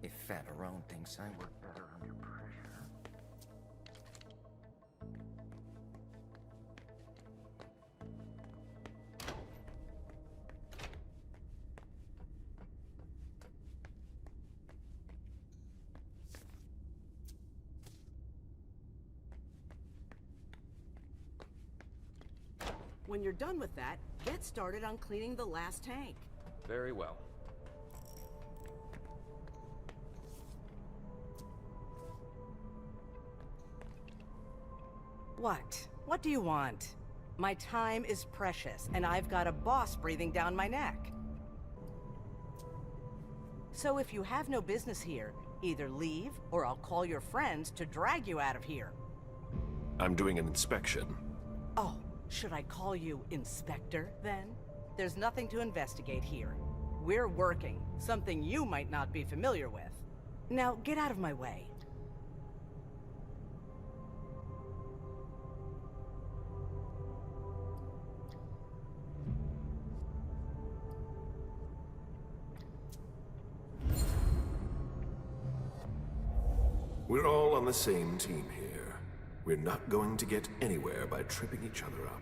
If Fatarone thinks I work better under pressure. When you're done with that, get started on cleaning the last tank. Very well. What? What do you want? My time is precious, and I've got a boss breathing down my neck. So if you have no business here, either leave, or I'll call your friends to drag you out of here. I'm doing an inspection. Oh, should I call you Inspector, then? There's nothing to investigate here. We're working, something you might not be familiar with. Now, get out of my way. We're all on the same team here. We're not going to get anywhere by tripping each other up.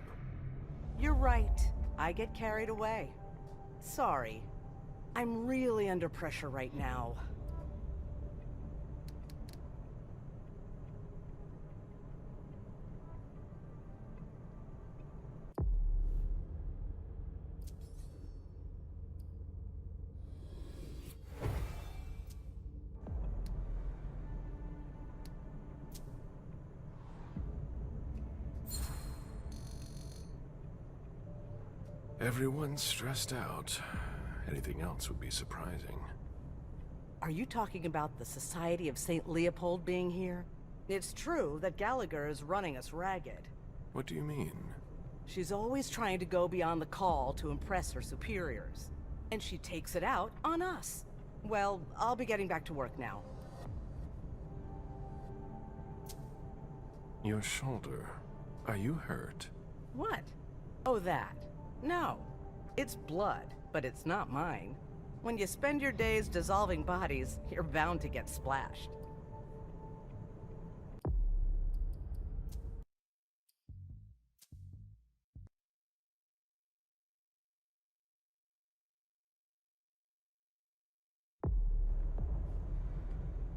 You're right. I get carried away. Sorry. I'm really under pressure right now. Everyone's stressed out. Anything else would be surprising. Are you talking about the Society of St. Leopold being here? It's true that Gallagher is running us ragged. What do you mean? She's always trying to go beyond the call to impress her superiors. And she takes it out on us. Well, I'll be getting back to work now. Your shoulder. Are you hurt? What? Oh, that. No. It's blood, but it's not mine. When you spend your days dissolving bodies, you're bound to get splashed.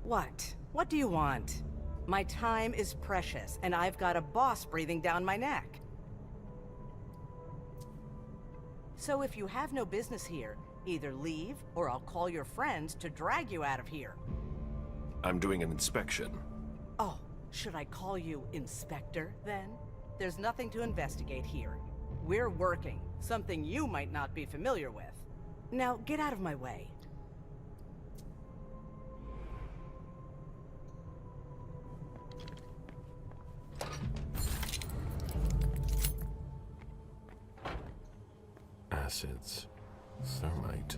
What? What do you want? My time is precious, and I've got a boss breathing down my neck. So if you have no business here, either leave, or I'll call your friends to drag you out of here. I'm doing an inspection. Oh, should I call you Inspector, then? There's nothing to investigate here. We're working, something you might not be familiar with. Now, get out of my way. Acids, thermite,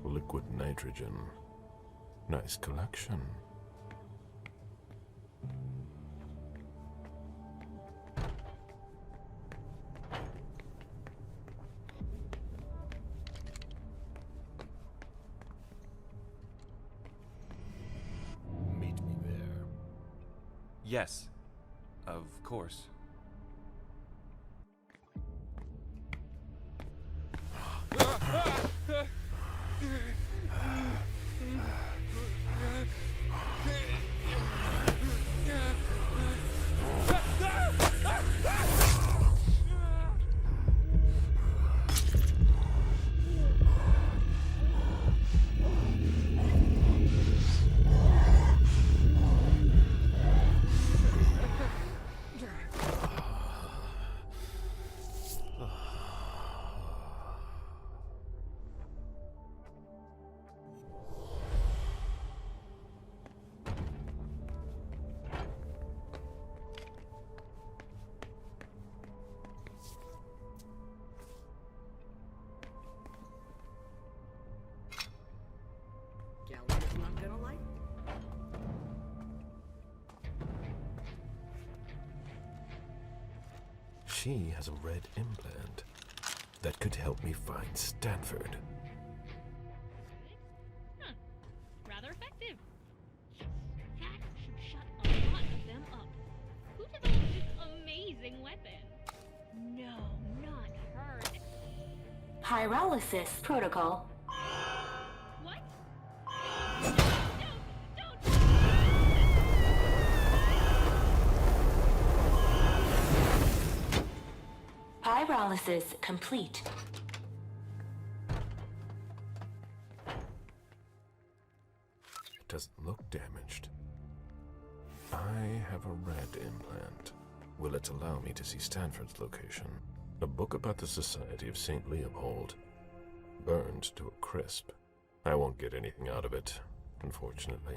liquid nitrogen. Nice collection. Meet me there. Yes, of course. Gallagher's not gonna like it. She has a red implant that could help me find Stanford. Huh. Rather effective. That should shut a lot of them up. Who developed this amazing weapon? No, not her. Pyrolysis protocol. What? Pyrolysis complete. It doesn't look damaged. I have a red implant. Will it allow me to see Stanford's location? A book about the Society of St. Leopold. Burned to a crisp. I won't get anything out of it, unfortunately.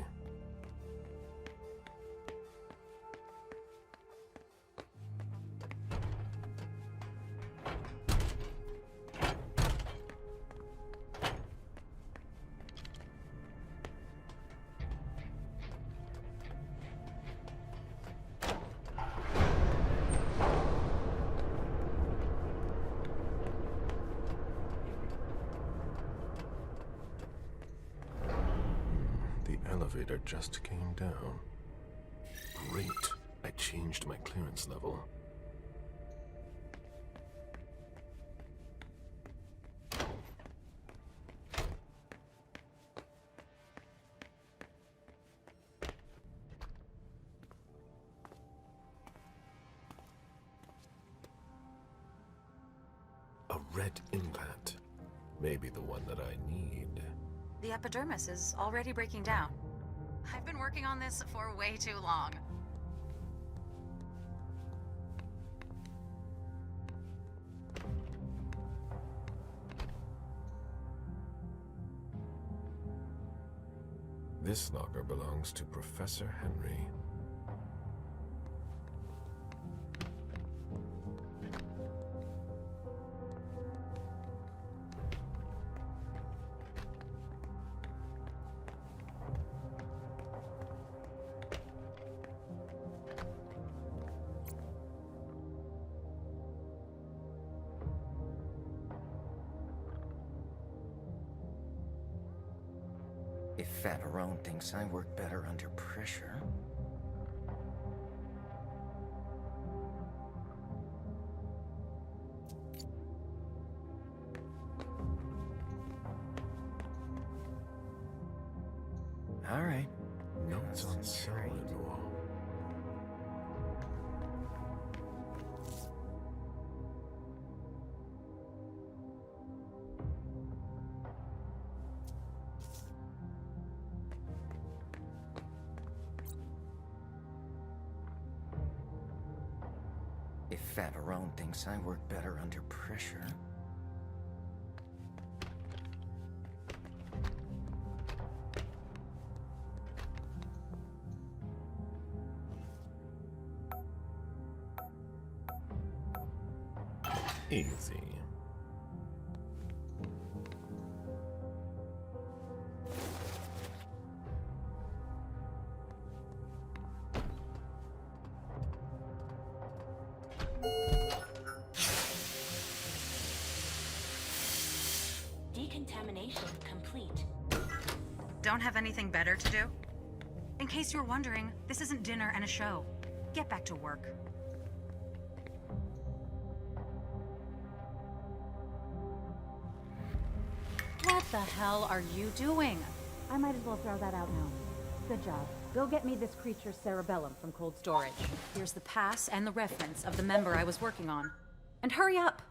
The elevator just came down. Great. I changed my clearance level. A red implant. Maybe the one that I need. The epidermis is already breaking down. I've been working on this for way too long. This locker belongs to Professor Henry. If Favarone thinks I work better under pressure... All right. Notes on Salvador. If Favarone thinks I work better under pressure... Easy. Decontamination complete. Don't have anything better to do? In case you're wondering, this isn't dinner and a show. Get back to work. What the hell are you doing? I might as well throw that out now. Good job. Go get me this creature's cerebellum from cold storage. Here's the pass and the reference of the member I was working on. And hurry up!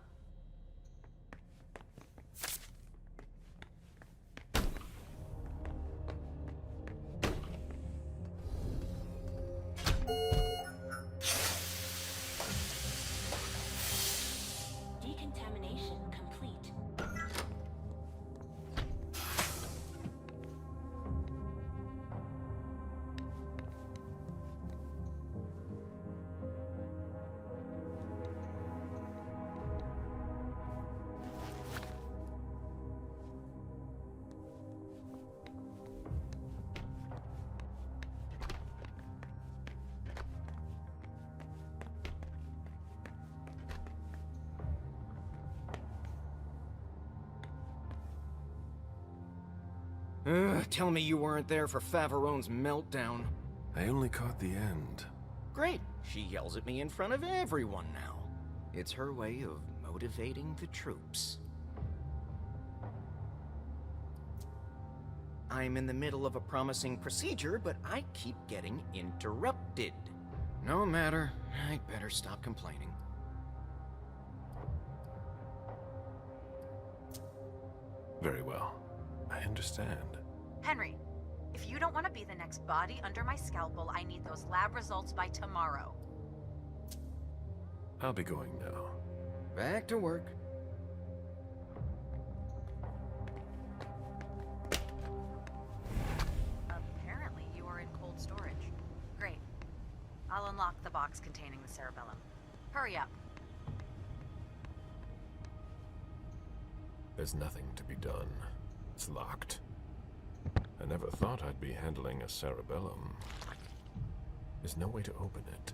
Decontamination complete. Tell me you weren't there for Favarone's meltdown. I only caught the end. Great. She yells at me in front of everyone now. It's her way of motivating the troops. I'm in the middle of a promising procedure, but I keep getting interrupted. No matter. I better stop complaining. Very well. I understand. Henry, if you don't want to be the next body under my scalpel, I need those lab results by tomorrow. I'll be going now. Back to work. Apparently you are in cold storage. Great. I'll unlock the box containing the cerebellum. Hurry up. There's nothing to be done. It's locked. I never thought I'd be handling a cerebellum. There's no way to open it.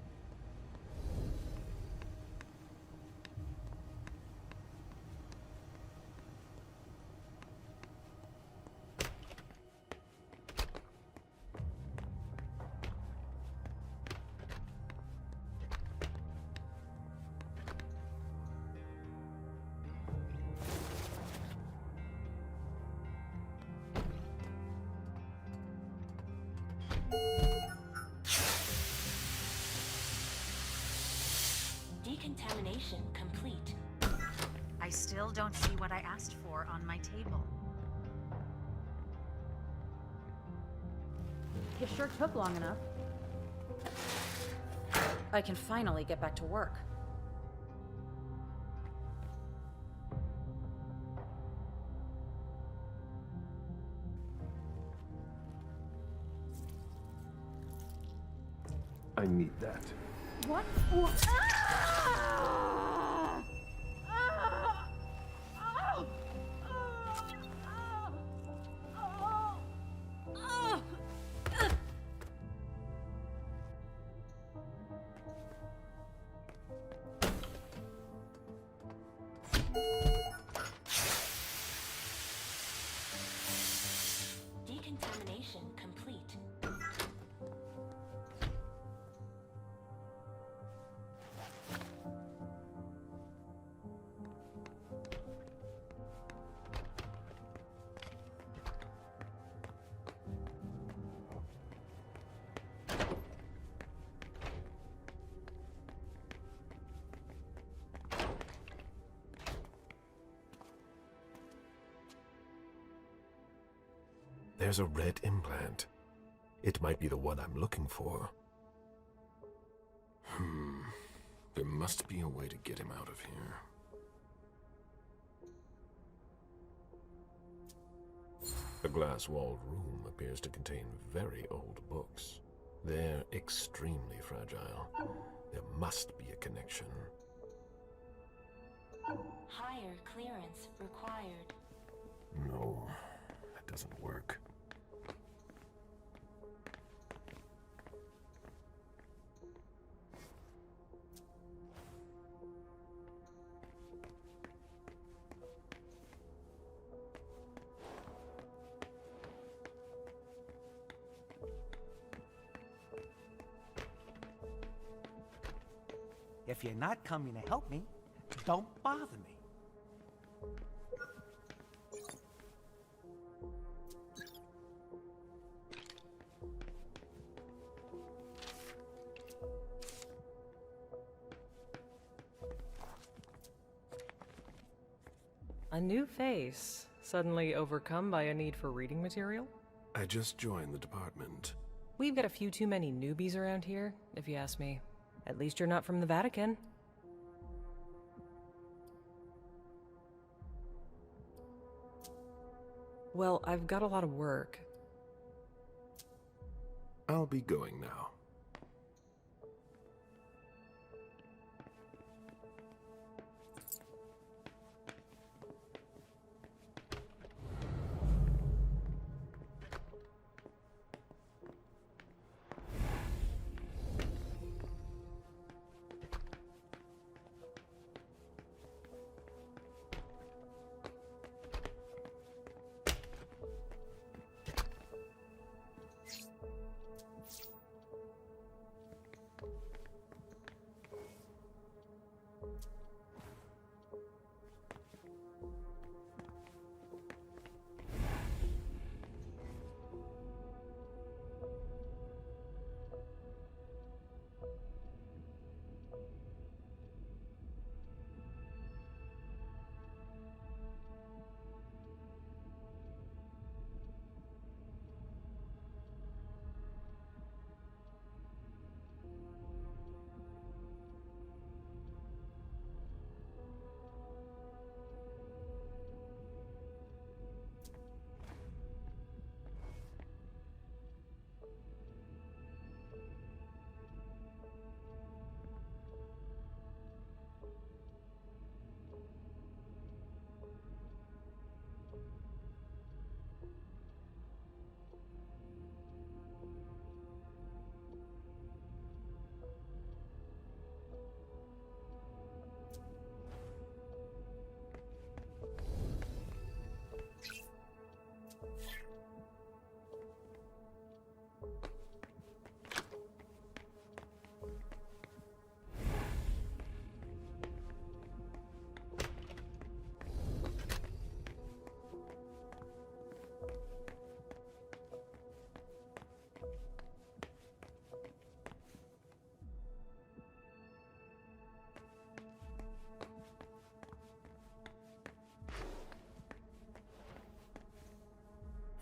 Decontamination complete. I still don't see what I asked for on my table. It sure took long enough. I can finally get back to work. I need that. What? Decontamination complete. There's a red implant. It might be the one I'm looking for. There must be a way to get him out of here. The glass-walled room appears to contain very old books. They're extremely fragile. There must be a connection. Higher clearance required. No, that doesn't work. If you're not coming to help me, don't bother me. A new face, suddenly overcome by a need for reading material? I just joined the department. We've got a few too many newbies around here, if you ask me. At least you're not from the Vatican. Well, I've got a lot of work. I'll be going now.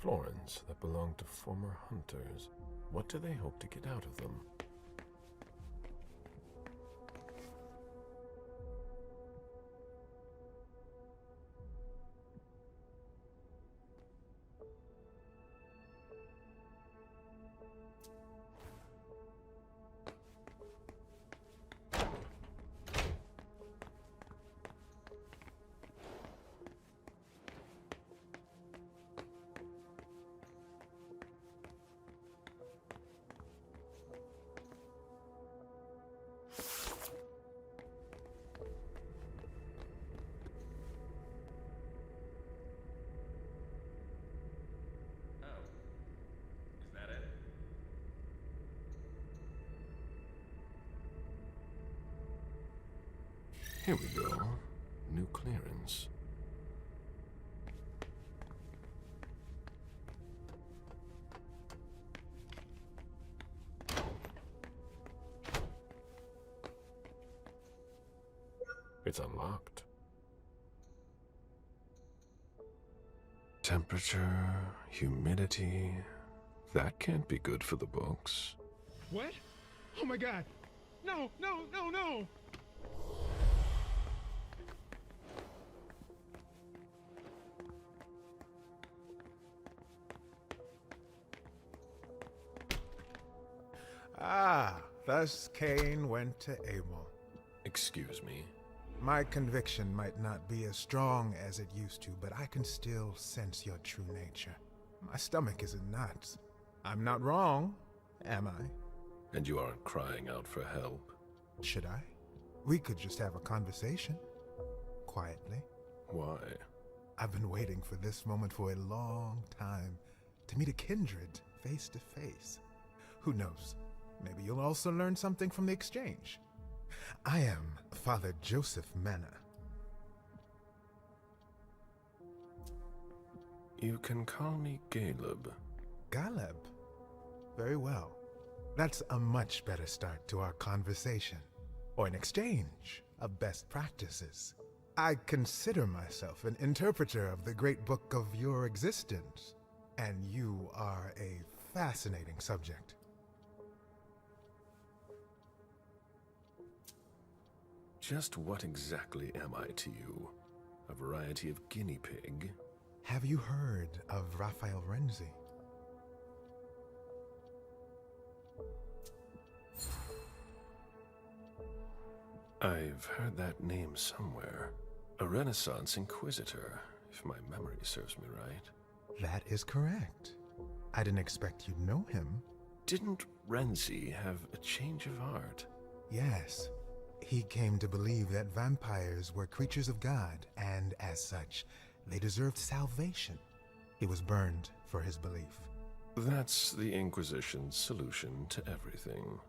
Florins that belong to former hunters. What do they hope to get out of them? Here we go. New clearance. It's unlocked. Temperature, humidity. That can't be good for the books. What? Oh my god! No, no, no, no! Ah, thus Cain went to Abel. Excuse me. My conviction might not be as strong as it used to, but I can still sense your true nature. My stomach is in knots. I'm not wrong, am I? And you aren't crying out for help? Should I? We could just have a conversation. Quietly. Why? I've been waiting for this moment for a long time. To meet a kindred, face to face. Who knows? Maybe you'll also learn something from the exchange. I am Father Joseph Manna. You can call me Caleb. Caleb? Very well. That's a much better start to our conversation. Or an exchange of best practices. I consider myself an interpreter of the great book of your existence. And you are a fascinating subject. Just what exactly am I to you? A variety of guinea pig? Have you heard of Raphael Renzi? I've heard that name somewhere. A Renaissance Inquisitor, if my memory serves me right. That is correct. I didn't expect you'd know him. Didn't Renzi have a change of heart? Yes. He came to believe that vampires were creatures of God, and as such, they deserved salvation. He was burned for his belief. That's the Inquisition's solution to everything.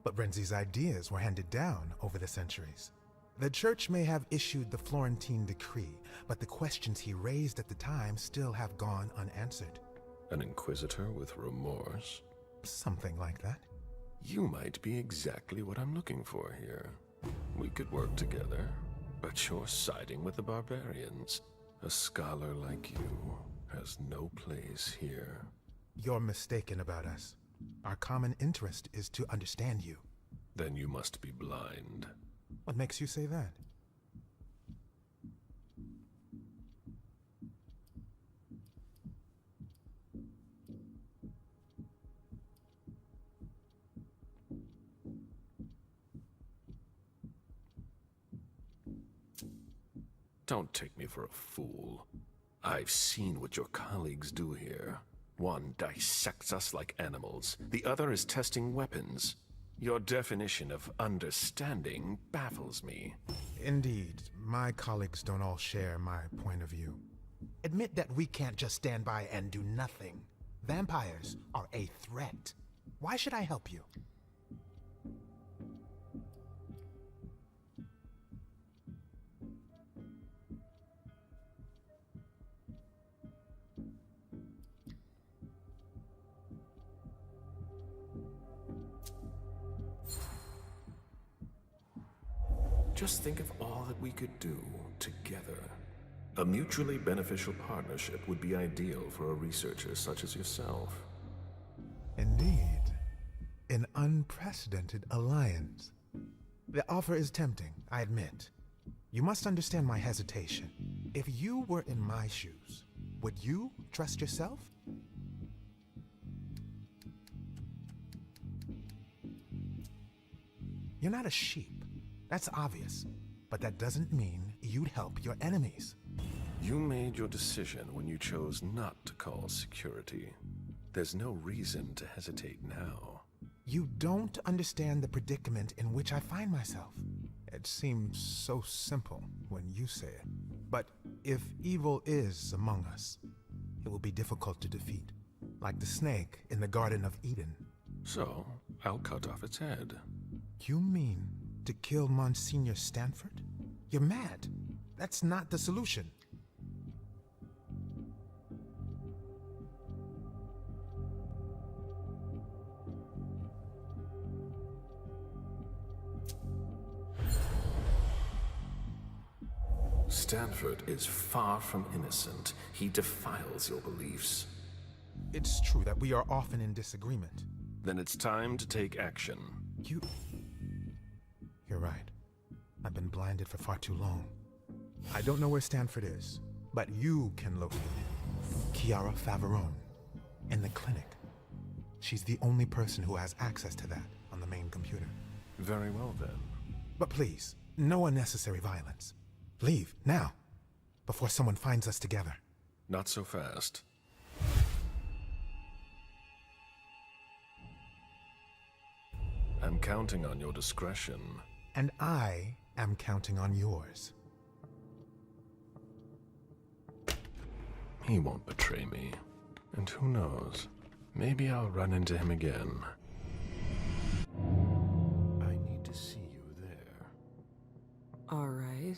But Renzi's ideas were handed down over the centuries. The church may have issued the Florentine decree, but the questions he raised at the time still have gone unanswered. An inquisitor with remorse? Something like that. You might be exactly what I'm looking for here. We could work together, but you're siding with the barbarians. A scholar like you has no place here. You're mistaken about us. Our common interest is to understand you. Then you must be blind. What makes you say that? Don't take me for a fool. I've seen what your colleagues do here. One dissects us like animals. The other is testing weapons. Your definition of understanding baffles me. Indeed, my colleagues don't all share my point of view. Admit that we can't just stand by and do nothing. Vampires are a threat. Why should I help you? Just think of all that we could do together. A mutually beneficial partnership would be ideal for a researcher such as yourself. Indeed. An unprecedented alliance. The offer is tempting, I admit. You must understand my hesitation. If you were in my shoes, would you trust yourself? You're not a sheep. That's obvious. But that doesn't mean you'd help your enemies. You made your decision when you chose not to call security. There's no reason to hesitate now. You don't understand the predicament in which I find myself. It seems so simple when you say it. But if evil is among us, it will be difficult to defeat. Like the snake in the Garden of Eden. So, I'll cut off its head. You mean to kill Monsignor Stanford? You're mad. That's not the solution. Stanford is far from innocent. He defiles your beliefs. It's true that we are often in disagreement. Then it's time to take action. You're right. I've been blinded for far too long. I don't know where Stanford is, but you can locate Chiara Favarone in the clinic. She's the only person who has access to that on the main computer. Very well, then. But please, no unnecessary violence. Leave, now, before someone finds us together. Not so fast. I'm counting on your discretion. And I am counting on yours. He won't betray me. And who knows, maybe I'll run into him again. I need to see you there. All right.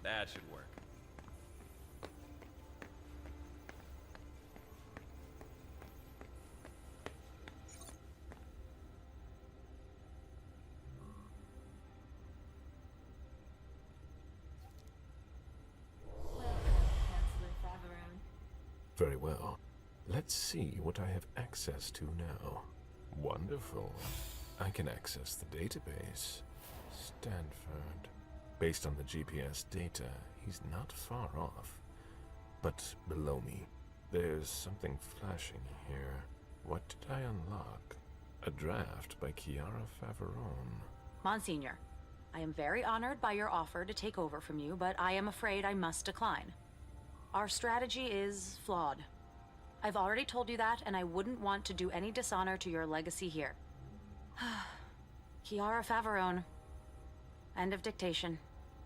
That should work. Very well. Let's see what I have access to now. Wonderful. I can access the database. Stanford. Based on the GPS data, he's not far off. But below me, there's something flashing here. What did I unlock? A draft by Chiara Favarone. Monsignor, I am very honored by your offer to take over from you, but I am afraid I must decline. Our strategy is flawed. I've already told you that, and I wouldn't want to do any dishonor to your legacy here. Chiara Favarone. End of dictation.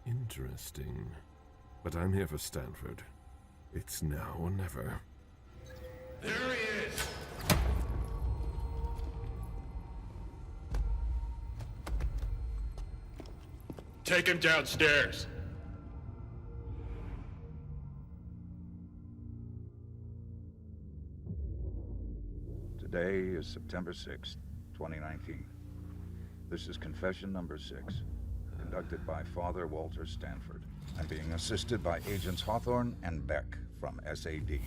Interesting. But I'm here for Stanford. It's now or never. There he is! Take him downstairs. Today is September 6th, 2019. This is confession number 6, conducted by Father Walter Stanford. I'm being assisted by Agents Hawthorne and Beck from SAD.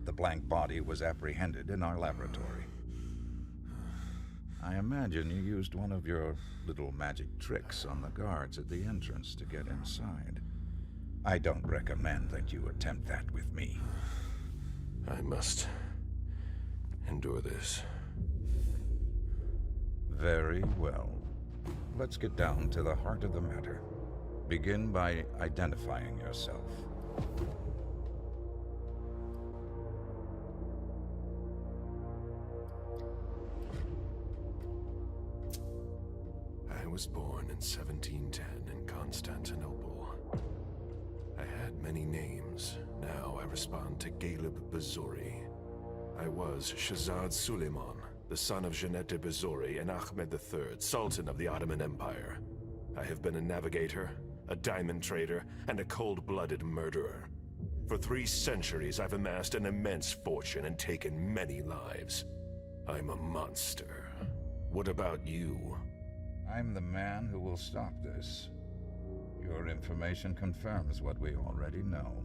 The blank body was apprehended in our laboratory. I imagine you used one of your little magic tricks on the guards at the entrance to get inside. I don't recommend that you attempt that with me. I must endure this. Very well. Let's get down to the heart of the matter. Begin by identifying yourself. I was born in 1710 in Constantinople. I had many names. Now I respond to Galib Bazori. I was Shahzad Suleiman, the son of Jeanette Bazori and Ahmed III, Sultan of the Ottoman Empire. I have been a navigator, a diamond trader, and a cold-blooded murderer. For 3 centuries, I've amassed an immense fortune and taken many lives. I'm a monster. What about you? I'm the man who will stop this. Your information confirms what we already know.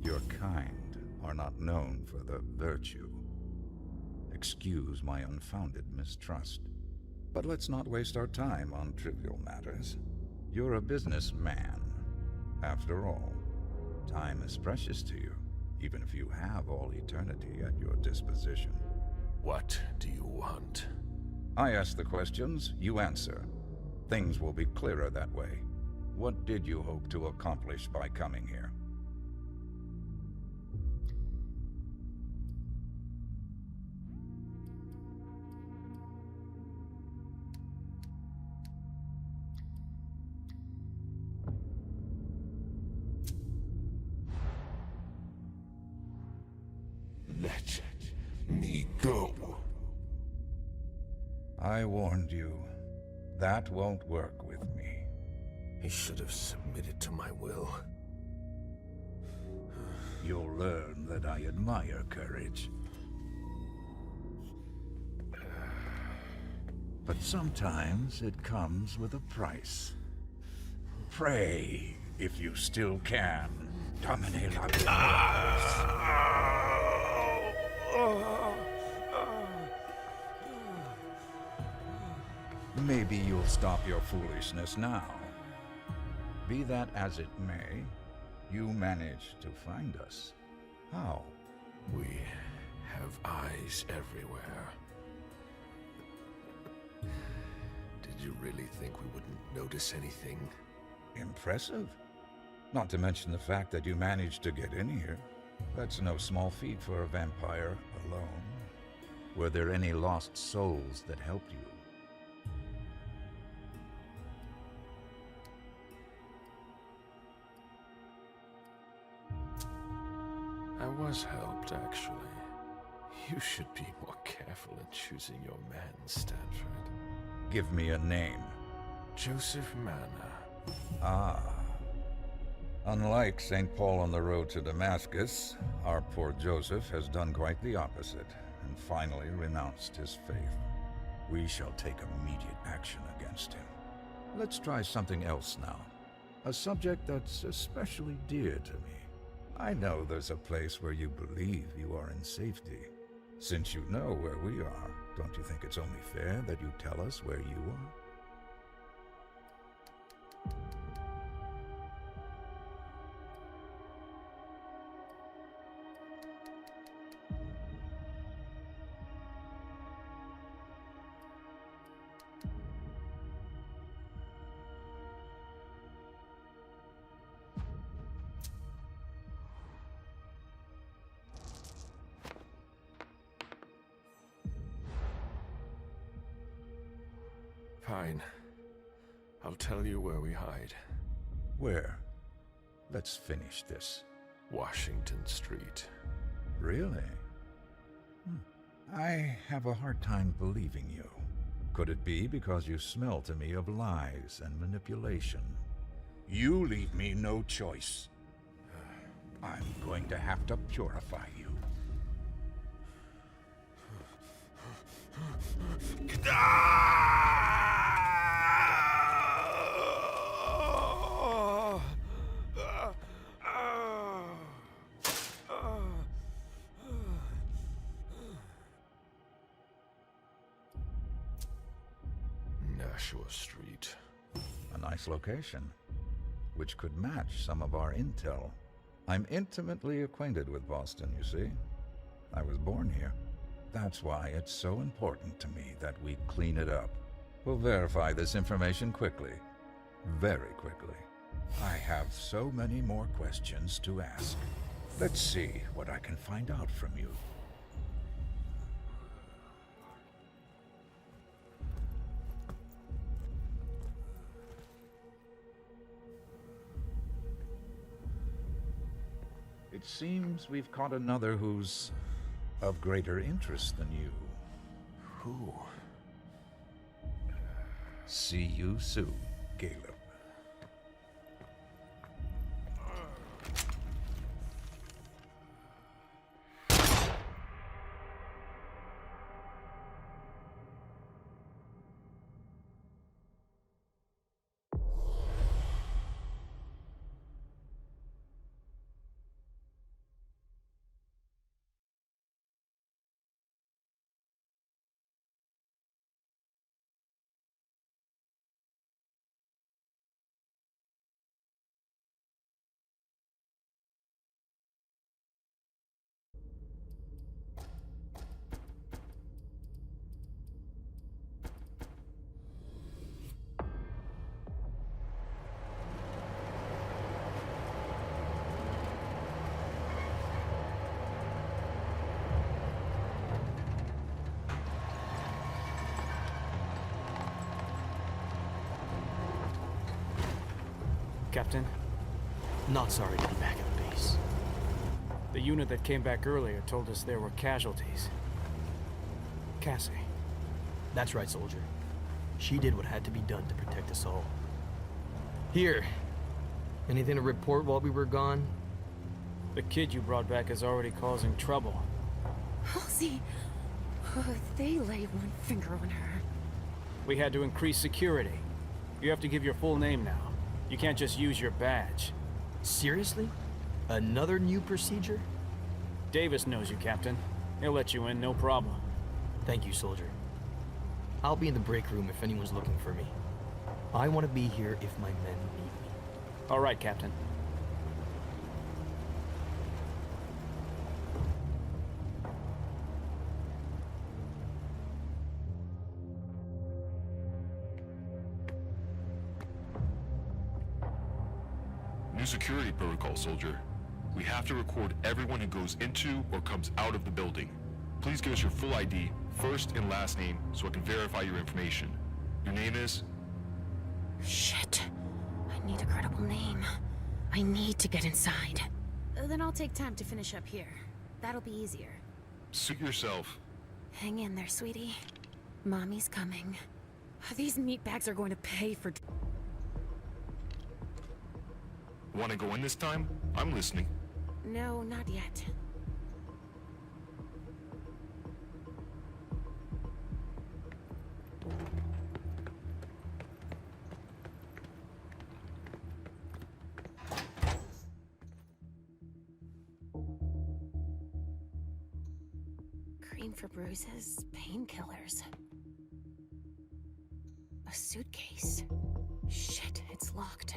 Your kind are not known for the virtue. Excuse my unfounded mistrust. But let's not waste our time on trivial matters. You're a businessman. After all, time is precious to you, even if you have all eternity at your disposition. What do you want? I ask the questions, you answer. Things will be clearer that way. What did you hope to accomplish by coming here? Let me go. I warned you. That won't work with me. He should have submitted to my will. You'll learn that I admire courage. But sometimes it comes with a price. Pray, if you still can. Domine la Maybe you'll stop your foolishness now. Be that as it may, you managed to find us. How? We have eyes everywhere. Did you really think we wouldn't notice anything? Impressive. Not to mention the fact that you managed to get in here. That's no small feat for a vampire alone. Were there any lost souls that helped you? I was helped, actually. You should be more careful in choosing your man, Stanford. Give me a name. Joseph Manna. Ah. Unlike St. Paul on the road to Damascus, our poor Joseph has done quite the opposite, and finally renounced his faith. We shall take immediate action against him. Let's try something else now. A subject that's especially dear to me. I know there's a place where you believe you are in safety. Since you know where we are, don't you think it's only fair that you tell us where you are? Fine. I'll tell you where we hide. Where? Let's finish this. Washington Street. Really? I have a hard time believing you. Could it be because you smell to me of lies and manipulation? You leave me no choice. I'm going to have to purify you. Nashua Street. A nice location, which could match some of our intel. I'm intimately acquainted with Boston, you see. I was born here. That's why it's so important to me that we clean it up. We'll verify this information quickly. Very quickly. I have so many more questions to ask. Let's see what I can find out from you. It seems we've caught another who's of greater interest than you. Who? See you soon, Caleb. Captain, not sorry to be back at the base. The unit that came back earlier told us there were casualties. Cassie. That's right, soldier. She did what had to be done to protect us all. Here. Anything to report while we were gone? The kid you brought back is already causing trouble. Halsey! Oh, they lay one finger on her. We had to increase security. You have to give your full name now. You can't just use your badge. Seriously? Another new procedure? Davis knows you, Captain. He'll let you in, no problem. Thank you, soldier. I'll be in the break room if anyone's looking for me. I want to be here if my men need me. All right, Captain. New security protocol, soldier. We have to record everyone who goes into or comes out of the building. Please give us your full ID, first and last name, so I can verify your information. Your name is? Shit. I need a credible name. I need to get inside. Then I'll take time to finish up here. That'll be easier. Suit yourself. Hang in there, sweetie. Mommy's coming. These meatbags are going to pay for... Want to go in this time? I'm listening. No, not yet. Cream for bruises, painkillers. A suitcase. Shit, it's locked.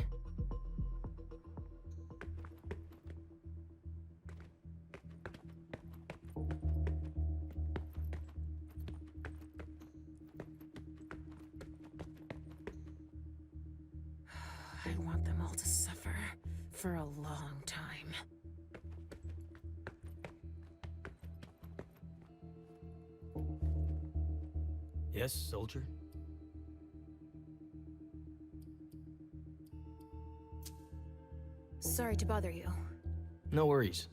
I want them all to suffer for a long time. Yes, soldier? Sorry to bother you. No worries.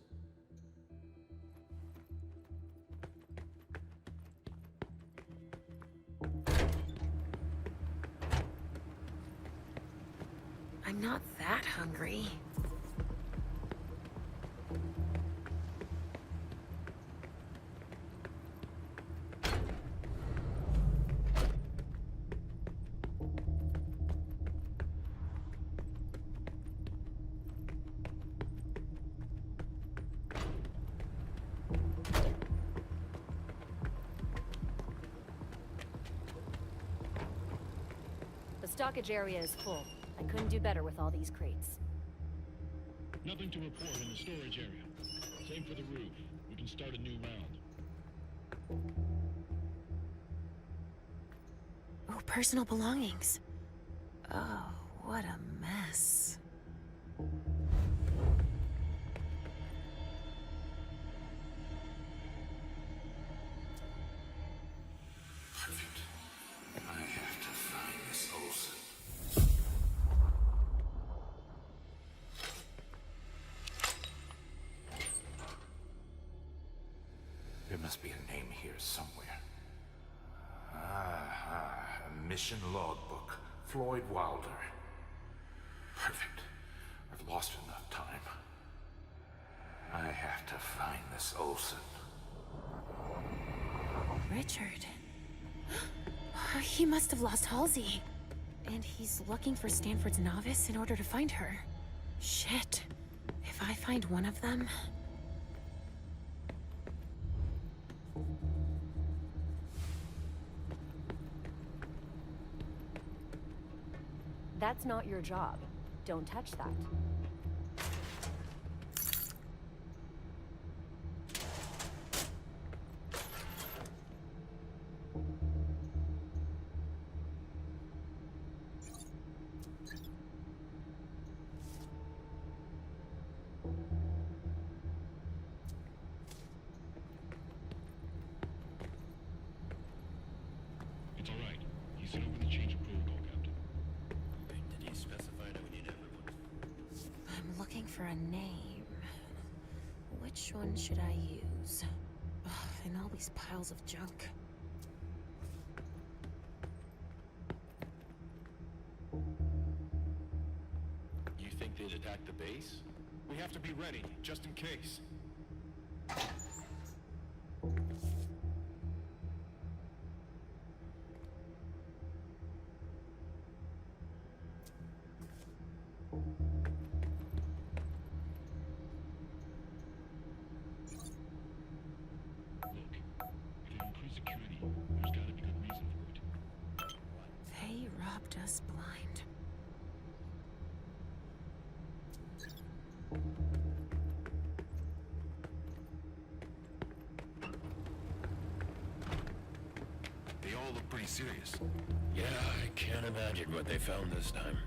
I'm not that hungry. The stockage area is full. I couldn't do better with all these crates. Nothing to report in the storage area. Same for the roof. We can start a new round. Oh, personal belongings. Oh, what a mess. Perfect. I have to find this Olsen. There must be a name here somewhere. A mission logbook. Floyd Wilder. Perfect. I've lost enough time. I have to find this Olsen. Richard. He must have lost Halsey. And he's looking for Stanford's novice in order to find her. Shit. If I find one of them... That's not your job. Don't touch that. It's all right. He sent over the change of protocol, Captain. Did he specify that we need everyone? I'm looking for a name. Which one should I use? Ugh, in all these piles of junk. You think they'd attack the base? We have to be ready, just in case. They robbed us blind. They all look pretty serious. Yeah, I can't imagine what they found this time.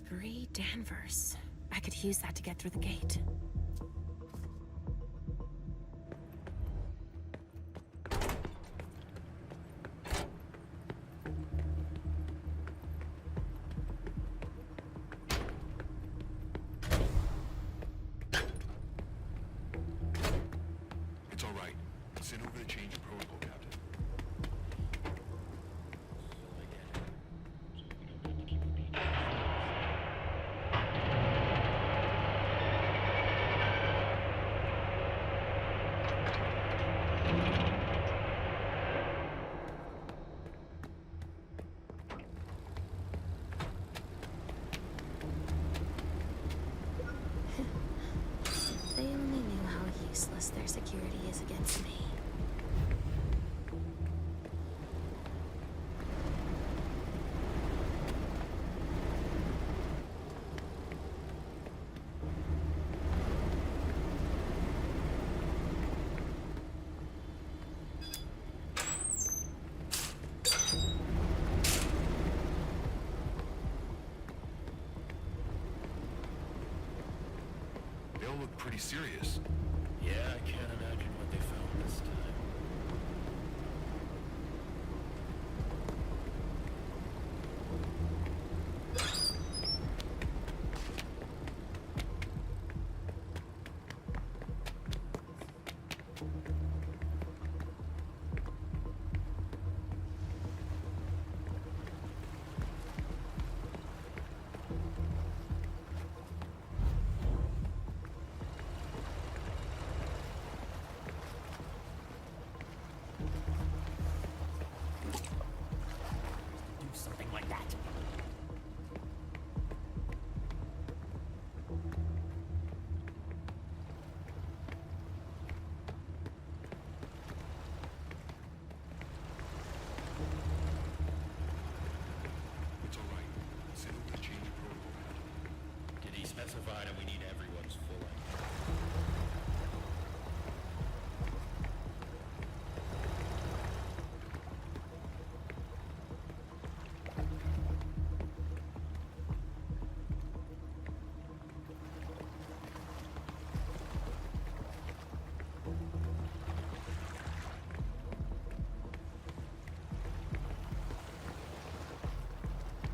Bree Danvers. I could use that to get through the gate. It's all right. Send over the change of protocol, Captain. They only knew how useless their security is against me. They all look pretty serious. Yeah, I can't imagine what they found this time. Something like that. It's all right. Say that we change protocol. Did he specify that we need everyone's full ID?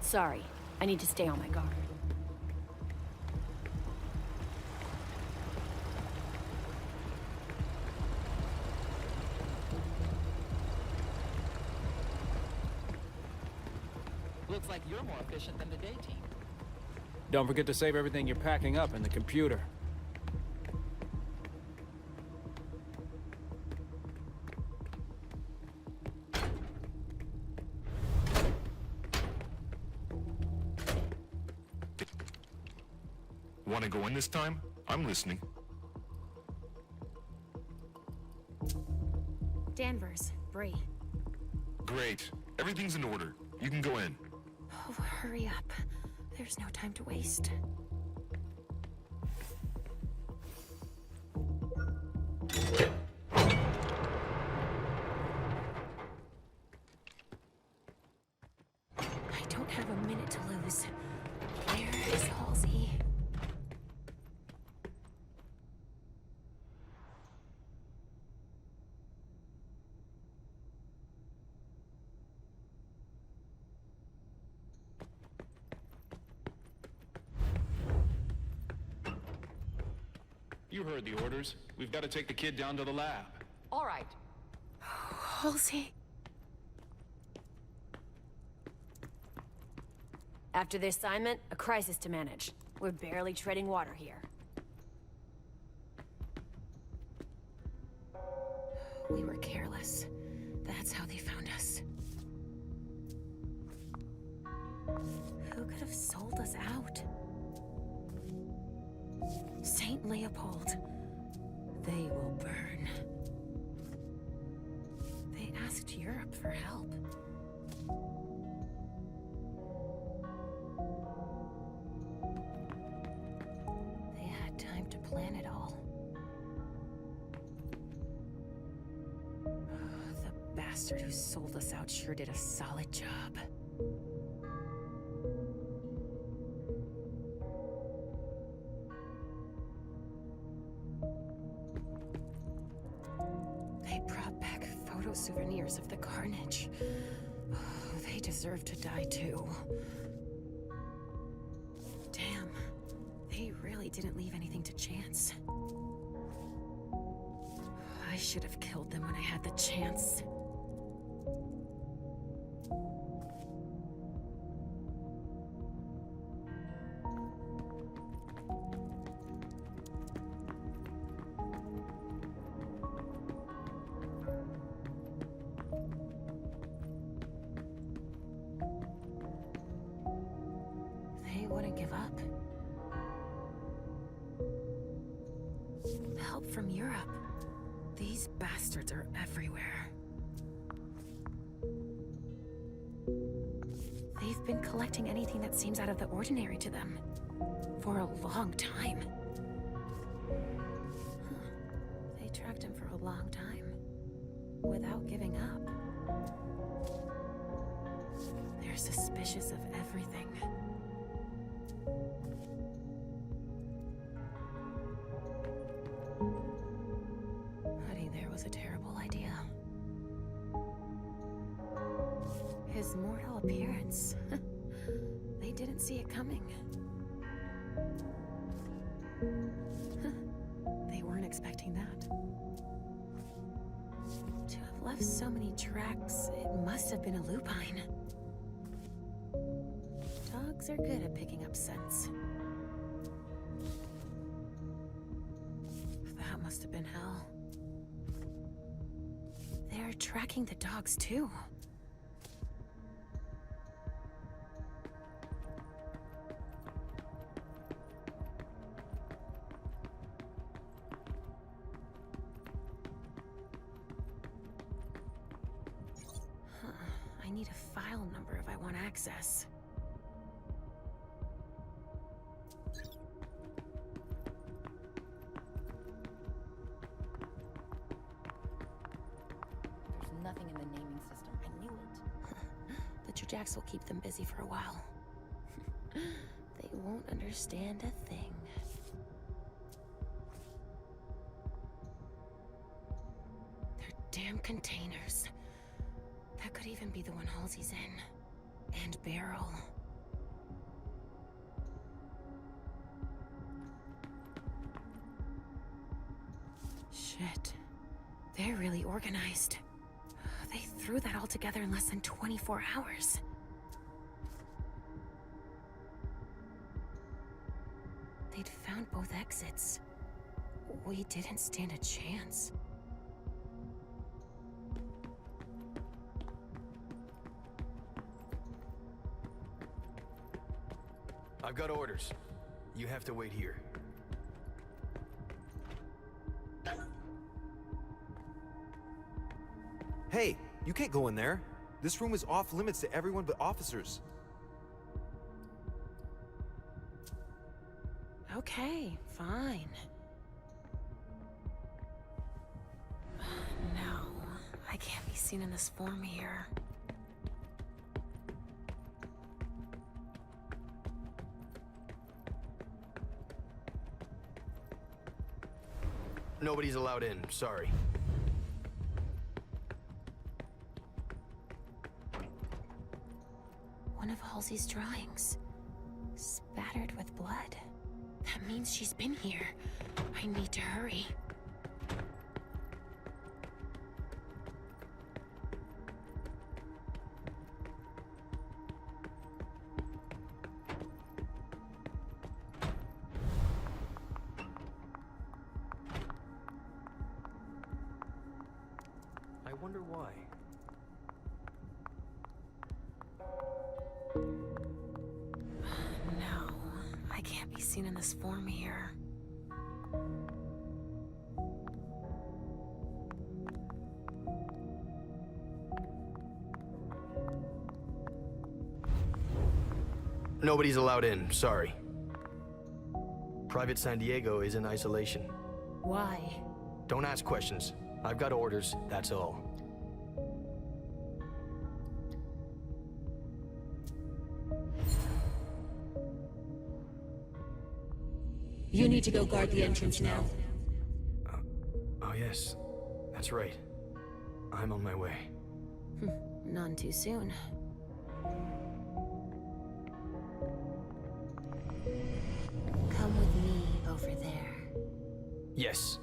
Sorry, I need to stay on my guard. Looks like you're more efficient than the day team. Don't forget to save everything you're packing up in the computer. Want to go in this time? I'm listening. Danvers, Bree. Great. Everything's in order. You can go in. Oh, hurry up. There's no time to waste. I don't have a minute to lose. Where is Halsey? You heard the orders. We've got to take the kid down to the lab. All right. Halsey. After the assignment, a crisis to manage. We're barely treading water here. We were careless. That's how they found us. Who could have sold us out? Saint Leopold. They will burn. They asked Europe for help. They had time to plan it all. The bastard who sold us out sure did a solid job. They brought back photo souvenirs of the carnage. Oh, they deserve to die too. Damn, they really didn't leave anything to chance. I should have killed them when I had the chance. They wouldn't give up. Help from Europe. These bastards are everywhere. They've been collecting anything that seems out of the ordinary to them for a long time. Huh. They tracked him for a long time without giving up. They're suspicious of everything. appearance. They didn't see it coming. They weren't expecting that. To have left so many tracks, it must have been a lupine. Dogs are good at picking up scents. That must have been hell. They're tracking the dogs too. I need a file number if I want access. There's nothing in the naming system. I knew it. The Jacks will keep them busy for a while. They won't understand a thing. They're damn containers. That could even be the one Halsey's in. And Beryl. Shit. They're really organized. They threw that all together in less than 24 hours. They'd found both exits. We didn't stand a chance. I've got orders. You have to wait here. Hey, you can't go in there. This room is off limits to everyone but officers. Okay, fine. No, I can't be seen in this form here. Nobody's allowed in, sorry. One of Halsey's drawings. Spattered with blood. That means she's been here. I need to hurry. I wonder why. No, I can't be seen in this form here. Nobody's allowed in, sorry. Private San Diego is in isolation. Why? Don't ask questions. I've got orders, that's all. You need to go guard the entrance now. Oh yes, that's right. I'm on my way. None too soon. Come with me over there. Yes.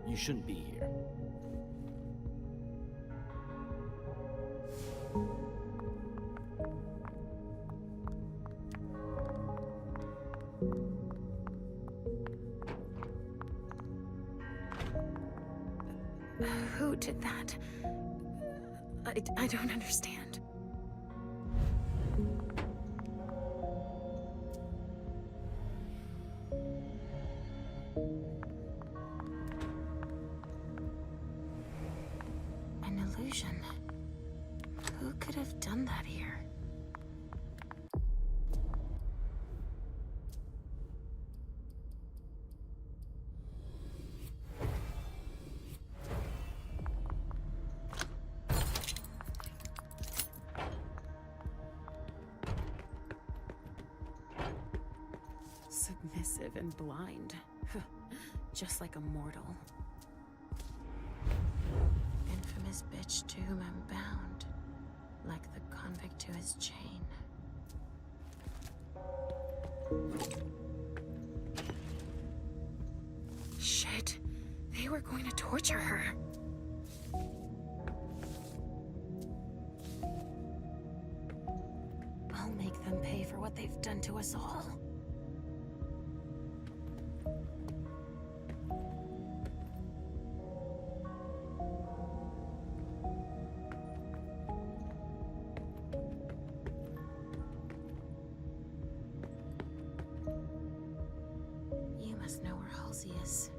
You shouldn't be here. Who did that? I don't understand. An illusion. Who could have done that here? Submissive and blind. Just like a mortal. Infamous bitch to whom I'm bound. Like the convict to his chain. Shit. They were going to torture her. I'll make them pay for what they've done to us all. You must know where Halsey is.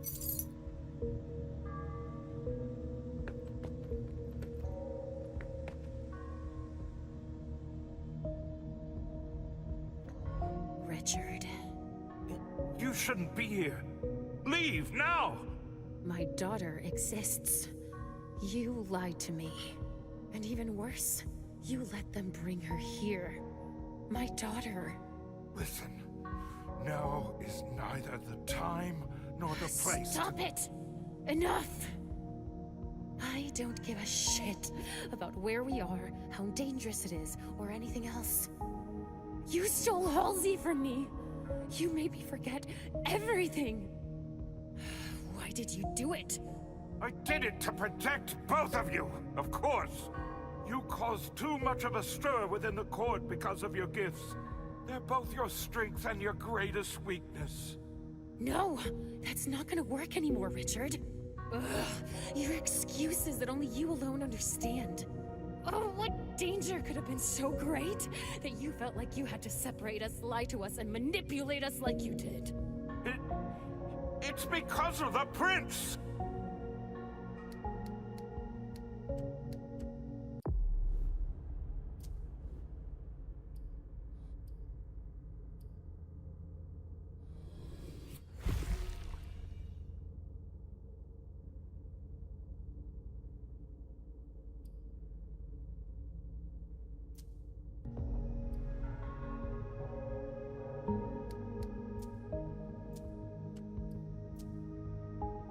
Richard. You shouldn't be here. Leave, now! My daughter exists. You lied to me. And even worse, you let them bring her here. My daughter. Listen, now is neither the time nor the place. Stop it! Enough! I don't give a shit about where we are, how dangerous it is, or anything else. You stole Halsey from me! You made me forget everything! Why did you do it? I did it to protect both of you, of course. You caused too much of a stir within the court because of your gifts. They're both your strength and your greatest weakness. No! That's not gonna work anymore, Richard. Ugh, your excuses that only you alone understand. Oh, what danger could have been so great that you felt like you had to separate us, lie to us, and manipulate us like you did? It's because of the prince!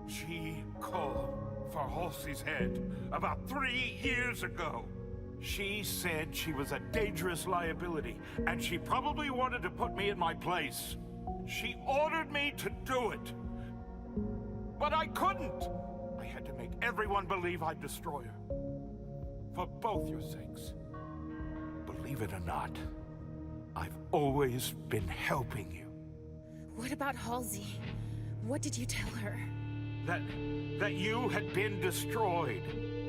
She called for Halsey's head about 3 years ago. She said she was a dangerous liability, and she probably wanted to put me in my place. She ordered me to do it. But I couldn't. I had to make everyone believe I'd destroy her. For both your sakes. Believe it or not, I've always been helping you. What about Halsey? What did you tell her? That you had been destroyed.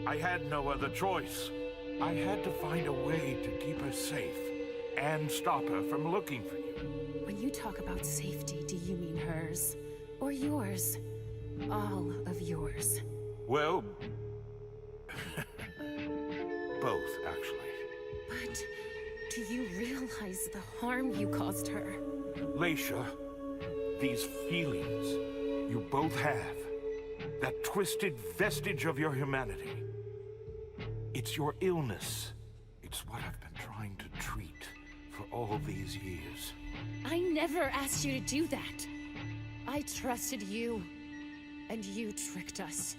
I had no other choice. I had to find a way to keep her safe and stop her from looking for you. When you talk about safety, do you mean hers? Or yours? All of yours? Well, both, actually. But do you realize the harm you caused her? Leisha, these feelings you both have, that twisted vestige of your humanity, it's your illness. It's what I've been trying to treat for all these years. I never asked you to do that. I trusted you, and you tricked us.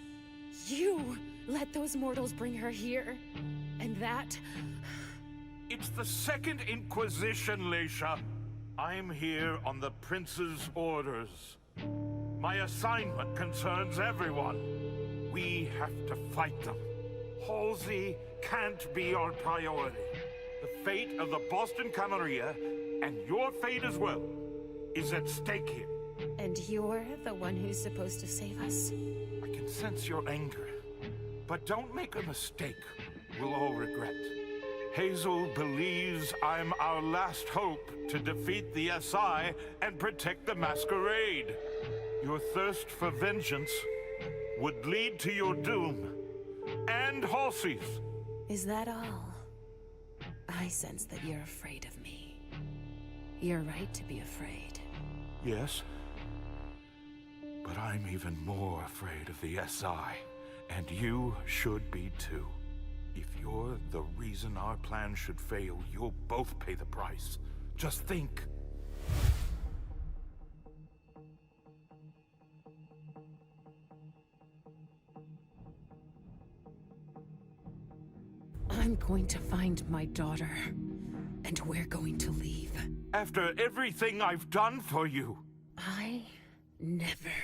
You let those mortals bring her here, and that... It's the Second Inquisition, Leisha. I'm here on the Prince's orders. My assignment concerns everyone. We have to fight them. Halsey can't be our priority. The fate of the Boston Camarilla, and your fate as well, is at stake here. And you're the one who's supposed to save us. I can sense your anger, But don't make a mistake we'll all regret. Hazel believes I'm our last hope to defeat the SI and protect the Masquerade. Your thirst for vengeance would lead to your doom. And Halsey's. Is that all? I sense that you're afraid of me. You're right to be afraid. Yes. But I'm even more afraid of the SI. And you should be too. If you're the reason our plan should fail, you'll both pay the price. Just think. I'm going to find my daughter, and we're going to leave. After everything I've done for you. I never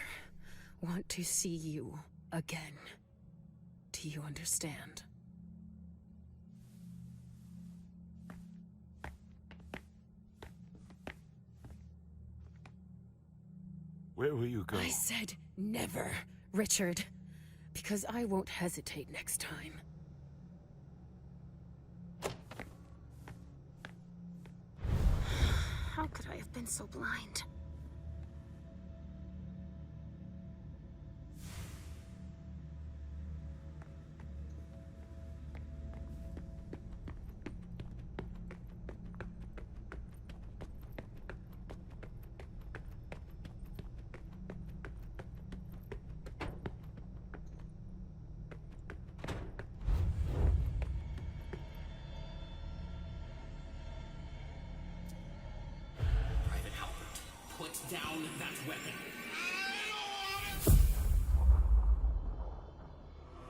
want to see you again. Do you understand? Where will you go? I said never, Richard. Because I won't hesitate next time. How could I have been so blind? Put down that weapon.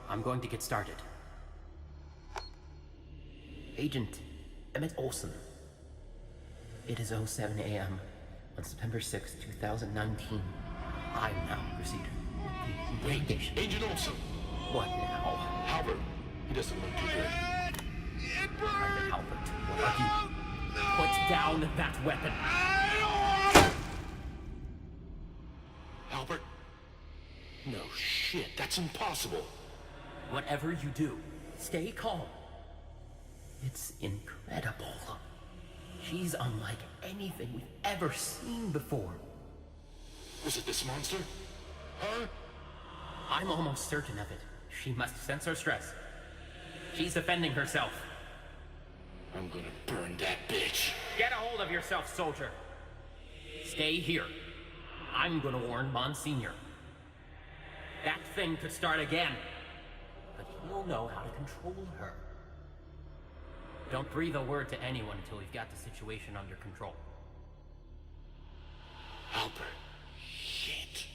I'm going to get started. Agent Emmett Olson. It is 07 a.m. on September 6, 2019. I now proceed with the investigation. Agent Olson! What now? Halbert, he doesn't look too good. Private Halbert, what are you? Put down that weapon. Albert? No shit, that's impossible. Whatever you do, stay calm. It's incredible. She's unlike anything we've ever seen before. Was it this monster? Her? I'm almost certain of it. She must sense her stress. She's defending herself. I'm gonna burn that bitch. Get a hold of yourself, soldier. Stay here. I'm gonna warn Monsignor. That thing could start again. But he'll know how to control her. Don't breathe a word to anyone until we've got the situation under control. Albert. Shit.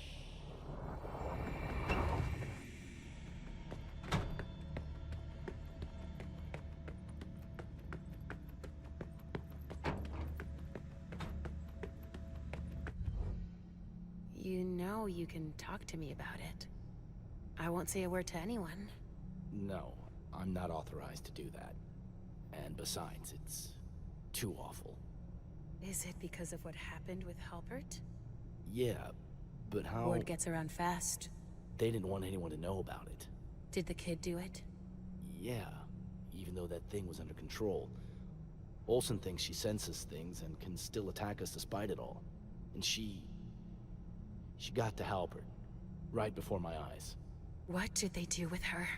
You know you can talk to me about it. I won't say a word to anyone. No, I'm not authorized to do that. And besides, it's too awful. Is it because of what happened with Halbert? Yeah, but how... Word gets around fast. They didn't want anyone to know about it. Did the kid do it? Yeah, even though that thing was under control. Olsen thinks she senses things and can still attack us despite it all. And she got to Halbert, right before my eyes. What did they do with her?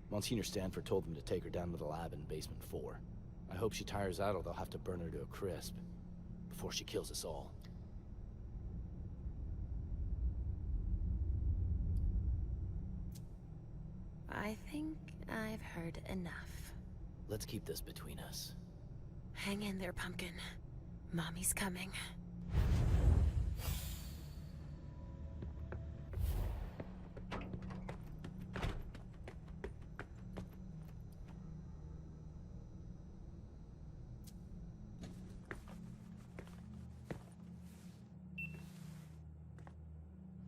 Monsignor Stanford told them to take her down to the lab in basement 4. I hope she tires out or they'll have to burn her to a crisp before she kills us all. I think I've heard enough. Let's keep this between us. Hang in there, Pumpkin. Mommy's coming.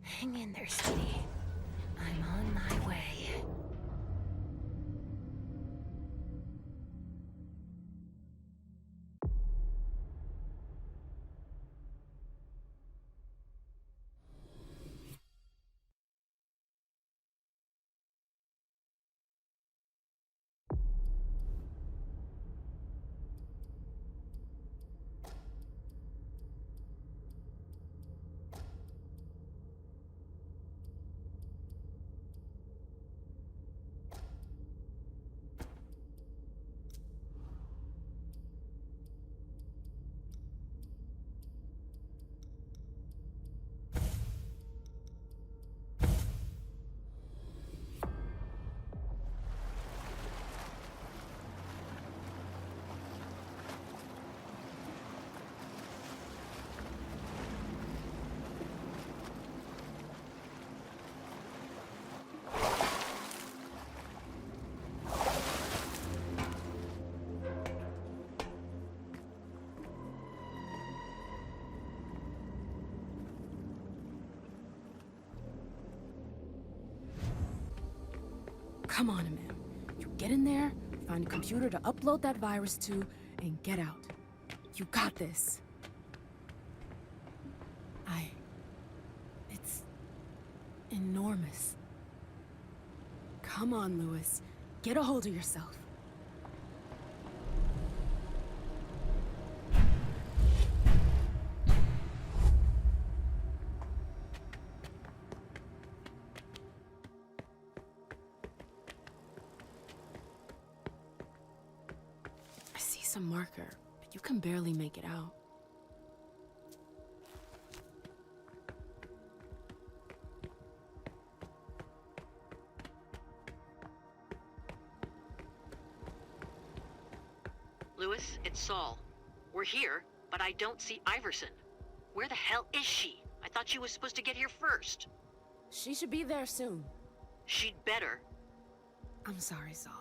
Hang in there, sweetie. I'm on my way. Come on, man. You get in there, find a computer to upload that virus to, and get out. You got this. It's enormous. Come on, Lewis. Get a hold of yourself. I see some marker, but you can barely make it out. Lewis, it's Saul. We're here, but I don't see Iverson. Where the hell is she? I thought she was supposed to get here first. She should be there soon. She'd better. I'm sorry, Saul.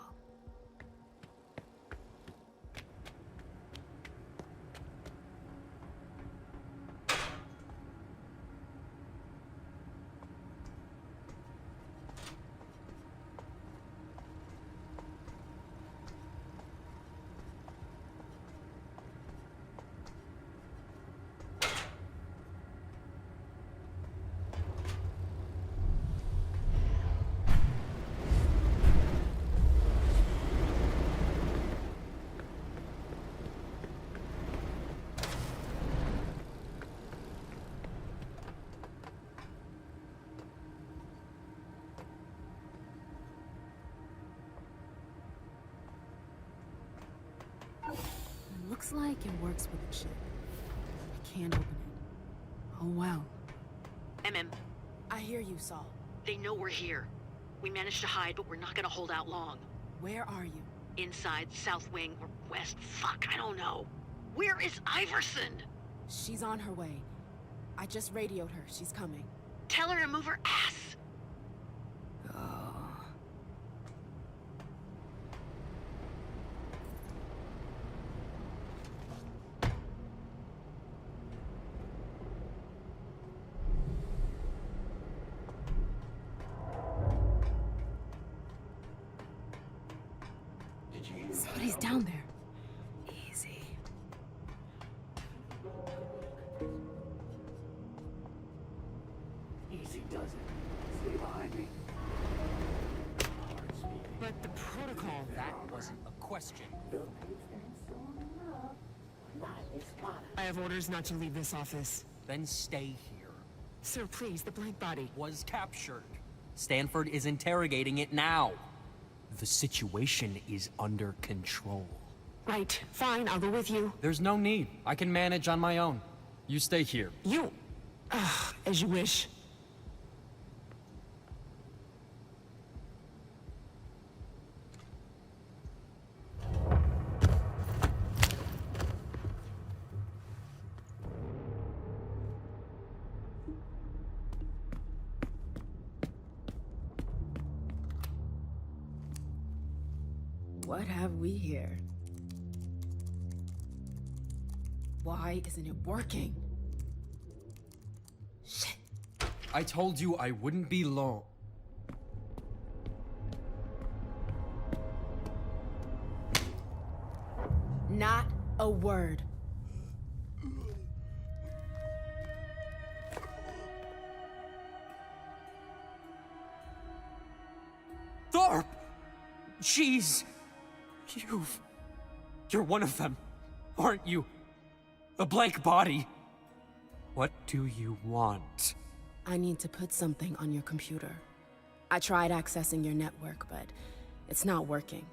Looks like it works with the chip. I can't open it. Oh well. I hear you, Saul. They know we're here. We managed to hide, but we're not gonna hold out long. Where are you? Inside, south wing, or west. Fuck, I don't know. Where is Iverson? She's on her way. I just radioed her. She's coming. Tell her to move her ass. Somebody's down there. Easy. Easy does it. Stay behind me. But the protocol, that wasn't a question. I have orders not to leave this office. Then stay here. Sir, please, the blank body was captured. Stanford is interrogating it now. The situation is under control. Right, fine, I'll go with you. There's no need. I can manage on my own. You stay here. You? As you wish. What have we here? Why isn't it working? Shit. I told you I wouldn't be long. Not a word. Thorpe! Jeez! You're one of them, aren't you? The blank body. What do you want? I need to put something on your computer. I tried accessing your network, but it's not working.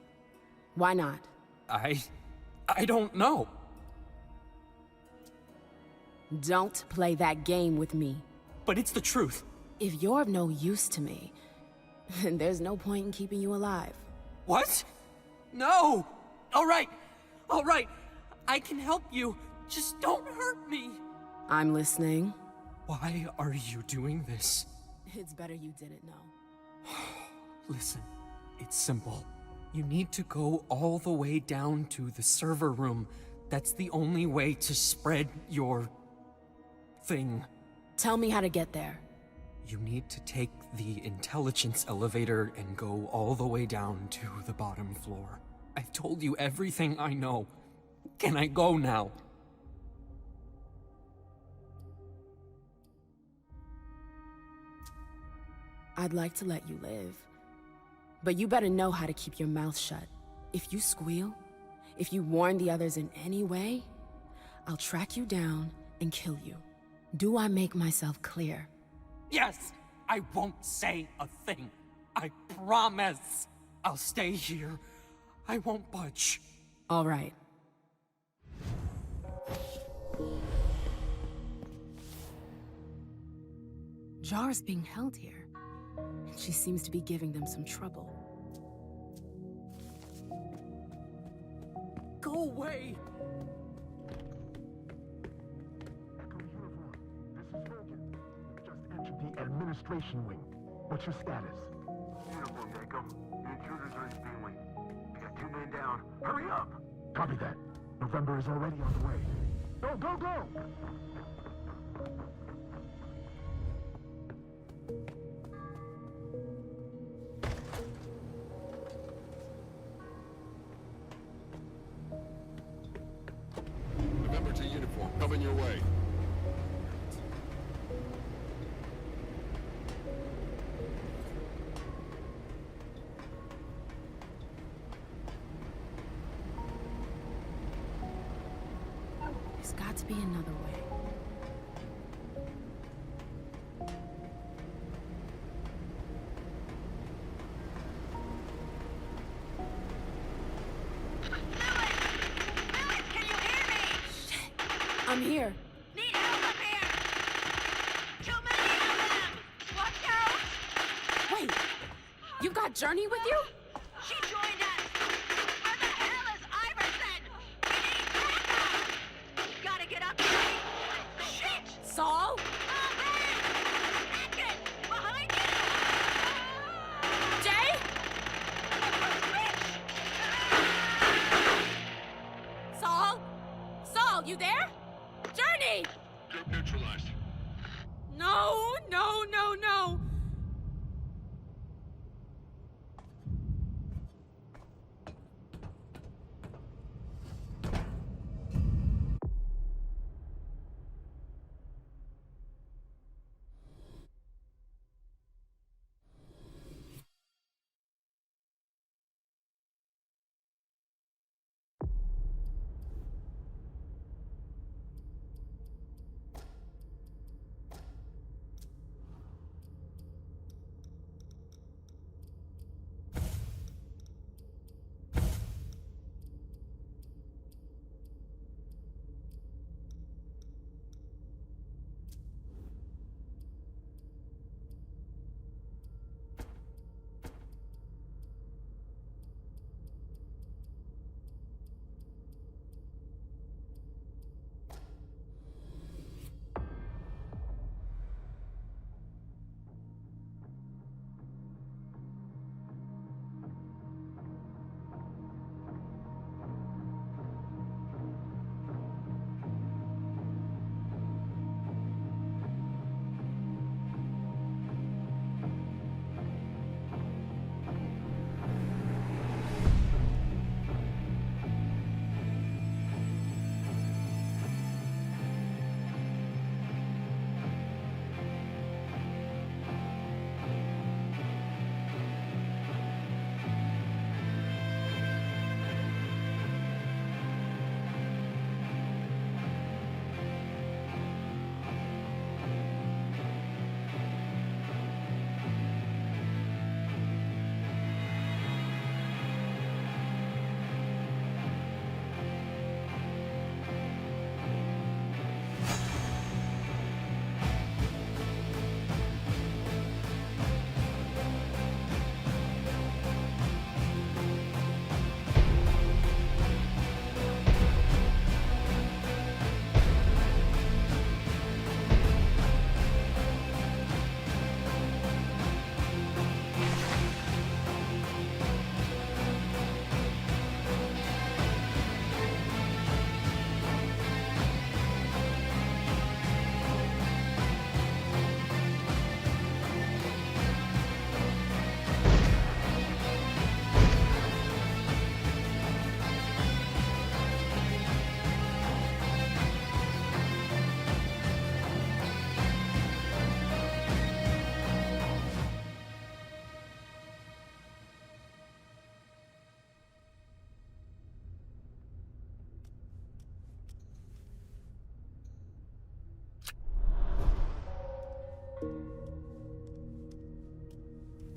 Why not? I don't know. Don't play that game with me. But it's the truth. If you're of no use to me, then there's no point in keeping you alive. What? No! All right. I can help you. Just don't hurt me. I'm listening. Why are you doing this? It's better you didn't know. Listen, it's simple. You need to go all the way down to the server room. That's the only way to spread your thing. Tell me how to get there. You need to take the intelligence elevator and go all the way down to the bottom floor. I've told you everything I know. Can I go now? I'd like to let you live. But you better know how to keep your mouth shut. If you squeal, if you warn the others in any way, I'll track you down and kill you. Do I make myself clear? Yes! I won't say a thing. I promise. I'll stay here. I won't budge. All right. Jar's being held here. And she seems to be giving them some trouble. Go away! The administration wing. What's your status? Uniform, Echo. The intruders are in Speed Wing. We got 2 men down. Hurry up! Copy that. November is already on the way. Go, go, go! November to uniform. Coming your way. There's got to be another way. I'm here. Need help up here! Too many of them! Watch out! Wait, you got Journey with you? She joined us! Where the hell is Iverson? We need backup! Gotta get up here! Shit! Saul? Oh, man! Atkins! Behind you! Jay? Saul? Saul, you there? Journey! Group neutralized. No, no, no, no.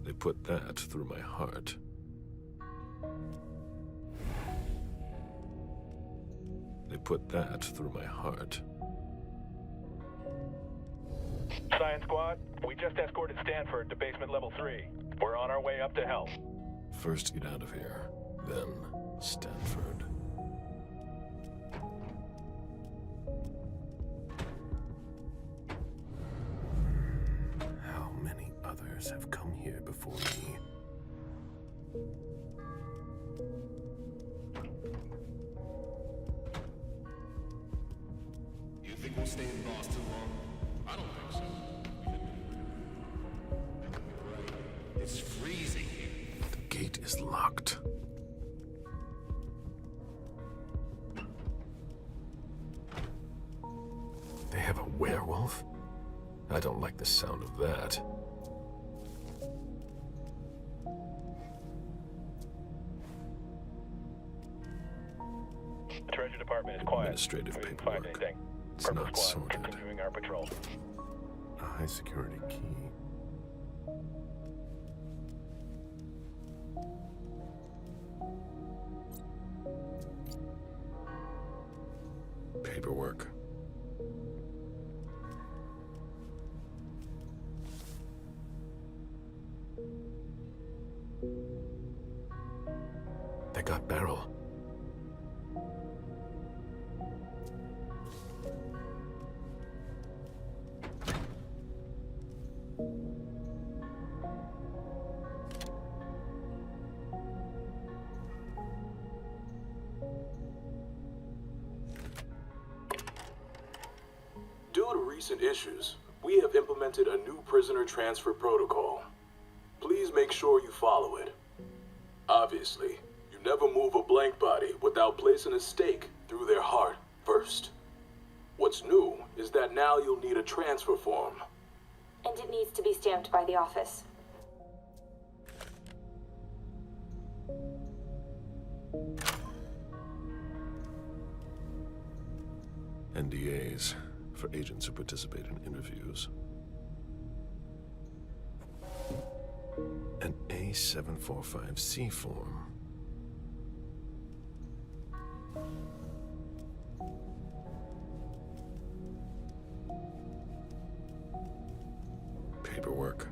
They put that through my heart. They put that through my heart. Science Squad, we just escorted Stanford to basement level 3. We're on our way up to help. First get out of here, then Stanford. How many others have come here before me? You think we'll stay in Boston long? I don't think so. It's freezing here. The gate is locked. They have a werewolf? I don't like the sound of that. The Treasury Department is quiet. Administrative We didn't paperwork. find anything. It's Purple not Squad, sorted. continuing our patrol. A high security key. Paperwork. They got Beryl. Due to recent issues, we have implemented a new prisoner transfer protocol. Please make sure you follow it. Obviously, you never move a blank body without placing a stake through their heart first. What's new is that now you'll need a transfer form. And it needs to be stamped by the office. NDAs for agents who participate in interviews. An A745C form. Paperwork.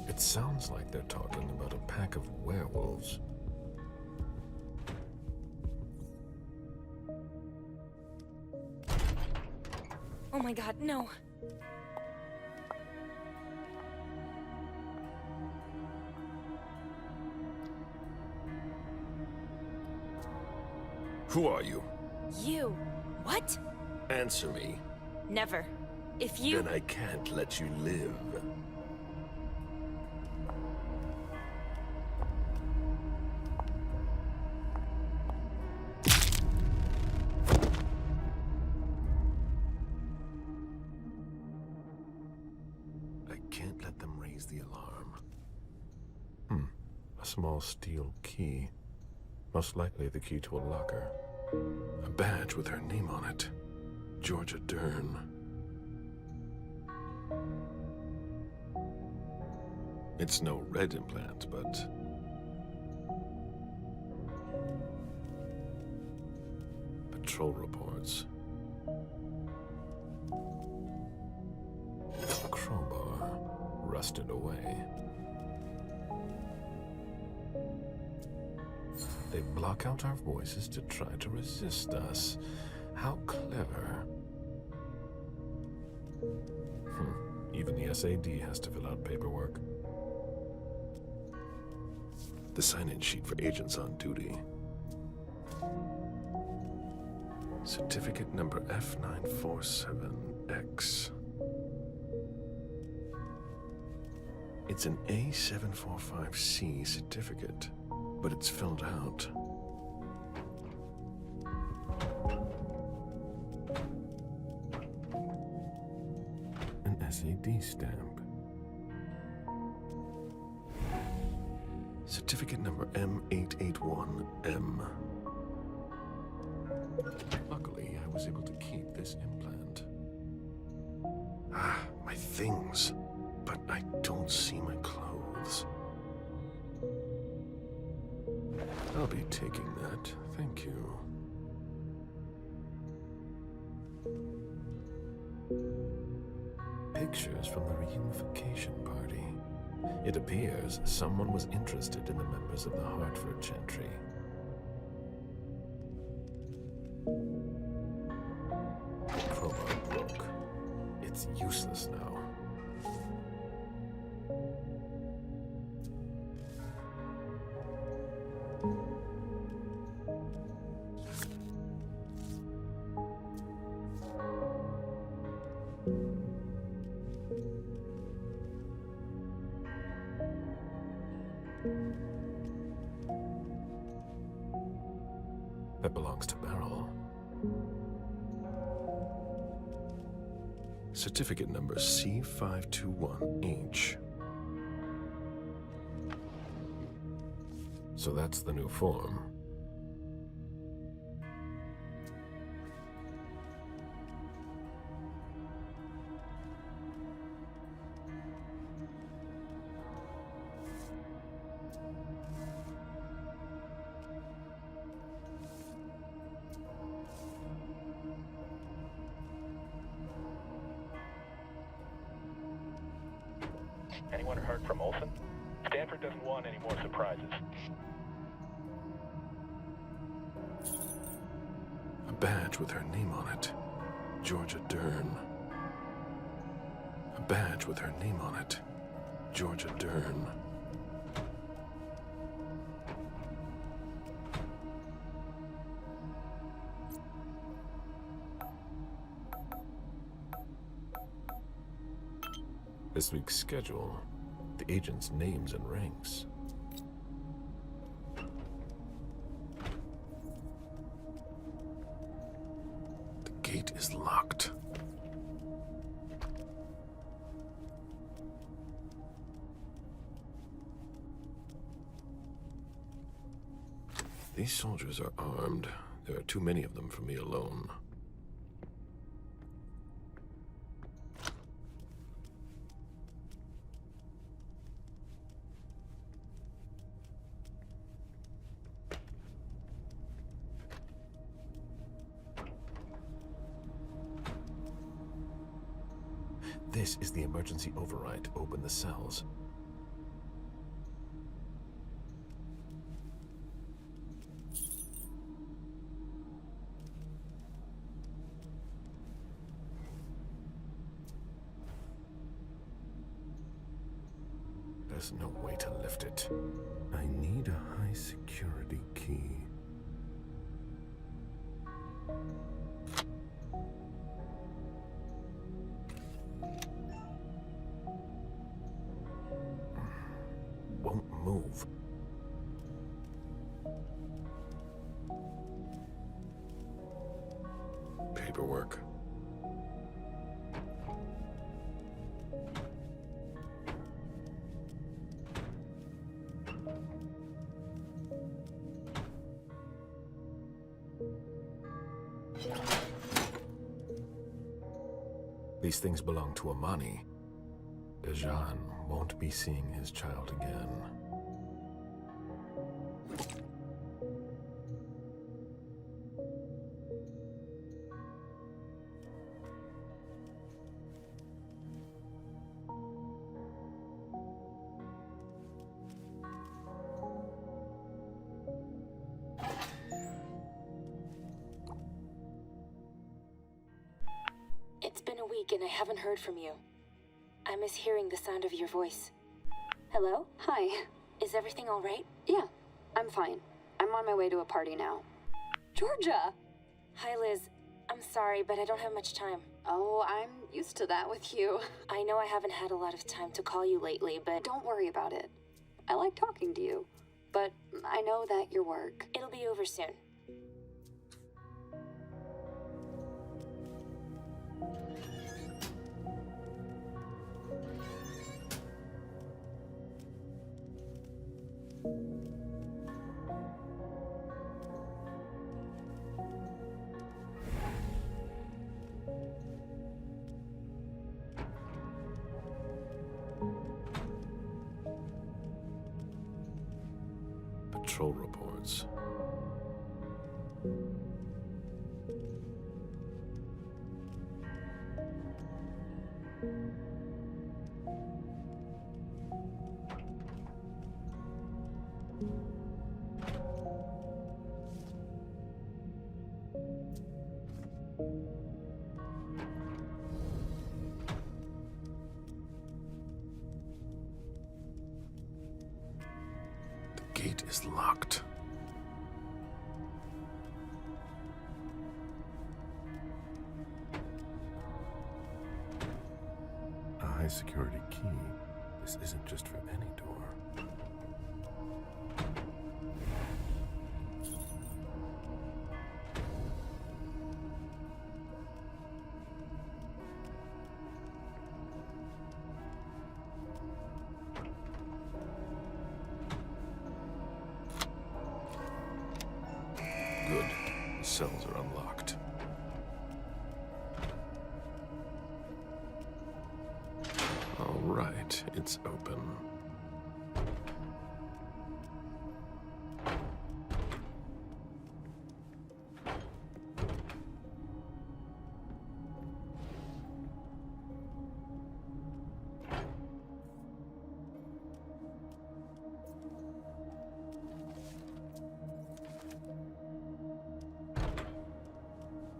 It sounds like they're talking about a pack of werewolves. Oh my god, no. Who are you? You. What? Answer me. Never. If you... Then I can't let you live. I can't let them raise the alarm. A small steel key. Most likely the key to a locker. A badge with her name on it. Georgia Dern. It's no red implant, but... patrol reports. A crowbar rusted away. They block out our voices to try to resist us. How clever. Even the SAD has to fill out paperwork. The sign-in sheet for agents on duty. Certificate number F947X. It's an A745C certificate, but it's filled out. An SAD stamp. Certificate number M881M. Luckily, I was able to keep this implant. Ah, my things. But I don't see my clothes. I'll be taking that, thank you. Pictures from the reunification party. It appears someone was interested in the members of the Hartford gentry. Crowbar broke. It's useless now. That belongs to Beryl. Certificate number C521H. So that's the new form. Anyone heard from Olsen? Stanford doesn't want any more surprises. A badge with her name on it. Georgia Dern. A badge with her name on it. Georgia Dern. This week's schedule, the agents' names and ranks. The gate is locked. These soldiers are armed. There are too many of them for me alone. This is the emergency override to open the cells. There's no way to lift it. I need a high security key. Won't move. Paperwork. These things belong to Amani. Dejan won't be seeing his child again. It's been a week and I haven't heard from you. I miss hearing the sound of your voice. Hello? Hi. Is everything all right? Yeah, I'm fine. I'm on my way to a party now. Georgia! Hi, Liz. I'm sorry, but I don't have much time. Oh, I'm used to that with you. I know I haven't had a lot of time to call you lately, but... Don't worry about it. I like talking to you, but I know that your work... It'll be over soon. control reports. The gate is locked. A high security key. This isn't just for any door. Good. The cells are unlocked. All right, it's open.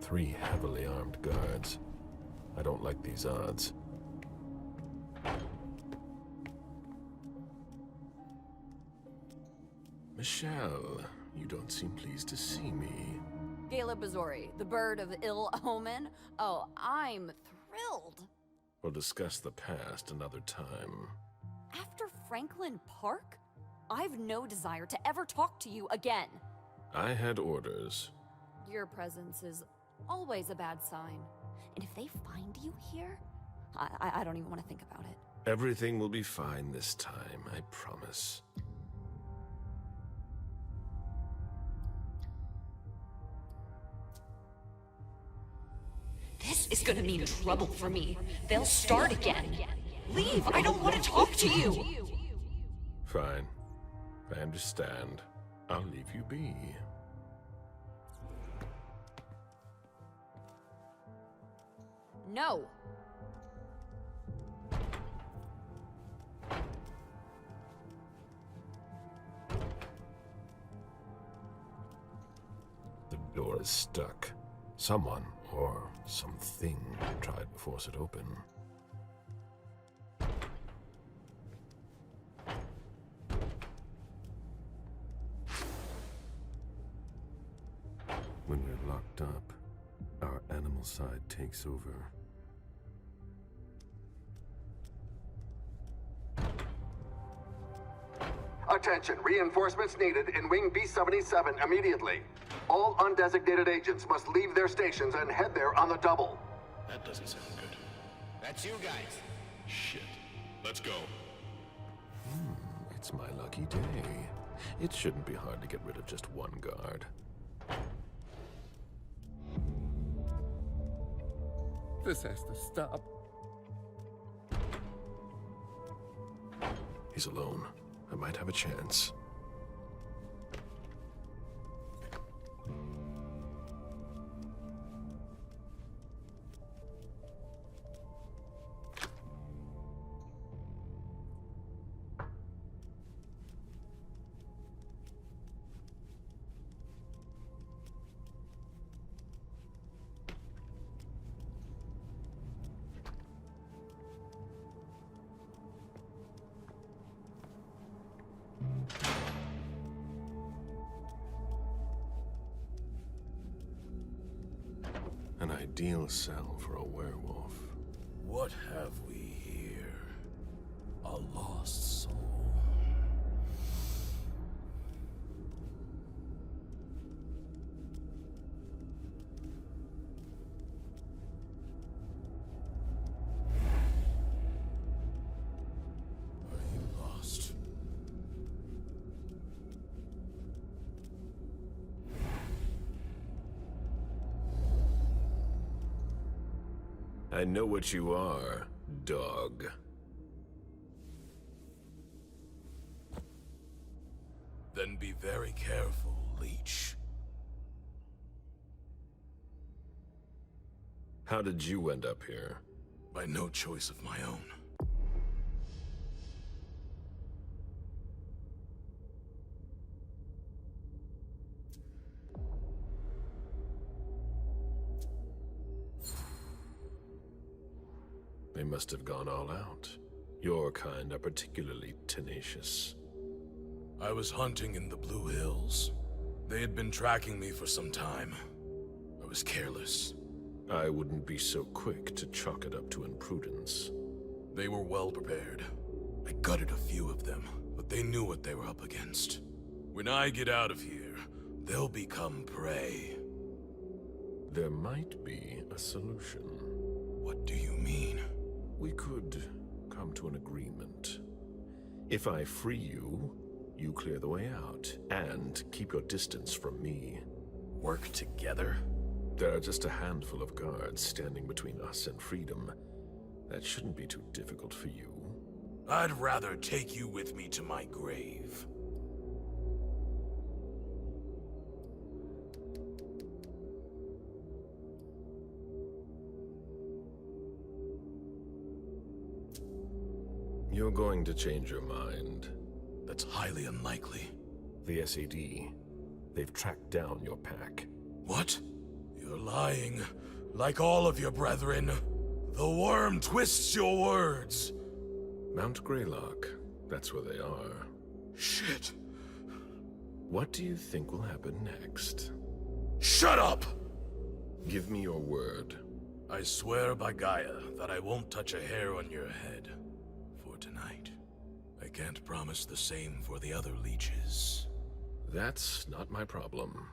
Three heavily armed guards. I don't like these odds. Michelle, you don't seem pleased to see me. Gala Bazori, the bird of ill omen? Oh, I'm thrilled. We'll discuss the past another time. After Franklin Park? I've no desire to ever talk to you again. I had orders. Your presence is always a bad sign. And if they find you here, I don't even want to think about it. Everything will be fine this time, I promise. This is gonna mean trouble for me. They'll start again. Leave! I don't want to talk to you! Fine. I understand. I'll leave you be. No! The door is stuck. Someone, or something, tried to force it open. When we're locked up, our animal side takes over. Attention, reinforcements needed in Wing B-77 immediately. All undesignated agents must leave their stations and head there on the double. That doesn't sound good. That's you guys. Shit. Let's go. It's my lucky day. It shouldn't be hard to get rid of just one guard. This has to stop. He's alone. I might have a chance. An ideal cell for a werewolf. What have we here? A lost soul. Are you lost? I know what you are, dog. Then be very careful, Leech. How did you end up here? By no choice of my own. They must have gone all out. Your kind are particularly tenacious. I was hunting in the Blue Hills. They had been tracking me for some time. I was careless. I wouldn't be so quick to chalk it up to imprudence. They were well prepared. I gutted a few of them, but they knew what they were up against. When I get out of here, they'll become prey. There might be a solution. What do you mean? We could come to an agreement. If I free you, you clear the way out, and keep your distance from me. Work together? There are just a handful of guards standing between us and freedom. That shouldn't be too difficult for you. I'd rather take you with me to my grave. You're going to change your mind. That's highly unlikely. The SAD. They've tracked down your pack. What? You're lying, like all of your brethren. The worm twists your words. Mount Greylock. That's where they are. Shit. What do you think will happen next? Shut up! Give me your word. I swear by Gaia that I won't touch a hair on your head. For tonight. I can't promise the same for the other leeches. That's not my problem.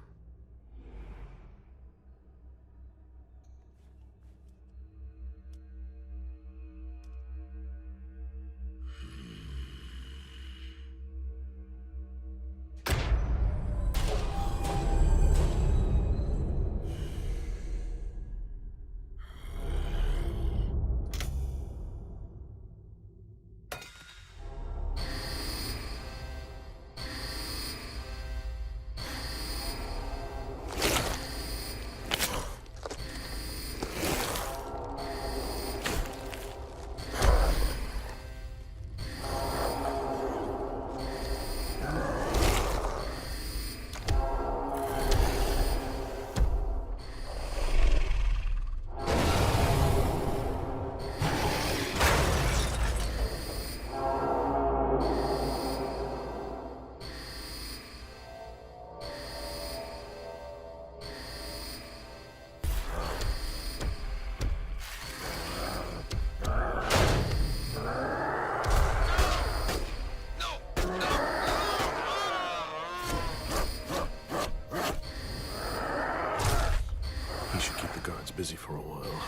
Busy for a while.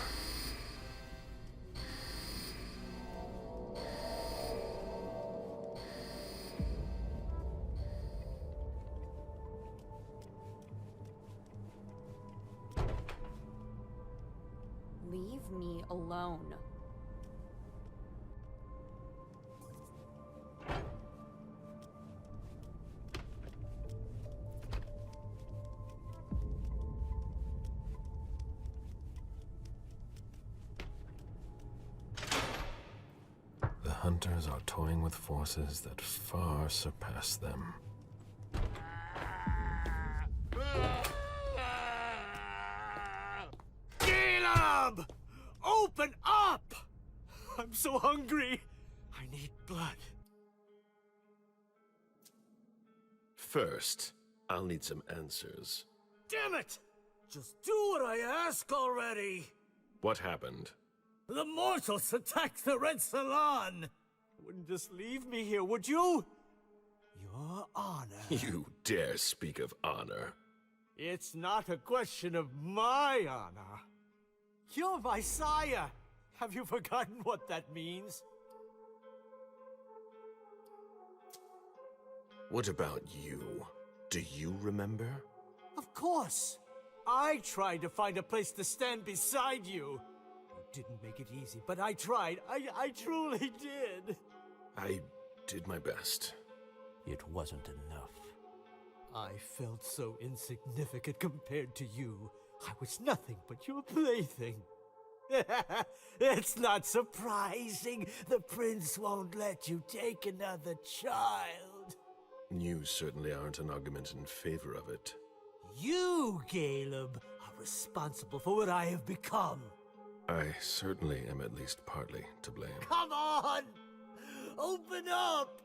Leave me alone. Hunters are toying with forces that far surpass them. Caleb! Open up! I'm so hungry. I need blood. First, I'll need some answers. Damn it! Just do what I ask already! What happened? The mortals attacked the Red Salon! Wouldn't just leave me here, would you? Your honor. You dare speak of honor. It's not a question of my honor. You're my sire. Have you forgotten what that means? What about you? Do you remember? Of course. I tried to find a place to stand beside you. Didn't make it easy, but I tried. I truly did. I did my best. It wasn't enough. I felt so insignificant compared to you. I was nothing but your plaything. It's not surprising the prince won't let you take another child. You certainly aren't an argument in favor of it. You, Caleb, are responsible for what I have become. I certainly am at least partly to blame. Come on! Open up!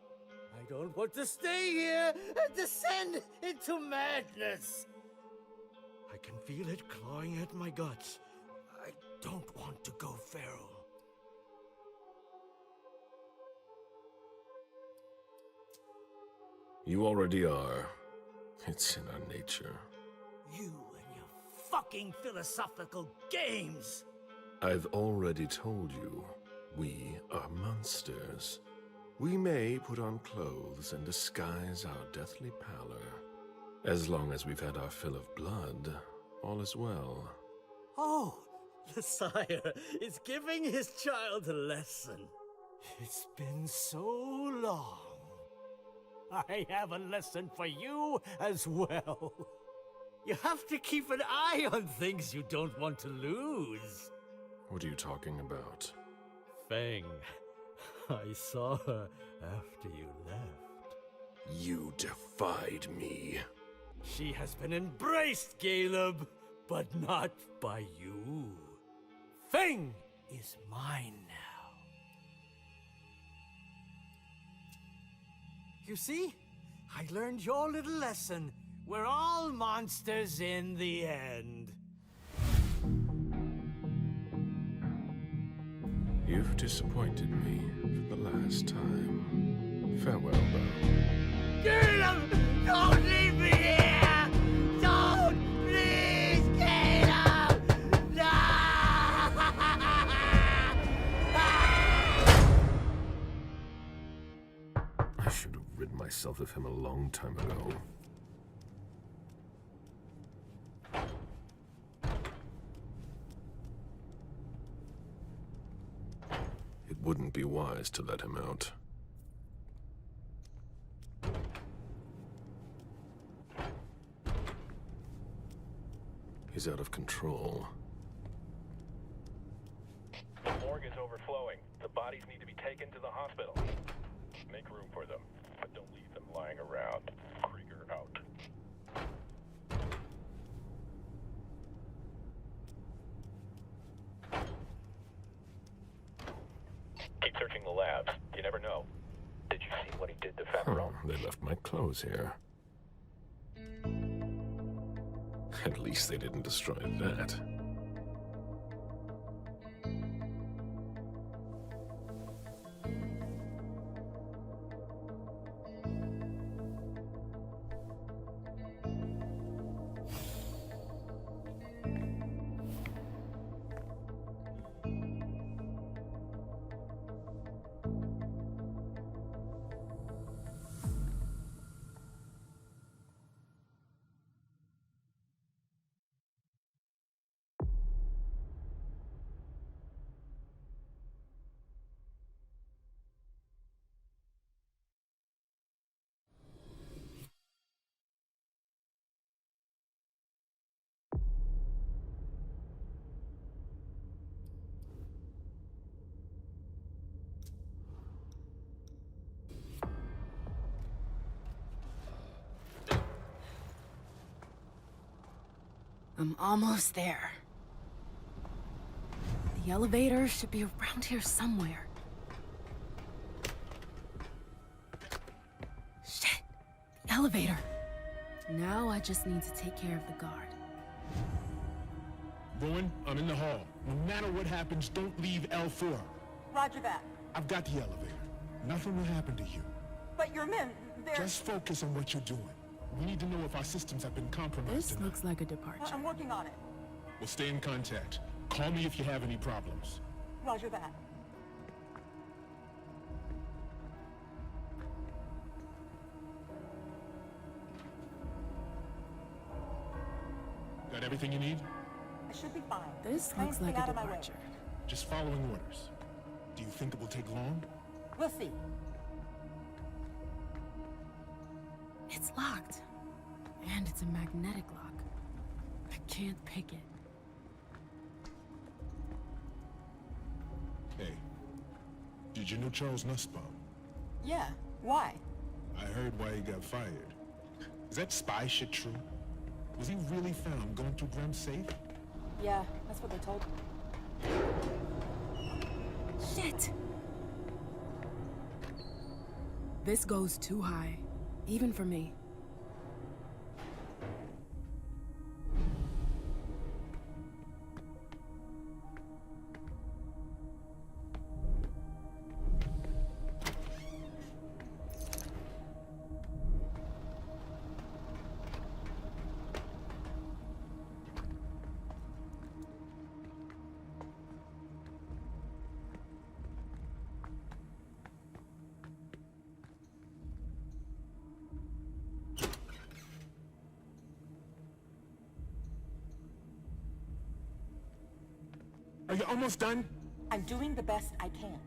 I don't want to stay here and descend into madness. I can feel it clawing at my guts. I don't want to go feral. You already are. It's in our nature. You and your fucking philosophical games! I've already told you, we are monsters. We may put on clothes and disguise our deathly pallor. As long as we've had our fill of blood, all is well. Oh, the sire is giving his child a lesson. It's been so long. I have a lesson for you as well. You have to keep an eye on things you don't want to lose. What are you talking about? Feng. I saw her after you left. You defied me. She has been embraced, Caleb, but not by you. Feng is mine now. You see? I learned your little lesson. We're all monsters in the end. You've disappointed me for the last time. Farewell, Bo. Caleb! Don't leave me here! Don't! Please, Caleb! No! I should have rid myself of him a long time ago. It wouldn't be wise to let him out. He's out of control. The morgue is overflowing. The bodies need to be taken to the hospital. Make room for them, but don't leave them lying around. Krieger out. Keep searching the labs. You never know. Did you see what he did to Federal? They left my clothes here. At least they didn't destroy that. I'm almost there. The elevator should be around here somewhere. Shit! The elevator! Now I just need to take care of the guard. Rowan, I'm in the hall. No matter what happens, don't leave L4. Roger that. I've got the elevator. Nothing will happen to you. But your men, they're... Just focus on what you're doing. We need to know if our systems have been compromised. This looks like a departure. I'm working on it. We'll stay in contact. Call me if you have any problems. Roger that. Got everything you need? I should be fine. This looks like a departure. Just following orders. Do you think it will take long? We'll see. It's locked. And it's a magnetic lock. I can't pick it. Hey, did you know Charles Nussbaum? Yeah, why? I heard why he got fired. Is that spy shit true? Was he really found going through Grim's safe? Yeah, that's what they told me. Shit! This goes too high, even for me. Are you almost done? I'm doing the best I can.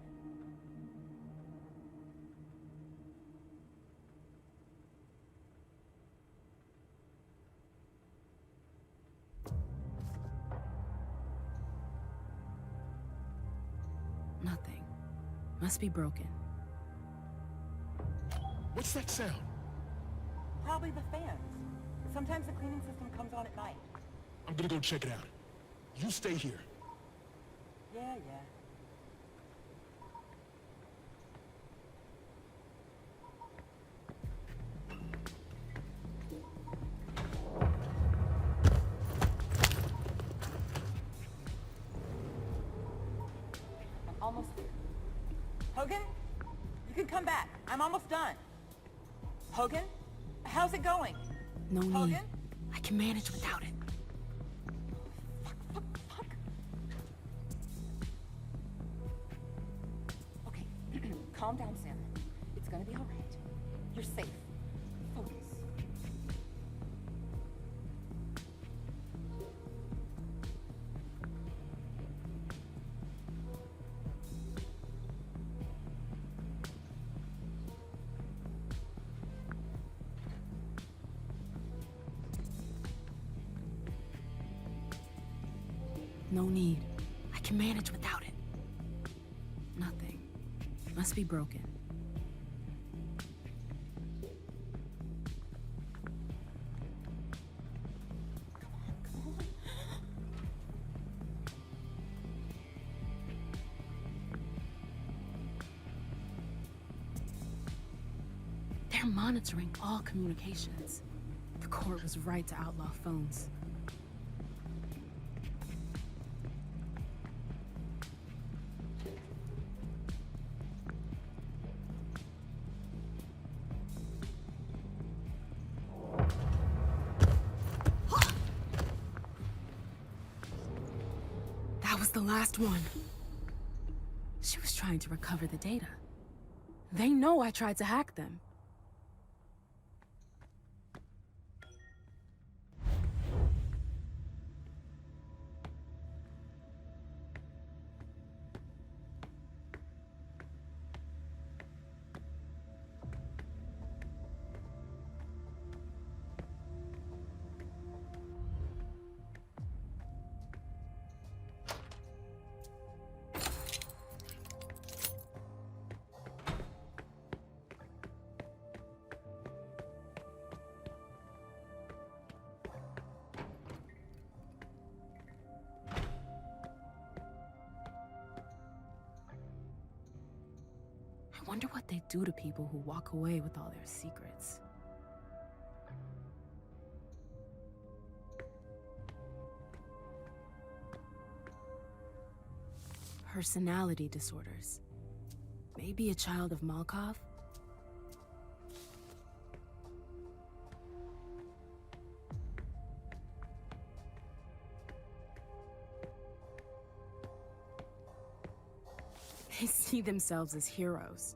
Nothing. Must be broken. What's that sound? Probably the fans. Sometimes the cleaning system comes on at night. I'm gonna go check it out. You stay here. Yeah. I'm almost there. Hogan? You can come back. I'm almost done. Hogan? How's it going? No need. Hogan? I can manage without it. Okay, calm down, Sam. It's gonna be all right. You're safe. Focus. No need. I can manage without it. Nothing. Must be broken. They're monitoring all communications. The court was right to outlaw phones. That was the last one. She was trying to recover the data. They know I tried to hack them. I wonder what they do to people who walk away with all their secrets. Personality disorders. Maybe a child of Malkov? They see themselves as heroes.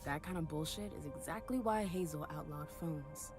That kind of bullshit is exactly why Hazel outlawed phones.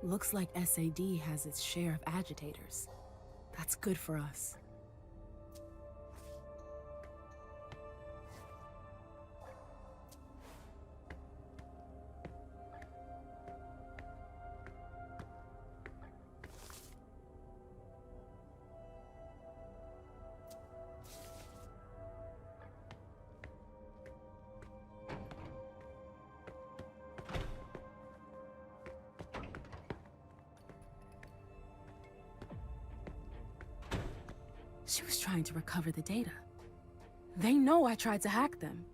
Looks like SAD has its share of agitators. That's good for us. She was trying to recover the data. They know I tried to hack them.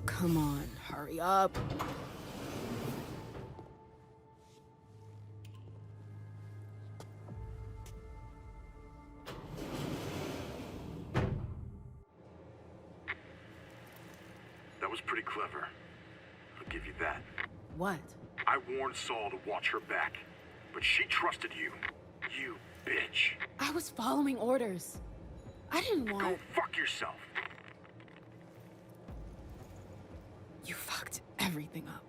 Come on, hurry up. That was pretty clever. I'll give you that. What? I warned Saul to watch her back, but she trusted you. You bitch. I was following orders. I didn't want... Go fuck yourself. You fucked everything up.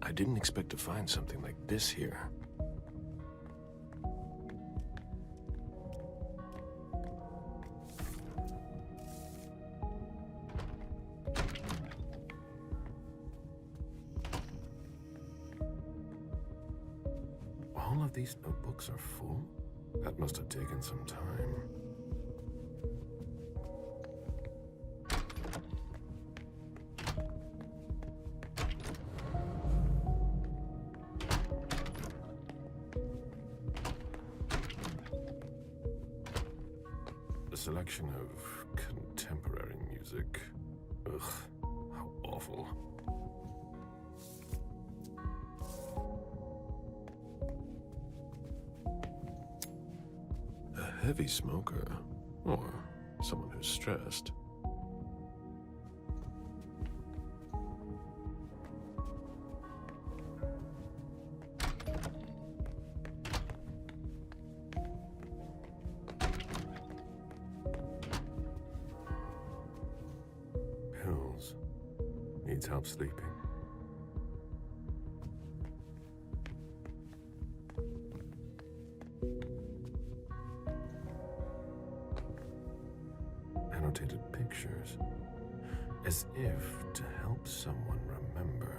I didn't expect to find something like this here. All of these notebooks are full? That must have taken some time. A selection of contemporary music. Ugh, how awful. A heavy smoker, or someone who's stressed. Needs help sleeping? Annotated pictures, as if to help someone remember.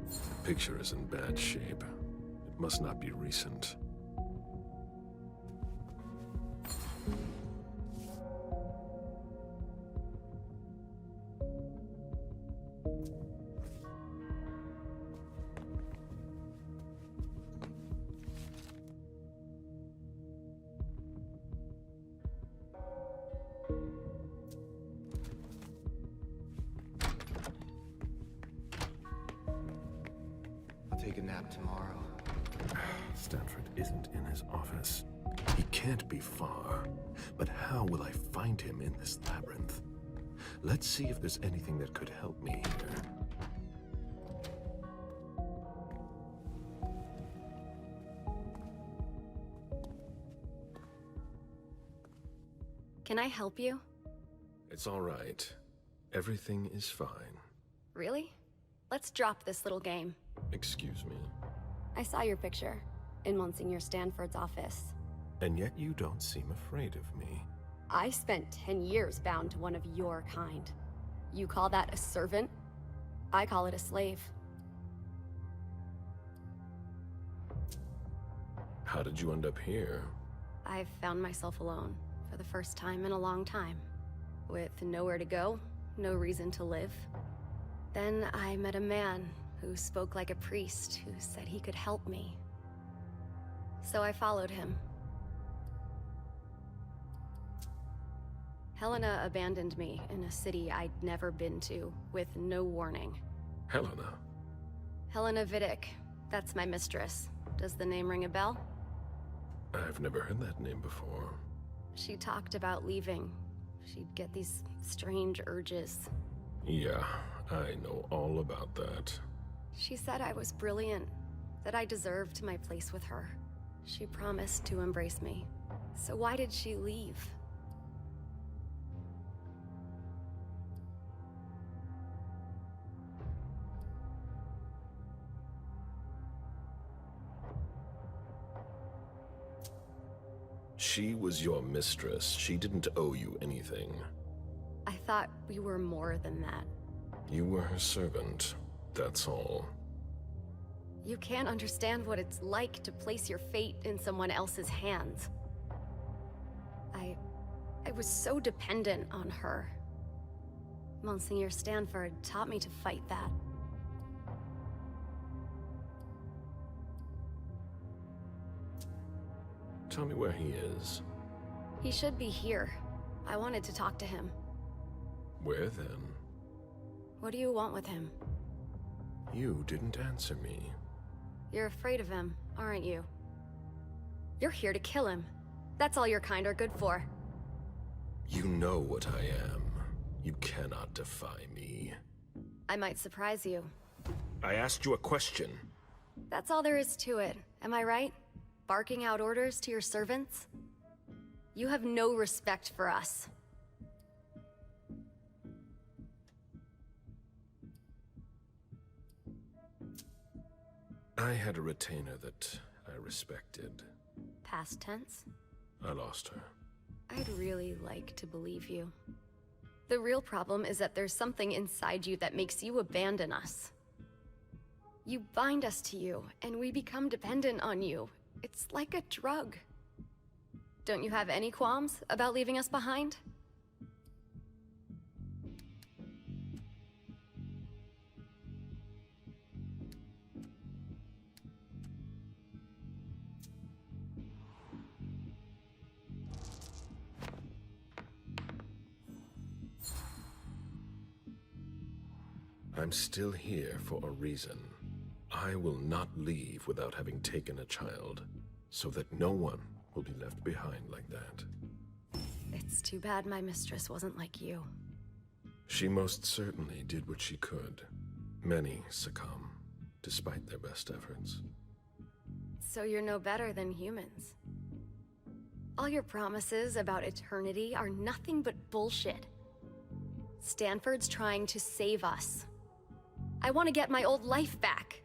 The picture is in bad shape. It must not be recent. Take a nap tomorrow. Stanford isn't in his office. He can't be far. But how will I find him in this labyrinth? Let's see if there's anything that could help me here. Can I help you? It's all right. Everything is fine. Really? Let's drop this little game. Excuse me. I saw your picture in Monsignor Stanford's office. And yet you don't seem afraid of me. I spent 10 years bound to one of your kind. You call that a servant? I call it a slave. How did you end up here? I've found myself alone for the first time in a long time. With nowhere to go, no reason to live. Then I met a man who spoke like a priest, who said he could help me. So I followed him. Helena abandoned me in a city I'd never been to, with no warning. Helena? Helena Vidic. That's my mistress. Does the name ring a bell? I've never heard that name before. She talked about leaving. She'd get these strange urges. Yeah, I know all about that. She said I was brilliant, that I deserved my place with her. She promised to embrace me. So why did she leave? She was your mistress. She didn't owe you anything. I thought we were more than that. You were her servant. That's all. You can't understand what it's like to place your fate in someone else's hands. I was so dependent on her. Monsignor Stanford taught me to fight that. Tell me where he is. He should be here. I wanted to talk to him. Where then? What do you want with him? You didn't answer me. You're afraid of him, aren't you? You're here to kill him. That's all your kind are good for. You know what I am. You cannot defy me. I might surprise you. I asked you a question. That's all there is to it, am I right? Barking out orders to your servants? You have no respect for us. I had a retainer that I respected. Past tense? I lost her. I'd really like to believe you. The real problem is that there's something inside you that makes you abandon us. You bind us to you, and we become dependent on you. It's like a drug. Don't you have any qualms about leaving us behind? I'm still here for a reason. I will not leave without having taken a child. so that no one will be left behind like that. It's too bad my mistress wasn't like you. She most certainly did what she could. Many succumb, despite their best efforts. So you're no better than humans. All your promises about eternity are nothing but bullshit. Stanford's trying to save us. I want to get my old life back.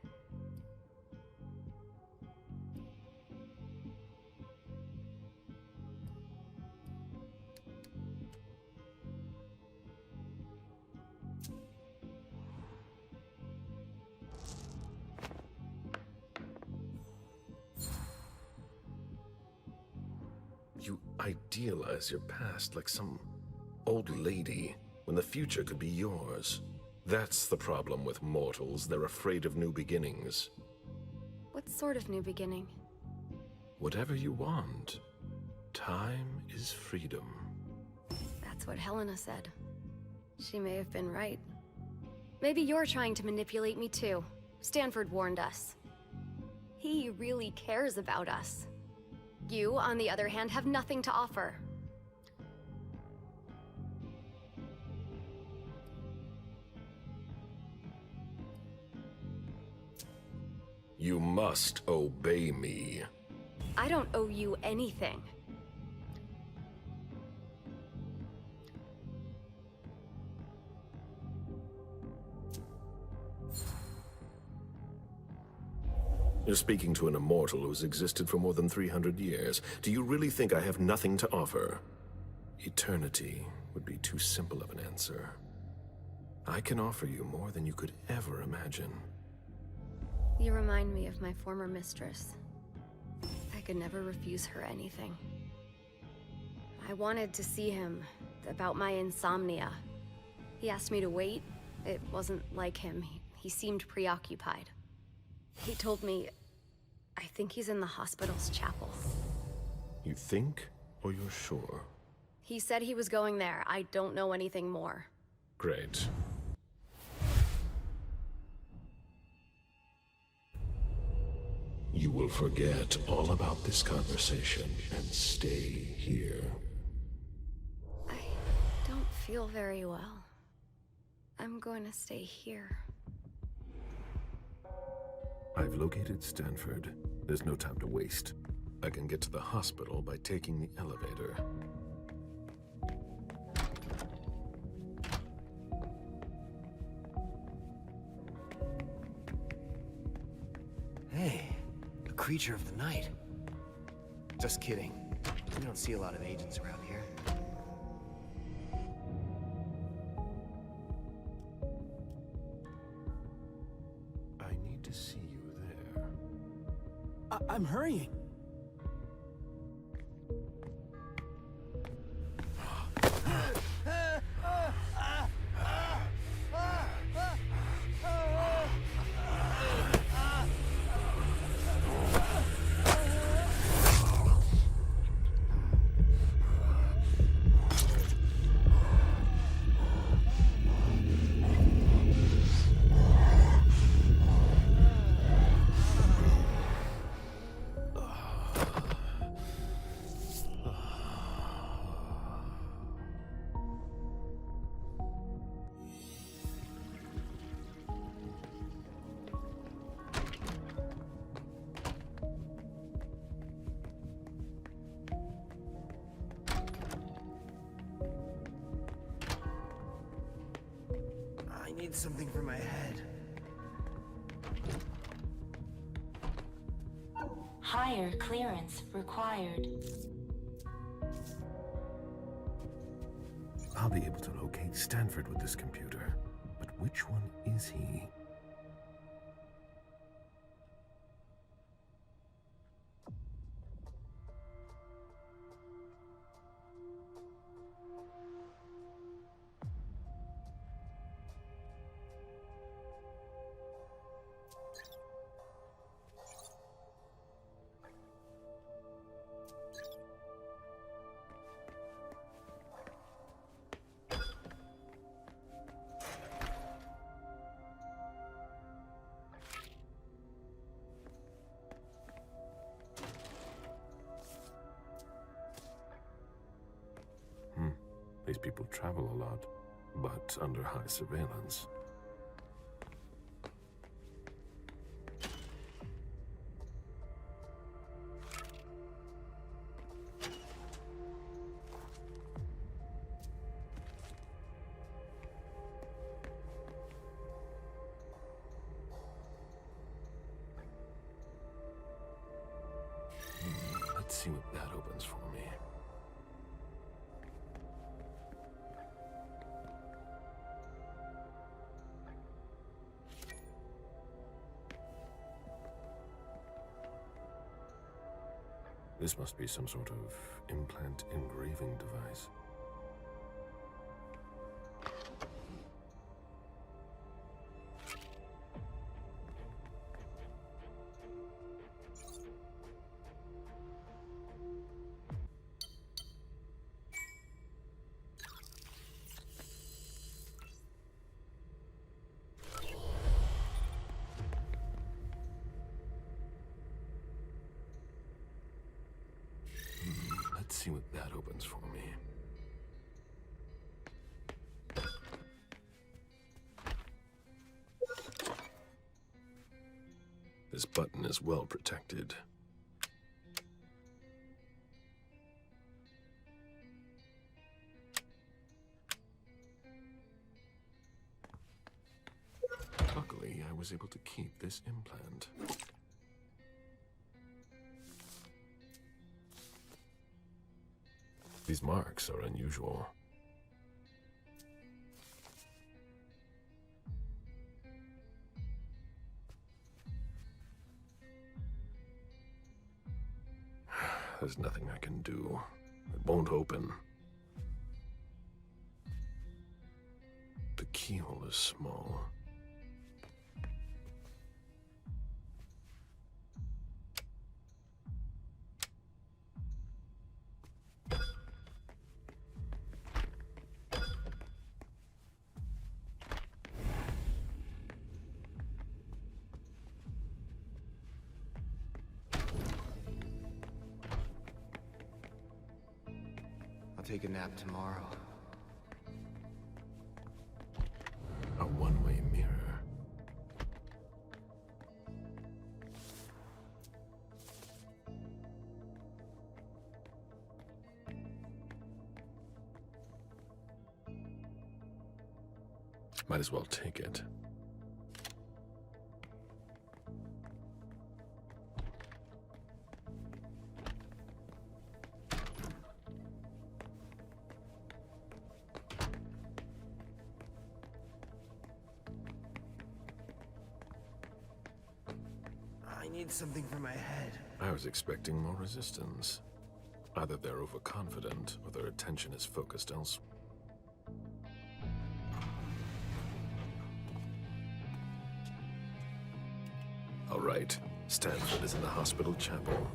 You idealize your past like some old lady, when the future could be yours. That's the problem with mortals. They're afraid of new beginnings. What sort of new beginning? Whatever you want. Time is freedom. That's what Helena said. She may have been right. Maybe you're trying to manipulate me too. Stanford warned us. He really cares about us. You, on the other hand, have nothing to offer. You must obey me. I don't owe you anything. You're speaking to an immortal who's existed for more than 300 years. Do you really think I have nothing to offer? Eternity would be too simple of an answer. I can offer you more than you could ever imagine. You remind me of my former mistress. I could never refuse her anything. I wanted to see him about my insomnia. He asked me to wait. It wasn't like him. He seemed preoccupied. He told me, I think he's in the hospital's chapel. You think, or you're sure? He said he was going there. I don't know anything more. Great. You will forget all about this conversation and stay here. I don't feel very well. I'm going to stay here. I've located Stanford. There's no time to waste. I can get to the hospital by taking the elevator. Hey, a creature of the night. Just kidding. We don't see a lot of agents around here. I need to see you there. I'm hurrying. I need something for my head. Higher clearance required. I'll be able to locate Stanford with this computer. But which one is he? These people travel a lot, but under high surveillance. Let's see what that opens for me. This must be some sort of implant engraving device. Let's see what that opens for me. This button is well protected. Luckily, I was able to keep this implant. These marks are unusual. There's nothing I can do. It won't open. The keyhole is small. I'll take a nap tomorrow. A one-way mirror. Might as well take it. I need something for my head. I was expecting more resistance. Either they're overconfident, or their attention is focused elsewhere. All right, Stanford is in the hospital chapel.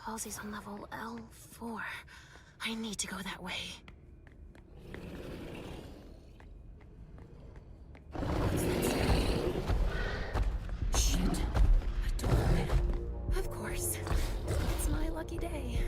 Halsey's on level L4. I need to go that way. What's that say? Shit. A door. Of course. It's my lucky day.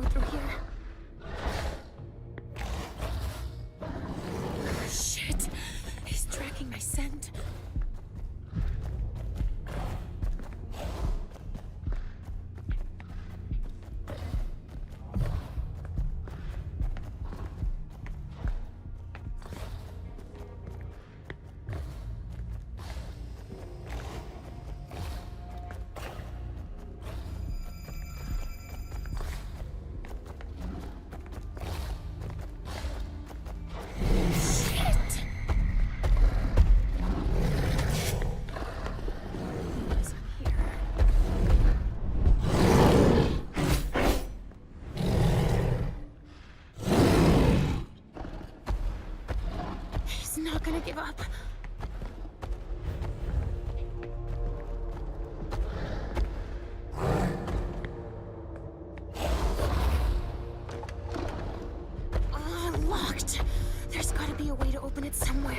go through here. Shit! He's tracking my scent. Not gonna give up. Locked. There's gotta be a way to open it somewhere.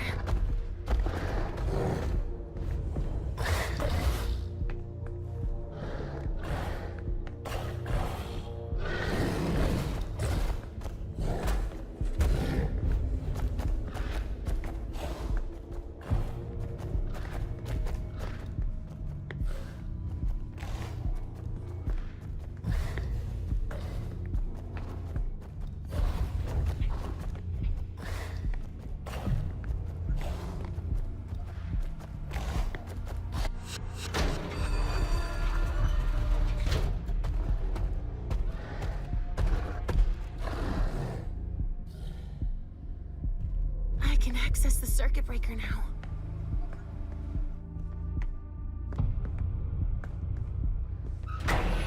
I can access the circuit breaker now.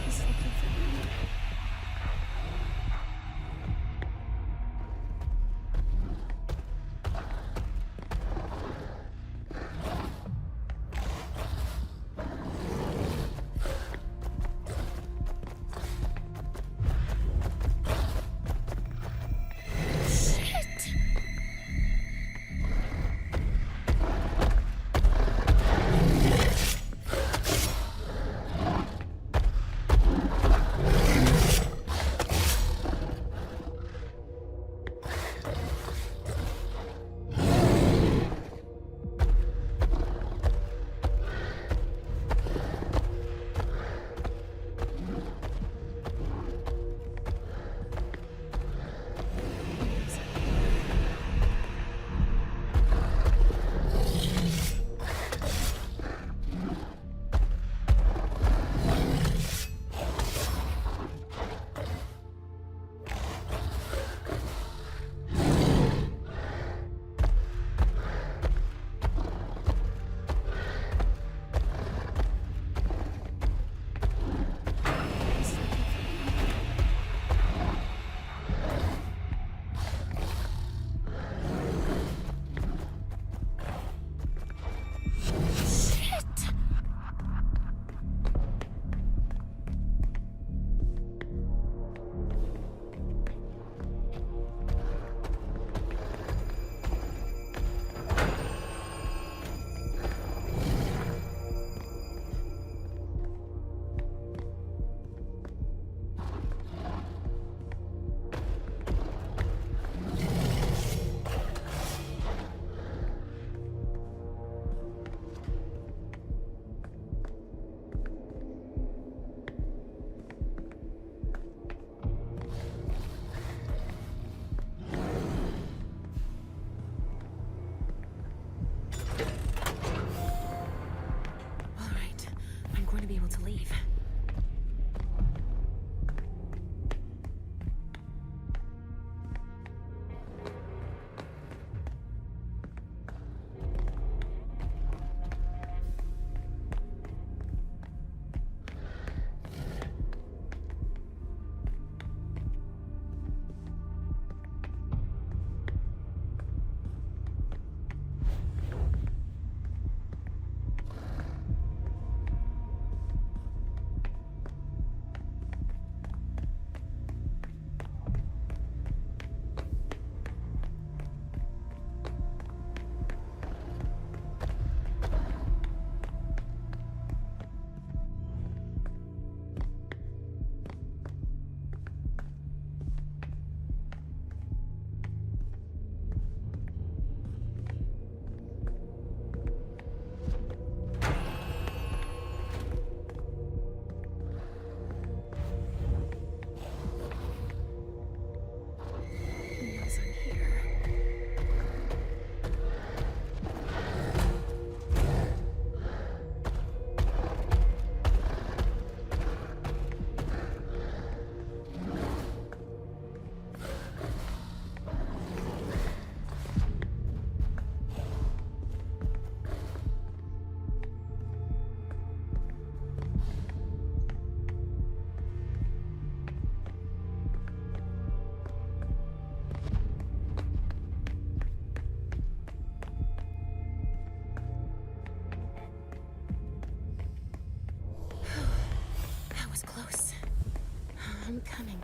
He's looking for me. Shit!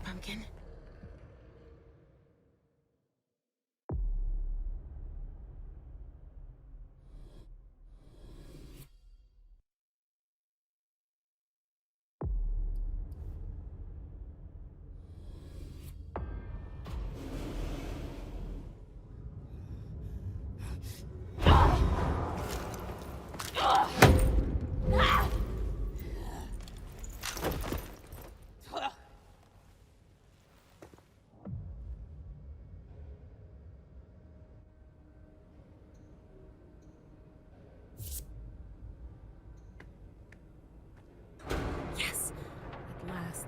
Pumpkin. Yes, at last.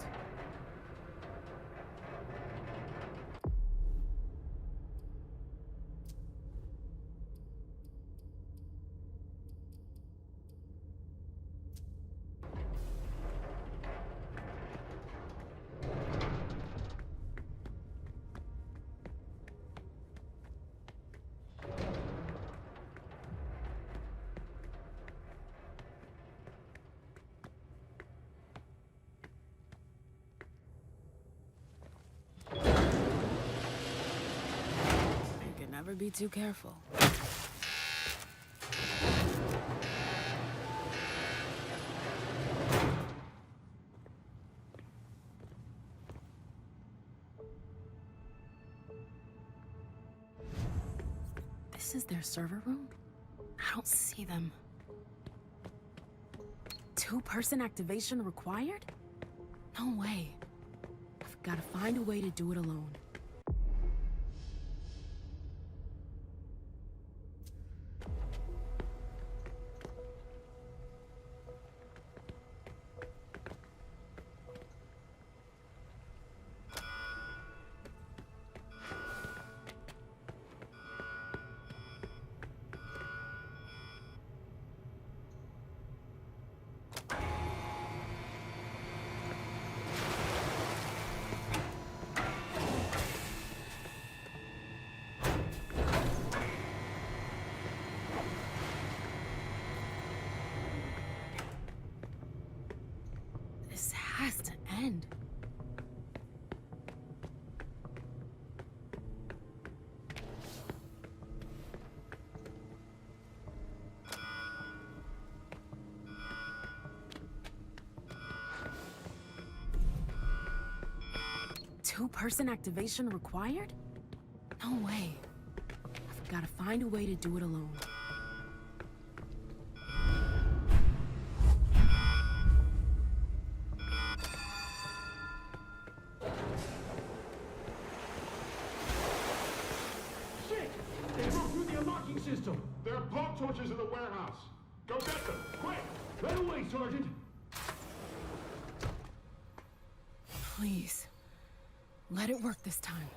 You can never be too careful. This is their server room? I don't see them. Two-person activation required? No way. I've got to find a way to do it alone. This has to end. Two-person activation required? No way. I've got to find a way to do it alone. They broke through the unlocking system! There are blowtorches in the warehouse! Go get them, quick! Right away, Sergeant! Please. Let it work this time.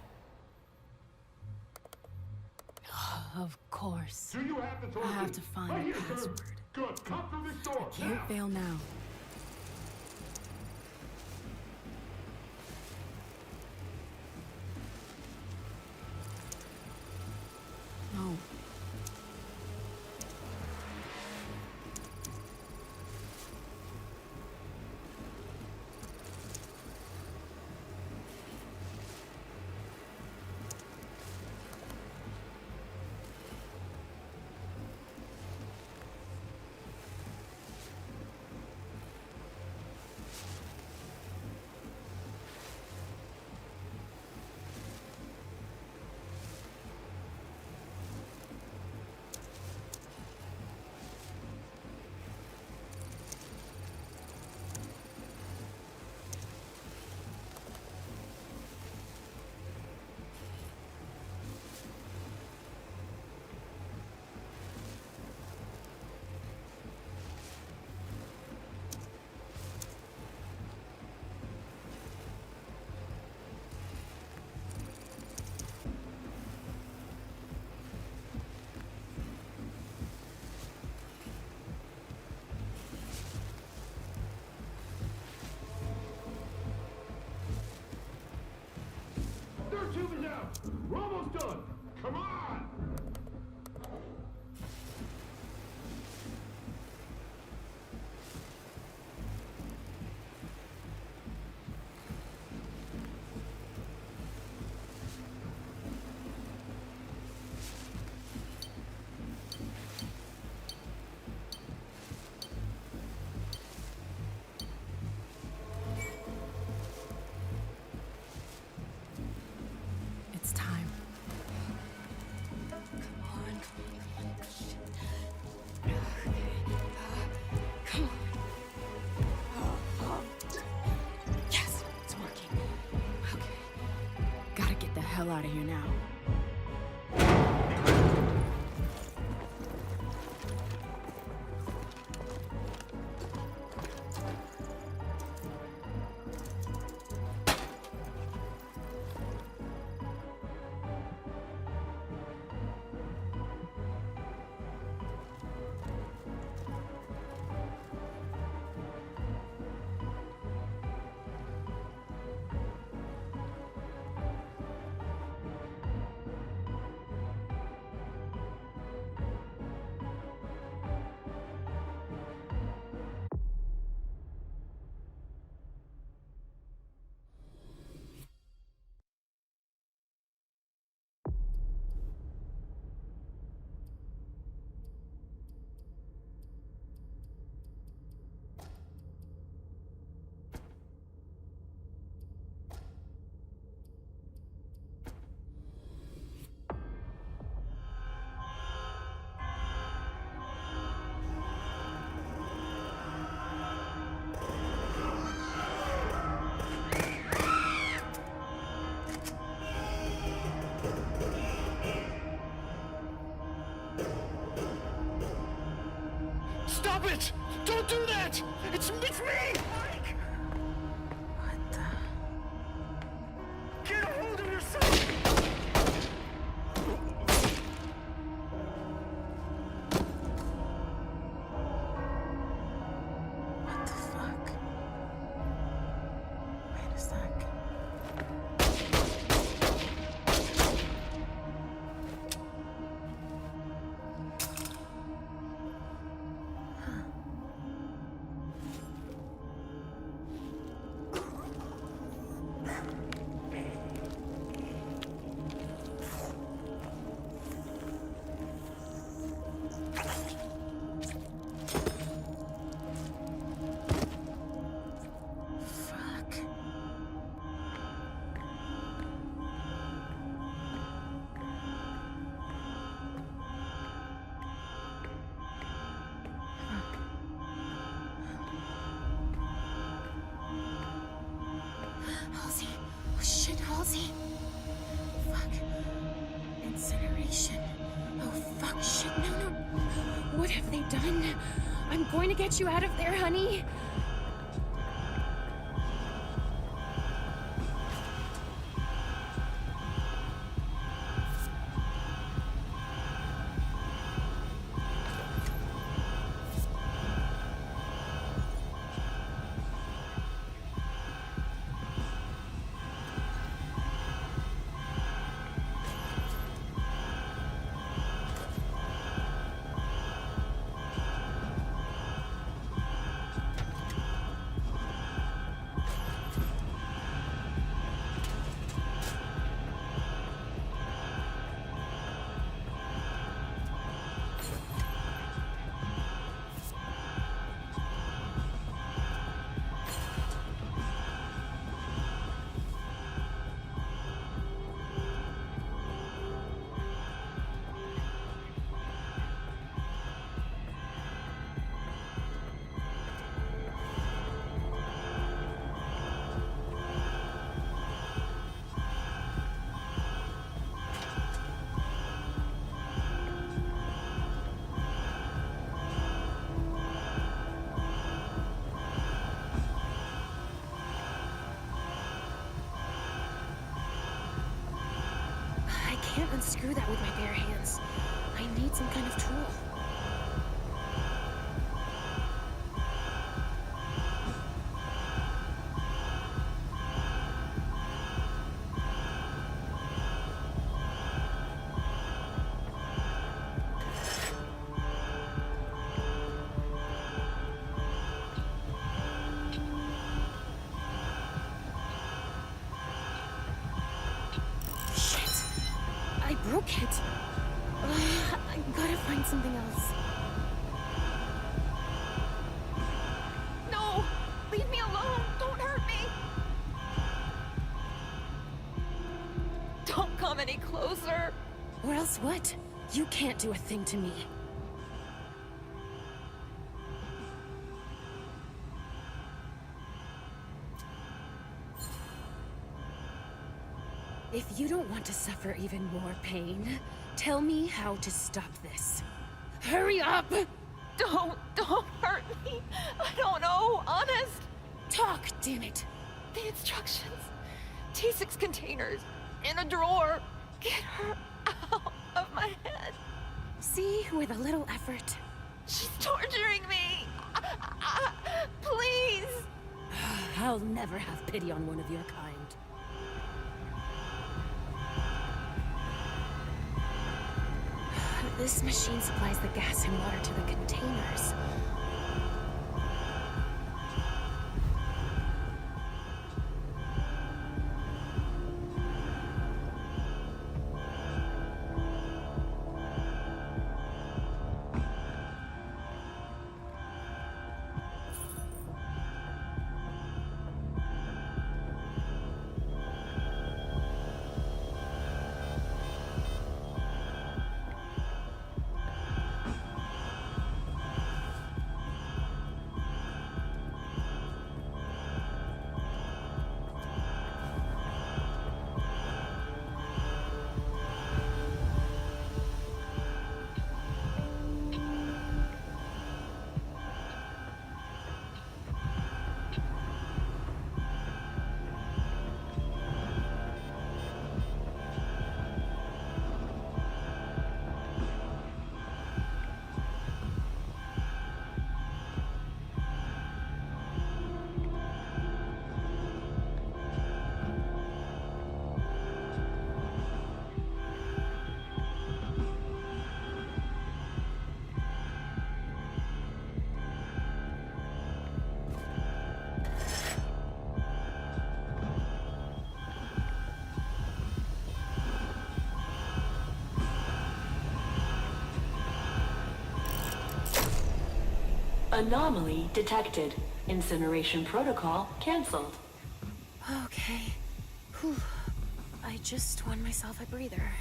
Of course. Do you have the torches? I have to find Right the here, sir. password. Good, come through this door! Can't fail now. No. Third tube is out! We're almost done! Come on! It's time. Come on. Yes, it's working. Okay. Gotta get the hell out of here now. Stop it! Don't do that! It's me! Mike! What the? Get a hold of yourself! What the fuck? Wait a sec. Halsey. Oh shit, Halsey. Fuck. Incineration. Oh fuck, shit, no. What have they done? I'm going to get you out of there, honey. I can't unscrew that with my bare hands. I need some kind of tool. I broke it. I gotta find something else. No! Leave me alone! Don't hurt me! Don't come any closer. Or else what? You can't do a thing to me. If you don't want to suffer even more pain, tell me how to stop this. Hurry up! Don't hurt me. I don't know, honest. Talk, damn it. The instructions. T6 containers in a drawer. Get her out of my head. See, with a little effort. She's torturing me. Please. I'll never have pity on one of your kind. This machine supplies the gas and water to the containers. Anomaly detected. Incineration protocol cancelled. Okay. Whew. I just won myself a breather.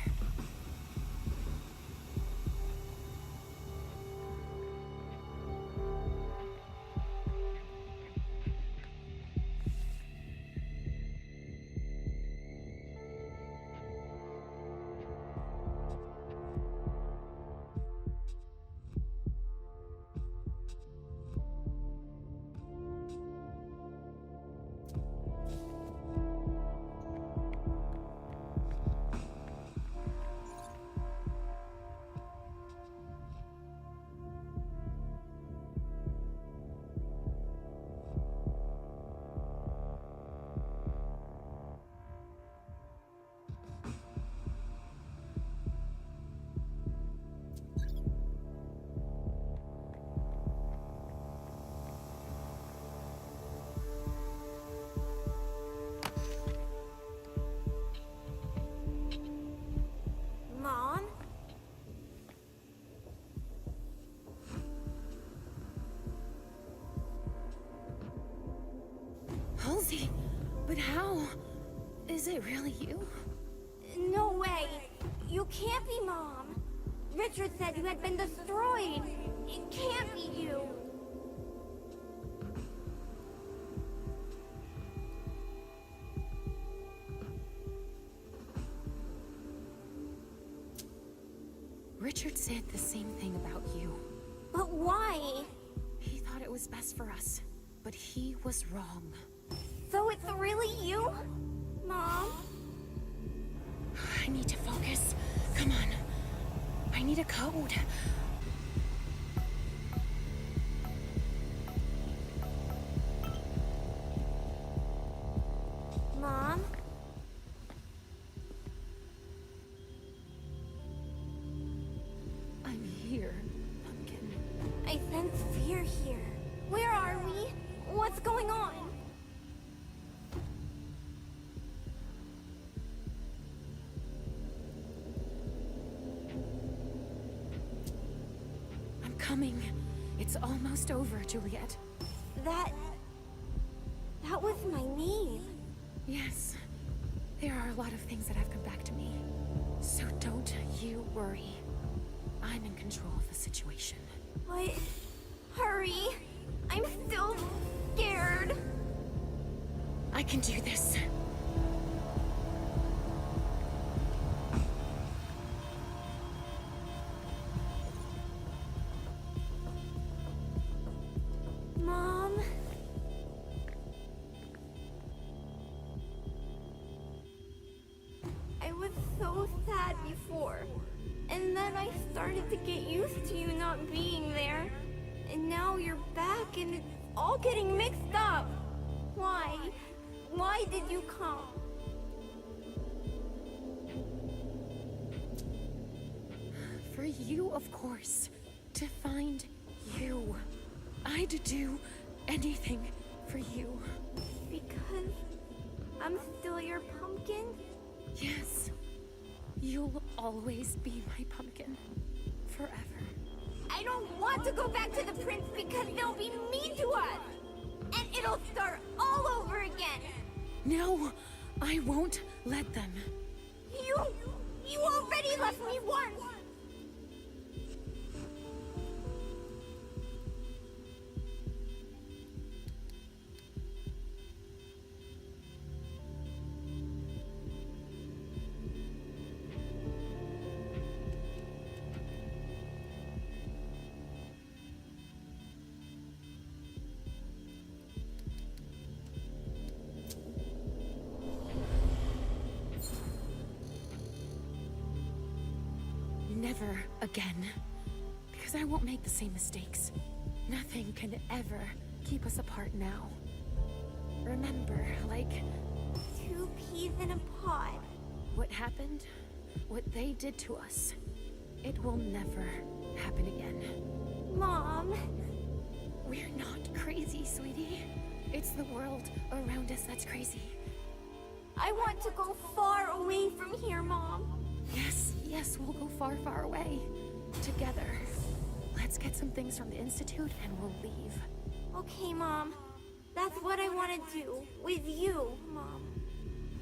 Mom? Halsey, but how? Is it really you? No way. You can't be Mom. Richard said you had been destroyed. It can't be you. Richard said the same thing about you. But why? He thought it was best for us, but he was wrong. So it's really you? Mom? I need to focus. Come on. I need a code. Mom? I'm here, Pumpkin. I sense fear here. Where are we? What's going on? I'm coming. It's almost over, Juliet. That was my name. Yes. There are a lot of things that have come back to me. worry. I'm in control of the situation. But hurry. I'm still scared. I can do this. Mom? I was so sad before. And then I started to get used to you not being there. And now you're back and it's all getting mixed up. Why? Why did you come? For you, of course. To find you. I'd do anything for you. Because I'm still your pumpkin? Yes. You'll always be my pumpkin. Forever. I don't want to go back to the prince because they'll be mean to us. And it'll start all over again. No, I won't let them. You already left me once. Never again. Because I won't make the same mistakes. Nothing can ever keep us apart now. Remember, like... 2 peas in a pod. What happened? What they did to us. It will never happen again. Mom... We're not crazy, sweetie. It's the world around us that's crazy. I want to go far away from here, Mom. Yes, we'll go far, far away. Together. Let's get some things from the Institute and we'll leave. Okay, Mom. That's what I want to do. With you, Mom.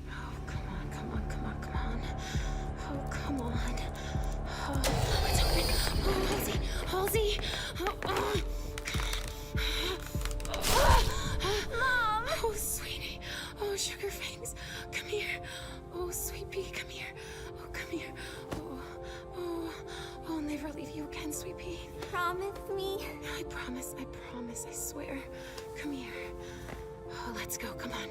Oh, come on. Oh, come on. Oh, what's happening? Oh, Halsey. Mom! Oh, sweetie. Oh, sugar fangs. Come here. Oh, sweet pea, come here. Oh, come here. Oh, I'll never leave you again, sweet pea. Promise me? I promise, I swear. Come here. Oh, let's go, come on.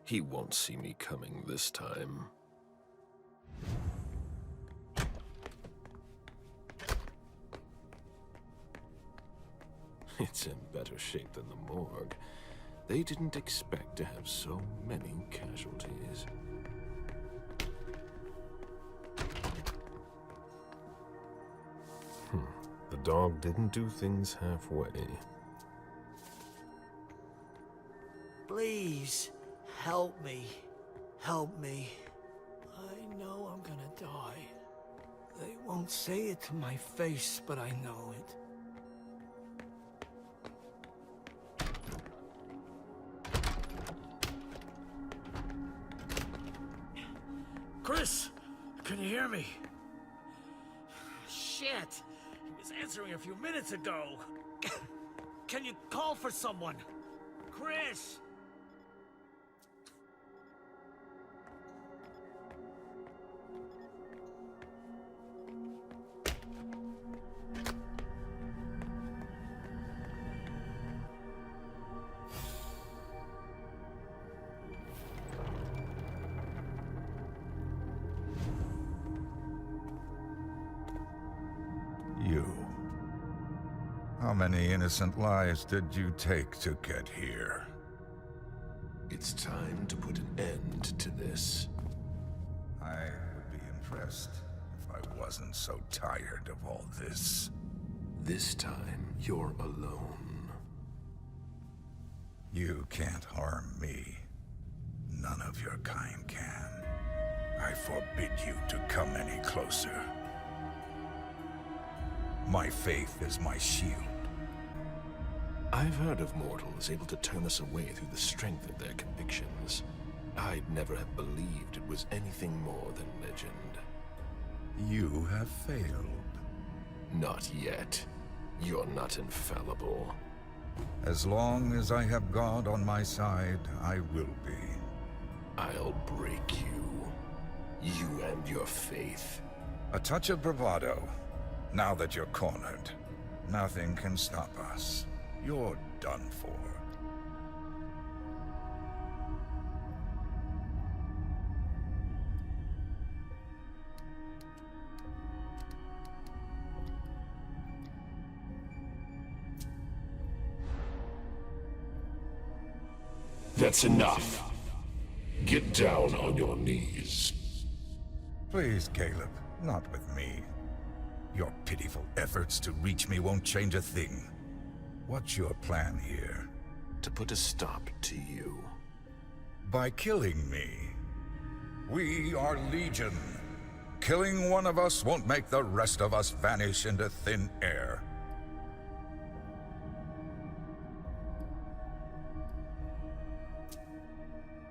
He won't see me coming this time. It's in better shape than the morgue. They didn't expect to have so many casualties. The dog didn't do things halfway. Please, help me. Help me. I know I'm gonna die. They won't say it to my face, but I know it. Chris! Can you hear me? Shit! He was answering a few minutes ago. Can you call for someone? Chris! How many innocent lives did you take to get here? It's time to put an end to this. I would be impressed if I wasn't so tired of all this. This time, you're alone. You can't harm me. None of your kind can. I forbid you to come any closer. My faith is my shield. I've heard of mortals able to turn us away through the strength of their convictions. I'd never have believed it was anything more than legend. You have failed. Not yet. You're not infallible. As long as I have God on my side, I will be. I'll break you. You and your faith. A touch of bravado. Now that you're cornered, nothing can stop us. You're done for. That's enough. Get down on your knees. Please, Caleb, not with me. Your pitiful efforts to reach me won't change a thing. What's your plan here? To put a stop to you. By killing me. We are Legion. Killing one of us won't make the rest of us vanish into thin air.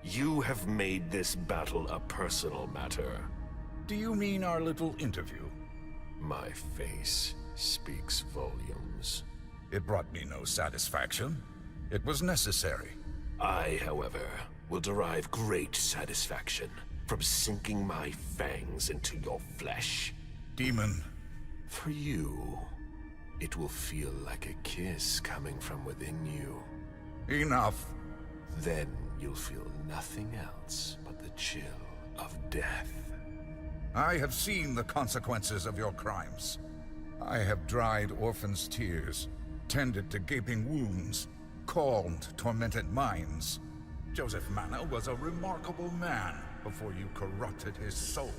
You have made this battle a personal matter. Do you mean our little interview? My face speaks volumes. It brought me no satisfaction. It was necessary. I, however, will derive great satisfaction from sinking my fangs into your flesh. Demon. For you, it will feel like a kiss coming from within you. Enough. Then you'll feel nothing else but the chill of death. I have seen the consequences of your crimes. I have dried orphans' tears, tended to gaping wounds, calmed tormented minds. Joseph Manna was a remarkable man before you corrupted his soul.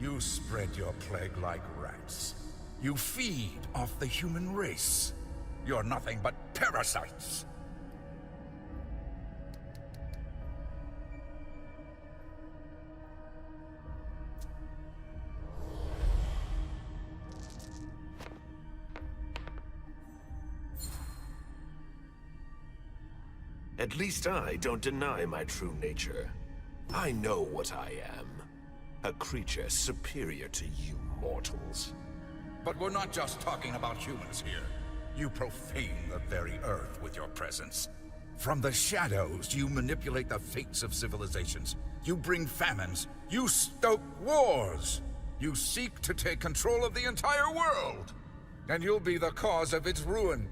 You spread your plague like rats. You feed off the human race. You're nothing but parasites. At least I don't deny my true nature. I know what I am. A creature superior to you mortals. But we're not just talking about humans here. You profane the very earth with your presence. From the shadows, you manipulate the fates of civilizations. You bring famines. You stoke wars. You seek to take control of the entire world. And you'll be the cause of its ruin.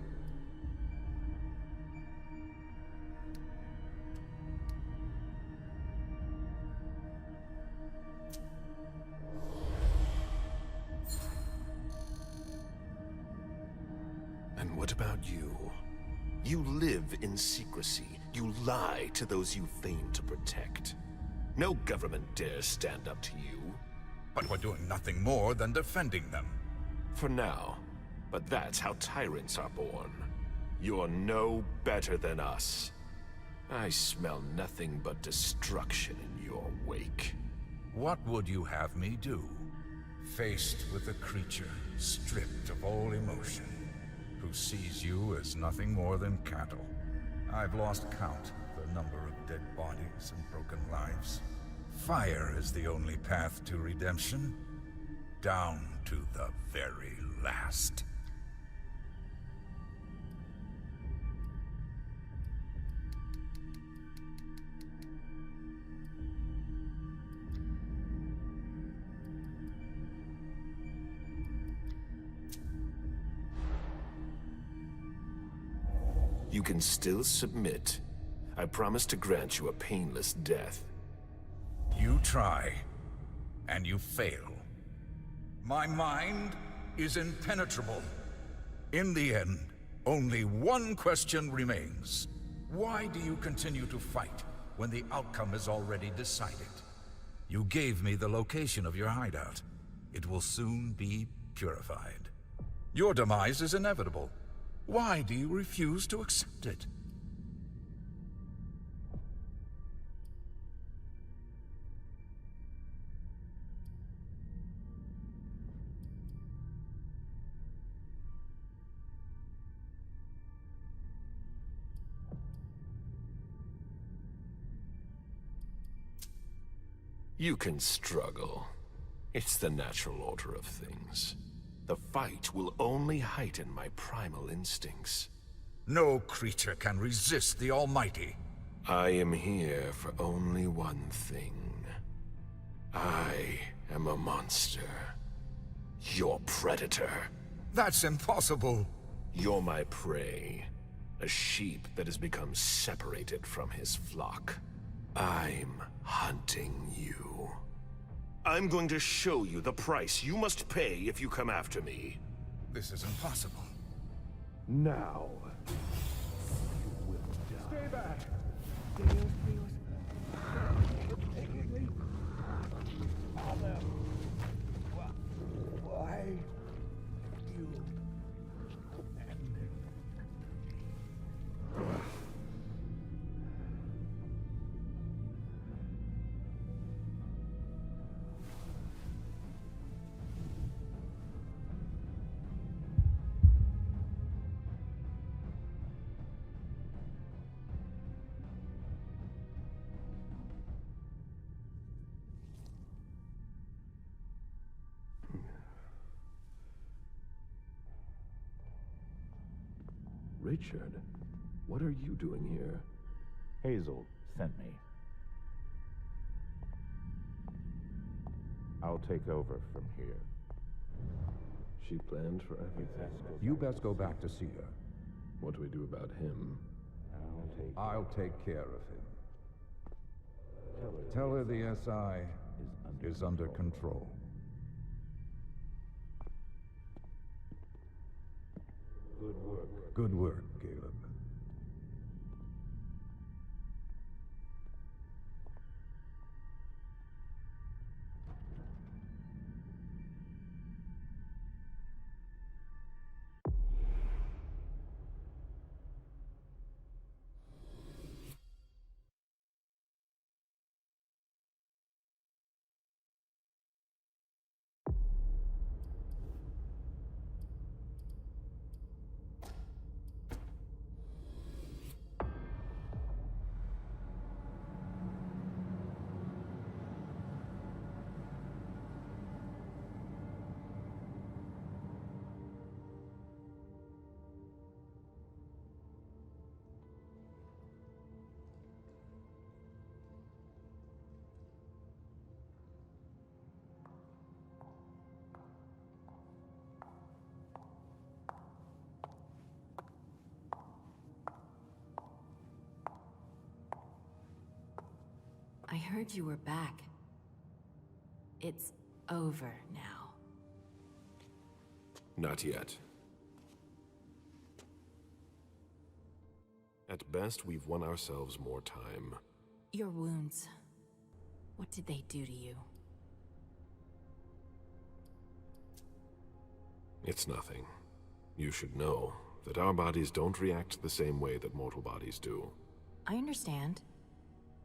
And what about you? You live in secrecy. You lie to those you feign to protect. No government dares stand up to you. But we're doing nothing more than defending them. For now. But that's how tyrants are born. You're no better than us. I smell nothing but destruction in your wake. What would you have me do? Faced with a creature stripped of all emotion, who sees you as nothing more than cattle. I've lost count of the number of dead bodies and broken lives. Fire is the only path to redemption. Down to the very last. You can still submit. I promise to grant you a painless death. You try, and you fail. My mind is impenetrable. In the end, only one question remains. Why do you continue to fight when the outcome is already decided? You gave me the location of your hideout. It will soon be purified. Your demise is inevitable. Why do you refuse to accept it? You can struggle. It's the natural order of things. The fight will only heighten my primal instincts. No creature can resist the Almighty. I am here for only one thing. I am a monster. Your predator. That's impossible. You're my prey. A sheep that has become separated from his flock. I'm hunting you. I'm going to show you the price you must pay if you come after me. This is impossible. Now. Stay back! Why you Richard, what are you doing here? Hazel sent me. I'll take over from here. She planned for everything. You best go back to see her. What do we do about him? I'll take care of him. Tell her the SI is under control. Good work. Good work, Caleb. I heard you were back. It's over now. Not yet. At best, we've won ourselves more time. Your wounds. What did they do to you? It's nothing. You should know that our bodies don't react the same way that mortal bodies do. I understand.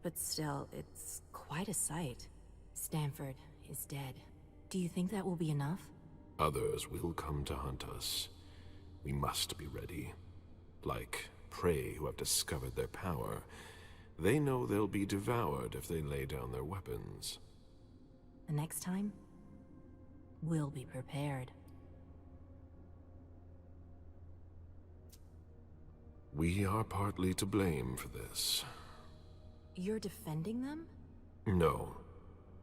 But still, it's quite a sight. Stanford is dead. Do you think that will be enough? Others will come to hunt us. We must be ready. Like prey who have discovered their power. They know they'll be devoured if they lay down their weapons. The next time, we'll be prepared. We are partly to blame for this. You're defending them? No,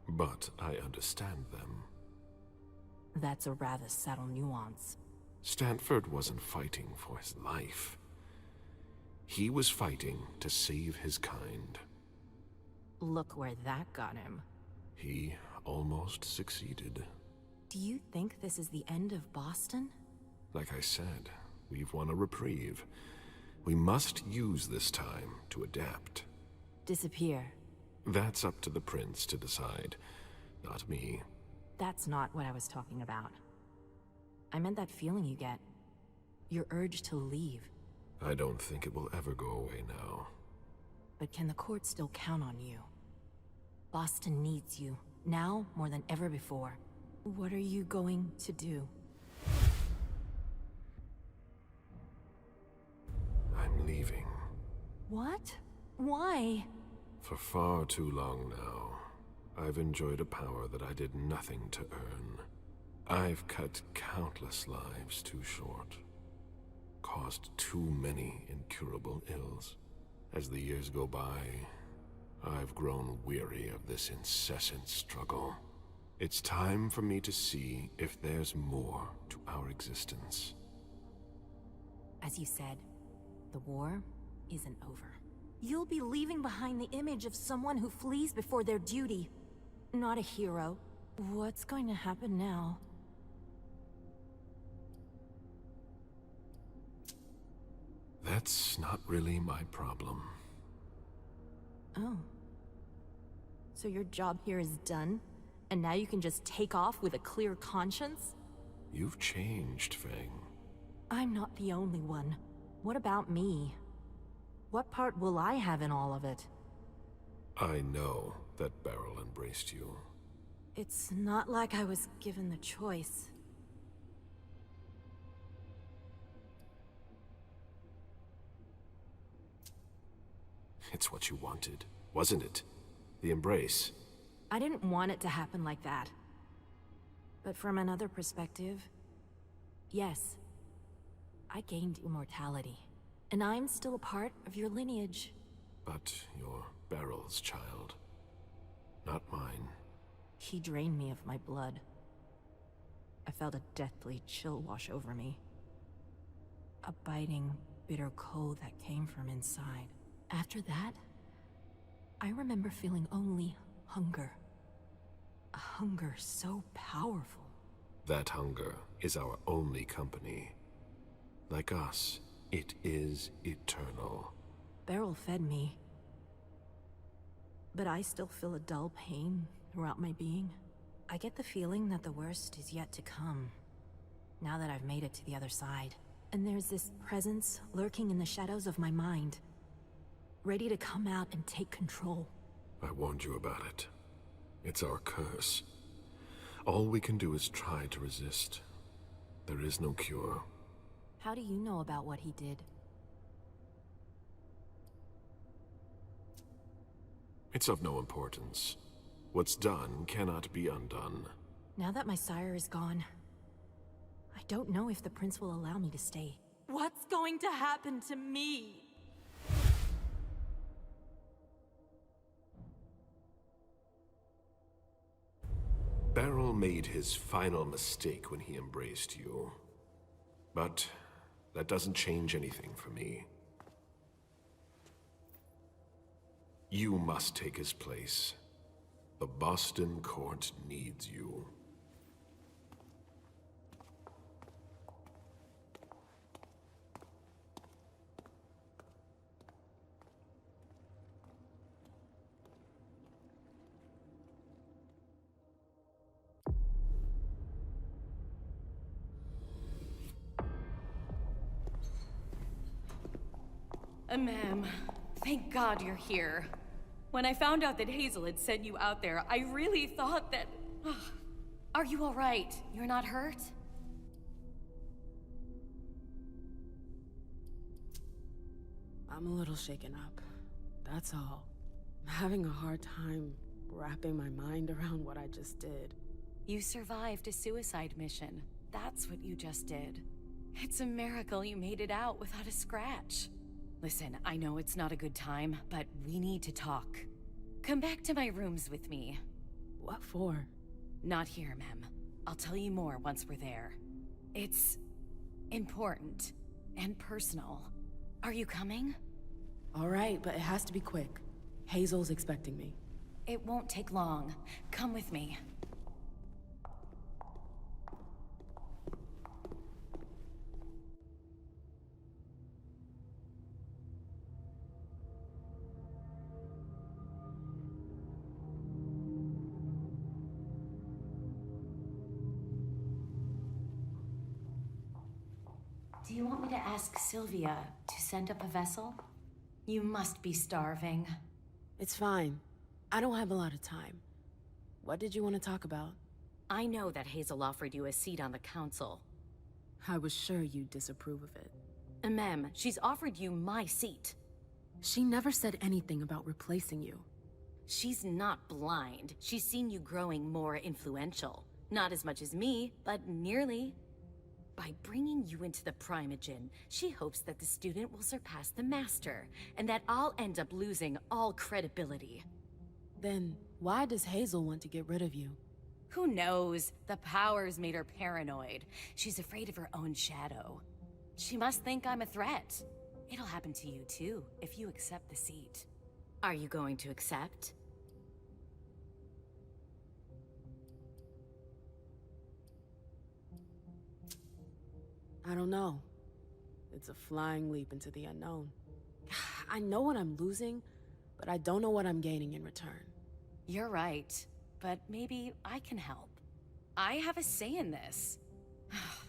but I understand them. That's a rather subtle nuance. Stanford wasn't fighting for his life. He was fighting to save his kind. Look where that got him. He almost succeeded. Do you think this is the end of Boston? Like I said, we've won a reprieve. We must use this time to adapt. Disappear. That's up to the prince to decide, not me. That's not what I was talking about. I meant that feeling you get. Your urge to leave. I don't think it will ever go away now. But can the court still count on you? Boston needs you, now more than ever before. What are you going to do? I'm leaving. What? Why? For far too long now, I've enjoyed a power that I did nothing to earn. I've cut countless lives too short, caused too many incurable ills. As the years go by, I've grown weary of this incessant struggle. It's time for me to see if there's more to our existence. As you said, the war isn't over. You'll be leaving behind the image of someone who flees before their duty, not a hero. What's going to happen now? That's not really my problem. Oh. So your job here is done? And now you can just take off with a clear conscience? You've changed, Fang. I'm not the only one. What about me? What part will I have in all of it? I know that Beryl embraced you. It's not like I was given the choice. It's what you wanted, wasn't it? The embrace. I didn't want it to happen like that. But from another perspective, yes. I gained immortality, and I'm still a part of your lineage. But you're Beryl's child, not mine. He drained me of my blood. I felt a deathly chill wash over me. A biting, bitter cold that came from inside. After that, I remember feeling only hunger. A hunger so powerful. That hunger is our only company. Like us, it is eternal. Beryl fed me. But I still feel a dull pain throughout my being. I get the feeling that the worst is yet to come, now that I've made it to the other side. And there's this presence lurking in the shadows of my mind, ready to come out and take control. I warned you about it. It's our curse. All we can do is try to resist. There is no cure. How do you know about what he did? It's of no importance. What's done cannot be undone. Now that my sire is gone, I don't know if the prince will allow me to stay. What's going to happen to me? Beryl made his final mistake when he embraced you. But that doesn't change anything for me. You must take his place. The Boston court needs you. Ma'am, thank God you're here. When I found out that Hazel had sent you out there, I really thought that... Are you all right? You're not hurt? I'm a little shaken up. That's all. I'm having a hard time wrapping my mind around what I just did. You survived a suicide mission. That's what you just did. It's a miracle you made it out without a scratch. Listen, I know it's not a good time, but we need to talk. Come back to my rooms with me. What for? Not here, ma'am. I'll tell you more once we're there. It's important and personal. Are you coming? All right, but it has to be quick. Hazel's expecting me. It won't take long. Come with me. Do you want me to ask Sylvia to send up a vessel? You must be starving. It's fine. I don't have a lot of time. What did you want to talk about? I know that Hazel offered you a seat on the council. I was sure you'd disapprove of it. Ma'am, she's offered you my seat. She never said anything about replacing you. She's not blind. She's seen you growing more influential. Not as much as me, but nearly. By bringing you into the Primogen, she hopes that the student will surpass the master, and that I'll end up losing all credibility. Then why does Hazel want to get rid of you? Who knows? The powers made her paranoid. She's afraid of her own shadow. She must think I'm a threat. It'll happen to you too, if you accept the seat. Are you going to accept? I don't know. It's a flying leap into the unknown. I know what I'm losing, but I don't know what I'm gaining in return. You're right, but maybe I can help. I have a say in this.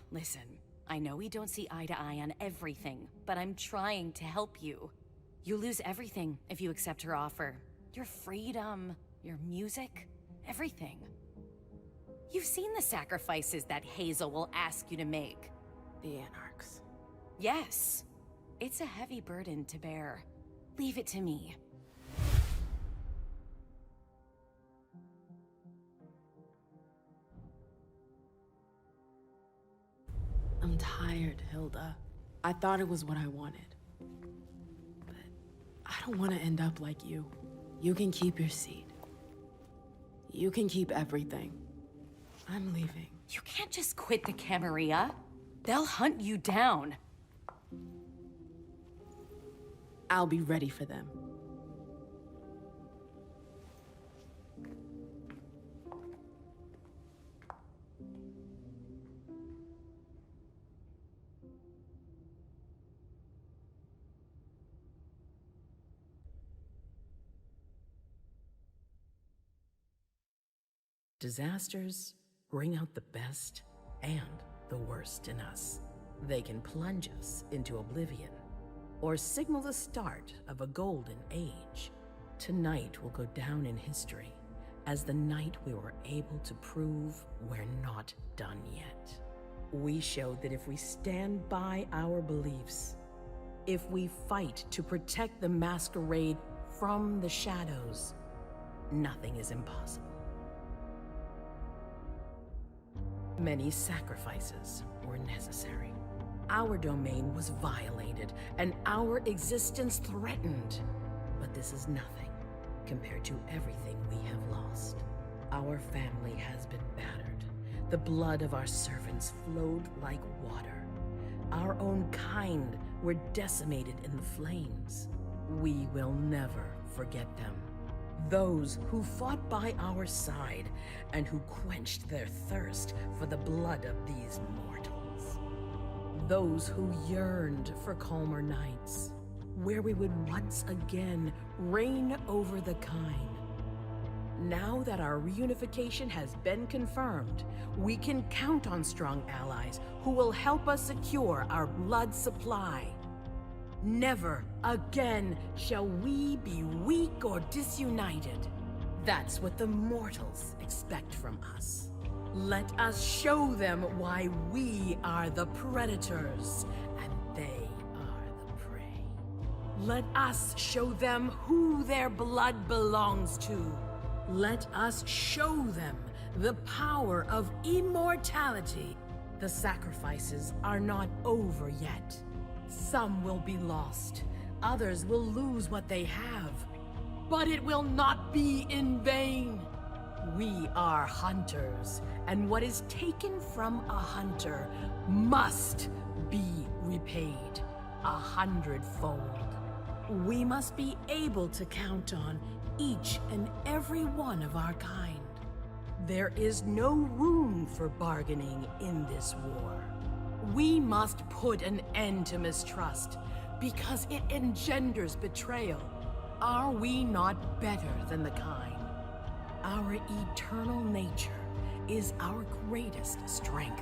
Listen, I know we don't see eye to eye on everything, but I'm trying to help you. You lose everything if you accept her offer. Your freedom, your music, everything. You've seen the sacrifices that Hazel will ask you to make. The Anarchs. Yes. It's a heavy burden to bear. Leave it to me. I'm tired, Hilda. I thought it was what I wanted. But I don't want to end up like you. You can keep your seat. You can keep everything. I'm leaving. You can't just quit the Camarilla. They'll hunt you down. I'll be ready for them. Disasters bring out the best and the worst in us. They can plunge us into oblivion, or signal the start of a golden age. Tonight will go down in history as the night we were able to prove we're not done yet. We showed that if we stand by our beliefs, if we fight to protect the Masquerade from the shadows, nothing is impossible. Many sacrifices were necessary. Our domain was violated, and our existence threatened. But this is nothing compared to everything we have lost. Our family has been battered. The blood of our servants flowed like water. Our own kind were decimated in the flames. We will never forget them. Those who fought by our side and who quenched their thirst for the blood of these mortals. Those who yearned for calmer nights, where we would once again reign over the kind. Now that our reunification has been confirmed, we can count on strong allies who will help us secure our blood supply. Never again shall we be weak or disunited. That's what the mortals expect from us. Let us show them why we are the predators and they are the prey. Let us show them who their blood belongs to. Let us show them the power of immortality. The sacrifices are not over yet. Some will be lost. Others will lose what they have. But it will not be in vain. We are hunters, and what is taken from a hunter must be repaid 100-fold. We must be able to count on each and every one of our kind. There is no room for bargaining in this war. We must put an end to mistrust, because it engenders betrayal. Are we not better than the kind? Our eternal nature is our greatest strength.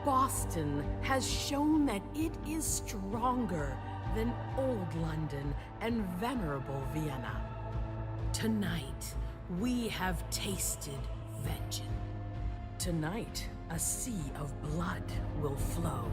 Boston has shown that it is stronger than old London and venerable Vienna. Tonight, we have tasted vengeance. Tonight, a sea of blood will flow.